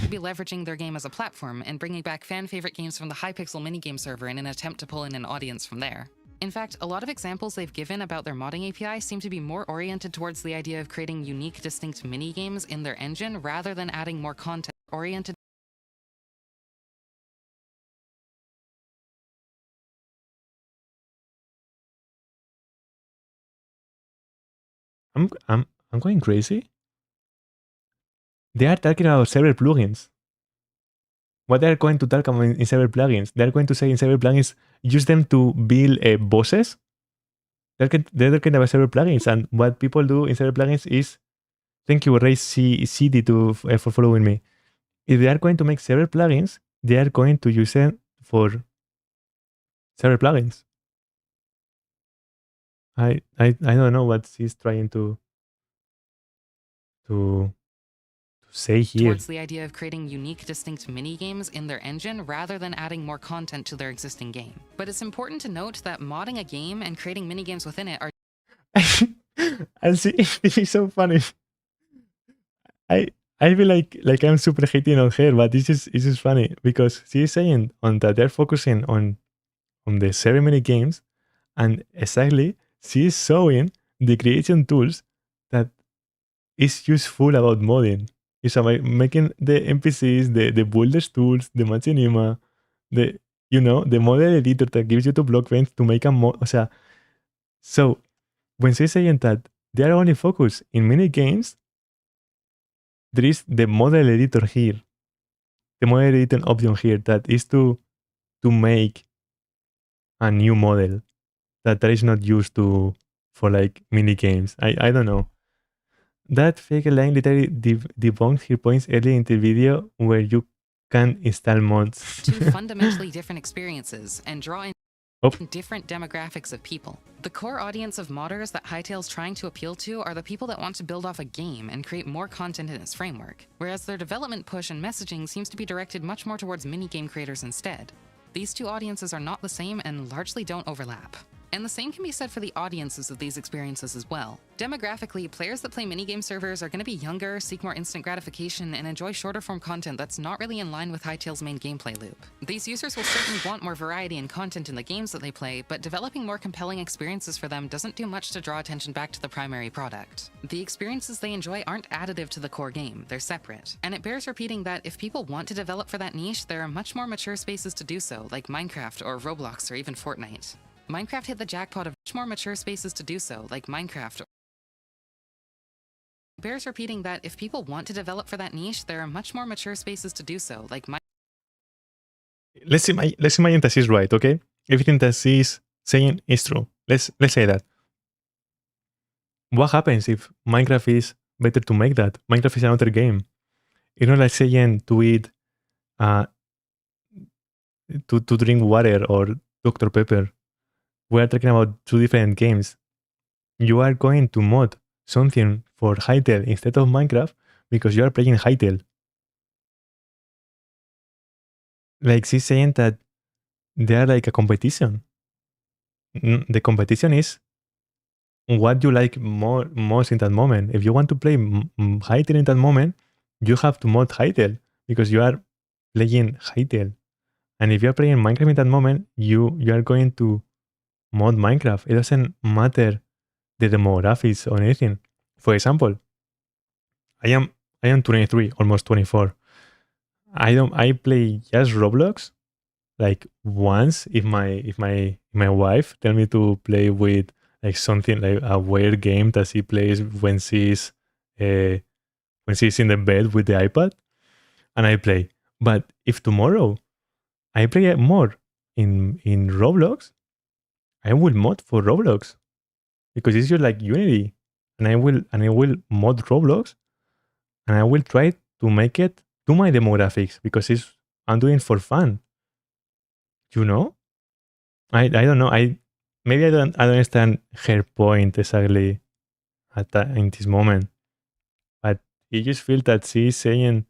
be leveraging their game as a platform and bringing back fan-favorite games from the Hypixel minigame server in an attempt to pull in an audience from there. In fact, a lot of examples they've given about their modding API seem to be more oriented towards the idea of creating unique, distinct minigames in their engine rather than adding more content-oriented. I'm going crazy. They are talking about several plugins. What they are going to talk about in several plugins? They are going to say in several plugins, use them to build bosses. They're talking about several plugins, and what people do in several plugins is, thank you, Ray CD for following me. If they are going to make several plugins, they are going to use them for several plugins. I don't know what she's trying to say here. Towards the idea of creating unique, distinct mini-games in their engine rather than adding more content to their existing game. But it's important to note that modding a game and creating mini-games within it are and see, this is so funny. I feel like I'm super hating on her, but this is funny because she is saying on that they're focusing on the ceremony games, and exactly she is showing the creation tools that is useful about modding. It's about making the NPCs, the builders tools, the machinima, the model editor that gives you the Blockbench to make a mod. O sea, so when she's saying that they are only focused in mini games, there is the model editor here, the model editor option here that is to make a new model that is not used for like mini games. I don't know. That fake line literally debunks her points early in the video where you can install mods. two fundamentally different experiences and draw in different demographics of people. The core audience of modders that Hytale's trying to appeal to are the people that want to build off a game and create more content in its framework, whereas their development push and messaging seems to be directed much more towards minigame creators instead. These two audiences are not the same and largely don't overlap. And the same can be said for the audiences of these experiences as well. Demographically, players that play minigame servers are going to be younger, seek more instant gratification, and enjoy shorter form content that's not really in line with Hytale's main gameplay loop. These users will certainly want more variety and content in the games that they play, but developing more compelling experiences for them doesn't do much to draw attention back to the primary product. The experiences they enjoy aren't additive to the core game, they're separate. And it bears repeating that if people want to develop for that niche, there are much more mature spaces to do so, like Minecraft or Roblox or even Fortnite. Minecraft hit the jackpot of much more mature spaces to do so, like Minecraft. Bears repeating that if people want to develop for that niche, there are much more mature spaces to do so, like Minecraft. Let's see my emphasis right, okay? Everything that she's saying is true. Let's say that. What happens if Minecraft is better to make that? Minecraft is another game. It's not like saying to eat, to drink water or Dr. Pepper. We are talking about two different games. You are going to mod something for Hytale instead of Minecraft because you are playing Hytale. Like she's saying that they are like a competition. The competition is what you like most in that moment. If you want to play Hytale in that moment, you have to mod Hytale because you are playing Hytale. And if you are playing Minecraft in that moment, you are going to mod Minecraft. It doesn't matter the demographics or anything. For example, I am 23, almost 24. I play just Roblox like once if my wife tell me to play with like something like a weird game that she plays when she's in the bed with the iPad, and I play. But if tomorrow I play more in Roblox, I will mod for Roblox because it's just like Unity, and I will mod Roblox, and I will try to make it to my demographics because I'm doing it for fun. You know, I don't know. Maybe I don't understand her point exactly in this moment, but you just feel that she's saying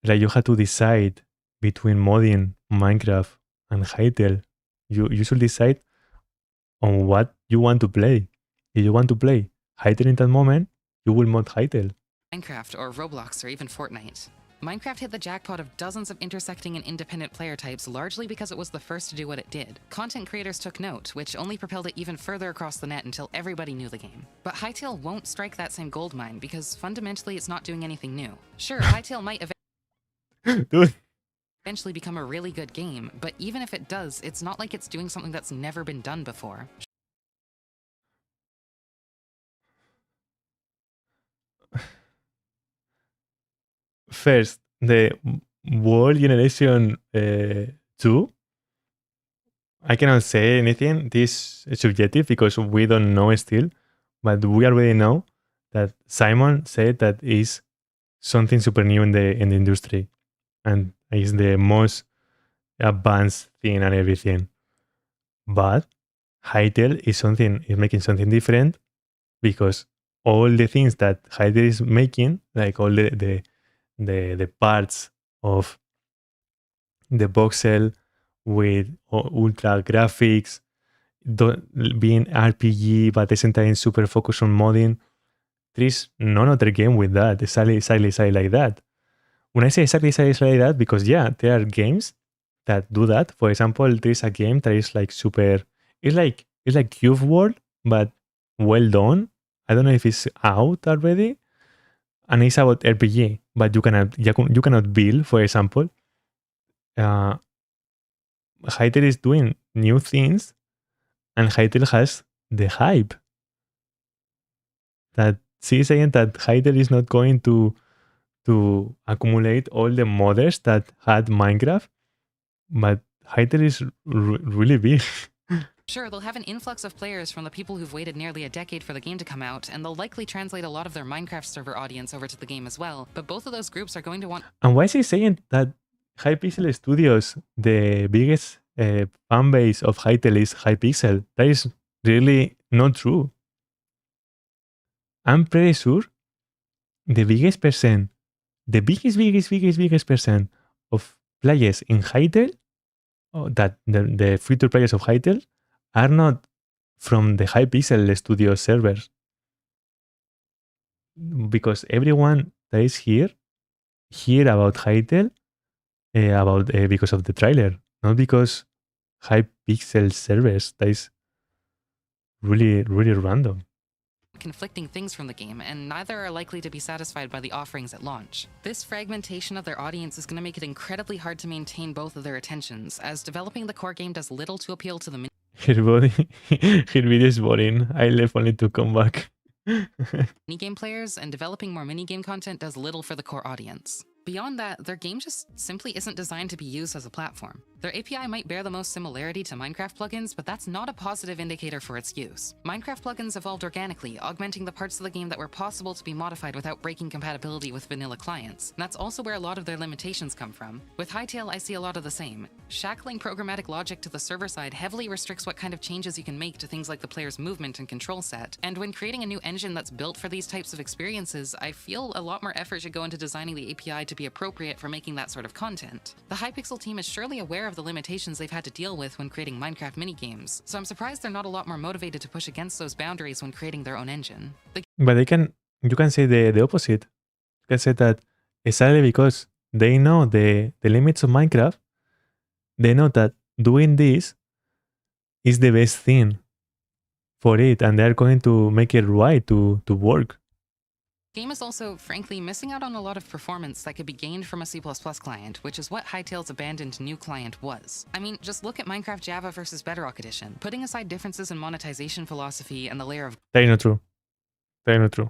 like you have to decide between modding Minecraft and Hytale. You should decide on what you want to play. If you want to play Hytale in that moment, you will mod Hytale. Minecraft or Roblox or even Fortnite. Minecraft hit the jackpot of dozens of intersecting and independent player types largely because it was the first to do what it did. Content creators took note, which only propelled it even further across the net until everybody knew the game. But Hytale won't strike that same gold mine because fundamentally it's not doing anything new. Sure, Hytale might Dude. eventually become a really good game, but even if it does, it's not like it's doing something that's never been done before. First, the World Generation 2, I cannot say anything. This is subjective because we don't know still, but we already know that Simon said that is something super new in the industry, and is the most advanced thing and everything. But Hytale is making something different because all the things that Hytale is making, like all the parts of the voxel with ultra graphics, being RPG, but at the same time super focused on modding. There is none other game with that, exactly like that. When I say exactly like that, because yeah, there are games that do that. For example, there is a game that is like super, it's like Cube World, but well done. I don't know if it's out already, and it's about RPG, but you cannot build. For example, uh, Hytale is doing new things, and Hytale has the hype that she's saying that Hytale is not going to accumulate all the modders that had Minecraft, but Hytale is really big. Sure, they'll have an influx of players from the people who've waited nearly a decade for the game to come out, and they'll likely translate a lot of their Minecraft server audience over to the game as well, but both of those groups are going to want... And why is he saying that Hypixel Studios, the biggest fan base of Hytale is Hypixel? That is really not true. I'm pretty sure the biggest percent, the biggest percent of players in Hytale, that the future players of Hytale, are not from the Hypixel Studio servers. Because everyone that is here about Hytale because of the trailer, not because Hypixel servers. That is really random. conflicting things from the game, and neither are likely to be satisfied by the offerings at launch. This fragmentation of their audience is going to make it incredibly hard to maintain both of their attentions, as developing the core game does little to appeal to the Her video is boring. I left only to come back. minigame players, and developing more minigame content does little for the core audience. Beyond that, their game just simply isn't designed to be used as a platform. Their API might bear the most similarity to Minecraft plugins, but that's not a positive indicator for its use. Minecraft plugins evolved organically, augmenting the parts of the game that were possible to be modified without breaking compatibility with vanilla clients. And that's also where a lot of their limitations come from. With Hytale, I see a lot of the same. Shackling programmatic logic to the server side heavily restricts what kind of changes you can make to things like the player's movement and control set. And when creating a new engine that's built for these types of experiences, I feel a lot more effort should go into designing the API to be appropriate for making that sort of content. The Hypixel team is surely aware of the limitations they've had to deal with when creating Minecraft minigames, so I'm surprised they're not a lot more motivated to push against those boundaries when creating their own engine. But you can say the opposite. You can say that exactly because they know the limits of Minecraft, they know that doing this is the best thing for it, and they're going to make it right to work. The game is also, frankly, missing out on a lot of performance that could be gained from a C++ client, which is what Hytale's abandoned new client was. I mean, just look at Minecraft Java versus Bedrock Edition. Putting aside differences in monetization philosophy and the layer of... That is not true. That is not true.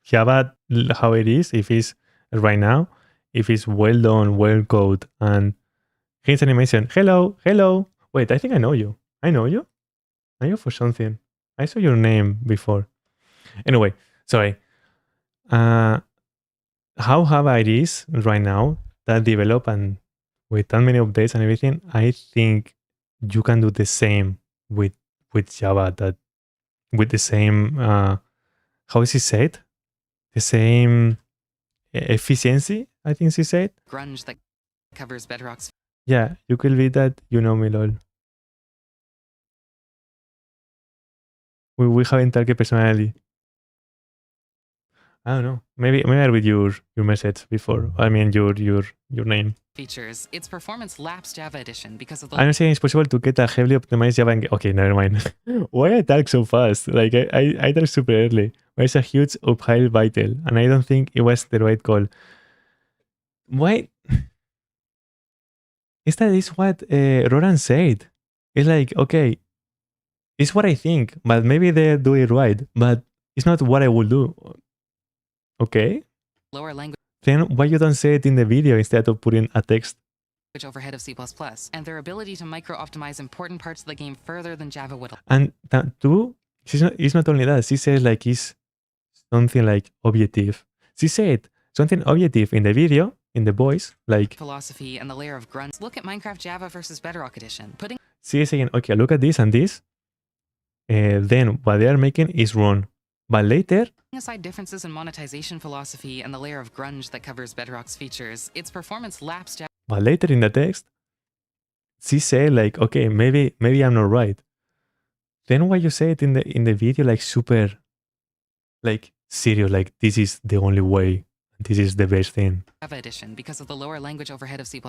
Java, how it is, if it's right now, if it's well done, well coded, and his animation, hello. Wait, I think I know you. I know you for something. I saw your name before. Anyway, sorry. How Java it is right now, that develop and with that many updates and everything, I think you can do the same with Java, that with the same how is it said? the same efficiency, I think she said. Grunge that covers Bedrock's. Yeah, you could be that, you know me, lol. We haven't talked personally. I don't know. Maybe I read your message before. I mean your name. Features. Its performance laps Java Edition because of the. I'm not saying it's possible to get a heavily optimized Java. Okay, never mind. Why I talk so fast? Like I talk super early. There's a huge uphill battle, and I don't think it was the right call. Why? Is that is what Roran said? It's like, okay, it's what I think, but maybe they do it right, but it's not what I would do. Okay. Lower language Then why you don't say it in the video instead of putting a text? Overhead of C++, and their ability to micro-optimize important parts of the game further than Java would. And that too, it's not only that. She says like it's something like objective. She said something objective in the video, in the voice, like philosophy and the layer of grunts. Look at Minecraft Java versus Bedrock Edition. Putting she is saying, okay, look at this and this. Then what they are making is wrong. But later, aside differences in monetization philosophy and the layer of grunge that covers Bedrock's features, its performance laps Java. But later in the text, she said like, okay, maybe I'm not right. Then why you say it in the video like super, like serious, like this is the only way, this is the best thing. Java Edition because of the lower language overhead of C++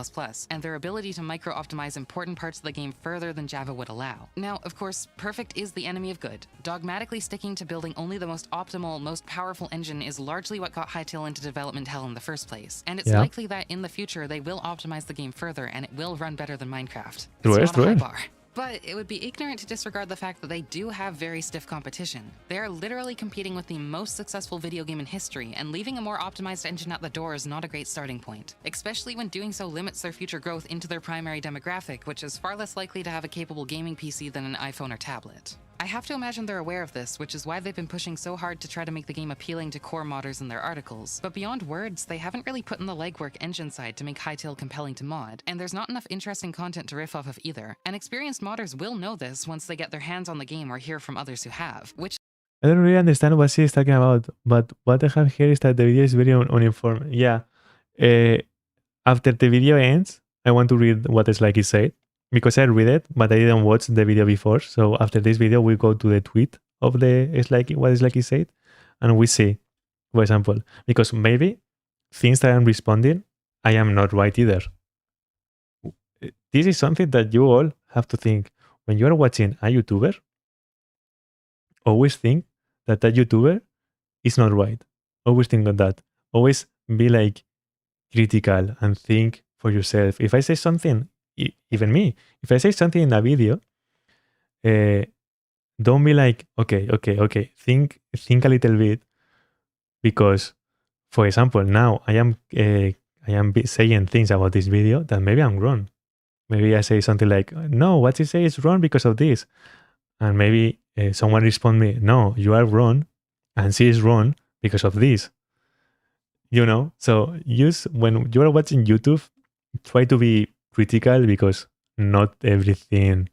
and their ability to micro-optimize important parts of the game further than Java would allow. Now, of course, perfect is the enemy of good. Dogmatically sticking to building only the most optimal, most powerful engine is largely what got Hytale into development hell in the first place. And it's likely that in the future they will optimize the game further and it will run better than Minecraft. It's not a high bar. But it would be ignorant to disregard the fact that they do have very stiff competition. They are literally competing with the most successful video game in history, and leaving a more optimized engine at the door is not a great starting point, especially when doing so limits their future growth into their primary demographic, which is far less likely to have a capable gaming PC than an iPhone or tablet. I have to imagine they're aware of this, which is why they've been pushing so hard to try to make the game appealing to core modders in their articles. But beyond words, they haven't really put in the legwork engine side to make Hytale compelling to mod, and there's not enough interesting content to riff off of either. And experienced modders will know this once they get their hands on the game or hear from others who have, which I don't really understand what she is talking about, but what I have here is that the video is very uninformed. Yeah. After the video ends, I want to read what Slacky said. Because I read it, but I didn't watch the video before. So after this video, we go to the tweet of the Slacky, what Slacky said, and we see, for example, because maybe things that I'm responding, I am not right either. This is something that you all have to think. When you are watching a YouTuber, always think that that YouTuber is not right. Always think of that. Always be like critical and think for yourself. If I say something, even me, if I say something in a video, don't be like, okay. Think a little bit, because, for example, now I am saying things about this video that maybe I'm wrong. Maybe I say something like, no, what you say is wrong because of this, and maybe someone respond me, no, you are wrong, and she is wrong because of this. You know, so when you are watching YouTube, try to be critical, because not everything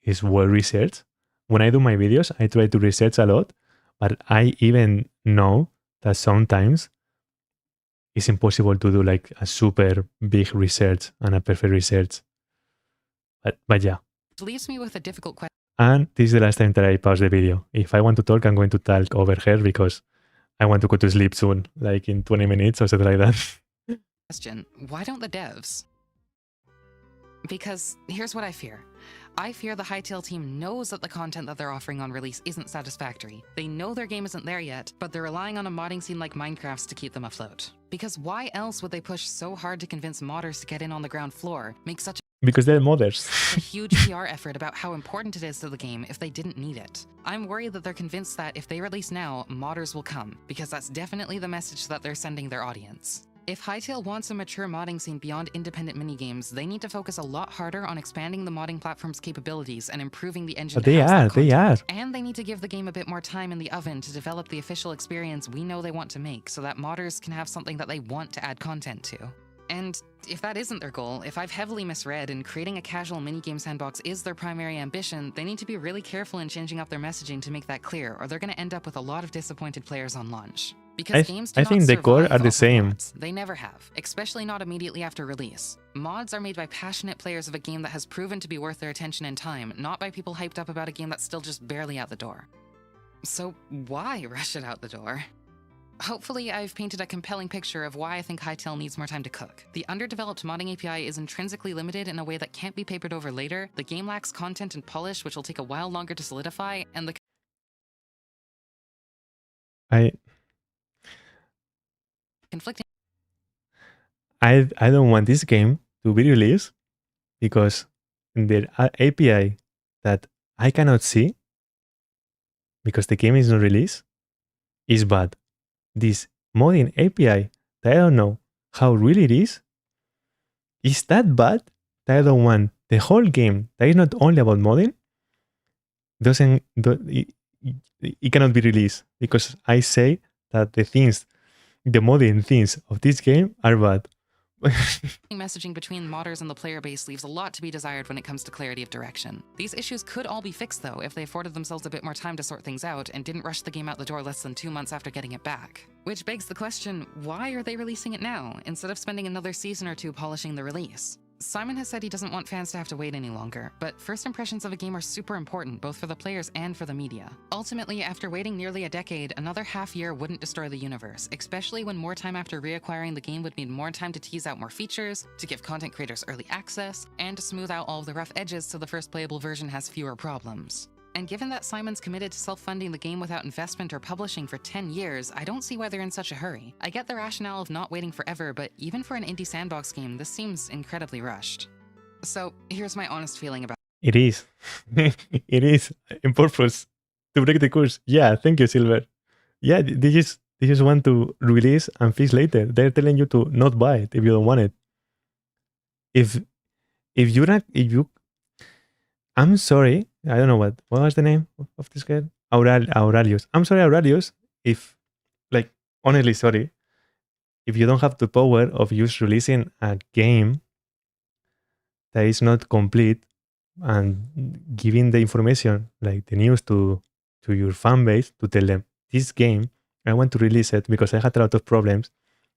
is well researched. When I do my videos, I try to research a lot, but I even know that sometimes it's impossible to do like a super big research and a perfect research. But yeah. It leaves me with a difficult question. And this is the last time that I pause the video. If I want to talk, I'm going to talk over here because I want to go to sleep soon, like in 20 minutes or something like that. Question: why don't the devs? Because here's what I fear. I fear the Hytale team knows that the content that they're offering on release isn't satisfactory. They know their game isn't there yet, but they're relying on a modding scene like Minecraft's to keep them afloat. Because why else would they push so hard to convince modders to get in on the ground floor, make such because they're modders. a huge PR effort about how important it is to the game if they didn't need it? I'm worried that they're convinced that if they release now, modders will come, because that's definitely the message that they're sending their audience. If Hytale wants a mature modding scene beyond independent minigames, they need to focus a lot harder on expanding the modding platform's capabilities and improving the engine. But they are. And they need to give the game a bit more time in the oven to develop the official experience we know they want to make, so that modders can have something that they want to add content to. And if that isn't their goal, if I've heavily misread and creating a casual minigame sandbox is their primary ambition, they need to be really careful in changing up their messaging to make that clear, or they're going to end up with a lot of disappointed players on launch. Because games do I not think the core survive are the off of same. mods. They never have, especially not immediately after release. Mods are made by passionate players of a game that has proven to be worth their attention and time, not by people hyped up about a game that's still just barely out the door. So why rush it out the door? Hopefully, I've painted a compelling picture of why I think Hytale needs more time to cook. The underdeveloped modding API is intrinsically limited in a way that can't be papered over later, the game lacks content and polish which will take a while longer to solidify, and the conflicting... I don't want this game to be released because the API that I cannot see because the game is not released is bad. This modding API that I don't know how really it is that bad that I don't want the whole game that is not only about modding it cannot be released because I say that the modding things of this game are bad. Messaging between modders and the player base leaves a lot to be desired when it comes to clarity of direction. These issues could all be fixed though if they afforded themselves a bit more time to sort things out and didn't rush the game out the door less than 2 months after getting it back. Which begs the question, why are they releasing it now, instead of spending another season or two polishing the release? Simon has said he doesn't want fans to have to wait any longer, but first impressions of a game are super important both for the players and for the media. Ultimately, after waiting nearly a decade, another half year wouldn't destroy the universe, especially when more time after reacquiring the game would mean more time to tease out more features, to give content creators early access, and to smooth out all of the rough edges so the first playable version has fewer problems. And given that Simon's committed to self-funding the game without investment or publishing for 10 years, I don't see why they're in such a hurry. I get the rationale of not waiting forever, but even for an indie sandbox game, this seems incredibly rushed. So here's my honest feeling about it. Is. It is in purpose to break the curse. Yeah, thank you, Silver. Yeah, they just want to release and fix later. They're telling you to not buy it if you don't want it. If you I'm sorry, I don't know what was the name of this guy? Aurelius. I'm sorry, Aurelius, if, like, honestly sorry, if you don't have the power of just releasing a game that is not complete and giving the information, like the news to your fan base to tell them, this game, I want to release it because I had a lot of problems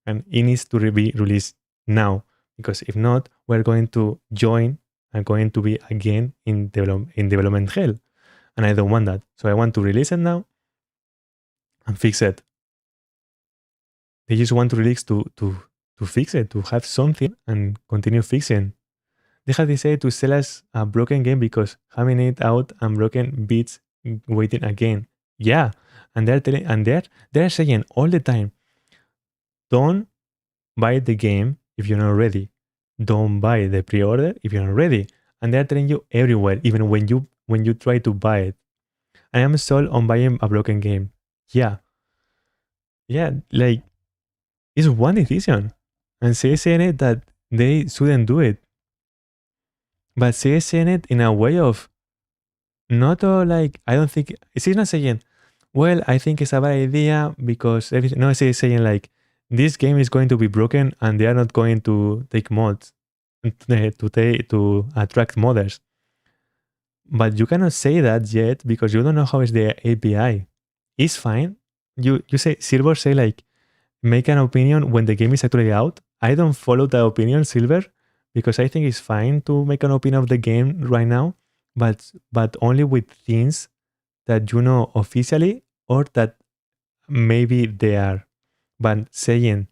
and it needs to be released now. Because if not, we're going to join and going to be again in development hell. And I don't want that. So I want to release it now and fix it. They just want to release to fix it, to have something and continue fixing. They have decided to sell us a broken game because having it out and broken beats waiting again. Yeah. And they're saying all the time, don't buy the game if you're not ready. Don't buy the pre-order if you're not ready. And they're telling you everywhere, even when you try to buy it. I am sold on buying a broken game. Yeah. Yeah, like, it's one decision. And saying it that they shouldn't do it. But saying it in a way of not like, I don't think, it's not saying, well, I think it's a bad idea because everything. No, it's saying like, this game is going to be broken and they are not going to take mods to attract modders. But you cannot say that yet because you don't know how is the API. It's fine. You say, Silver say like, make an opinion when the game is actually out. I don't follow the opinion, Silver, because I think it's fine to make an opinion of the game right now, but only with things that you know officially or that maybe they are. But saying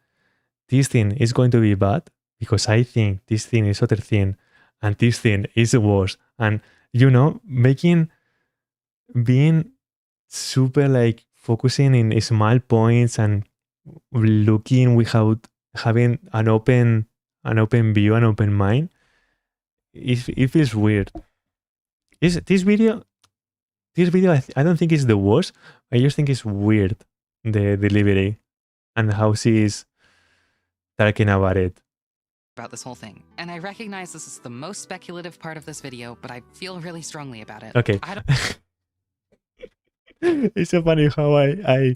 this thing is going to be bad because I think this thing is other thing and this thing is worse. And, being super like focusing in small points and looking without having an open view, an open mind, it feels weird. This video, I don't think it's the worst. I just think it's weird, the delivery and how she is talking about it. About this whole thing. And I recognize this is the most speculative part of this video, but I feel really strongly about it. Okay. It's so funny how I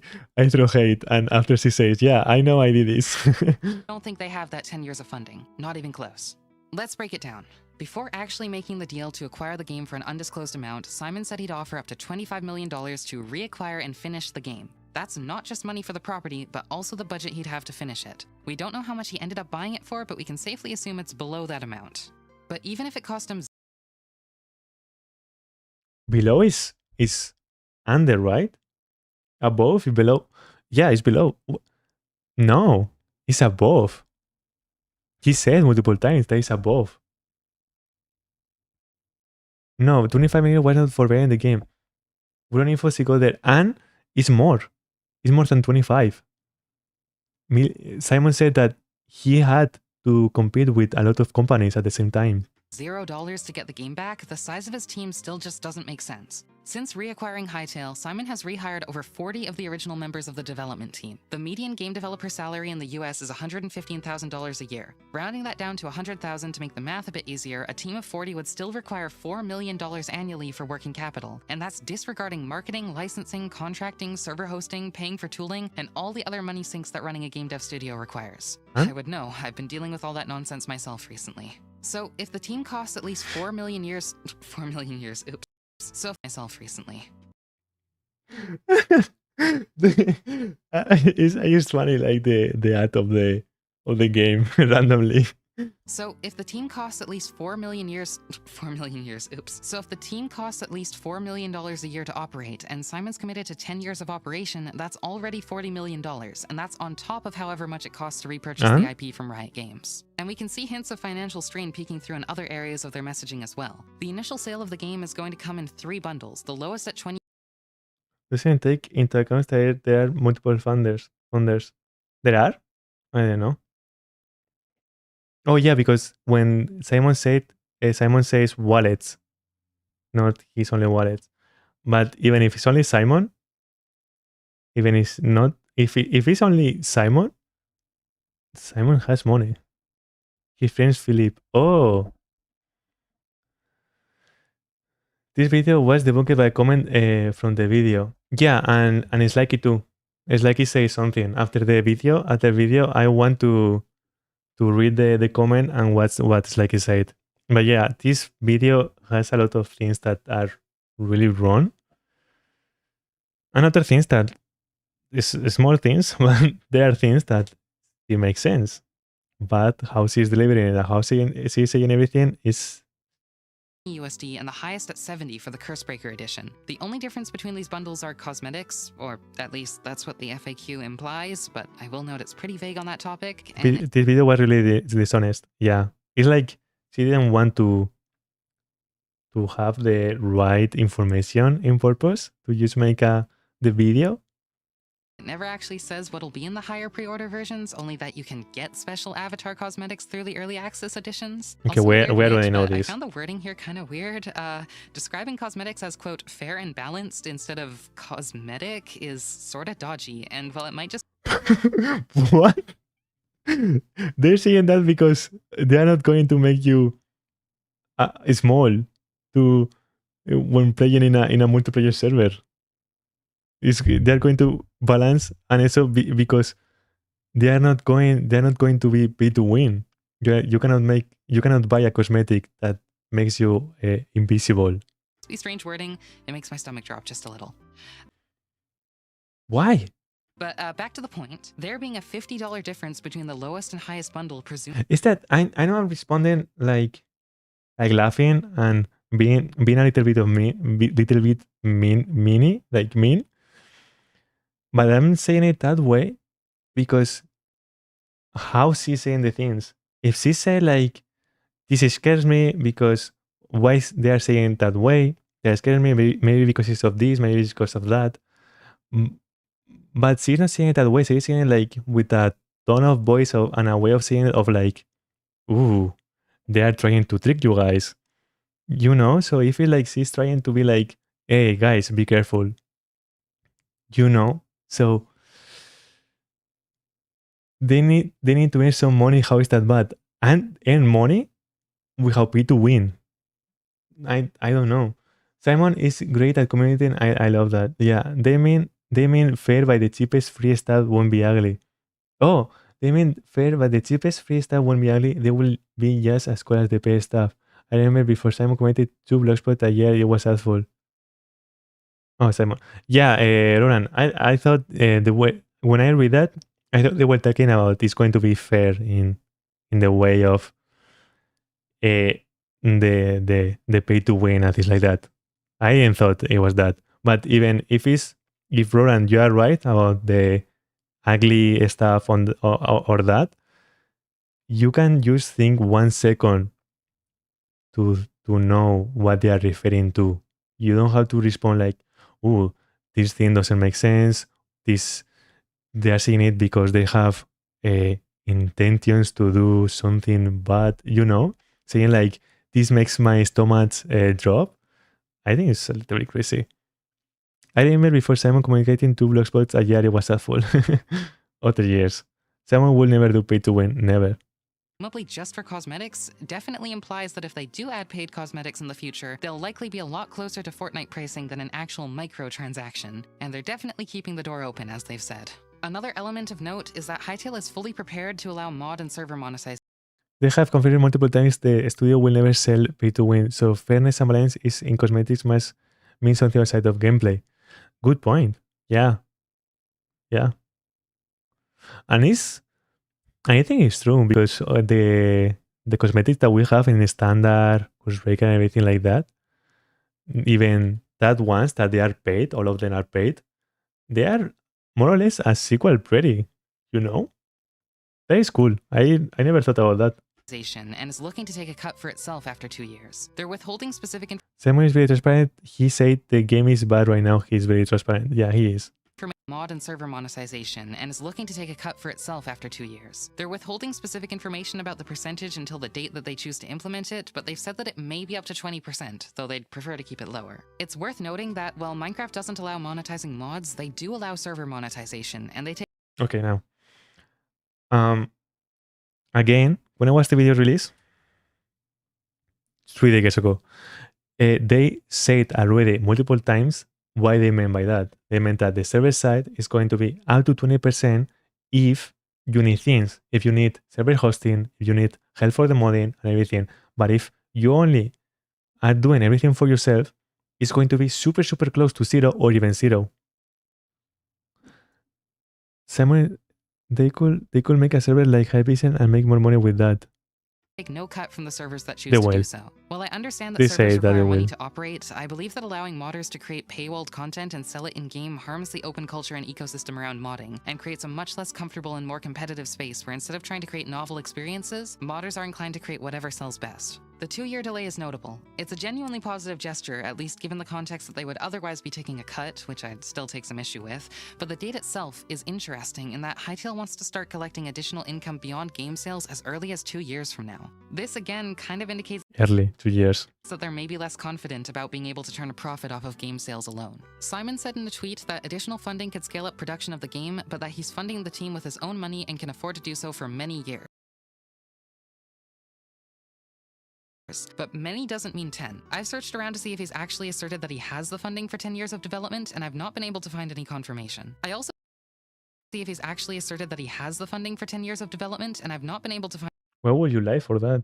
throw hate and after she says, yeah, I know I did this. I don't think they have that 10 years of funding. Not even close. Let's break it down. Before actually making the deal to acquire the game for an undisclosed amount, Simon said he'd offer up to $25 million to reacquire and finish the game. That's not just money for the property, but also the budget he'd have to finish it. We don't know how much he ended up buying it for, but we can safely assume it's below that amount. But even if it cost him Below is under, right? Above is below. Yeah, it's below. No, it's above. He said multiple times that it's above. No, 25 million was not for better in the game. We don't need to go there. And it's more. It's more than 25. Simon said that he had to compete with a lot of companies at the same time. $0 to get the game back, the size of his team still just doesn't make sense. Since reacquiring Hytale, Simon has rehired over 40 of the original members of the development team. The median game developer salary in the US is $115,000 a year. Rounding that down to $100,000 to make the math a bit easier, a team of 40 would still require $4 million annually for working capital. And that's disregarding marketing, licensing, contracting, server hosting, paying for tooling, and all the other money sinks that running a game dev studio requires. Huh? I would know. I've been dealing with all that nonsense myself recently. So if the team costs at least 4 million years, oops. So myself recently. It's funny, like the art of the game randomly. So if the team costs at least 4 million years, oops. So if the team costs at least $4 million a year to operate, and Simon's committed to 10 years of operation, that's already $40 million, and that's on top of however much it costs to repurchase the IP from Riot Games. And we can see hints of financial strain peeking through in other areas of their messaging as well. The initial sale of the game is going to come in 3 bundles, the lowest at 20. Doesn't take into account that there are multiple funders. There are? I don't know. Oh yeah, because when Simon says wallets, not his only wallets. But even if it's only Simon, even if it's not, if it's only Simon has money. His friend Philip. Oh, this video was debunked by a comment from the video. Yeah, and it's likely too. It's likely say something after the video. After the video, I want to read the comment and what's like he said. But yeah, this video has a lot of things that are really wrong. And other things that is small things, but there are things that it makes sense. But how she's delivering it, how she's saying everything is USD and the highest at 70 for the Cursebreaker edition. The only difference between these bundles are cosmetics, or at least that's what the FAQ implies, but I will note it's pretty vague on that topic. And this video was really dishonest. Yeah, it's like she didn't want to have the right information in purpose to just make the video. it never actually says what'll be in the higher pre-order versions, only that you can get special avatar cosmetics through the early access editions. Okay, Also, where weird do I bit, know but this? I found the wording here kind of weird. Describing cosmetics as, quote, fair and balanced instead of cosmetic is sort of dodgy, and while it might just What? They're saying that because they are not going to make you small to when playing in a multiplayer server. They're going to balance, and also because they are not going to be pay to win. You cannot buy a cosmetic that makes you invisible. be strange wording. It makes my stomach drop just a little. Why? But back to the point, there being a $50 difference between the lowest and highest bundle, Is that I know I'm responding like laughing and being a little bit mean, but I'm saying it that way because how she's saying the things. If she said like this scares me because why they are saying it that way, they scare me maybe because it's of this, maybe it's because of that. But she's not saying it that way. She's saying it like with a tone of voice and a way of saying it of like, ooh, they are trying to trick you guys. You know? So I feel like she's trying to be like, hey guys, be careful. You know? So they need to earn some money. How is that bad? And earn money without pay to win. I don't know. Simon is great at communicating. I love that. Yeah, they mean fair by the cheapest free stuff won't be ugly. Oh, they mean fair by the cheapest free stuff won't be ugly. They will be just as cool as the paid stuff. I remember before Simon commented 2 blogspot a year, it was awful. Oh, Simon. Yeah, Ronan, I thought the way when I read that, I thought they were talking about it's going to be fair in the way of uh, the pay to win and things like that. I didn't thought it was that. But even if Ronan, you are right about the ugly stuff on or that, you can just think 1 second to know what they are referring to. You don't have to respond like, "Oh, this thing doesn't make sense. This they are saying it because they have intentions to do something bad." Saying like, "This makes my stomach drop." I think it's a little bit crazy. I remember before Simon communicating to Blogspots a year it was full. Other years. Simon will never do pay to win. Never. Presumably just for cosmetics definitely implies that if they do add paid cosmetics in the future, they'll likely be a lot closer to Fortnite pricing than an actual microtransaction, and they're definitely keeping the door open, as they've said. Another element of note is that Hytale is fully prepared to allow mod and server monetization. They have confirmed multiple times the studio will never sell pay to win, so fairness and balance is in cosmetics must mean something outside of gameplay. Good point. Yeah. Yeah. And I think it's true because the cosmetics that we have in the standard, Breaker and everything like that, even that ones that they are paid, all of them are paid, they are more or less a sequel pretty, you know? That is cool. I never thought about that. And is looking to take a cut for itself after 2 years. They're withholding specific Simon is very transparent. He said the game is bad right now. He's very transparent. Yeah, he is. Mod and server monetization and is looking to take a cut for itself after 2 years. They're withholding specific information about the percentage until the date that they choose to implement it, but they've said that it may be up to 20%, though they'd prefer to keep it lower. It's worth noting that while Minecraft doesn't allow monetizing mods, they do allow server monetization, and they take... Okay, now. Again, when I watched the video release, 3 days ago, they said already multiple times why they meant by that. They meant that the server side is going to be up to 20% if you need things, if you need server hosting, if you need help for the modding and everything. But if you only are doing everything for yourself, it's going to be super, super close to 0 or even 0. Someone they could make a server like Hypevision and make more money with that. Take no cut from the servers that choose to do so. While I understand that servers require money to operate, I believe that allowing modders to create paywalled content and sell it in-game harms the open culture and ecosystem around modding, and creates a much less comfortable and more competitive space where instead of trying to create novel experiences, modders are inclined to create whatever sells best. The 2-year delay is notable. It's a genuinely positive gesture, at least given the context that they would otherwise be taking a cut, which I'd still take some issue with, but the date itself is interesting in that Hytale wants to start collecting additional income beyond game sales as early as 2 years from now. This again kind of indicates early 2 years that they're maybe less confident about being able to turn a profit off of game sales alone. Simon said in a tweet that additional funding could scale up production of the game, but that he's funding the team with his own money and can afford to do so for many years. But many doesn't mean 10. I've searched around to see if he's actually asserted that he has the funding for 10 years of development, and I've not been able to find any confirmation. I also see if he's actually asserted that he has the funding for 10 years of development, and I've not been able to find... Why would you lie for that?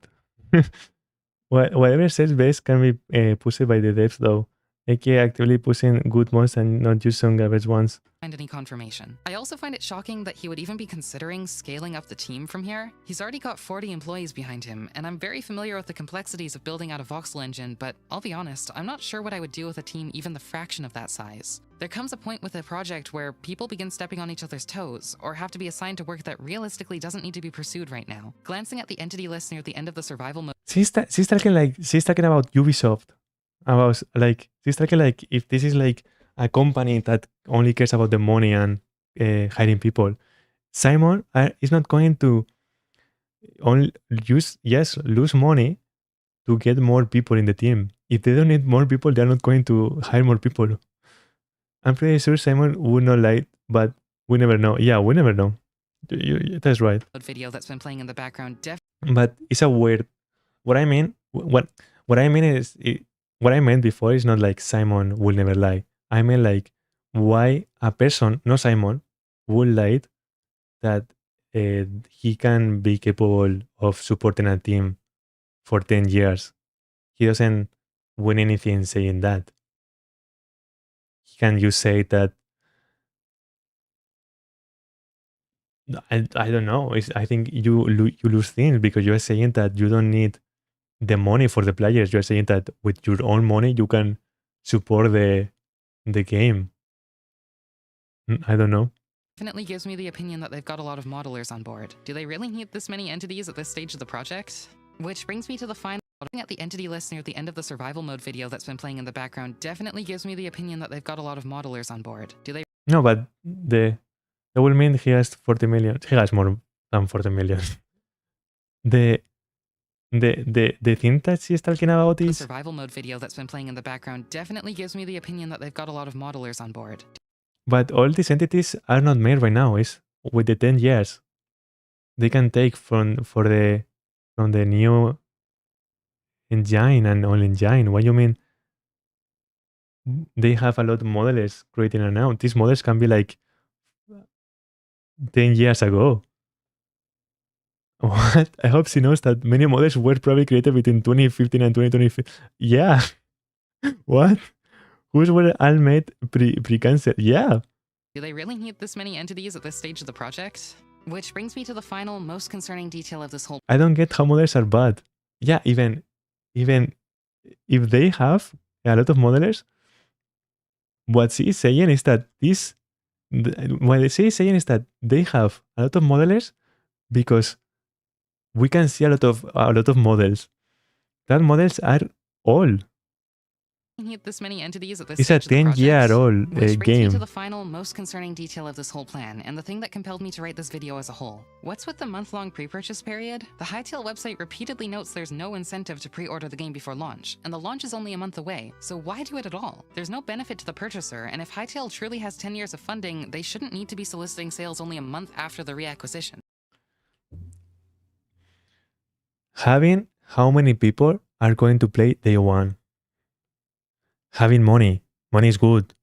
Whatever sales base can be pushed by the devs though. aka actively pushing good ones and not just some garbage ones. Find any confirmation. I also find it shocking that he would even be considering scaling up the team from here. He's already got 40 employees behind him, and I'm very familiar with the complexities of building out a voxel engine, but I'll be honest, I'm not sure what I would do with a team even the fraction of that size. There comes a point with a project where people begin stepping on each other's toes, or have to be assigned to work that realistically doesn't need to be pursued right now. Glancing at the entity list near the end of the survival mode... She's talking about Ubisoft. She's talking like if this is like a company that only cares about the money and hiring people. Simon is not going to only lose money to get more people in the team. If they don't need more people, they're not going to hire more people. I'm pretty sure Simon would not lie, but we never know. Yeah, we never know. That's right. Video that's been playing in the background. But it's a weird. What I mean is. What I meant before is not like Simon will never lie. I mean like why a person, not Simon, would lie that he can be capable of supporting a team for 10 years. He doesn't win anything saying that. can you say that? I don't know. I think you lose things because you are saying that you don't need the money for the players. You are saying that with your own money you can support the game. I don't know. Definitely gives me the opinion that they've got a lot of modelers on board. Do they really need this many entities at this stage of the project? Which brings me to the final. Looking at the entity list near the end of the survival mode video that's been playing in the background definitely gives me the opinion that they've got a lot of modelers on board. Do they? No, but that will mean he has 40 million. He has more than 40 million. The thing that she's talking about The is survival mode video that's been playing in the background definitely gives me the opinion that they've got a lot of modelers on board. but all these entities are not made right now. Is with the 10 years they can take from the new engine and all engine. What do you mean? They have a lot of modelers creating it now. These models can be like 10 years ago. What? I hope she knows that many models were probably created between 2015 and 2020. Yeah. What? Whose were all made pre-cancer? Yeah. Do they really need this many entities at this stage of the project? Which brings me to the final, most concerning detail of this whole. I don't get how models are bad. Yeah, even if they have a lot of modelers, what she is saying is that what she is saying is that they have a lot of modelers because we can see a lot of models. That models are old. Need this many entities at this It's a stage of the 10-year-old Which brings game. me to the final, most concerning detail of this whole plan, and the thing that compelled me to write this video as a whole. What's with the month-long pre-purchase period? The Hytale website repeatedly notes there's no incentive to pre-order the game before launch, and the launch is only a month away, so why do it at all? There's no benefit to the purchaser, and if Hytale truly has 10 years of funding, they shouldn't need to be soliciting sales only a month after the reacquisition. Having how many people are going to play day one? Having money is good.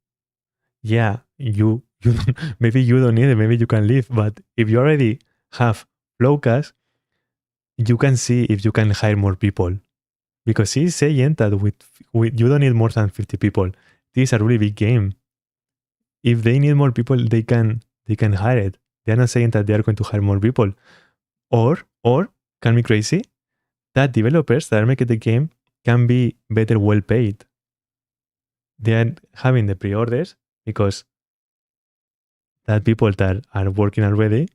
Yeah, you don't, maybe you don't need it, maybe you can leave, but if you already have low cash, you can see if you can hire more people, because he's saying that with you don't need more than 50 people. This is a really big game. If they need more people, they can hire it. They're not saying that they are going to hire more people, or can be crazy that developers that are making the game can be better well paid. They are having the pre-orders because that people that are working already,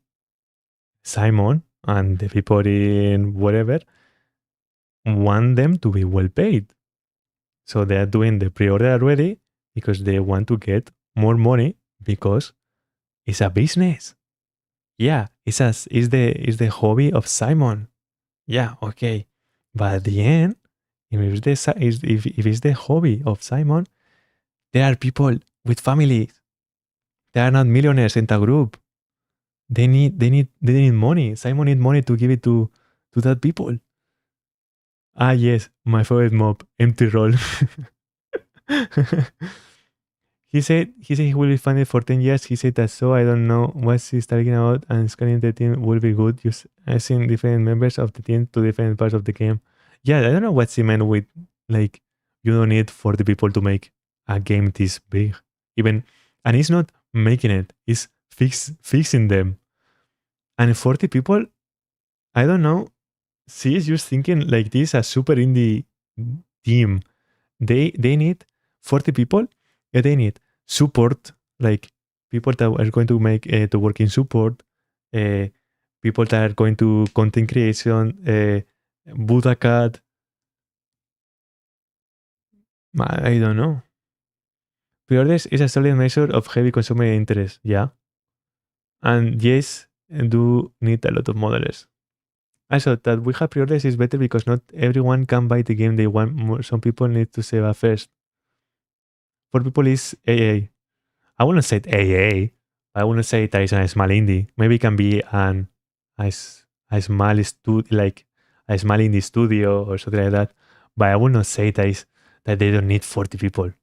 Simon and the people in whatever, want them to be well paid. So they are doing the pre-order already because they want to get more money because it's a business. Yeah, it's the hobby of Simon. Yeah, okay. But at the end, if it's the hobby of Simon, there are people with families. They are not millionaires in the group. They need money. Simon need money to give it to that people. Ah yes, my favorite mob, empty roll. He said he will be funded for 10 years. He said that, so I don't know what he's talking about, and scanning the team will be good. Just asking different members of the team to different parts of the game. Yeah, I don't know what he meant with, like, you don't need 40 people to make a game this big. And he's not making it, he's fixing them. And 40 people, I don't know, she is just thinking like this, a super indie team. They need 40 people. Yeah, they need support, like people that are going to make to work in support, people that are going to content creation, Budacat. I don't know. Pre-orders is a solid measure of heavy consumer interest, yeah. And yes, do need a lot of modelers. Also, that we have pre-orders is better because not everyone can buy the game they want. Some people need to save up first. For people is AA. I wouldn't say AA. I wouldn't say that is a small indie. Maybe it can be a small like a small indie studio or something like that. But I would not say that they don't need 40 people.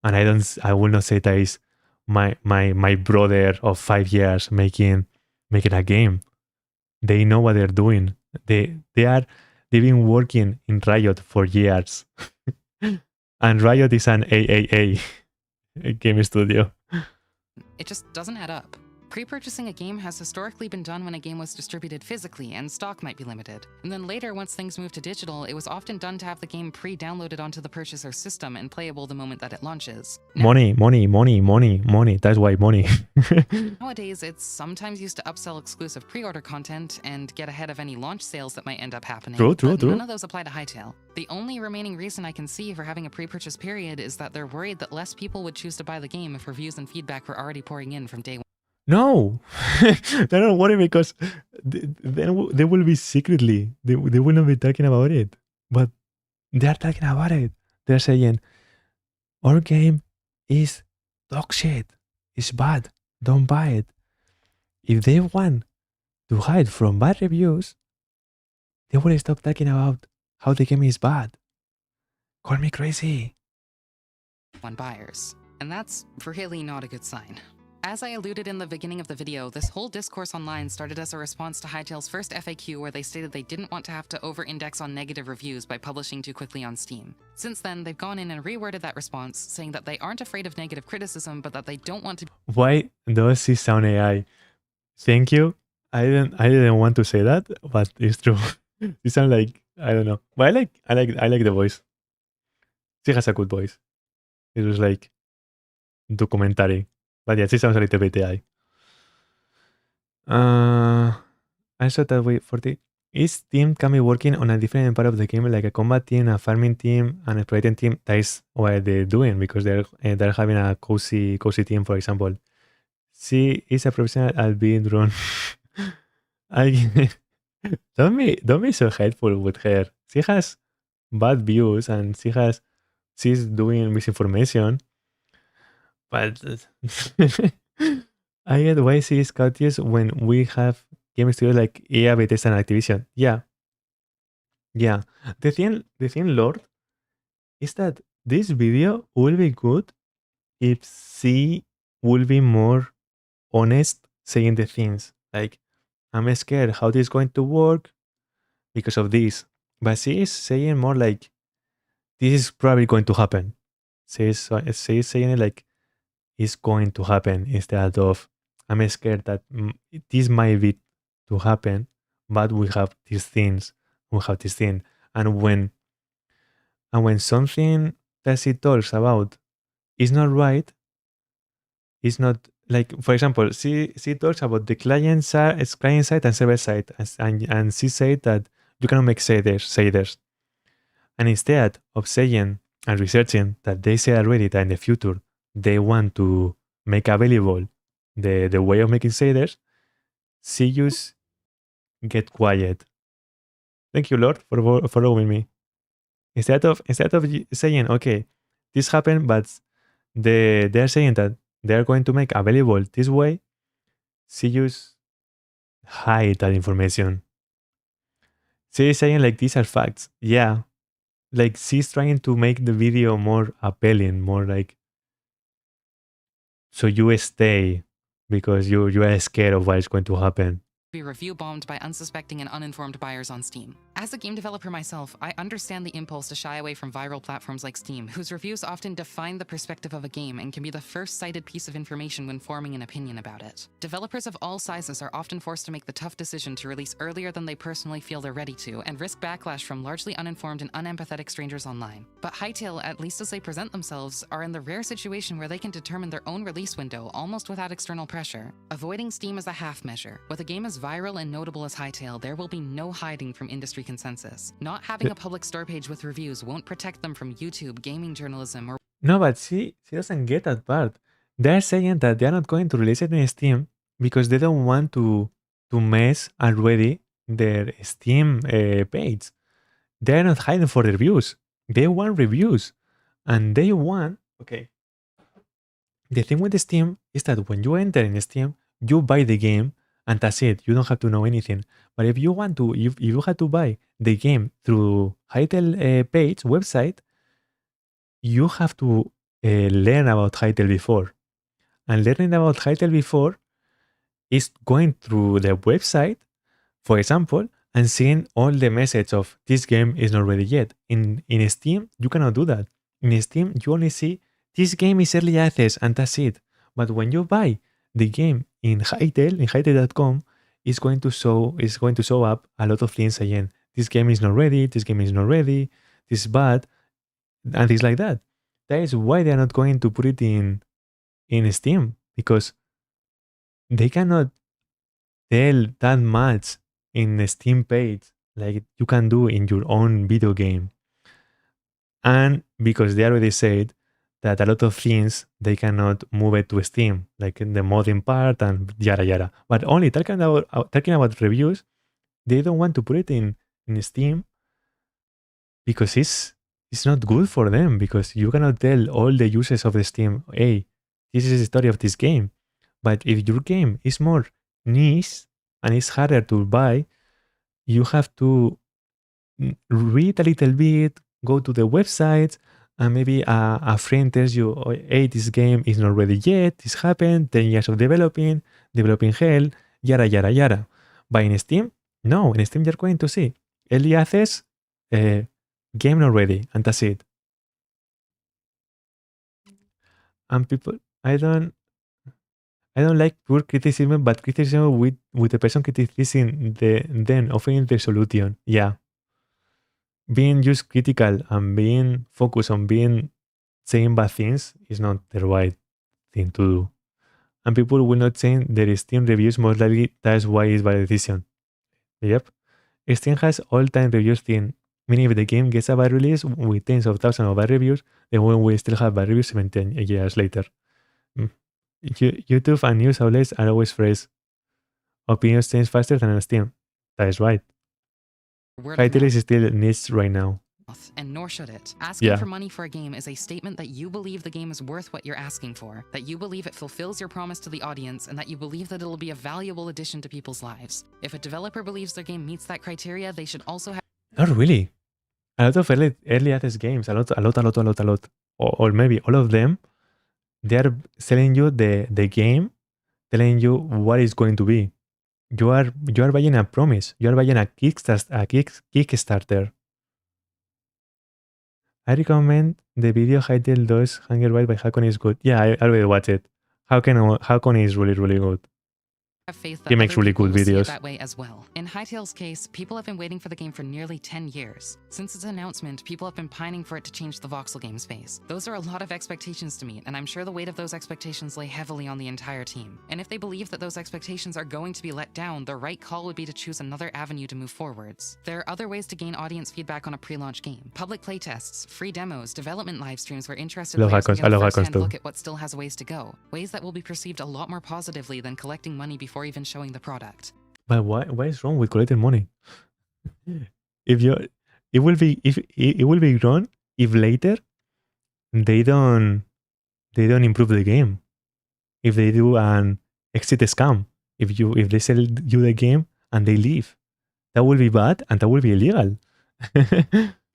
And I will not say that is my brother of 5 years making a game. They know what they're doing. They've been working in Riot for years. And Riot is an AAA. game studio. It just doesn't add up. Pre-purchasing a game has historically been done when a game was distributed physically and stock might be limited. And then later, once things moved to digital, it was often done to have the game pre-downloaded onto the purchaser's system and playable the moment that it launches. Money. That's why money. Nowadays, it's sometimes used to upsell exclusive pre-order content and get ahead of any launch sales that might end up happening. True. None of those apply to Hytale. The only remaining reason I can see for having a pre-purchase period is that they're worried that less people would choose to buy the game if reviews and feedback were already pouring in from day one. No, they're not worried because they will be secretly. They will not be talking about it, but they are talking about it. They're saying, our game is dog shit. It's bad. Don't buy it. If they want to hide from bad reviews, they will stop talking about how the game is bad. Call me crazy. On buyers, and that's really not a good sign. As I alluded in the beginning of the video, this whole discourse online started as a response to Hytale's first FAQ where they stated they didn't want to have to over-index on negative reviews by publishing too quickly on Steam. Since then, they've gone in and reworded that response, saying that they aren't afraid of negative criticism, but that they don't want to... Why does he sound AI? Thank you. I didn't want to say that, but it's true. He sounds like, I don't know. But I like the voice. She has a good voice. It was like documentary. But yeah, she sounds a little bit AI. I saw that way 40. Each team can be working on a different part of the game, like a combat team, a farming team, an exploiting team. That is what they're doing because they're having a cozy team, for example. She is a professional at being drawn. Don't be so hateful with her. She has bad views and she's doing misinformation. But I get why she is cautious when we have game studios like EA, Bethesda, and Activision. Yeah. The thing, Lord, is that this video will be good if she will be more honest saying the things. Like, I'm scared how this is going to work because of this. But she is saying more like, this is probably going to happen. She is saying it like, it's going to happen instead of, I'm scared that this might be to happen, but we have these things. We have this thing. And when something that she talks about is not right, it's not like, for example, she talks about the client side and server side, and she said that you cannot make shaders. And instead of saying and researching that they say already that in the future they want to make available the way of making shaders, she just get quiet. Thank you, Lord, for following me. Instead of saying, okay, this happened, but they're saying that they're going to make available this way, she just hide that information. She is saying like these are facts. Yeah. Like she's trying to make the video more appealing, more like, so you stay because you are scared of what is going to happen. Be review bombed by unsuspecting and uninformed buyers on Steam. As a game developer myself, I understand the impulse to shy away from viral platforms like Steam, whose reviews often define the perspective of a game and can be the first cited piece of information when forming an opinion about it. Developers of all sizes are often forced to make the tough decision to release earlier than they personally feel they're ready to, and risk backlash from largely uninformed and unempathetic strangers online. But Hytale, at least as they present themselves, are in the rare situation where they can determine their own release window almost without external pressure. Avoiding Steam is a half measure. With a game as viral and notable as Hytale, there will be no hiding from industry consensus. Not having a public store page with reviews won't protect them from YouTube, gaming journalism, or... No, but she doesn't get that part. They're saying that they're not going to release it in Steam because they don't want to mess already their Steam page. They're not hiding for the reviews. They want reviews. And they want... Okay. The thing with the Steam is that when you enter in Steam, you buy the game and that's it. You don't have to know anything. But if you want to, if you had to buy the game through Hytale page, website, you have to learn about Hytale before. And learning about Hytale before is going through the website, for example, and seeing all the message of this game is not ready yet. In Steam, you cannot do that. In Steam, you only see this game is early access and that's it. But when you buy the game in Hytale, in Hytale.com, it's going to show up a lot of things again. This game is not ready, this game is not ready, this is bad, and things like that. That is why they are not going to put it in Steam, because they cannot tell that much in the Steam page like you can do in your own video game. And because they already said that a lot of things they cannot move it to Steam, like in the modding part and yada yada. But only talking about reviews, they don't want to put it in Steam because it's not good for them, because you cannot tell all the users of the Steam, hey, this is the story of this game. But if your game is more niche and it's harder to buy, you have to read a little bit, go to the website, and maybe a friend tells you, oh, hey, this game is not ready yet, this happened, 10 years of developing hell, yada, yada, yada. But in Steam, no, in Steam you're going to see early access, game not ready, and that's it. And people, I don't like poor criticism, but criticism with the person criticizing then offering the solution. Yeah. Being just critical and being focused on being saying bad things is not the right thing to do. And people will not change their Steam reviews, most likely that's why it's bad decision. Yep. Steam has all-time reviews thing, meaning if the game gets a bad release with tens of thousands of bad reviews, then we will still have bad reviews 17 years later. YouTube and news outlets are always fresh. Opinions change faster than on Steam. That is right. Hytale is still niche right now. And nor should it. Asking for money for a game is a statement that you believe the game is worth what you're asking for, that you believe it fulfills your promise to the audience, and that you believe that it'll be a valuable addition to people's lives. If a developer believes their game meets that criteria, they should also have... Not really. A lot of early access games, a lot. Or maybe all of them, they are selling you the game, telling you what it's going to be. You are buying a promise. You are buying a Kickstarter. I recommend the video Hytale does Hunger Bite by Hakon is good. Yeah, I will watch it. Hakon is really, really good. Faith that he makes really good videos that way as well. In Hytale's case, people have been waiting for the game for nearly 10 years. Since its announcement, people have been pining for it to change the voxel game space. Those are a lot of expectations to meet, and I'm sure the weight of those expectations lay heavily on the entire team. And if they believe that those expectations are going to be let down, the right call would be to choose another avenue to move forwards. There are other ways to gain audience feedback on a pre-launch game. Public playtests, free demos, development live streams where interested players can get a first-hand look at what still has ways to go. Ways that will be perceived a lot more positively than collecting money before even showing the product. But why is wrong with collecting money? It will be wrong if later they don't improve the game. If they do an exit scam, if they sell you the game and they leave, that will be bad and that will be illegal.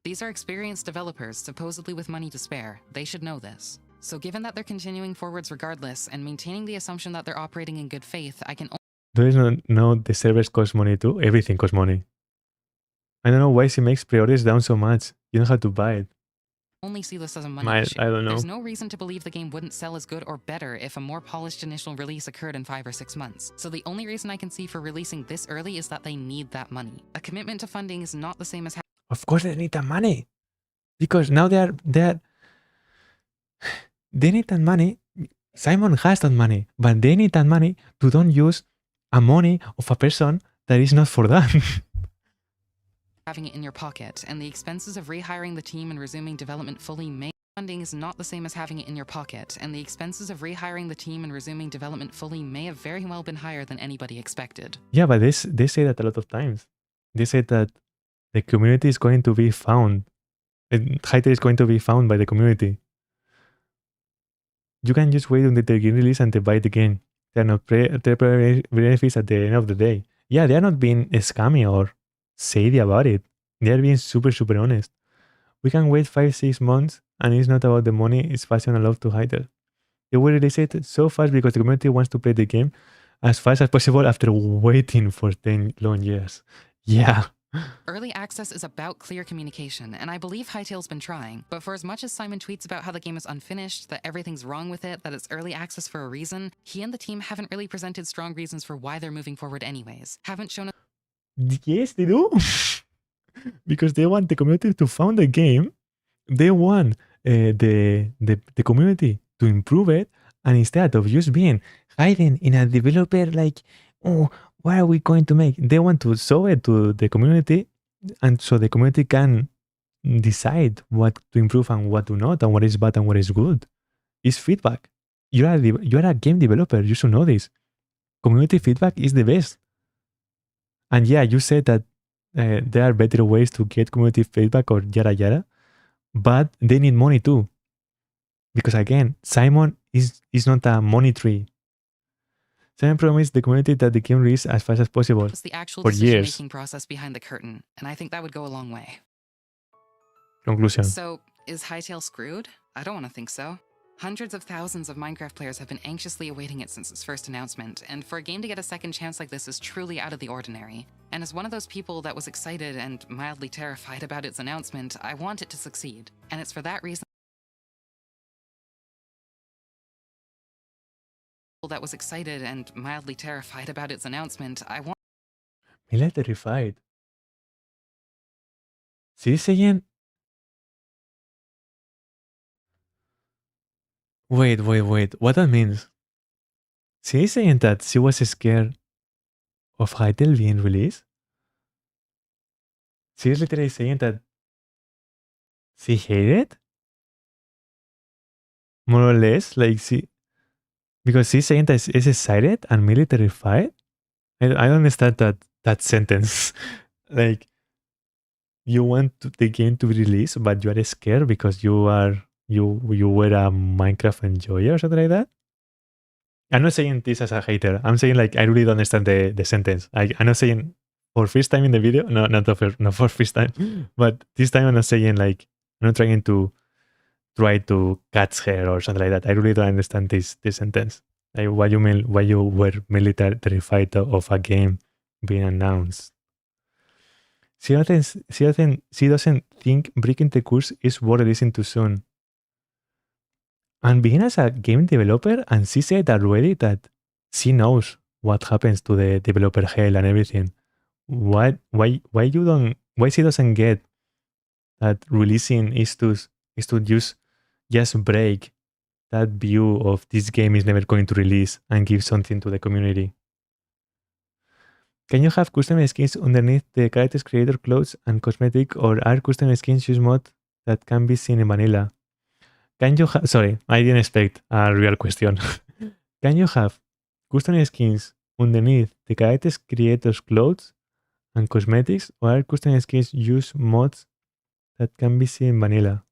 These are experienced developers, supposedly with money to spare. They should know this. So given that they're continuing forwards regardless and maintaining the assumption that they're operating in good faith, I can... Do you know the servers cost money too? Everything costs money. I don't know why she makes priorities down so much. You don't have to buy it. Only see this as a money issue. I don't know. There's no reason to believe the game wouldn't sell as good or better if a more polished initial release occurred in 5 or 6 months. So the only reason I can see for releasing this early is that they need that money. A commitment to funding is not the same as... Of course they need that money. Because now they need that money. Simon has that money. But they need that money to don't use a money of a person that is not for that. Having it in your pocket, and the expenses of rehiring the team and resuming development fully may... Funding is not the same as having it in your pocket, and the expenses of rehiring the team and resuming development fully may have very well been higher than anybody expected. Yeah, but they say that a lot of times. They say that the community is going to be found. Hytale is going to be found by the community. You can just wait until the game release and to buy the game. They are not benefits at the end of the day. Yeah, they are not being scammy or shady about it. They are being super, super honest. We can wait 5-6 months and it's not about the money, it's passion and love to Hytale. They will release it so fast because the community wants to play the game as fast as possible after waiting for 10 long years. Yeah, Early access is about clear communication, and I believe Hytale's been trying. But for as much as Simon tweets about how the game is unfinished, that everything's wrong with it, that it's early access for a reason, he and the team haven't really presented strong reasons for why they're moving forward anyways. Haven't shown us. Yes, they do. Because they want the community to found the game. They want the community to improve it. And instead of just being hiding in a developer like, oh, what are we going to make? They want to show it to the community, and so the community can decide what to improve and what to not, and what is bad and what is good. It's feedback. You're a game developer. You should know this. Community feedback is the best. And yeah, you said that there are better ways to get community feedback or yada yada, but they need money too. Because again, Simon is not a money tree. Simon promised the community that the game release as fast as possible. The actual for years. decision-making process behind the curtain, and I think that would go a long way. Conclusion. So, is Hytale screwed? I don't want to think so. Hundreds of thousands of Minecraft players have been anxiously awaiting it since its first announcement, and for a game to get a second chance like this is truly out of the ordinary. And as one of those people that was excited and mildly terrified about its announcement, I want it to succeed. And it's for that reason that was excited and mildly terrified about its announcement, I want... Mildly terrified. She's saying... Wait. What that means? She's saying that she was scared of Hytale being released? She's literally saying that she hated it? More or less? Like she... Because she's saying that she's excited and mildly terrified? I don't understand that sentence. Like, you want the game to be released, but you are scared because you were a Minecraft enjoyer or something like that? I'm not saying this as a hater. I'm saying like I really don't understand the sentence. I'm not saying for first time in the video. No, not for first time. But this time I'm not saying like I'm not trying to try to catch her or something like that. I really don't understand this sentence. Like what you mean? Why you were military terrified of a game being announced? She doesn't think breaking the curse is worth releasing too soon. And being as a game developer, and she said already that she knows what happens to the developer hell and everything. Why she doesn't get that releasing is to just break that view of this game is never going to release and give something to the community. Can you have custom skins underneath the character's creator clothes and cosmetic, or are custom skins use mod that can be seen in vanilla? Can you have... Sorry, I didn't expect a real question. Can you have custom skins underneath the character's creator's clothes and cosmetics, or are custom skins use mods that can be seen in vanilla?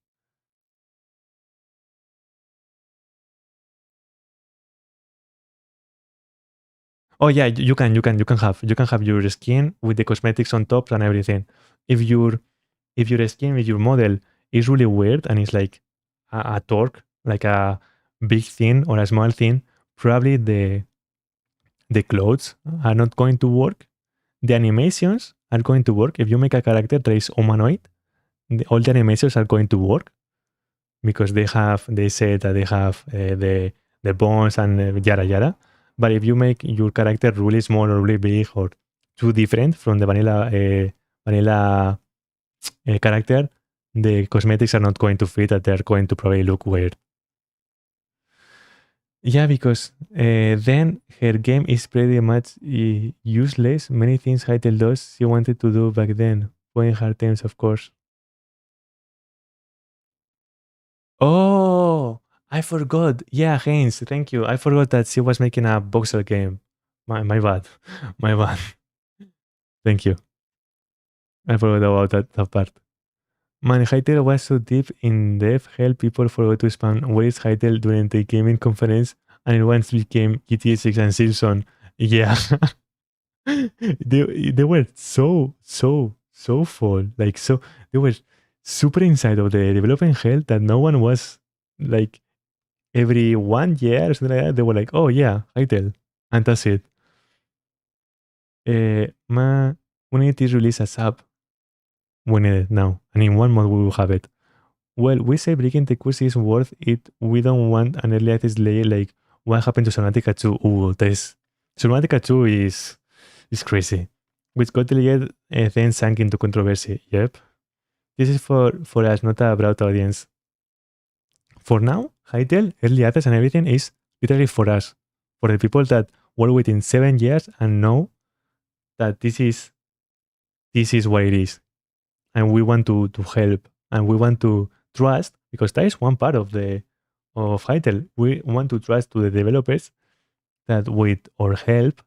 Oh yeah, you can have your skin with the cosmetics on top and everything. If your skin with your model is really weird and it's like a torque, like a big thing or a small thing, probably the clothes are not going to work. The animations are going to work. If you make a character that is humanoid, all the animations are going to work because they say that they have the bones and yada yada. But if you make your character really small or really big or too different from the vanilla character, the cosmetics are not going to fit, and they're going to probably look weird. Yeah, because then her game is pretty much useless. Many things Hytale does she wanted to do back then. Playing hard times, of course. Oh, I forgot. Yeah, Haynes, thank you. I forgot that she was making a voxel game. My bad. My bad. Thank you. I forgot about that part. Man, Hytale was so deep in dev hell, people forgot to spam where is Hytale during the gaming conference, and it once became GTA 6 and Simpson. Yeah. they were so full. Like, so they were super inside of the development hell that no one was like, every 1 year or something like that, they were like, oh yeah, Hytale. And that's it. We need to release a sub. We need it now. And in 1 month we will have it. Well, we say breaking the course is worth it. We don't want an early access delay like what happened to Subnautica 2. Subnautica 2 is crazy. Which got delayed then sank into controversy. Yep. This is for us, not a broad audience. For now, Hytale, early access and everything is literally for us. For the people that were waiting 7 years and know that this is what it is. And we want to help. And we want to trust, because that is one part of Hytale. We want to trust to the developers that with our help,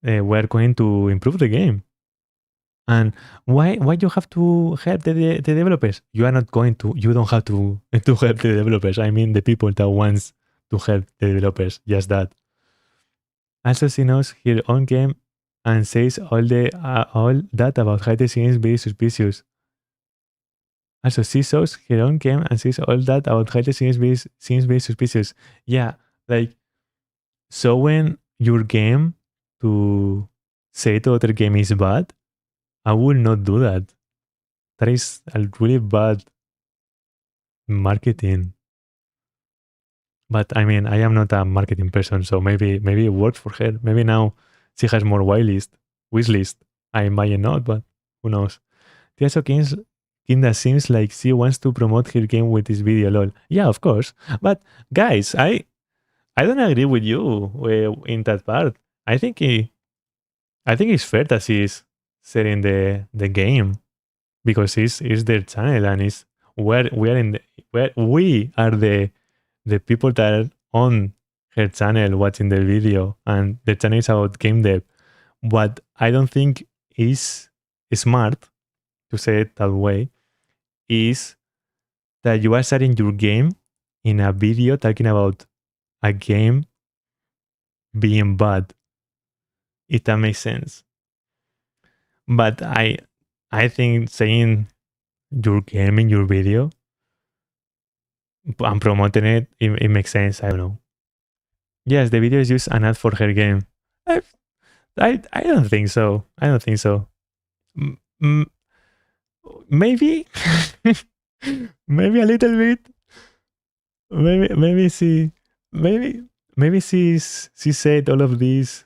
we're going to improve the game. And why you have to help the developers? You are not going to. You don't have to help the developers. I mean the people that wants to help the developers. Just that. Also, she knows her own game and says all that about Hytale seems very suspicious. Also, she shows her own game and says all that about Hytale seems very suspicious. Yeah, like showing your game to say the other game is bad. I will not do that. That is a really bad marketing. But I mean, I am not a marketing person, so maybe it works for her. Maybe now she has more wish list. I imagine not, but who knows? Tiaso Kinda seems like she wants to promote her game with this video, lol. Yeah, of course. But guys, I don't agree with you in that part. I think it's fair that she's selling the game because it's their channel and it's where we are the people that are on her channel watching the video, and the channel is about game dev. What I don't think is smart, to say it that way, is that you are starting your game in a video talking about a game being bad, if that makes sense. But I think saying your game in your video and promoting it makes sense. I don't know. Yes, the video is just an ad for her game. I don't think so. I don't think so. Maybe maybe a little bit. Maybe she said all of this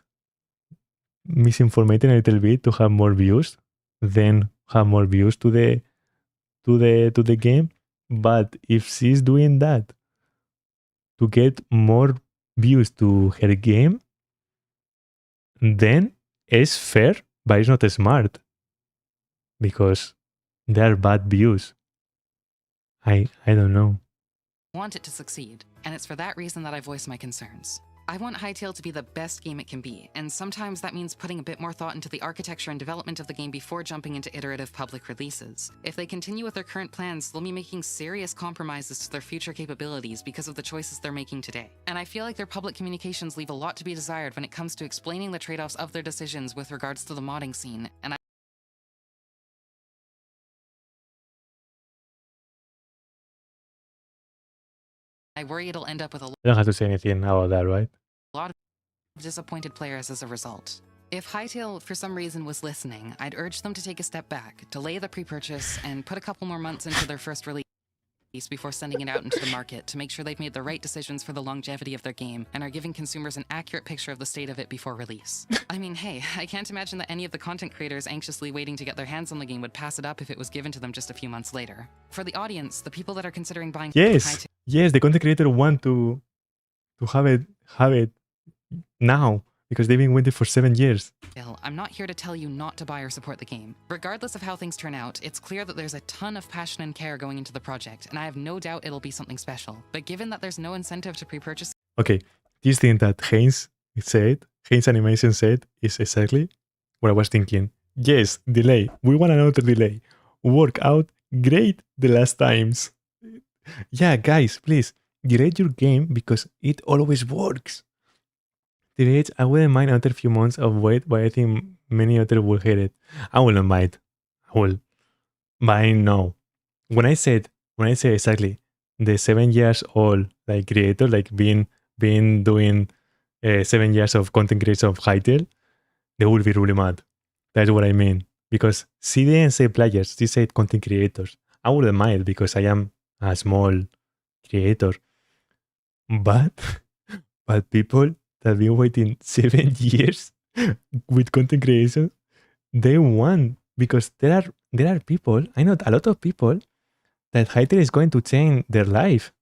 misinforming a little bit to have more views, then have more views to the game. But if she's doing that to get more views to her game, then it's fair, but it's not smart because they're bad views. I don't know. Want it to succeed, and it's for that reason that I voice my concerns. I want Hytale to be the best game it can be, and sometimes that means putting a bit more thought into the architecture and development of the game before jumping into iterative public releases. If they continue with their current plans, they'll be making serious compromises to their future capabilities because of the choices they're making today. And I feel like their public communications leave a lot to be desired when it comes to explaining the trade-offs of their decisions with regards to the modding scene, and I worry it'll end up with a I don't have to say anything about that, right? lot of disappointed players as a result. If Hytale, for some reason, was listening, I'd urge them to take a step back, delay the pre-purchase, and put a couple more months into their first release before sending it out into the market to make sure they've made the right decisions for the longevity of their game and are giving consumers an accurate picture of the state of it before release. I mean, hey, I can't imagine that any of the content creators anxiously waiting to get their hands on the game would pass it up if it was given to them just a few months later. For the audience, the people that are considering buying Yes, the content creator want to have it now because they've been waiting for 7 years. I'm not here to tell you not to buy or support the game. Regardless of how things turn out, it's clear that there's a ton of passion and care going into the project, and I have no doubt it'll be something special. But given that there's no incentive to pre-purchase... Okay, this thing that Haynes Animation said is exactly what I was thinking. Yes, delay. We want another delay. Work out great the last times. Yeah, guys, please, delay your game because it always works. Delay it, I wouldn't mind another few months of wait, but I think many others will hate it. I will not mind. I will. But I know. When I say exactly the 7 years old like creator, like being doing 7 years of content creation of Hytale, they will be really mad. That's what I mean. because she didn't say players, she said content creators. I wouldn't mind because I am a small creator. But people that have been waiting 7 years with content creation, they want, because there are people, I know a lot of people that Hytale is going to change their life.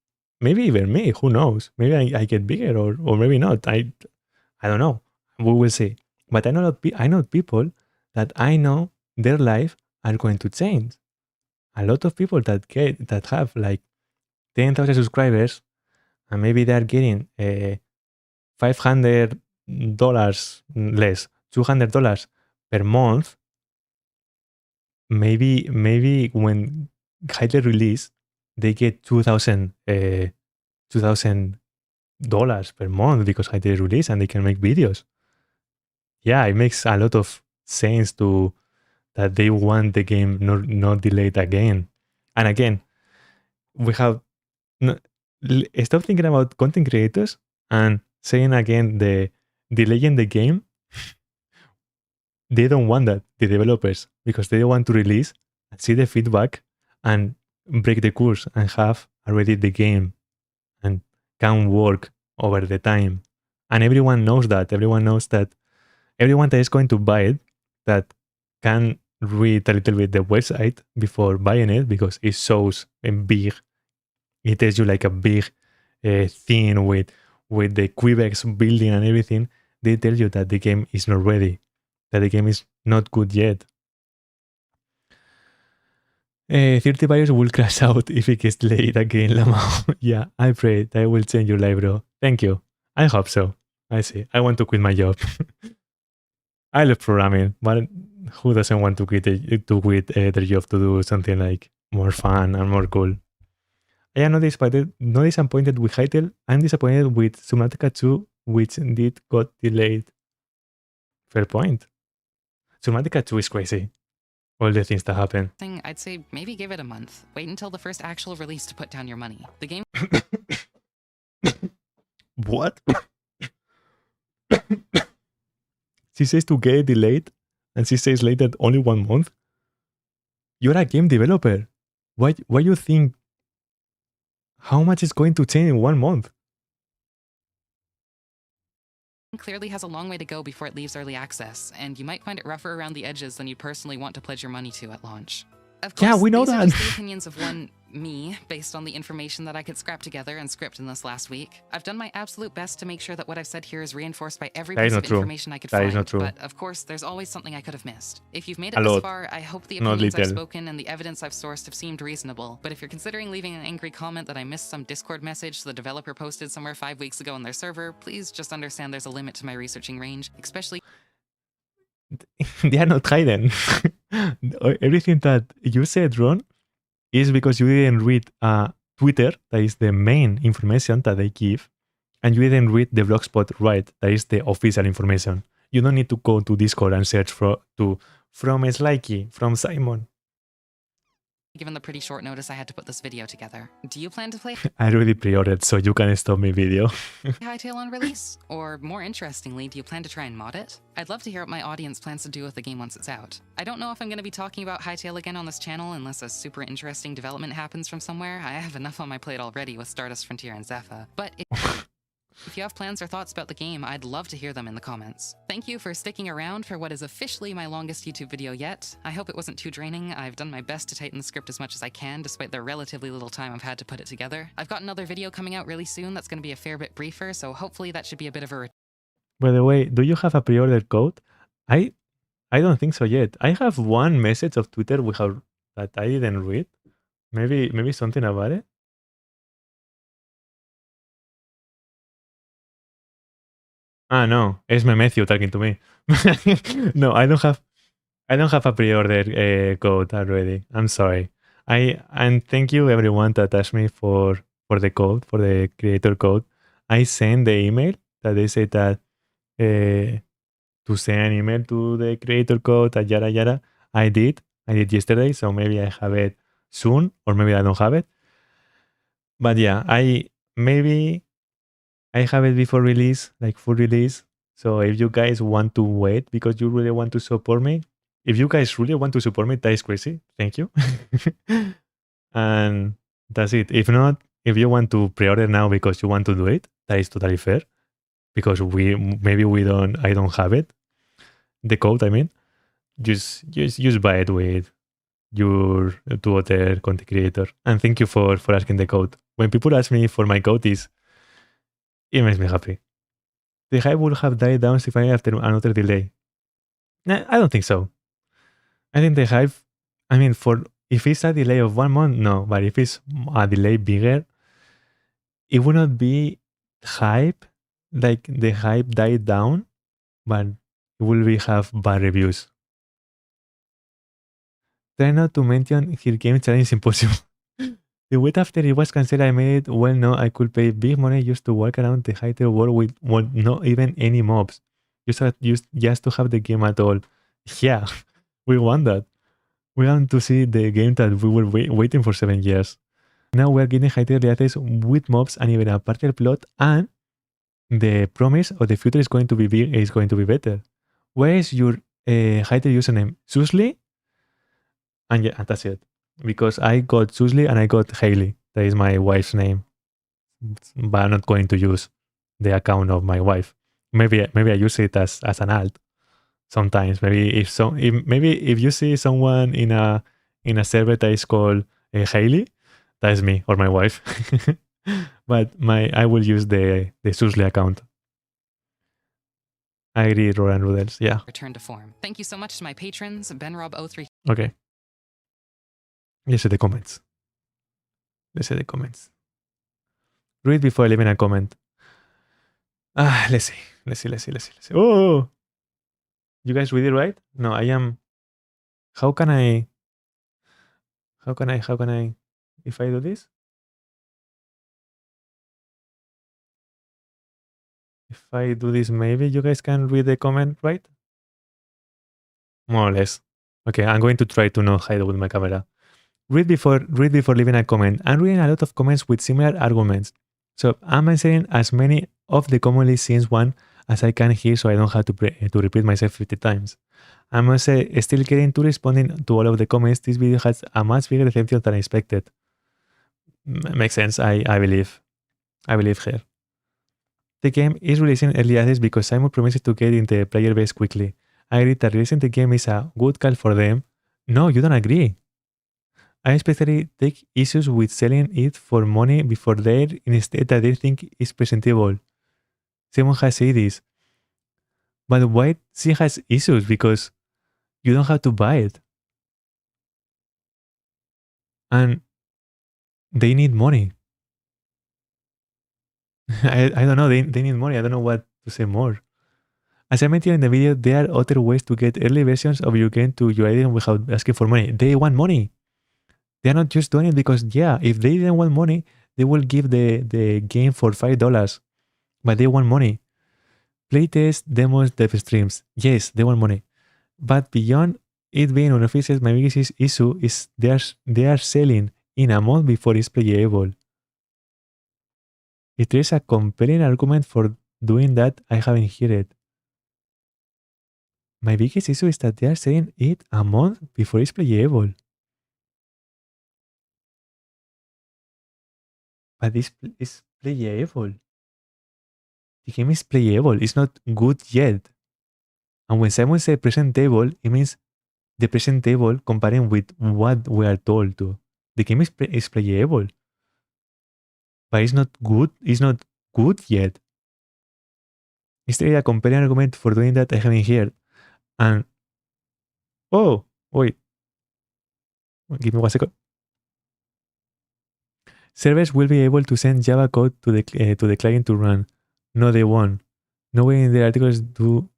Maybe even me, who knows? Maybe I get bigger or maybe not. I don't know. We will see. But I know people that I know their life are going to change. A lot of people that have like 10,000 subscribers and maybe they are getting $500 less, $200 per month. Maybe when Hytale release, they get $2,000 per month because Hytale release and they can make videos. Yeah, it makes a lot of sense to that they want the game not delayed again. And again, we have stop thinking about content creators and saying again the delaying the game. They don't want that, the developers, because they want to release and see the feedback and break the course and have already the game and can work over the time. And everyone knows that. Everyone knows that everyone that is going to buy it that can read a little bit the website before buying it because it shows a big, it tells you like a big thing with the Quebec's building and everything. They tell you that the game is not ready, that the game is not good yet. 30 buyers will crash out if it gets late again, Lamau. Yeah, I pray that will change your life, bro. Thank you. I hope so. I see. I want to quit my job. I love programming, but who doesn't want to quit their job to do something like more fun and more cool? I am not disappointed with Hytale. I'm disappointed with Subnautica 2, which indeed got delayed. Fair point. Subnautica 2 is crazy. All the things that happen. I'd say maybe give it a month. Wait until the first actual release to put down your money. The game. What? She says to get it delayed, and she says later only 1 month. You're a game developer. Why you think how much is going to change in 1 month? Clearly has a long way to go before it leaves early access, and you might find it rougher around the edges than you'd personally want to pledge your money to at launch. Of course, yeah, we know these that. are just the opinions of one me, based on the information that I could scrap together and script in this last week. I've done my absolute best to make sure that what I've said here is reinforced by every piece of information I could find. That is not true. But of course, there's always something I could have missed. If you've made it this far, I hope the opinions I've spoken and the evidence I've sourced have seemed reasonable. But if you're considering leaving an angry comment that I missed some Discord message the developer posted somewhere 5 weeks ago on their server, please just understand there's a limit to my researching range, especially. They are not hidden. Everything that you said, Ron, is because you didn't read Twitter, that is the main information that they give, and you didn't read the blogspot right, that is the official information. You don't need to go to Discord and search from Slikey, from Simon. Given the pretty short notice I had to put this video together, do you plan to play I already pre-ordered, so you can stop my video. Hytale on release? Or more interestingly, do you plan to try and mod it? I'd love to hear what my audience plans to do with the game once it's out. I don't know if I'm going to be talking about Hytale again on this channel unless a super interesting development happens from somewhere. I have enough on my plate already with Stardust Frontier and Zephyr. But if you have plans or thoughts about the game, I'd love to hear them in the comments. Thank you for sticking around for what is officially my longest YouTube video yet. I hope it wasn't too draining. I've done my best to tighten the script as much as I can, despite the relatively little time I've had to put it together. I've got another video coming out really soon that's going to be a fair bit briefer, so hopefully that should be a bit of a... By the way, do you have a pre-order code? I don't think so yet. I have one message of Twitter that I didn't read. Maybe something about it. No, it's my Matthew talking to me. No, I don't have a pre-order code already. I'm sorry. And thank you everyone that asked me for the code, for the creator code. I sent the email that they said that to send an email to the creator code at yada yada. I did yesterday, so maybe I have it soon, or maybe I don't have it. But yeah, maybe I have it before release, like full release. So if you guys want to wait because you really want to support me, if you guys really want to support me, that is crazy. Thank you. And that's it. If not, if you want to pre-order now because you want to do it, that is totally fair. Because I don't have it. The code, I mean, just buy it with your two other content creator. And thank you for asking the code. When people ask me for my code, it makes me happy. The hype would have died down if after another delay. Nah, I don't think so. I think the hype, I mean, if it's a delay of 1 month, no. But if it's a delay bigger, it would not be hype, like the hype died down, but it will have bad reviews. Try not to mention his game challenge impossible. The week after it was cancelled, I made it well known I could pay big money just to walk around the Hytale world with not even any mobs. Just to have the game at all. Yeah, we want that. We want to see the game that we were waiting for 7 years. Now we're getting Hytale access with mobs and even a partial plot, and the promise of the future is going to be big, is going to be better. Where is your Hytale username? Susli? And yeah, and that's it. Because I got Susli and I got Hailey. That is my wife's name. But I'm not going to use the account of my wife. Maybe I use it as an alt sometimes. Maybe if you see someone in a server that is called Hailey, that is me or my wife. But I will use the Susli account. I agree, Roland Rudels. Yeah. Return to form. Thank you so much to my patrons, BenRob03. Okay. Let's see the comments. Read before leaving a comment. Let's see. Oh! You guys read it right? No, I am... How can I... If I do this? If I do this, maybe you guys can read the comment, right? More or less. Okay, I'm going to try to not hide with my camera. Read before leaving a comment. I'm reading a lot of comments with similar arguments. So I'm answering as many of the commonly seen one as I can here so I don't have to repeat myself 50 times. I must say, still getting to responding to all of the comments, this video has a much bigger reception than I expected. Makes sense, I believe. I believe her. The game is releasing early access because Simon promised to get in the player base quickly. I agree that releasing the game is a good call for them. No, you don't agree. I especially take issues with selling it for money before there instead that they think is presentable. Someone has said this. But why she has issues? Because you don't have to buy it. And they need money. I don't know, they need money. I don't know what to say more. As I mentioned in the video, there are other ways to get early versions of your game to your item without asking for money. They want money. They're not just doing it because, yeah, if they didn't want money, they will give the game for $5. But they want money. Playtest, demos, dev streams. Yes, they want money. But beyond it being unofficial, my biggest issue is they are selling in a month before it's playable. If there's a compelling argument for doing that, I haven't heard it. My biggest issue is that they are selling it a month before it's playable. But this is playable. The game is playable. It's not good yet. And when someone says presentable, it means the presentable comparing with what we are told to. The game is playable. But it's not good. It's not good yet. Is there a compelling argument for doing that? I haven't heard. And oh, wait. Give me 1 second. Servers will be able to send Java code to the client to run. No, they won't. Nowhere in the articles do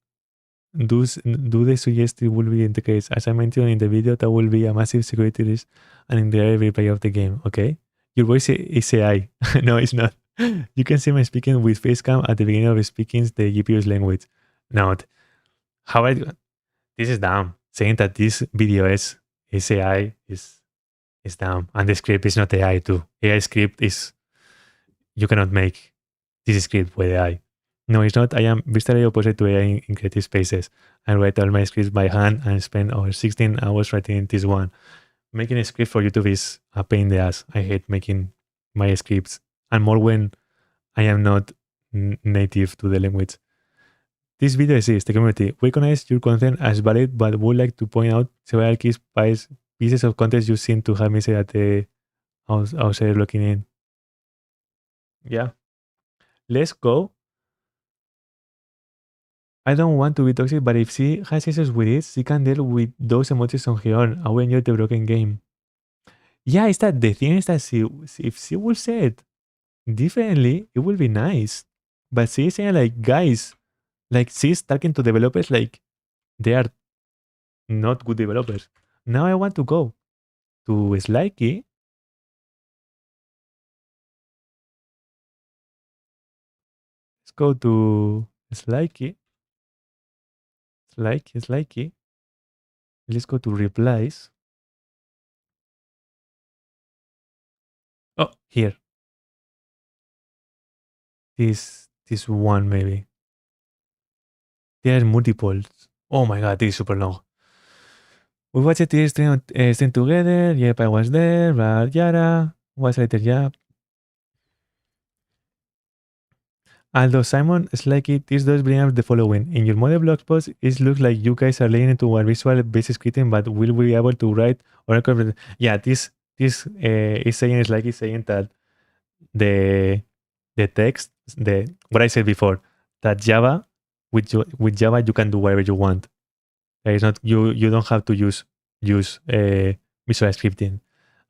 they suggest it will be the case. As I mentioned in the video, that will be a massive security risk and in the every play of the game. Okay, your voice is AI. No, it's not. You can see me speaking with facecam at the beginning of speaking the GPU's language. Now, how I do? This is dumb. Saying that this video is AI is dumb, and the script is not AI too. AI script is you cannot make this script with AI. No, it's not. I am viscerally opposite to AI in creative spaces. I write all my scripts by hand and spend over 16 hours writing this one. Making a script for YouTube is a pain in the ass. I hate making my scripts, and more when I am not native to the language. This video exists, the community. We recognize your content as valid, but would like to point out several key pieces of content you seem to have missed at the outside looking in. Yeah. Let's go. I don't want to be toxic, but if she has issues with it, she can deal with those emotions on her own. I will enjoy the broken game. Yeah, it's that the thing is that if she will say it differently, it will be nice. But she's saying like, guys, like she's talking to developers like they are not good developers. Now I want to go to Slikey. Let's go to Slikey. Slikey. Let's go to replies. Oh, here. This one maybe. There are multiples. Oh my god, this is super long. We watched this stream together. Yep, I was there. Blah, yada. Was later, yeah. Although Simon Slikey, this does bring up the following. In your model blog post, it looks like you guys are laying into a visual basic scripting, but will we be able to write or incorporate? Yeah, this is saying Slikey saying that the text, the what I said before, that Java with Java you can do whatever you want. It's not you don't have to use visual scripting.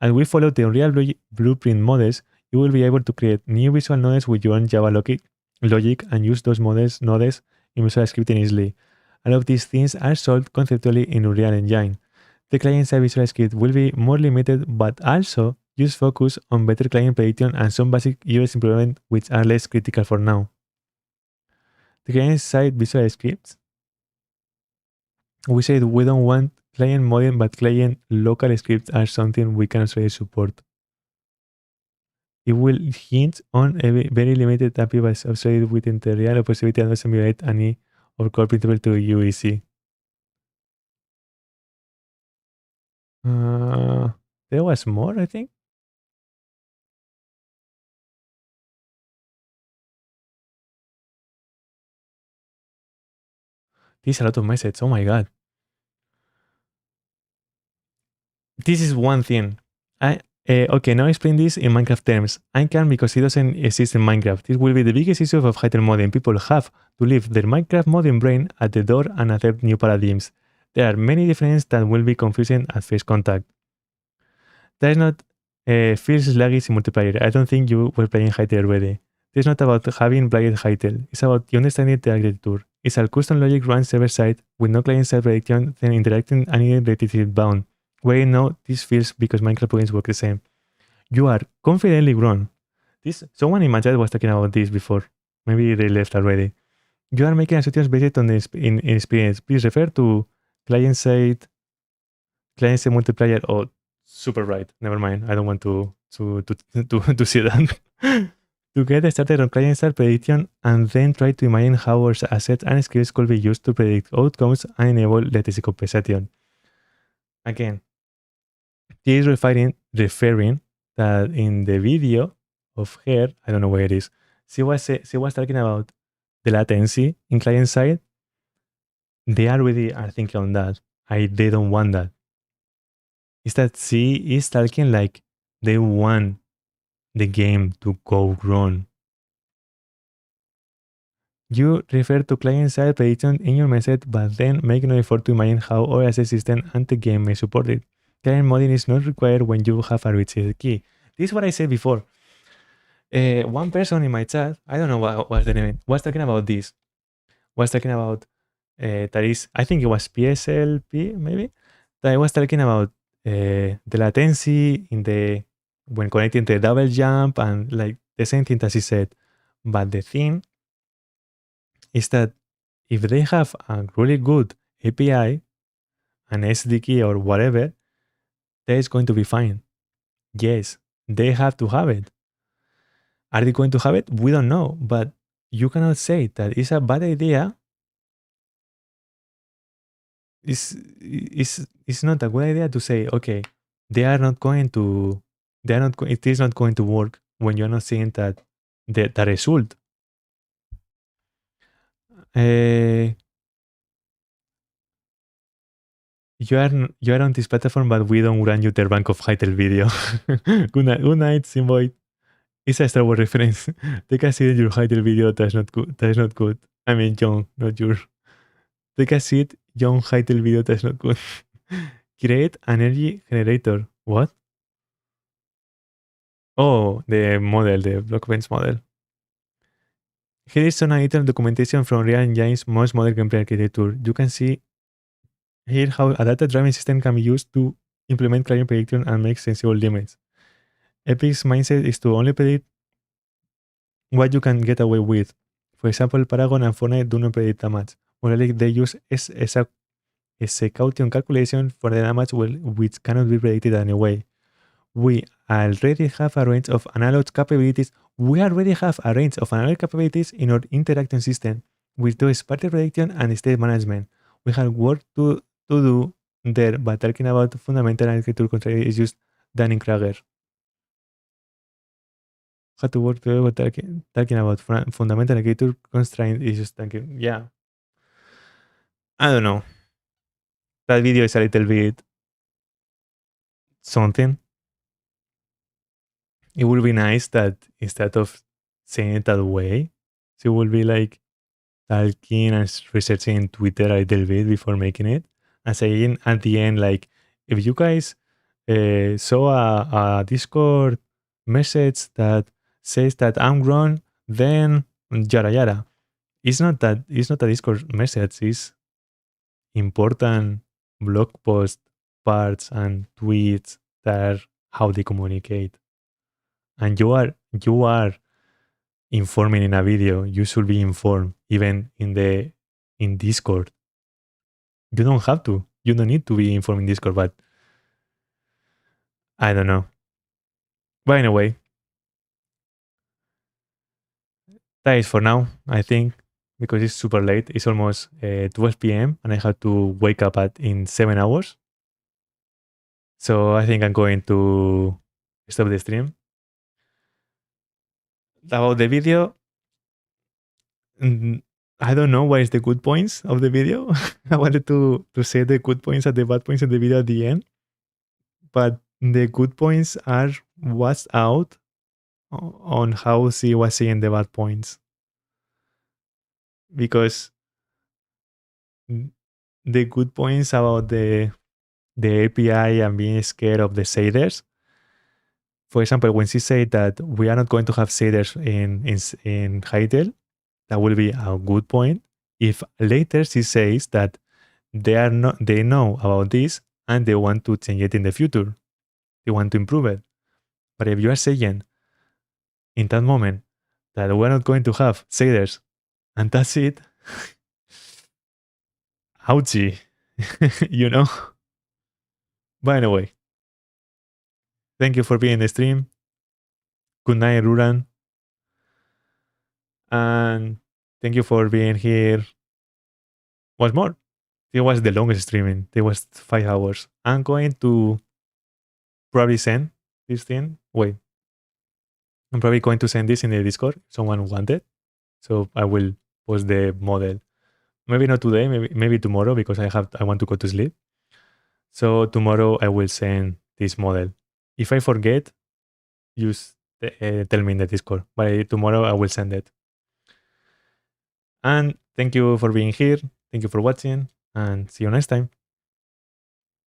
And we follow the Unreal Blueprint models. You will be able to create new visual nodes with your own Java logic and use those nodes in visual scripting easily. All of these things are solved conceptually in Unreal Engine. The client-side visual script will be more limited, but also use focus on better client prediction and some basic UX improvement which are less critical for now. The client-side visual scripts, we said we don't want client model, but client local scripts are something we can also support. It will hinge on a very limited API associated within the real possibility and doesn't violate any of core principle to UEC. There was more, I think. This is a lot of messages. Oh my god. This is one thing. Okay, now explain this in Minecraft terms. I can because it doesn't exist in Minecraft. This will be the biggest issue of Hytale modding. People have to leave their Minecraft modding brain at the door and accept new paradigms. There are many differences that will be confusing at first contact. That is not feels sluggish in multiplayer. I don't think you were playing Hytale already. This is not about having played Hytale. It's about you understanding the architecture. It's a custom logic run server-side with no client-side prediction, then interacting and identity bound. Where you know this feels because Minecraft plugins work the same. You are confidently grown. Someone in my chat was talking about this before. Maybe they left already. You are making assumptions based on in experience. Please refer to client-side multiplayer or super right. Never mind. I don't want to see that. To get started on client-side prediction and then try to imagine how our assets and skills could be used to predict outcomes and enable latency compensation. Again, this is referring that in the video of her, I don't know where it is, she was talking about the latency in client side. They already are thinking on that. They don't want that. Is that she is talking like they want the game to go wrong. You refer to client-side prediction in your message, but then make no effort to imagine how OS system and the game may support it. Client modding is not required when you have a reached key. This is what I said before. One person in my chat, I don't know what was the name, was talking about this. Was talking about that is, I think it was PSLP maybe, that I was talking about the latency when connecting the double jump and like the same thing that she said. But the thing is that if they have a really good API, an SDK or whatever, that is going to be fine. Yes, they have to have it. Are they going to have it? We don't know, but you cannot say that it's a bad idea. It's not a good idea to say, okay, they are not going to, it is not going to work when you're not seeing that the result. Uh, you are on this platform, but we don't run you the rank of Hytale video. Good night, Simboy. It's a Star Wars reference. Take a seat, your Hytale video. That's not good. That's not good. I mean, John, not your. Take a seat, John Hytale video. That's not good. Create energy generator. What? Oh, the model, the Blockbench model. Here is some item documentation from Real Engine's most modern gameplay architecture. You can see here how a data-driven system can be used to implement client prediction and make sensible limits. Epic's mindset is to only predict what you can get away with. For example, Paragon and Fortnite do not predict damage. Morally, they use execution calculation for the damage which cannot be predicted anyway. We already have a range of analog capabilities. In our interaction system, which do party prediction and state management. We have work to do there, but talking about fundamental architecture constraint is just Dunning-Kruger. How to work together, but talking about fundamental architecture constraint is just thinking, yeah. I don't know. That video is a little bit something. It would be nice that instead of saying it that way, she will be like talking and researching in Twitter a little bit before making it, and saying at the end, like, if you guys saw a Discord message that says that I'm wrong, then yada yada. It's not a Discord message, it's important blog post parts and tweets that are how they communicate. And you are informing in a video. You should be informed even in Discord. You don't have to. You don't need to be informed in Discord, but I don't know. But anyway, that is for now, I think, because it's super late. It's almost 12 p.m. and I have to wake up in 7 hours. So I think I'm going to stop the stream. About the video, I don't know what is the good points of the video. I wanted to say the good points and the bad points of the video at the end. But the good points are what's out on how she was seeing the bad points. Because the good points about the API and being scared of the shaders. For example, when she said that we are not going to have shaders in Hytale, that will be a good point. If later she says that they know about this and they want to change it in the future, they want to improve it. But if you are saying in that moment that we're not going to have shaders and that's it, ouchie, you know? By the way, thank you for being in the stream. Good night, Ruran. And thank you for being here. Once more. It was the longest streaming. It was 5 hours. I'm going to probably send this thing. Wait. I'm probably going to send this in the Discord. Someone wanted. So I will post the model. Maybe not today, maybe tomorrow because I want to go to sleep. So tomorrow I will send this model. If I forget, use tell me in the Discord. But tomorrow I will send it. And thank you for being here. Thank you for watching and see you next time.